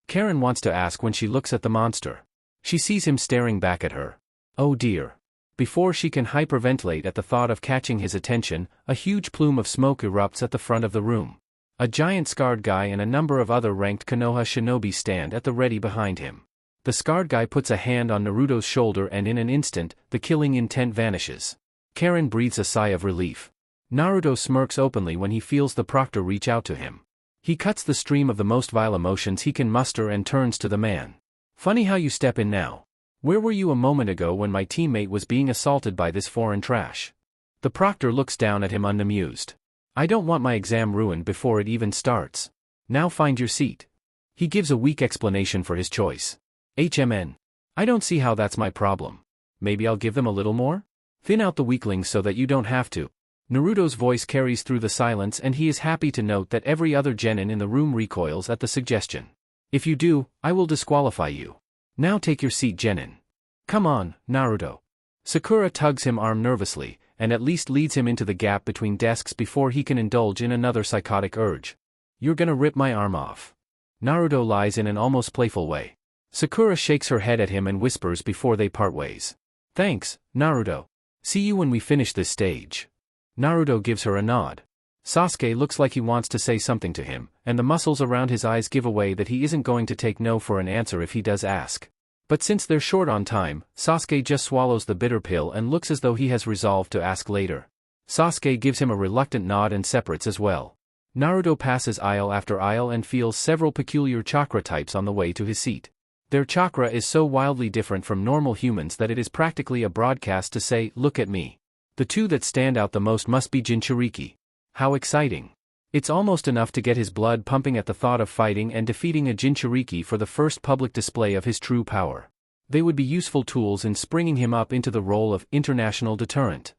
Karen wants to ask when she looks at the monster. She sees him staring back at her. Oh dear. Before she can hyperventilate at the thought of catching his attention, a huge plume of smoke erupts at the front of the room. A giant scarred guy and a number of other ranked Konoha shinobi stand at the ready behind him. The scarred guy puts a hand on Naruto's shoulder, and in an instant, the killing intent vanishes. Karen breathes a sigh of relief. Naruto smirks openly when he feels the proctor reach out to him. He cuts the stream of the most vile emotions he can muster and turns to the man. Funny how you step in now. Where were you a moment ago when my teammate was being assaulted by this foreign trash? The proctor looks down at him unamused. I don't want my exam ruined before it even starts. Now find your seat. He gives a weak explanation for his choice. HMN. I don't see how that's my problem. Maybe I'll give them a little more? Thin out the weaklings so that you don't have to. Naruto's voice carries through the silence, and he is happy to note that every other genin in the room recoils at the suggestion. If you do, I will disqualify you. Now take your seat, genin. Come on, Naruto. Sakura tugs him arm nervously, and at least leads him into the gap between desks before he can indulge in another psychotic urge. You're gonna rip my arm off. Naruto lies in an almost playful way. Sakura shakes her head at him and whispers before they part ways. Thanks, Naruto. See you when we finish this stage. Naruto gives her a nod. Sasuke looks like he wants to say something to him, and the muscles around his eyes give away that he isn't going to take no for an answer if he does ask. But since they're short on time, Sasuke just swallows the bitter pill and looks as though he has resolved to ask later. Sasuke gives him a reluctant nod and separates as well. Naruto passes aisle after aisle and feels several peculiar chakra types on the way to his seat. Their chakra is so wildly different from normal humans that it is practically a broadcast to say, look at me. The two that stand out the most must be Jinchuriki. How exciting. It's almost enough to get his blood pumping at the thought of fighting and defeating a Jinchuriki for the first public display of his true power. They would be useful tools in springing him up into the role of international deterrent.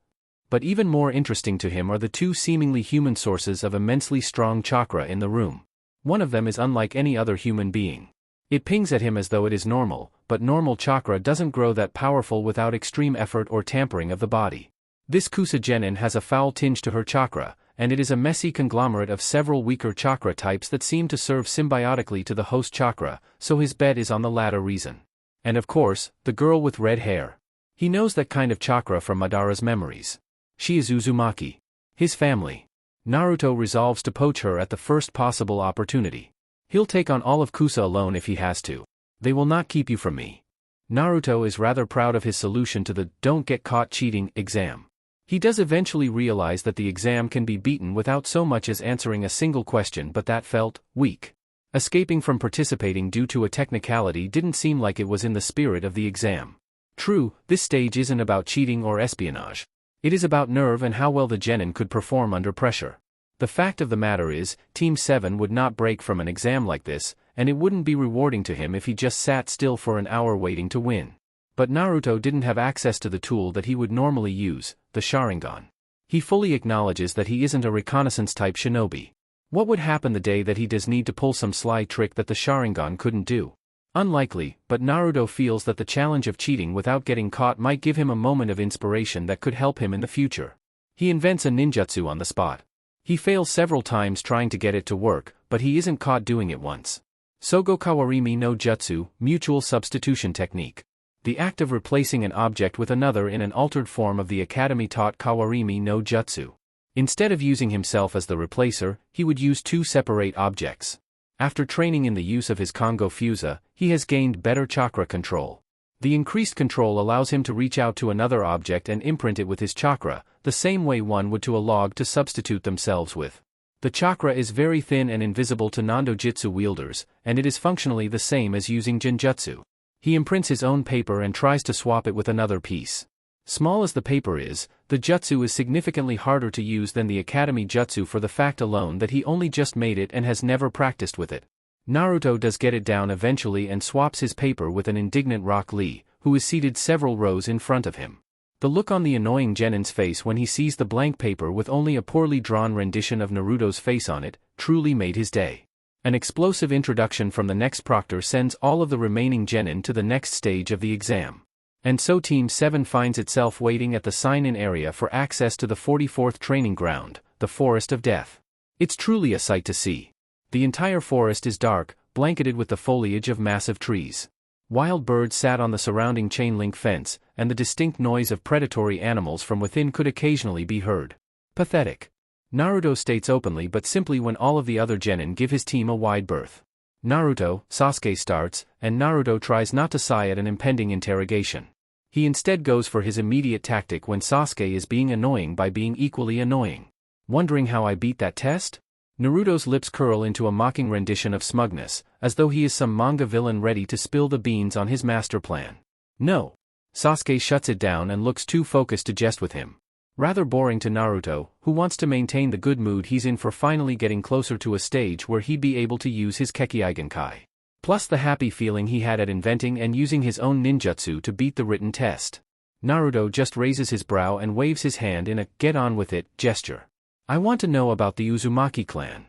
But even more interesting to him are the two seemingly human sources of immensely strong chakra in the room. One of them is unlike any other human being. It pings at him as though it is normal, but normal chakra doesn't grow that powerful without extreme effort or tampering of the body. This Kusa genin has a foul tinge to her chakra, and it is a messy conglomerate of several weaker chakra types that seem to serve symbiotically to the host chakra, so his bet is on the latter reason. And of course, the girl with red hair. He knows that kind of chakra from Madara's memories. She is Uzumaki. His family. Naruto resolves to poach her at the first possible opportunity. He'll take on all of Kusa alone if he has to. They will not keep you from me. Naruto is rather proud of his solution to the "don't get caught cheating" exam. He does eventually realize that the exam can be beaten without so much as answering a single question, but that felt weak. Escaping from participating due to a technicality didn't seem like it was in the spirit of the exam. True, this stage isn't about cheating or espionage. It is about nerve and how well the genin could perform under pressure. The fact of the matter is, Team 7 would not break from an exam like this, and it wouldn't be rewarding to him if he just sat still for an hour waiting to win. But Naruto didn't have access to the tool that he would normally use, the Sharingan. He fully acknowledges that he isn't a reconnaissance-type shinobi. What would happen the day that he does need to pull some sly trick that the Sharingan couldn't do? Unlikely, but Naruto feels that the challenge of cheating without getting caught might give him a moment of inspiration that could help him in the future. He invents a ninjutsu on the spot. He fails several times trying to get it to work, but he isn't caught doing it once. Sogo Kawarimi no Jutsu, mutual substitution technique. The act of replacing an object with another in an altered form of the academy-taught Kawarimi no Jutsu. Instead of using himself as the replacer, he would use two separate objects. After training in the use of his Kongo Fusa, he has gained better chakra control. The increased control allows him to reach out to another object and imprint it with his chakra, the same way one would to a log to substitute themselves with. The chakra is very thin and invisible to non-dojutsu wielders, and it is functionally the same as using genjutsu. He imprints his own paper and tries to swap it with another piece. Small as the paper is, the jutsu is significantly harder to use than the academy jutsu for the fact alone that he only just made it and has never practiced with it. Naruto does get it down eventually and swaps his paper with an indignant Rock Lee, who is seated several rows in front of him. The look on the annoying genin's face when he sees the blank paper with only a poorly drawn rendition of Naruto's face on it, truly made his day. An explosive introduction from the next proctor sends all of the remaining genin to the next stage of the exam. And so Team 7 finds itself waiting at the sign-in area for access to the 44th training ground, the Forest of Death. It's truly a sight to see. The entire forest is dark, blanketed with the foliage of massive trees. Wild birds sat on the surrounding chain-link fence, and the distinct noise of predatory animals from within could occasionally be heard. Pathetic. Naruto states openly but simply when all of the other genin give his team a wide berth. Naruto, Sasuke starts, and Naruto tries not to sigh at an impending interrogation. He instead goes for his immediate tactic when Sasuke is being annoying by being equally annoying. Wondering how I beat that test? Naruto's lips curl into a mocking rendition of smugness, as though he is some manga villain ready to spill the beans on his master plan. No. Sasuke shuts it down and looks too focused to jest with him. Rather boring to Naruto, who wants to maintain the good mood he's in for finally getting closer to a stage where he'd be able to use his Kekkeigenkai. Plus the happy feeling he had at inventing and using his own ninjutsu to beat the written test. Naruto just raises his brow and waves his hand in a get-on-with-it gesture. I want to know about the Uzumaki clan.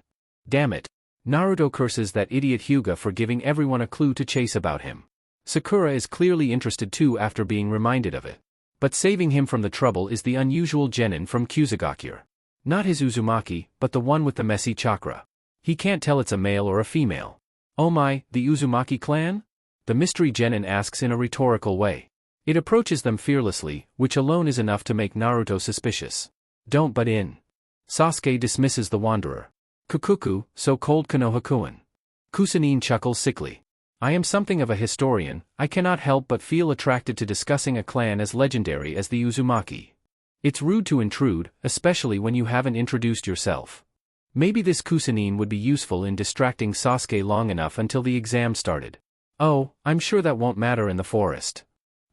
Damn it. Naruto curses that idiot Hyuga for giving everyone a clue to chase about him. Sakura is clearly interested too after being reminded of it. But saving him from the trouble is the unusual genin from Kusagakure. Not his Uzumaki, but the one with the messy chakra. He can't tell it's a male or a female. Oh my, the Uzumaki clan? The mystery genin asks in a rhetorical way. It approaches them fearlessly, which alone is enough to make Naruto suspicious. Don't butt in. Sasuke dismisses the wanderer. Kukuku, so cold Konohakuin. Kusanine chuckles sickly. I am something of a historian, I cannot help but feel attracted to discussing a clan as legendary as the Uzumaki. It's rude to intrude, especially when you haven't introduced yourself. Maybe this Kusanine would be useful in distracting Sasuke long enough until the exam started. Oh, I'm sure that won't matter in the forest.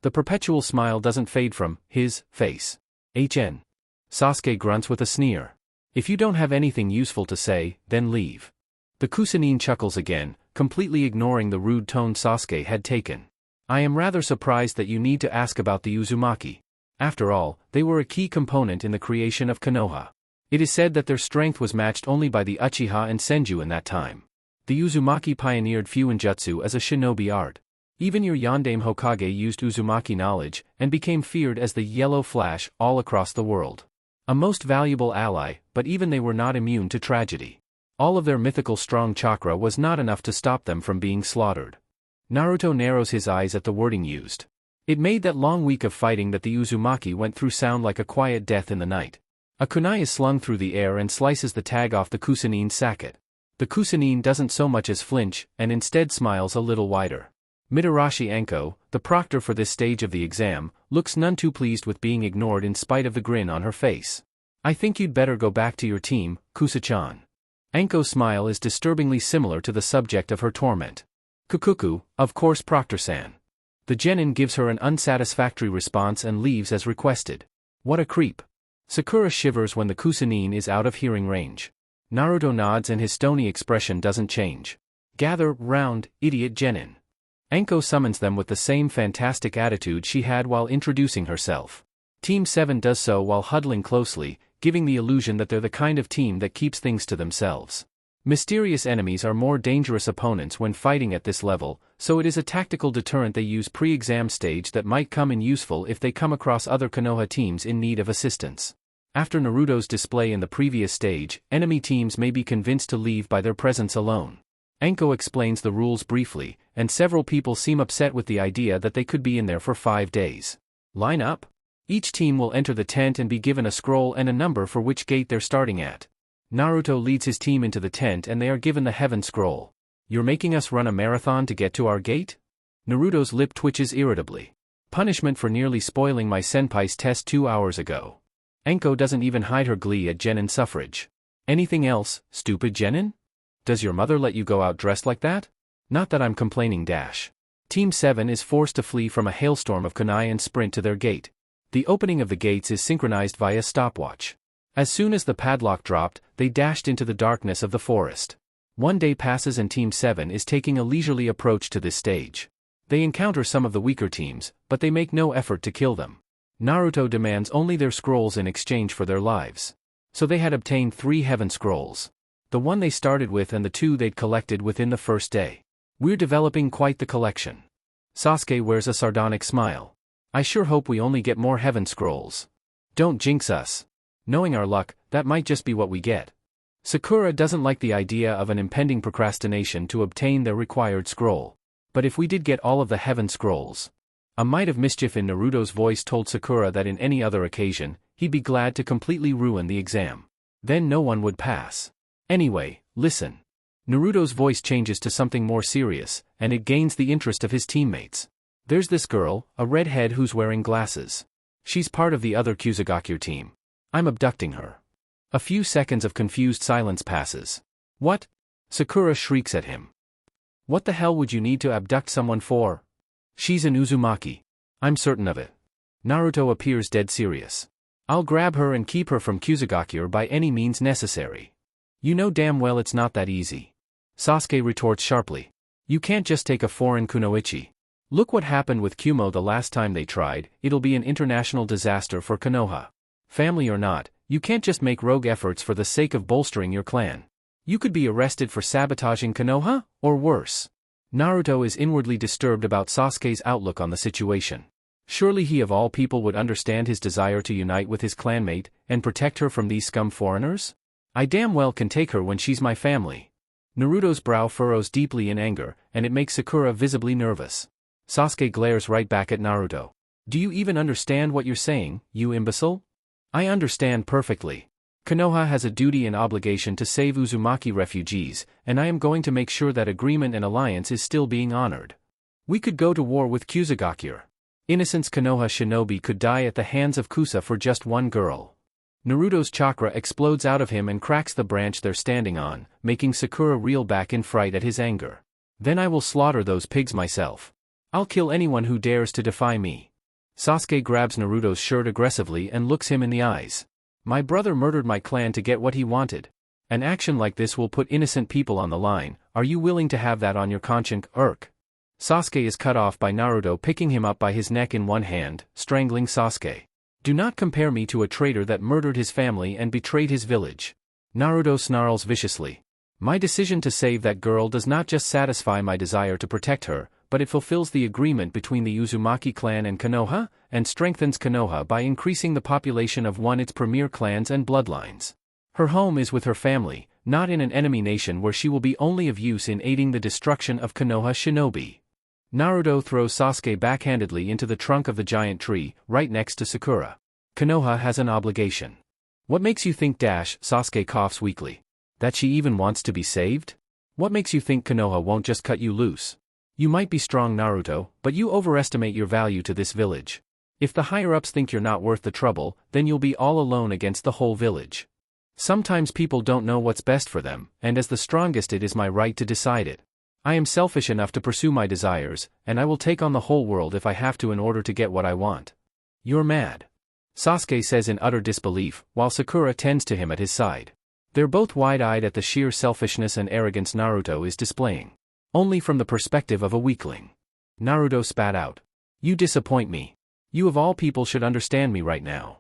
The perpetual smile doesn't fade from his face. HN. Sasuke grunts with a sneer. If you don't have anything useful to say, then leave. The Kusanine chuckles again, completely ignoring the rude tone Sasuke had taken. I am rather surprised that you need to ask about the Uzumaki. After all, they were a key component in the creation of Konoha. It is said that their strength was matched only by the Uchiha and Senju in that time. The Uzumaki pioneered Fuinjutsu as a shinobi art. Even your Yondaime Hokage used Uzumaki knowledge, and became feared as the Yellow Flash all across the world. A most valuable ally, but even they were not immune to tragedy. All of their mythical strong chakra was not enough to stop them from being slaughtered. Naruto narrows his eyes at the wording used. It made that long week of fighting that the Uzumaki went through sound like a quiet death in the night. A kunai is slung through the air and slices the tag off the Kusanine's sacket. The Kusanine doesn't so much as flinch, and instead smiles a little wider. Mitarashi Anko, the proctor for this stage of the exam, looks none too pleased with being ignored in spite of the grin on her face. I think you'd better go back to your team, Kusa-chan. Anko's smile is disturbingly similar to the subject of her torment. Kukuku, of course Proctor-san. The genin gives her an unsatisfactory response and leaves as requested. What a creep. Sakura shivers when the Kusanine is out of hearing range. Naruto nods and his stony expression doesn't change. Gather round, idiot genin. Anko summons them with the same fantastic attitude she had while introducing herself. Team 7 does so while huddling closely, giving the illusion that they're the kind of team that keeps things to themselves. Mysterious enemies are more dangerous opponents when fighting at this level, so it is a tactical deterrent they use pre-exam stage that might come in useful if they come across other Konoha teams in need of assistance. After Naruto's display in the previous stage, enemy teams may be convinced to leave by their presence alone. Anko explains the rules briefly, and several people seem upset with the idea that they could be in there for 5 days. Line up. Each team will enter the tent and be given a scroll and a number for which gate they're starting at. Naruto leads his team into the tent and they are given the Heaven Scroll. You're making us run a marathon to get to our gate? Naruto's lip twitches irritably. Punishment for nearly spoiling my senpai's test 2 hours ago. Anko doesn't even hide her glee at genin suffrage. Anything else, stupid genin? Does your mother let you go out dressed like that? Not that I'm complaining. Team 7 is forced to flee from a hailstorm of kunai and sprint to their gate. The opening of the gates is synchronized via stopwatch. As soon as the padlock dropped, they dashed into the darkness of the forest. 1 day passes and Team 7 is taking a leisurely approach to this stage. They encounter some of the weaker teams, but they make no effort to kill them. Naruto demands only their scrolls in exchange for their lives. So they had obtained 3 Heaven Scrolls. The one they started with and the 2 they'd collected within the first day. We're developing quite the collection. Sasuke wears a sardonic smile. I sure hope we only get more Heaven Scrolls. Don't jinx us. Knowing our luck, that might just be what we get. Sakura doesn't like the idea of an impending procrastination to obtain their required scroll. But if we did get all of the Heaven Scrolls. A mite of mischief in Naruto's voice told Sakura that in any other occasion, he'd be glad to completely ruin the exam. Then no one would pass. Anyway, listen. Naruto's voice changes to something more serious, and it gains the interest of his teammates. There's this girl, a redhead who's wearing glasses. She's part of the other Kusagakure team. I'm abducting her. A few seconds of confused silence passes. What? Sakura shrieks at him. What the hell would you need to abduct someone for? She's an Uzumaki. I'm certain of it. Naruto appears dead serious. I'll grab her and keep her from Kusagakure by any means necessary. You know damn well it's not that easy. Sasuke retorts sharply. You can't just take a foreign kunoichi. Look what happened with Kumo the last time they tried. It'll be an international disaster for Konoha. Family or not, you can't just make rogue efforts for the sake of bolstering your clan. You could be arrested for sabotaging Konoha, or worse. Naruto is inwardly disturbed about Sasuke's outlook on the situation. Surely he of all people would understand his desire to unite with his clanmate, and protect her from these scum foreigners? I damn well can take her when she's my family. Naruto's brow furrows deeply in anger, and it makes Sakura visibly nervous. Sasuke glares right back at Naruto. Do you even understand what you're saying, you imbecile? I understand perfectly. Konoha has a duty and obligation to save Uzumaki refugees, and I am going to make sure that agreement and alliance is still being honored. We could go to war with Kusagakure. Innocent Konoha shinobi could die at the hands of Kusa for just one girl. Naruto's chakra explodes out of him and cracks the branch they're standing on, making Sakura reel back in fright at his anger. Then I will slaughter those pigs myself. I'll kill anyone who dares to defy me. Sasuke grabs Naruto's shirt aggressively and looks him in the eyes. My brother murdered my clan to get what he wanted. An action like this will put innocent people on the line. Are you willing to have that on your conscience, Urk? Sasuke is cut off by Naruto picking him up by his neck in one hand, strangling Sasuke. Do not compare me to a traitor that murdered his family and betrayed his village. Naruto snarls viciously. My decision to save that girl does not just satisfy my desire to protect her, but it fulfills the agreement between the Uzumaki clan and Konoha, and strengthens Konoha by increasing the population of its premier clans and bloodlines. Her home is with her family, not in an enemy nation where she will be only of use in aiding the destruction of Konoha shinobi. Naruto throws Sasuke backhandedly into the trunk of the giant tree, right next to Sakura. Konoha has an obligation. What makes you think Sasuke coughs weakly. That she even wants to be saved? What makes you think Konoha won't just cut you loose? You might be strong, Naruto, but you overestimate your value to this village. If the higher-ups think you're not worth the trouble, then you'll be all alone against the whole village. Sometimes people don't know what's best for them, and as the strongest it is my right to decide it. I am selfish enough to pursue my desires, and I will take on the whole world if I have to in order to get what I want. You're mad. Sasuke says in utter disbelief, while Sakura tends to him at his side. They're both wide-eyed at the sheer selfishness and arrogance Naruto is displaying. Only from the perspective of a weakling. Naruto spat out. You disappoint me. You of all people should understand me right now.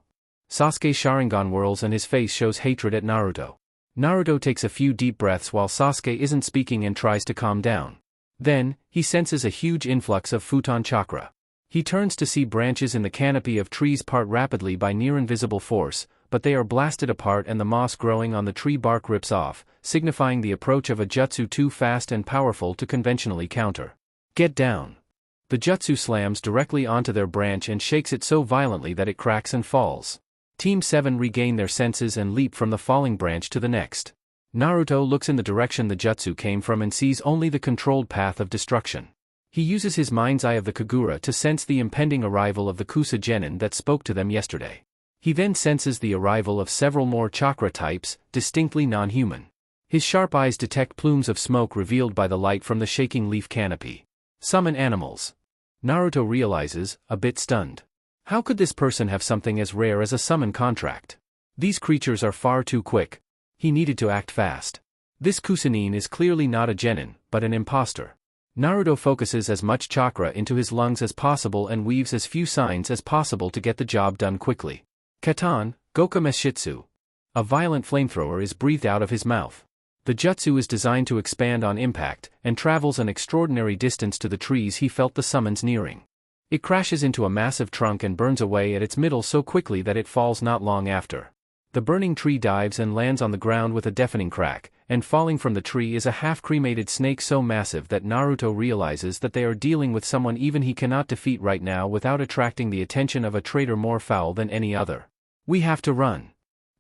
Sasuke's Sharingan whirls and his face shows hatred at Naruto. Naruto takes a few deep breaths while Sasuke isn't speaking and tries to calm down. Then, he senses a huge influx of futon chakra. He turns to see branches in the canopy of trees part rapidly by near-invisible force, but they are blasted apart and the moss growing on the tree bark rips off, signifying the approach of a jutsu too fast and powerful to conventionally counter. Get down. The jutsu slams directly onto their branch and shakes it so violently that it cracks and falls. Team 7 regain their senses and leap from the falling branch to the next. Naruto looks in the direction the jutsu came from and sees only the controlled path of destruction. He uses his mind's eye of the Kagura to sense the impending arrival of the Kusa Genin that spoke to them yesterday. He then senses the arrival of several more chakra types, distinctly non-human. His sharp eyes detect plumes of smoke revealed by the light from the shaking leaf canopy. Summon animals. Naruto realizes, a bit stunned. How could this person have something as rare as a summon contract? These creatures are far too quick. He needed to act fast. This Kusanine is clearly not a genin, but an imposter. Naruto focuses as much chakra into his lungs as possible and weaves as few signs as possible to get the job done quickly. Katan, Goka Meshitsu. A violent flamethrower is breathed out of his mouth. The jutsu is designed to expand on impact, and travels an extraordinary distance to the trees he felt the summons nearing. It crashes into a massive trunk and burns away at its middle so quickly that it falls not long after. The burning tree dives and lands on the ground with a deafening crack, and falling from the tree is a half-cremated snake so massive that Naruto realizes that they are dealing with someone even he cannot defeat right now without attracting the attention of a traitor more foul than any other. We have to run.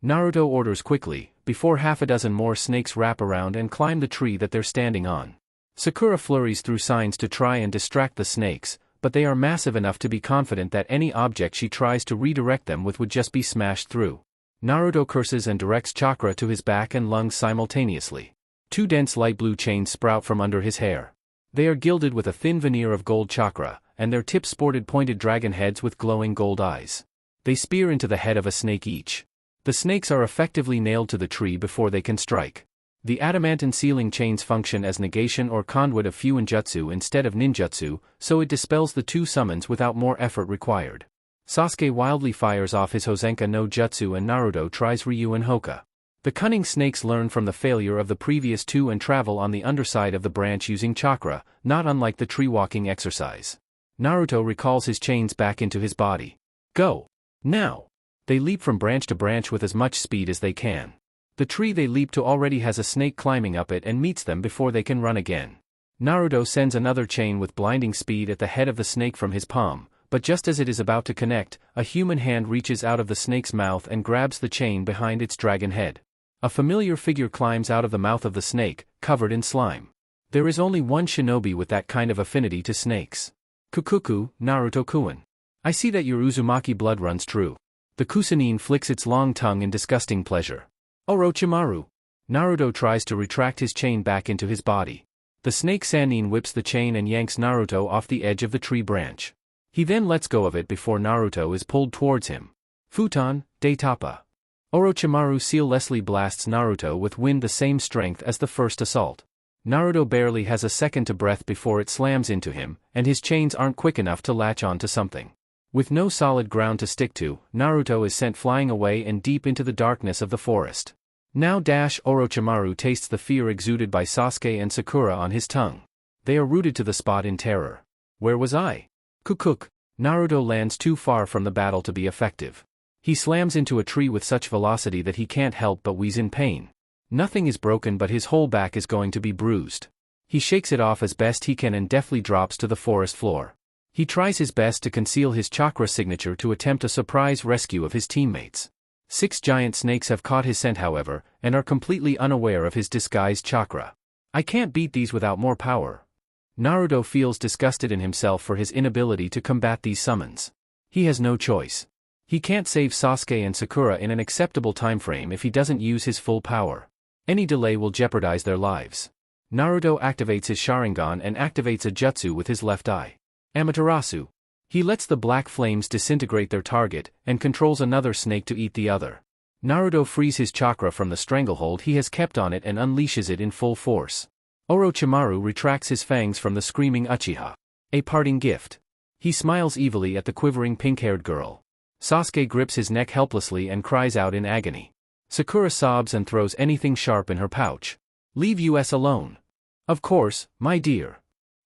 Naruto orders quickly, before half a dozen more snakes wrap around and climb the tree that they're standing on. Sakura flurries through signs to try and distract the snakes, but they are massive enough to be confident that any object she tries to redirect them with would just be smashed through. Naruto curses and directs chakra to his back and lungs simultaneously. Two dense light blue chains sprout from under his hair. They are gilded with a thin veneer of gold chakra, and their tips sported pointed dragon heads with glowing gold eyes. They spear into the head of a snake each. The snakes are effectively nailed to the tree before they can strike. The adamantine sealing chains function as negation or conduit of Fuinjutsu instead of ninjutsu, so it dispels the two summons without more effort required. Sasuke wildly fires off his Hosenka no Jutsu and Naruto tries Ryu and Hoka. The cunning snakes learn from the failure of the previous two and travel on the underside of the branch using chakra, not unlike the tree-walking exercise. Naruto recalls his chains back into his body. Go! Now! They leap from branch to branch with as much speed as they can. The tree they leap to already has a snake climbing up it and meets them before they can run again. Naruto sends another chain with blinding speed at the head of the snake from his palm, but just as it is about to connect, a human hand reaches out of the snake's mouth and grabs the chain behind its dragon head. A familiar figure climbs out of the mouth of the snake, covered in slime. There is only one shinobi with that kind of affinity to snakes. Kukuku, Naruto-kun. I see that your Uzumaki blood runs true. The Kusanine flicks its long tongue in disgusting pleasure. Orochimaru. Naruto tries to retract his chain back into his body. The snake Sannin whips the chain and yanks Naruto off the edge of the tree branch. He then lets go of it before Naruto is pulled towards him. Futon, de Tapa. Orochimaru seamlessly blasts Naruto with wind the same strength as the first assault. Naruto barely has a second to breath before it slams into him, and his chains aren't quick enough to latch on to something. With no solid ground to stick to, Naruto is sent flying away and deep into the darkness of the forest. Now Orochimaru tastes the fear exuded by Sasuke and Sakura on his tongue. They are rooted to the spot in terror. Where was I? Kukuk. Naruto lands too far from the battle to be effective. He slams into a tree with such velocity that he can't help but wheeze in pain. Nothing is broken but his whole back is going to be bruised. He shakes it off as best he can and deftly drops to the forest floor. He tries his best to conceal his chakra signature to attempt a surprise rescue of his teammates. 6 giant snakes have caught his scent however, and are completely unaware of his disguised chakra. I can't beat these without more power. Naruto feels disgusted in himself for his inability to combat these summons. He has no choice. He can't save Sasuke and Sakura in an acceptable timeframe if he doesn't use his full power. Any delay will jeopardize their lives. Naruto activates his Sharingan and activates a jutsu with his left eye. Amaterasu. He lets the black flames disintegrate their target, and controls another snake to eat the other. Naruto frees his chakra from the stranglehold he has kept on it and unleashes it in full force. Orochimaru retracts his fangs from the screaming Uchiha. A parting gift. He smiles evilly at the quivering pink-haired girl. Sasuke grips his neck helplessly and cries out in agony. Sakura sobs and throws anything sharp in her pouch. Leave us alone. Of course, my dear.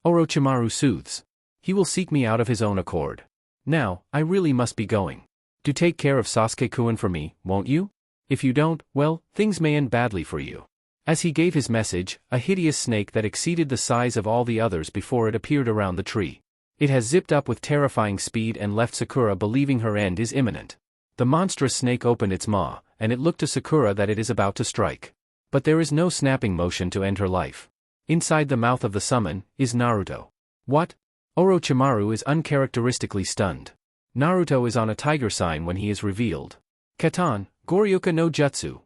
Orochimaru soothes. He will seek me out of his own accord. Now, I really must be going. Do take care of Sasuke-kun for me, won't you? If you don't, well, things may end badly for you. As he gave his message, a hideous snake that exceeded the size of all the others before it appeared around the tree. It has zipped up with terrifying speed and left Sakura believing her end is imminent. The monstrous snake opened its maw, and it looked to Sakura that it is about to strike. But there is no snapping motion to end her life. Inside the mouth of the summon, is Naruto. What? Orochimaru is uncharacteristically stunned. Naruto is on a tiger sign when he is revealed. Katan, Goryuka no Jutsu.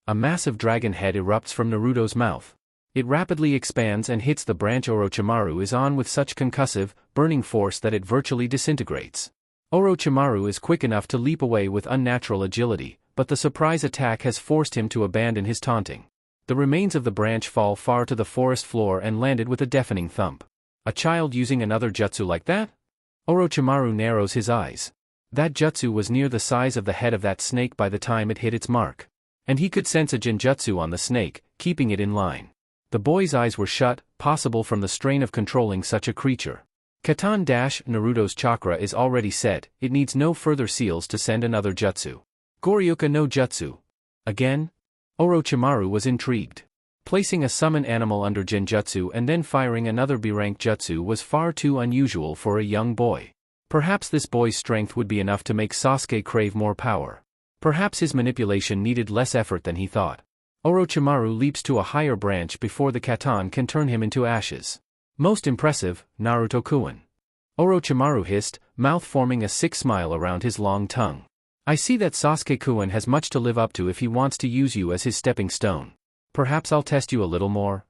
A massive dragon head erupts from Naruto's mouth. It rapidly expands and hits the branch Orochimaru is on with such concussive, burning force that it virtually disintegrates. Orochimaru is quick enough to leap away with unnatural agility, but the surprise attack has forced him to abandon his taunting. The remains of the branch fall far to the forest floor and landed with a deafening thump. A child using another jutsu like that? Orochimaru narrows his eyes. That jutsu was near the size of the head of that snake by the time it hit its mark. And he could sense a genjutsu on the snake, keeping it in line. The boy's eyes were shut, possible from the strain of controlling such a creature. Naruto's chakra is already set, it needs no further seals to send another jutsu. Goryuka no Jutsu. Again? Orochimaru was intrigued. Placing a summon animal under genjutsu and then firing another B-rank jutsu was far too unusual for a young boy. Perhaps this boy's strength would be enough to make Sasuke crave more power. Perhaps his manipulation needed less effort than he thought. Orochimaru leaps to a higher branch before the Katan can turn him into ashes. Most impressive, Naruto-kun. Orochimaru hissed, mouth forming a sick smile around his long tongue. I see that Sasuke-kun has much to live up to if he wants to use you as his stepping stone. Perhaps I'll test you a little more,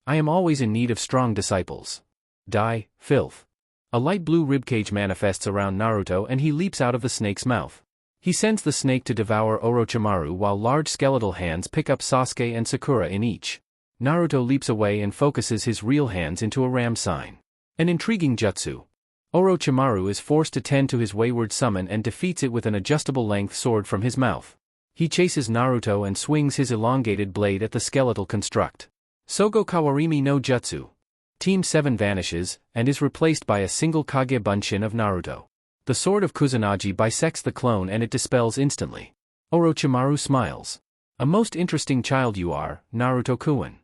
I am always in need of strong disciples. Die, filth. A light blue ribcage manifests around Naruto and he leaps out of the snake's mouth. He sends the snake to devour Orochimaru while large skeletal hands pick up Sasuke and Sakura in each. Naruto leaps away and focuses his real hands into a ram sign. An intriguing jutsu. Orochimaru is forced to tend to his wayward summon and defeats it with an adjustable-length sword from his mouth. He chases Naruto and swings his elongated blade at the skeletal construct. Sogo Kawarimi no Jutsu. Team 7 vanishes, and is replaced by a single Kage Bunshin of Naruto. The sword of Kusanagi bisects the clone and it dispels instantly. Orochimaru smiles. A most interesting child you are, Naruto-kun.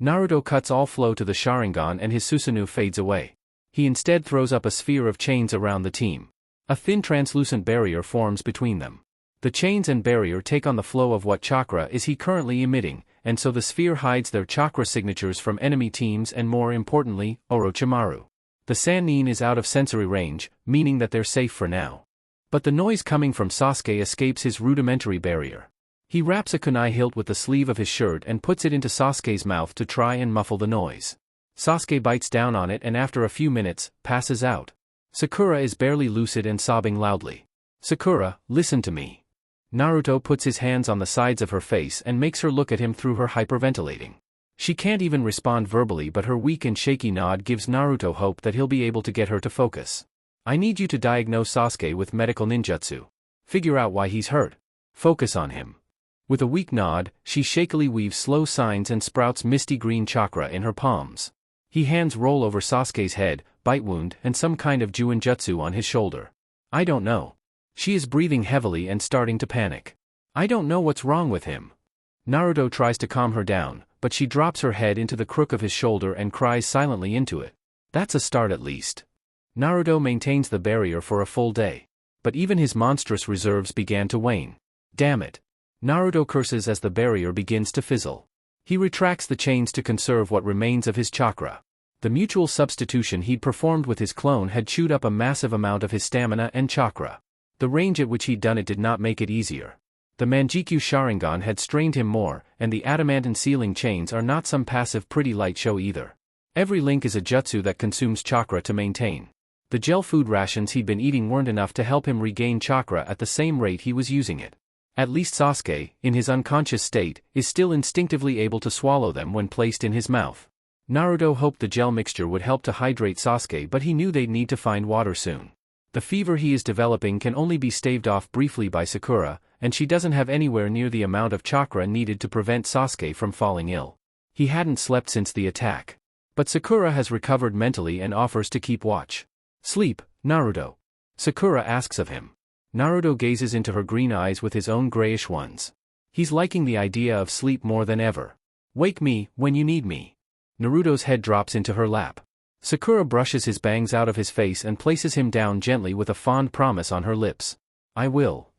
Naruto cuts all flow to the Sharingan and his Susanoo fades away. He instead throws up a sphere of chains around the team. A thin translucent barrier forms between them. The chains and barrier take on the flow of what chakra is he currently emitting, and so the sphere hides their chakra signatures from enemy teams and more importantly, Orochimaru. The Sannin is out of sensory range, meaning that they're safe for now. But the noise coming from Sasuke escapes his rudimentary barrier. He wraps a kunai hilt with the sleeve of his shirt and puts it into Sasuke's mouth to try and muffle the noise. Sasuke bites down on it and after a few minutes, passes out. Sakura is barely lucid and sobbing loudly. Sakura, listen to me. Naruto puts his hands on the sides of her face and makes her look at him through her hyperventilating. She can't even respond verbally but her weak and shaky nod gives Naruto hope that he'll be able to get her to focus. I need you to diagnose Sasuke with medical ninjutsu. Figure out why he's hurt. Focus on him. With a weak nod, she shakily weaves slow signs and sprouts misty green chakra in her palms. He hands roll over Sasuke's head, bite wound and some kind of Juinjutsu on his shoulder. I don't know. She is breathing heavily and starting to panic. I don't know what's wrong with him. Naruto tries to calm her down, but she drops her head into the crook of his shoulder and cries silently into it. That's a start at least. Naruto maintains the barrier for a full day. But even his monstrous reserves began to wane. Damn it. Naruto curses as the barrier begins to fizzle. He retracts the chains to conserve what remains of his chakra. The mutual substitution he'd performed with his clone had chewed up a massive amount of his stamina and chakra. The range at which he'd done it did not make it easier. The Manjikyu Sharingan had strained him more, and the adamantine sealing chains are not some passive pretty light show either. Every link is a jutsu that consumes chakra to maintain. The gel food rations he'd been eating weren't enough to help him regain chakra at the same rate he was using it. At least Sasuke, in his unconscious state, is still instinctively able to swallow them when placed in his mouth. Naruto hoped the gel mixture would help to hydrate Sasuke, but he knew they'd need to find water soon. The fever he is developing can only be staved off briefly by Sakura, and she doesn't have anywhere near the amount of chakra needed to prevent Sasuke from falling ill. He hadn't slept since the attack. But Sakura has recovered mentally and offers to keep watch. "Sleep, Naruto?" Sakura asks of him. Naruto gazes into her green eyes with his own grayish ones. He's liking the idea of sleep more than ever. "Wake me when you need me." Naruto's head drops into her lap. Sakura brushes his bangs out of his face and places him down gently with a fond promise on her lips. "I will."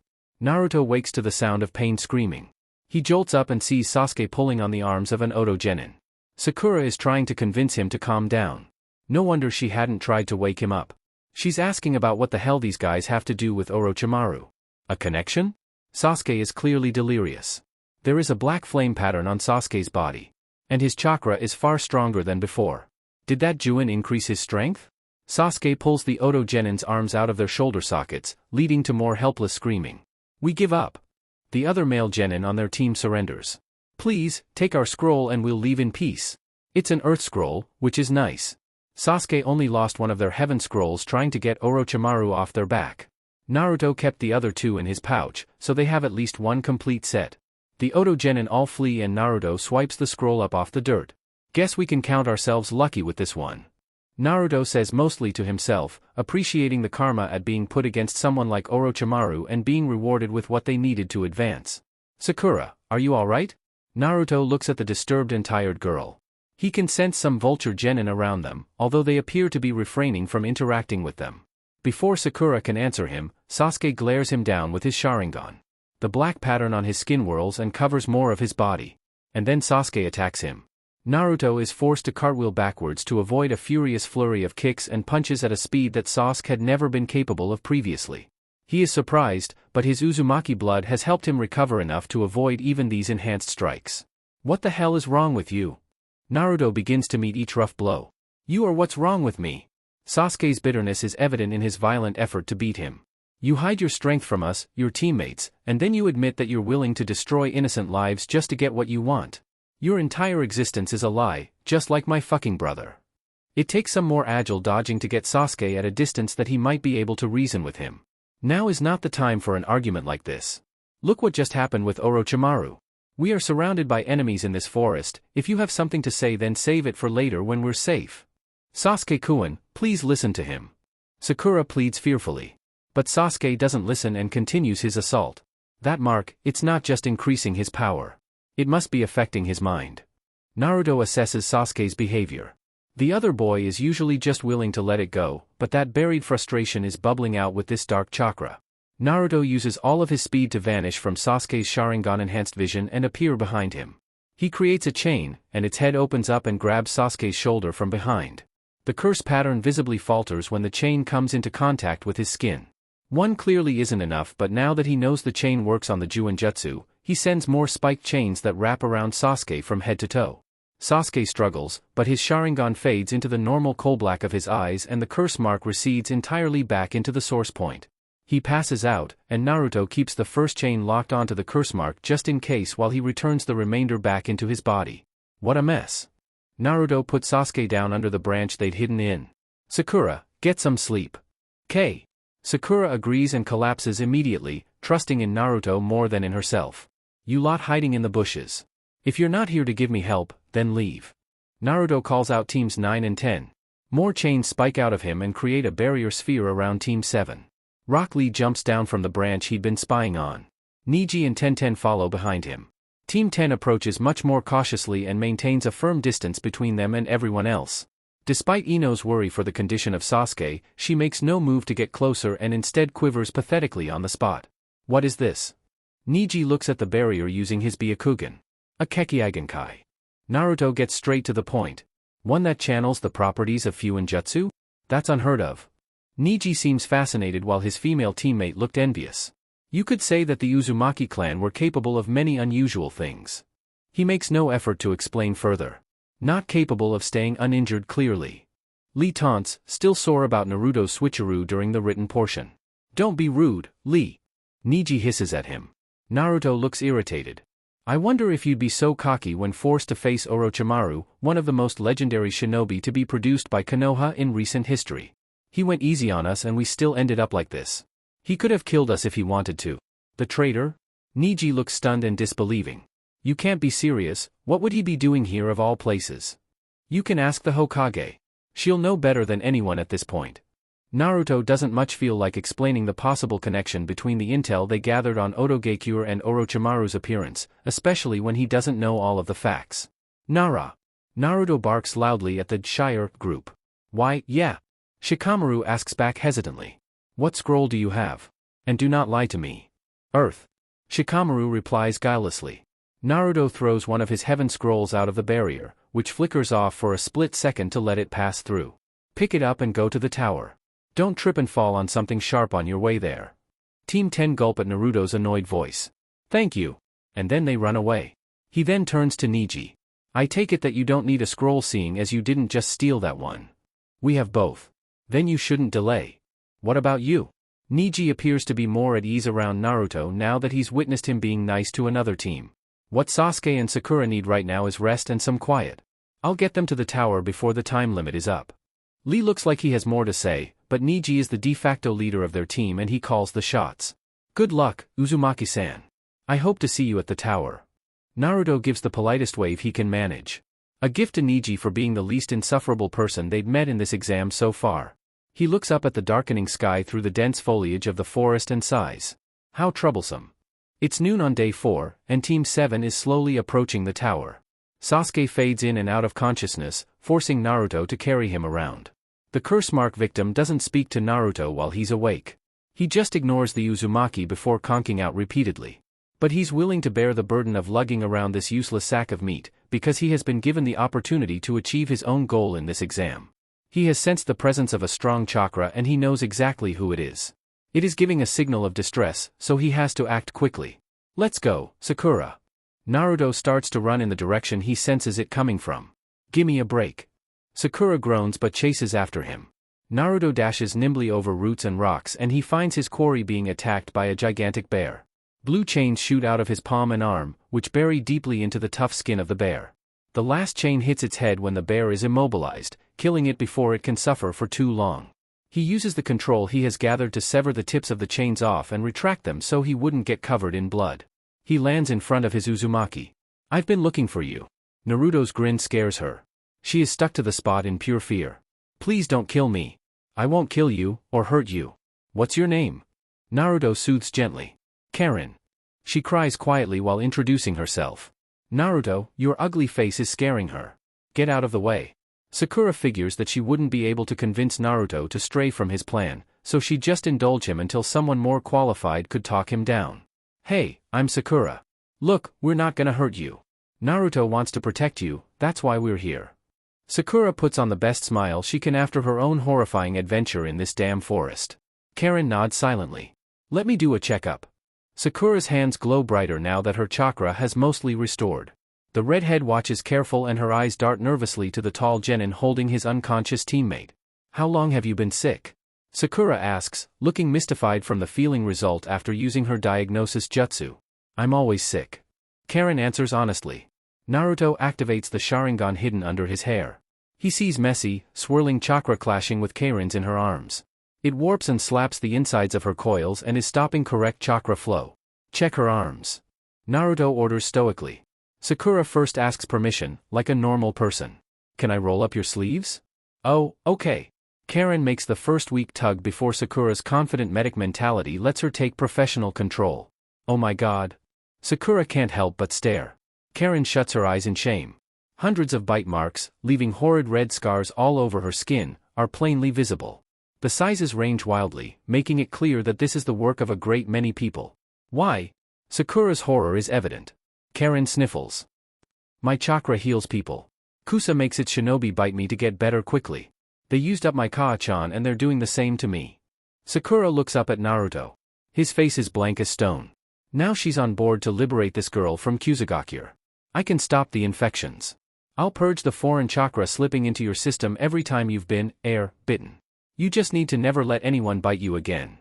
Naruto wakes to the sound of pain screaming. He jolts up and sees Sasuke pulling on the arms of an Oto Genin. Sakura is trying to convince him to calm down. No wonder she hadn't tried to wake him up. She's asking about what the hell these guys have to do with Orochimaru. A connection? Sasuke is clearly delirious. There is a black flame pattern on Sasuke's body. And his chakra is far stronger than before. Did that Juin increase his strength? Sasuke pulls the Oto Genin's arms out of their shoulder sockets, leading to more helpless screaming. "We give up." The other male Genin on their team surrenders. "Please, take our scroll and we'll leave in peace." It's an earth scroll, which is nice. Sasuke only lost one of their heaven scrolls trying to get Orochimaru off their back. Naruto kept the other two in his pouch, so they have at least one complete set. The Oto Genin all flee and Naruto swipes the scroll up off the dirt. "Guess we can count ourselves lucky with this one." Naruto says mostly to himself, appreciating the karma at being put against someone like Orochimaru and being rewarded with what they needed to advance. "Sakura, are you alright?" Naruto looks at the disturbed and tired girl. He can sense some vulture genin around them, although they appear to be refraining from interacting with them. Before Sakura can answer him, Sasuke glares him down with his Sharingan. The black pattern on his skin whirls and covers more of his body. And then Sasuke attacks him. Naruto is forced to cartwheel backwards to avoid a furious flurry of kicks and punches at a speed that Sasuke had never been capable of previously. He is surprised, but his Uzumaki blood has helped him recover enough to avoid even these enhanced strikes. "What the hell is wrong with you?" Naruto begins to meet each rough blow. "You are what's wrong with me." Sasuke's bitterness is evident in his violent effort to beat him. "You hide your strength from us, your teammates, and then you admit that you're willing to destroy innocent lives just to get what you want. Your entire existence is a lie, just like my fucking brother." It takes some more agile dodging to get Sasuke at a distance that he might be able to reason with him. Now is not the time for an argument like this. Look what just happened with Orochimaru. We are surrounded by enemies in this forest. If you have something to say, then save it for later when we're safe. Sasuke-kun, please listen to him. Sakura pleads fearfully. But Sasuke doesn't listen and continues his assault. That mark, it's not just increasing his power. It must be affecting his mind. Naruto assesses Sasuke's behavior. The other boy is usually just willing to let it go, but that buried frustration is bubbling out with this dark chakra. Naruto uses all of his speed to vanish from Sasuke's Sharingan-enhanced vision and appear behind him. He creates a chain, and its head opens up and grabs Sasuke's shoulder from behind. The curse pattern visibly falters when the chain comes into contact with his skin. One clearly isn't enough, but now that he knows the chain works on the Juinjutsu, he sends more spiked chains that wrap around Sasuke from head to toe. Sasuke struggles, but his Sharingan fades into the normal coal black of his eyes and the curse mark recedes entirely back into the source point. He passes out, and Naruto keeps the first chain locked onto the curse mark just in case while he returns the remainder back into his body. What a mess. Naruto put Sasuke down under the branch they'd hidden in. "Sakura, get some sleep." "K." Sakura agrees and collapses immediately, trusting in Naruto more than in herself. "You lot hiding in the bushes. If you're not here to give me help, then leave." Naruto calls out teams 9 and 10. More chains spike out of him and create a barrier sphere around team 7. Rock Lee jumps down from the branch he'd been spying on. Neji and Tenten follow behind him. Team 10 approaches much more cautiously and maintains a firm distance between them and everyone else. Despite Ino's worry for the condition of Sasuke, she makes no move to get closer and instead quivers pathetically on the spot. "What is this?" Neji looks at the barrier using his Byakugan. "A Kekiagenkai." Naruto gets straight to the point. "One that channels the properties of Fuinjutsu? That's unheard of." Neji seems fascinated while his female teammate looked envious. You could say that the Uzumaki clan were capable of many unusual things. He makes no effort to explain further. Not capable of staying uninjured clearly. Lee taunts, still sore about Naruto's switcheroo during the written portion. Don't be rude, Lee. Neji hisses at him. Naruto looks irritated. I wonder if you'd be so cocky when forced to face Orochimaru, one of the most legendary shinobi to be produced by Konoha in recent history. He went easy on us and we still ended up like this. He could have killed us if he wanted to. The traitor? Neji looks stunned and disbelieving. You can't be serious, what would he be doing here of all places? You can ask the Hokage. She'll know better than anyone at this point. Naruto doesn't much feel like explaining the possible connection between the intel they gathered on Otogekure and Orochimaru's appearance, especially when he doesn't know all of the facts. Nara! Naruto barks loudly at the Shire group. Why, yeah. Shikamaru asks back hesitantly. What scroll do you have? And do not lie to me. Earth. Shikamaru replies guilelessly. Naruto throws one of his heaven scrolls out of the barrier, which flickers off for a split second to let it pass through. Pick it up and go to the tower. Don't trip and fall on something sharp on your way there. Team 10 gulp at Naruto's annoyed voice. Thank you. And then they run away. He then turns to Neji. I take it that you don't need a scroll seeing as you didn't just steal that one. We have both. Then you shouldn't delay. What about you? Neji appears to be more at ease around Naruto now that he's witnessed him being nice to another team. What Sasuke and Sakura need right now is rest and some quiet. I'll get them to the tower before the time limit is up. Lee looks like he has more to say, but Neji is the de facto leader of their team and he calls the shots. Good luck, Uzumaki-san. I hope to see you at the tower. Naruto gives the politest wave he can manage. A gift to Neji for being the least insufferable person they'd met in this exam so far. He looks up at the darkening sky through the dense foliage of the forest and sighs. How troublesome. It's noon on day 4, and Team 7 is slowly approaching the tower. Sasuke fades in and out of consciousness, forcing Naruto to carry him around. The curse mark victim doesn't speak to Naruto while he's awake. He just ignores the Uzumaki before conking out repeatedly. But he's willing to bear the burden of lugging around this useless sack of meat, because he has been given the opportunity to achieve his own goal in this exam. He has sensed the presence of a strong chakra and he knows exactly who it is. It is giving a signal of distress, so he has to act quickly. Let's go, Sakura. Naruto starts to run in the direction he senses it coming from. Gimme a break. Sakura groans but chases after him. Naruto dashes nimbly over roots and rocks and he finds his quarry being attacked by a gigantic bear. Blue chains shoot out of his palm and arm, which bury deeply into the tough skin of the bear. The last chain hits its head when the bear is immobilized, killing it before it can suffer for too long. He uses the control he has gathered to sever the tips of the chains off and retract them so he wouldn't get covered in blood. He lands in front of his Uzumaki. I've been looking for you. Naruto's grin scares her. She is stuck to the spot in pure fear. Please don't kill me. I won't kill you, or hurt you. What's your name? Naruto soothes gently. Karen. She cries quietly while introducing herself. Naruto, your ugly face is scaring her. Get out of the way. Sakura figures that she wouldn't be able to convince Naruto to stray from his plan, so she'd just indulge him until someone more qualified could talk him down. Hey, I'm Sakura. Look, we're not gonna hurt you. Naruto wants to protect you, that's why we're here. Sakura puts on the best smile she can after her own horrifying adventure in this damn forest. Karen nods silently. Let me do a checkup. Sakura's hands glow brighter now that her chakra has mostly restored. The redhead watches careful and her eyes dart nervously to the tall genin holding his unconscious teammate. How long have you been sick? Sakura asks, looking mystified from the feeling result after using her diagnosis jutsu. I'm always sick. Karen answers honestly. Naruto activates the Sharingan hidden under his hair. He sees messy, swirling chakra clashing with Karen's in her arms. It warps and slaps the insides of her coils and is stopping correct chakra flow. Check her arms. Naruto orders stoically. Sakura first asks permission, like a normal person. Can I roll up your sleeves? Oh, okay. Karen makes the first weak tug before Sakura's confident medic mentality lets her take professional control. Oh my god. Sakura can't help but stare. Karen shuts her eyes in shame. Hundreds of bite marks, leaving horrid red scars all over her skin, are plainly visible. The sizes range wildly, making it clear that this is the work of a great many people. Why? Sakura's horror is evident. Karen sniffles. My chakra heals people. Kusa makes its shinobi bite me to get better quickly. They used up my Kaachan and they're doing the same to me. Sakura looks up at Naruto. His face is blank as stone. Now she's on board to liberate this girl from Kusagakure. I can stop the infections. I'll purge the foreign chakra slipping into your system every time you've been, bitten. You just need to never let anyone bite you again.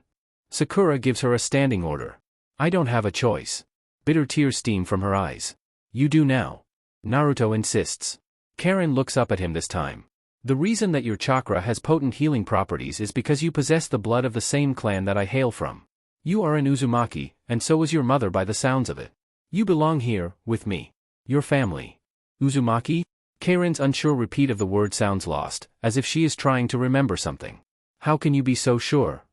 Sakura gives her a standing order. I don't have a choice. Bitter tears steam from her eyes. You do now. Naruto insists. Karen looks up at him this time. The reason that your chakra has potent healing properties is because you possess the blood of the same clan that I hail from. You are an Uzumaki, and so is your mother by the sounds of it. You belong here, with me. Your family. Uzumaki? Karen's unsure repeat of the word sounds lost, as if she is trying to remember something. How can you be so sure?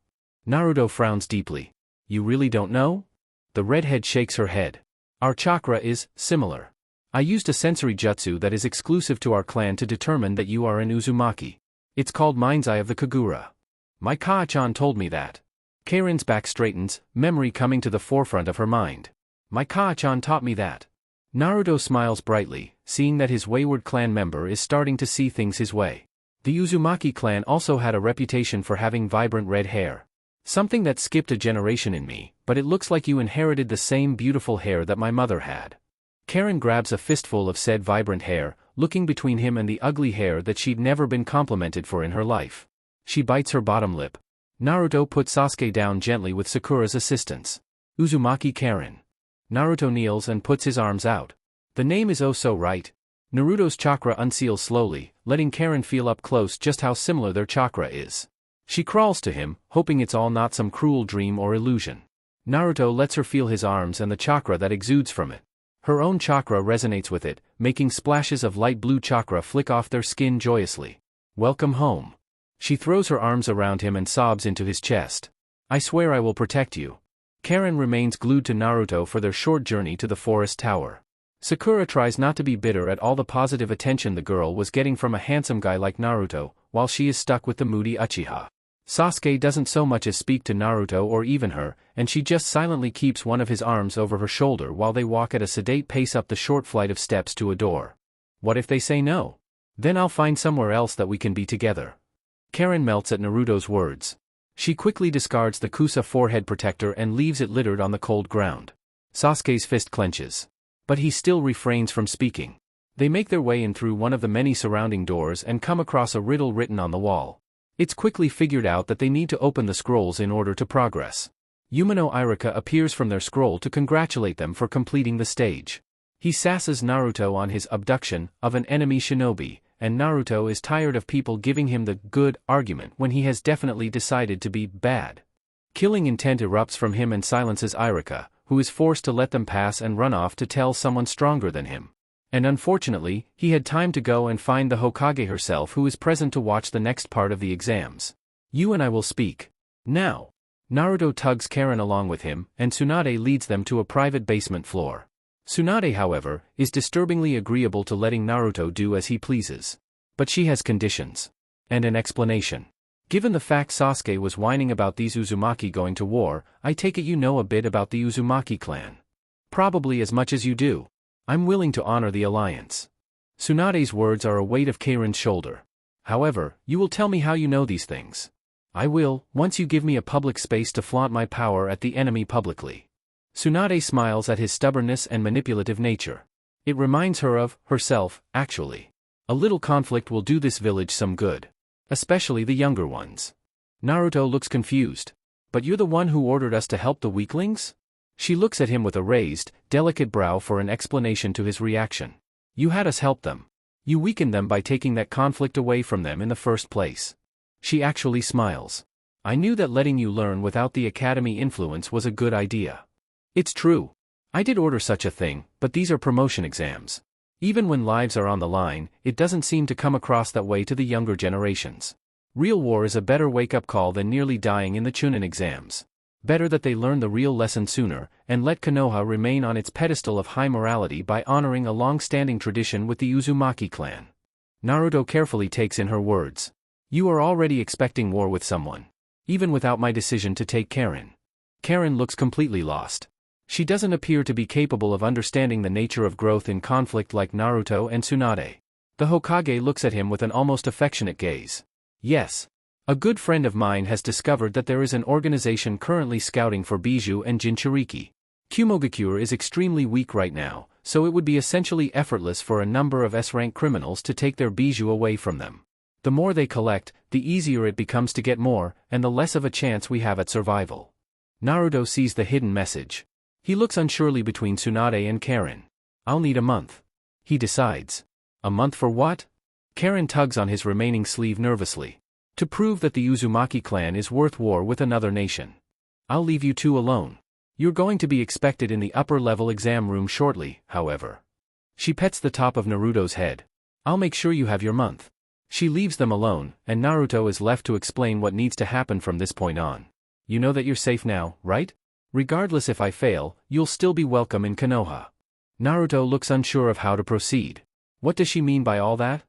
Naruto frowns deeply. You really don't know? The redhead shakes her head. Our chakra is similar. I used a sensory jutsu that is exclusive to our clan to determine that you are an Uzumaki. It's called Mind's Eye of the Kagura. My Kaa-chan told me that. Karen's back straightens, memory coming to the forefront of her mind. My Kaa-chan taught me that. Naruto smiles brightly, seeing that his wayward clan member is starting to see things his way. The Uzumaki clan also had a reputation for having vibrant red hair. Something that skipped a generation in me, but it looks like you inherited the same beautiful hair that my mother had. Karen grabs a fistful of said vibrant hair, looking between him and the ugly hair that she'd never been complimented for in her life. She bites her bottom lip. Naruto puts Sasuke down gently with Sakura's assistance. Uzumaki Karen. Naruto kneels and puts his arms out. The name is oh so right. Naruto's chakra unseals slowly, letting Karen feel up close just how similar their chakra is. She crawls to him, hoping it's all not some cruel dream or illusion. Naruto lets her feel his arms and the chakra that exudes from it. Her own chakra resonates with it, making splashes of light blue chakra flick off their skin joyously. Welcome home. She throws her arms around him and sobs into his chest. I swear I will protect you. Karen remains glued to Naruto for their short journey to the forest tower. Sakura tries not to be bitter at all the positive attention the girl was getting from a handsome guy like Naruto, while she is stuck with the moody Uchiha. Sasuke doesn't so much as speak to Naruto or even her, and she just silently keeps one of his arms over her shoulder while they walk at a sedate pace up the short flight of steps to a door. What if they say no? Then I'll find somewhere else that we can be together. Karen melts at Naruto's words. She quickly discards the Kusa forehead protector and leaves it littered on the cold ground. Sasuke's fist clenches. But he still refrains from speaking. They make their way in through one of the many surrounding doors and come across a riddle written on the wall. It's quickly figured out that they need to open the scrolls in order to progress. Umino Iruka appears from their scroll to congratulate them for completing the stage. He sasses Naruto on his abduction of an enemy shinobi, and Naruto is tired of people giving him the good argument when he has definitely decided to be bad. Killing intent erupts from him and silences Iruka, who is forced to let them pass and run off to tell someone stronger than him. And unfortunately, he had time to go and find the Hokage herself, who is present to watch the next part of the exams. You and I will speak. Now. Naruto tugs Karen along with him, and Tsunade leads them to a private basement floor. Tsunade, however, is disturbingly agreeable to letting Naruto do as he pleases. But she has conditions. And an explanation. Given the fact Sasuke was whining about these Uzumaki going to war, I take it you know a bit about the Uzumaki clan. Probably as much as you do. I'm willing to honor the alliance. Tsunade's words are a weight of Karen's shoulder. However, you will tell me how you know these things. I will, once you give me a public space to flaunt my power at the enemy publicly. Tsunade smiles at his stubbornness and manipulative nature. It reminds her of herself, actually. A little conflict will do this village some good. Especially the younger ones. Naruto looks confused. But you're the one who ordered us to help the weaklings? She looks at him with a raised, delicate brow for an explanation to his reaction. You had us help them. You weakened them by taking that conflict away from them in the first place. She actually smiles. I knew that letting you learn without the academy influence was a good idea. It's true. I did order such a thing, but these are promotion exams. Even when lives are on the line, it doesn't seem to come across that way to the younger generations. Real war is a better wake-up call than nearly dying in the Chunin exams. Better that they learn the real lesson sooner, and let Konoha remain on its pedestal of high morality by honoring a long-standing tradition with the Uzumaki clan. Naruto carefully takes in her words. You are already expecting war with someone. Even without my decision to take Karen. Karen looks completely lost. She doesn't appear to be capable of understanding the nature of growth in conflict like Naruto and Tsunade. The Hokage looks at him with an almost affectionate gaze. Yes. A good friend of mine has discovered that there is an organization currently scouting for Bijou and Jinchuriki. Kumogakure is extremely weak right now, so it would be essentially effortless for a number of S-rank criminals to take their Bijou away from them. The more they collect, the easier it becomes to get more, and the less of a chance we have at survival. Naruto sees the hidden message. He looks unsurely between Tsunade and Karen. I'll need a month. He decides. A month for what? Karen tugs on his remaining sleeve nervously. To prove that the Uzumaki clan is worth war with another nation. I'll leave you two alone. You're going to be expected in the upper-level exam room shortly, however. She pets the top of Naruto's head. I'll make sure you have your month. She leaves them alone, and Naruto is left to explain what needs to happen from this point on. You know that you're safe now, right? Regardless if I fail, you'll still be welcome in Konoha. Naruto looks unsure of how to proceed. What does she mean by all that?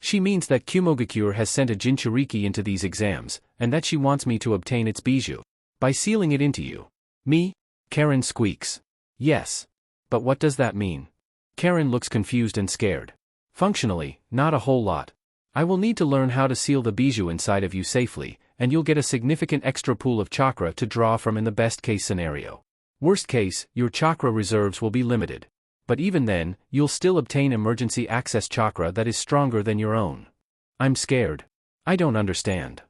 She means that Kumogakure has sent a Jinchuriki into these exams, and that she wants me to obtain its Bijou. By sealing it into you. Me? Karen squeaks. Yes. But what does that mean? Karen looks confused and scared. Functionally, not a whole lot. I will need to learn how to seal the Bijou inside of you safely, and you'll get a significant extra pool of chakra to draw from in the best case scenario. Worst case, your chakra reserves will be limited. But even then, you'll still obtain emergency access chakra that is stronger than your own. I'm scared. I don't understand.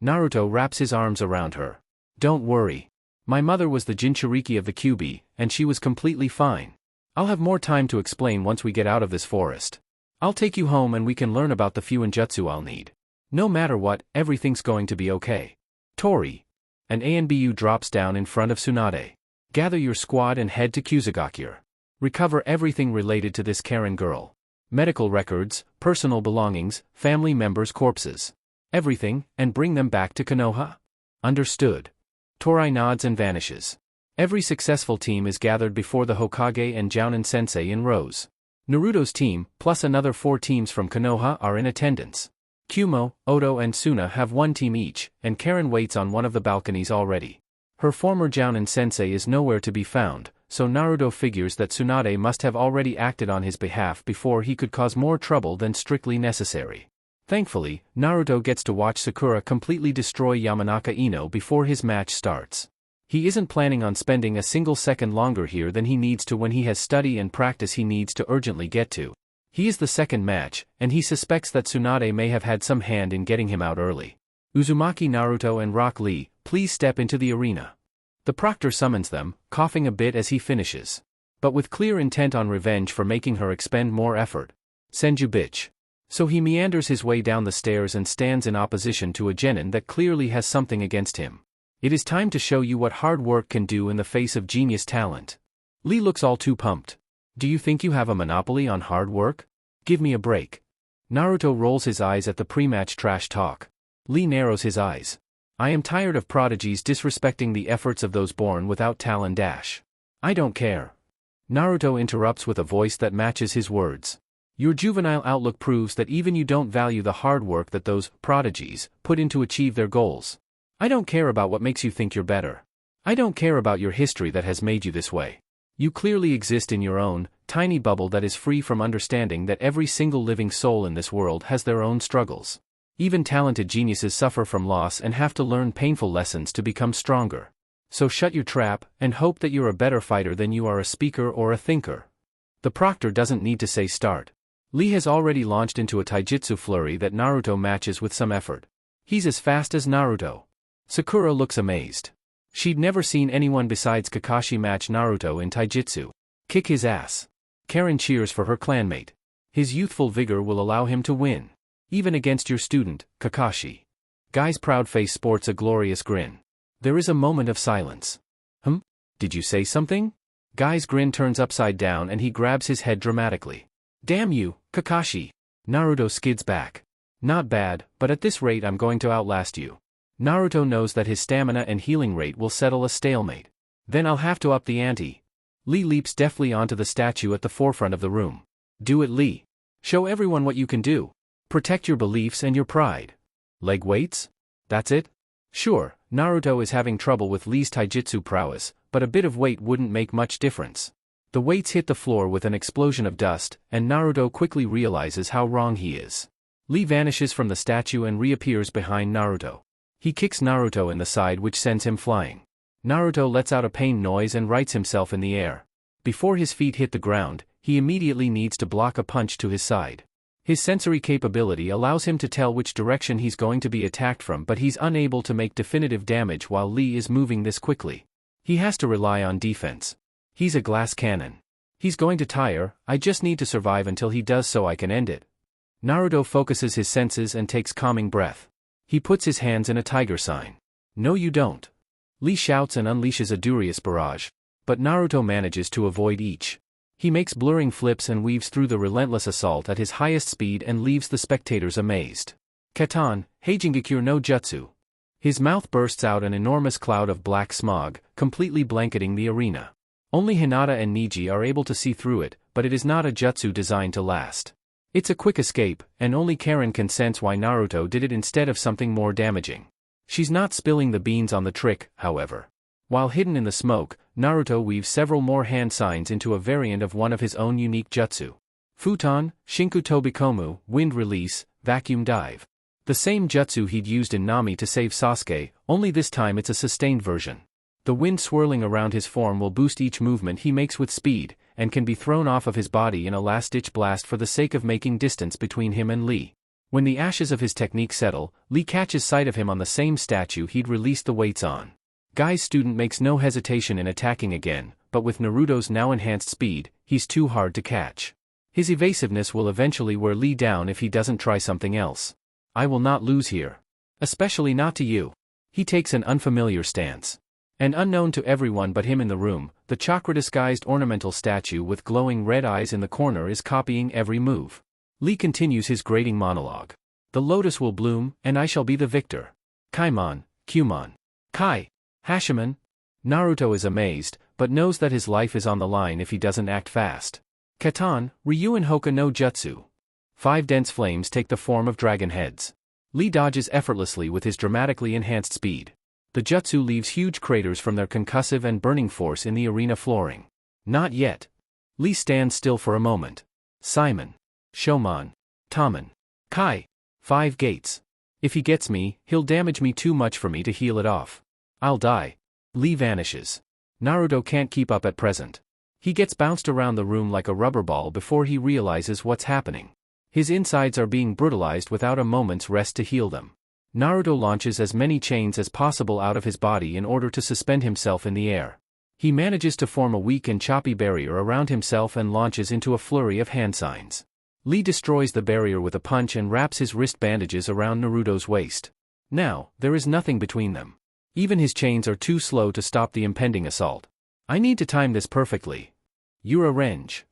Naruto wraps his arms around her. Don't worry. My mother was the Jinchuriki of the Kyuubi, and she was completely fine. I'll have more time to explain once we get out of this forest. I'll take you home and we can learn about the Fuinjutsu I'll need. No matter what, everything's going to be okay. Tori. An ANBU drops down in front of Tsunade. Gather your squad and head to Kusagakure. Recover everything related to this Karen girl. Medical records, personal belongings, family members' corpses. Everything, and bring them back to Konoha? Understood. Tori nods and vanishes. Every successful team is gathered before the Hokage and Jounin Sensei in rows. Naruto's team, plus another 4 teams from Konoha, are in attendance. Kumo, Oto and Suna have 1 team each, and Karen waits on one of the balconies already. Her former Jounin Sensei is nowhere to be found, so Naruto figures that Tsunade must have already acted on his behalf before he could cause more trouble than strictly necessary. Thankfully, Naruto gets to watch Sakura completely destroy Yamanaka Ino before his match starts. He isn't planning on spending a single second longer here than he needs to when he has study and practice he needs to urgently get to. He is the second match, and he suspects that Tsunade may have had some hand in getting him out early. Uzumaki, Naruto and Rock Lee, please step into the arena. The proctor summons them, coughing a bit as he finishes. But with clear intent on revenge for making her expend more effort. Senju bitch. So he meanders his way down the stairs and stands in opposition to a genin that clearly has something against him. It is time to show you what hard work can do in the face of genius talent. Lee looks all too pumped. Do you think you have a monopoly on hard work? Give me a break. Naruto rolls his eyes at the pre-match trash talk. Lee narrows his eyes. I am tired of prodigies disrespecting the efforts of those born without talent. I don't care. Naruto interrupts with a voice that matches his words. Your juvenile outlook proves that even you don't value the hard work that those prodigies put in to achieve their goals. I don't care about what makes you think you're better. I don't care about your history that has made you this way. You clearly exist in your own, tiny bubble that is free from understanding that every single living soul in this world has their own struggles. Even talented geniuses suffer from loss and have to learn painful lessons to become stronger. So shut your trap, and hope that you're a better fighter than you are a speaker or a thinker. The proctor doesn't need to say start. Lee has already launched into a taijutsu flurry that Naruto matches with some effort. He's as fast as Naruto. Sakura looks amazed. She'd never seen anyone besides Kakashi match Naruto in taijutsu. Kick his ass. Karen cheers for her clanmate. His youthful vigor will allow him to win. Even against your student, Kakashi. Guy's proud face sports a glorious grin. There is a moment of silence. Did you say something? Guy's grin turns upside down and he grabs his head dramatically. Damn you, Kakashi. Naruto skids back. Not bad, but at this rate I'm going to outlast you. Naruto knows that his stamina and healing rate will settle a stalemate. Then I'll have to up the ante. Lee leaps deftly onto the statue at the forefront of the room. Do it, Lee. Show everyone what you can do. Protect your beliefs and your pride. Leg weights? That's it? Sure, Naruto is having trouble with Lee's taijutsu prowess, but a bit of weight wouldn't make much difference. The weights hit the floor with an explosion of dust, and Naruto quickly realizes how wrong he is. Lee vanishes from the statue and reappears behind Naruto. He kicks Naruto in the side, which sends him flying. Naruto lets out a pain noise and rights himself in the air. Before his feet hit the ground, he immediately needs to block a punch to his side. His sensory capability allows him to tell which direction he's going to be attacked from, but he's unable to make definitive damage while Lee is moving this quickly. He has to rely on defense. He's a glass cannon. He's going to tire. I just need to survive until he does so I can end it. Naruto focuses his senses and takes calming breath. He puts his hands in a tiger sign. No, you don't. Lee shouts and unleashes a Durious barrage. But Naruto manages to avoid each. He makes blurring flips and weaves through the relentless assault at his highest speed and leaves the spectators amazed. Katan, Heijingekure no Jutsu. His mouth bursts out an enormous cloud of black smog, completely blanketing the arena. Only Hinata and Niji are able to see through it, but it is not a jutsu designed to last. It's a quick escape, and only Karen can sense why Naruto did it instead of something more damaging. She's not spilling the beans on the trick, however. While hidden in the smoke, Naruto weaves several more hand signs into a variant of one of his own unique jutsu. Futon, Shinku Tobikomu, Wind Release, Vacuum Dive. The same jutsu he'd used in Nami to save Sasuke, only this time it's a sustained version. The wind swirling around his form will boost each movement he makes with speed, and can be thrown off of his body in a last-ditch blast for the sake of making distance between him and Lee. When the ashes of his technique settle, Lee catches sight of him on the same statue he'd released the weights on. Guy's student makes no hesitation in attacking again, but with Naruto's now enhanced speed, he's too hard to catch. His evasiveness will eventually wear Lee down if he doesn't try something else. I will not lose here. Especially not to you. He takes an unfamiliar stance. And unknown to everyone but him in the room, the chakra-disguised ornamental statue with glowing red eyes in the corner is copying every move. Lee continues his grating monologue. The lotus will bloom, and I shall be the victor. Kaimon, Kumon. Kai. Hashiman. Naruto is amazed, but knows that his life is on the line if he doesn't act fast. Katan, Ryuin Hoka no Jutsu. 5 dense flames take the form of dragon heads. Lee dodges effortlessly with his dramatically enhanced speed. The jutsu leaves huge craters from their concussive and burning force in the arena flooring. Not yet. Lee stands still for a moment. Simon. Shomon. Tomon. Kai. 5 gates. If he gets me, he'll damage me too much for me to heal it off. I'll die. Lee vanishes. Naruto can't keep up at present. He gets bounced around the room like a rubber ball before he realizes what's happening. His insides are being brutalized without a moment's rest to heal them. Naruto launches as many chains as possible out of his body in order to suspend himself in the air. He manages to form a weak and choppy barrier around himself and launches into a flurry of hand signs. Lee destroys the barrier with a punch and wraps his wrist bandages around Naruto's waist. Now, there is nothing between them. Even his chains are too slow to stop the impending assault. I need to time this perfectly. Yura Renge.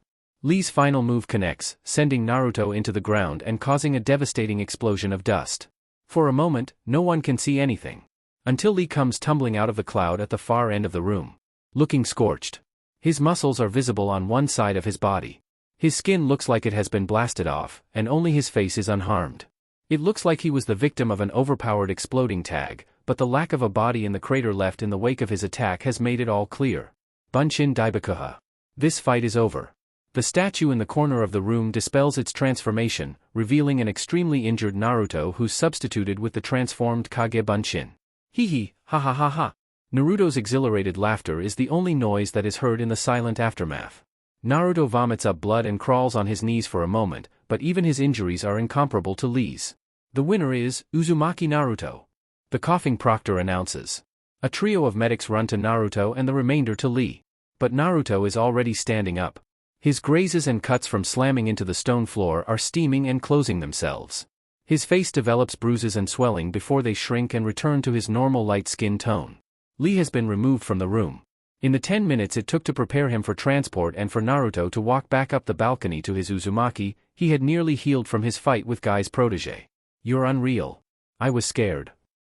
Lee's final move connects, sending Naruto into the ground and causing a devastating explosion of dust. For a moment, no one can see anything. Until Lee comes tumbling out of the cloud at the far end of the room. Looking scorched. His muscles are visible on one side of his body. His skin looks like it has been blasted off, and only his face is unharmed. It looks like he was the victim of an overpowered exploding tag, but the lack of a body in the crater left in the wake of his attack has made it all clear. Bunshin Daibakuha. This fight is over. The statue in the corner of the room dispels its transformation, revealing an extremely injured Naruto who's substituted with the transformed Kage Bunshin. Hee ha ha ha ha. Naruto's exhilarated laughter is the only noise that is heard in the silent aftermath. Naruto vomits up blood and crawls on his knees for a moment, but even his injuries are incomparable to Lee's. The winner is Uzumaki Naruto. The coughing proctor announces. A trio of medics run to Naruto and the remainder to Lee. But Naruto is already standing up. His grazes and cuts from slamming into the stone floor are steaming and closing themselves. His face develops bruises and swelling before they shrink and return to his normal light skin tone. Lee has been removed from the room. In the 10 minutes it took to prepare him for transport and for Naruto to walk back up the balcony to his Uzumaki, he had nearly healed from his fight with Guy's protege. You're unreal. I was scared.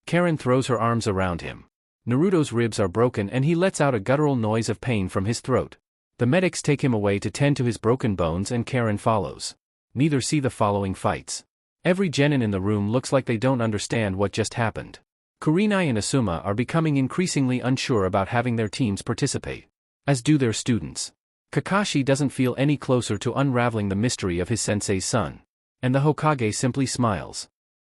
Karen throws her arms around him. Naruto's ribs are broken and he lets out a guttural noise of pain from his throat. The medics take him away to tend to his broken bones and Karen follows. Neither see the following fights. Every genin in the room looks like they don't understand what just happened. Kurenai and Asuma are becoming increasingly unsure about having their teams participate. As do their students. Kakashi doesn't feel any closer to unraveling the mystery of his sensei's son. And the Hokage simply smiles.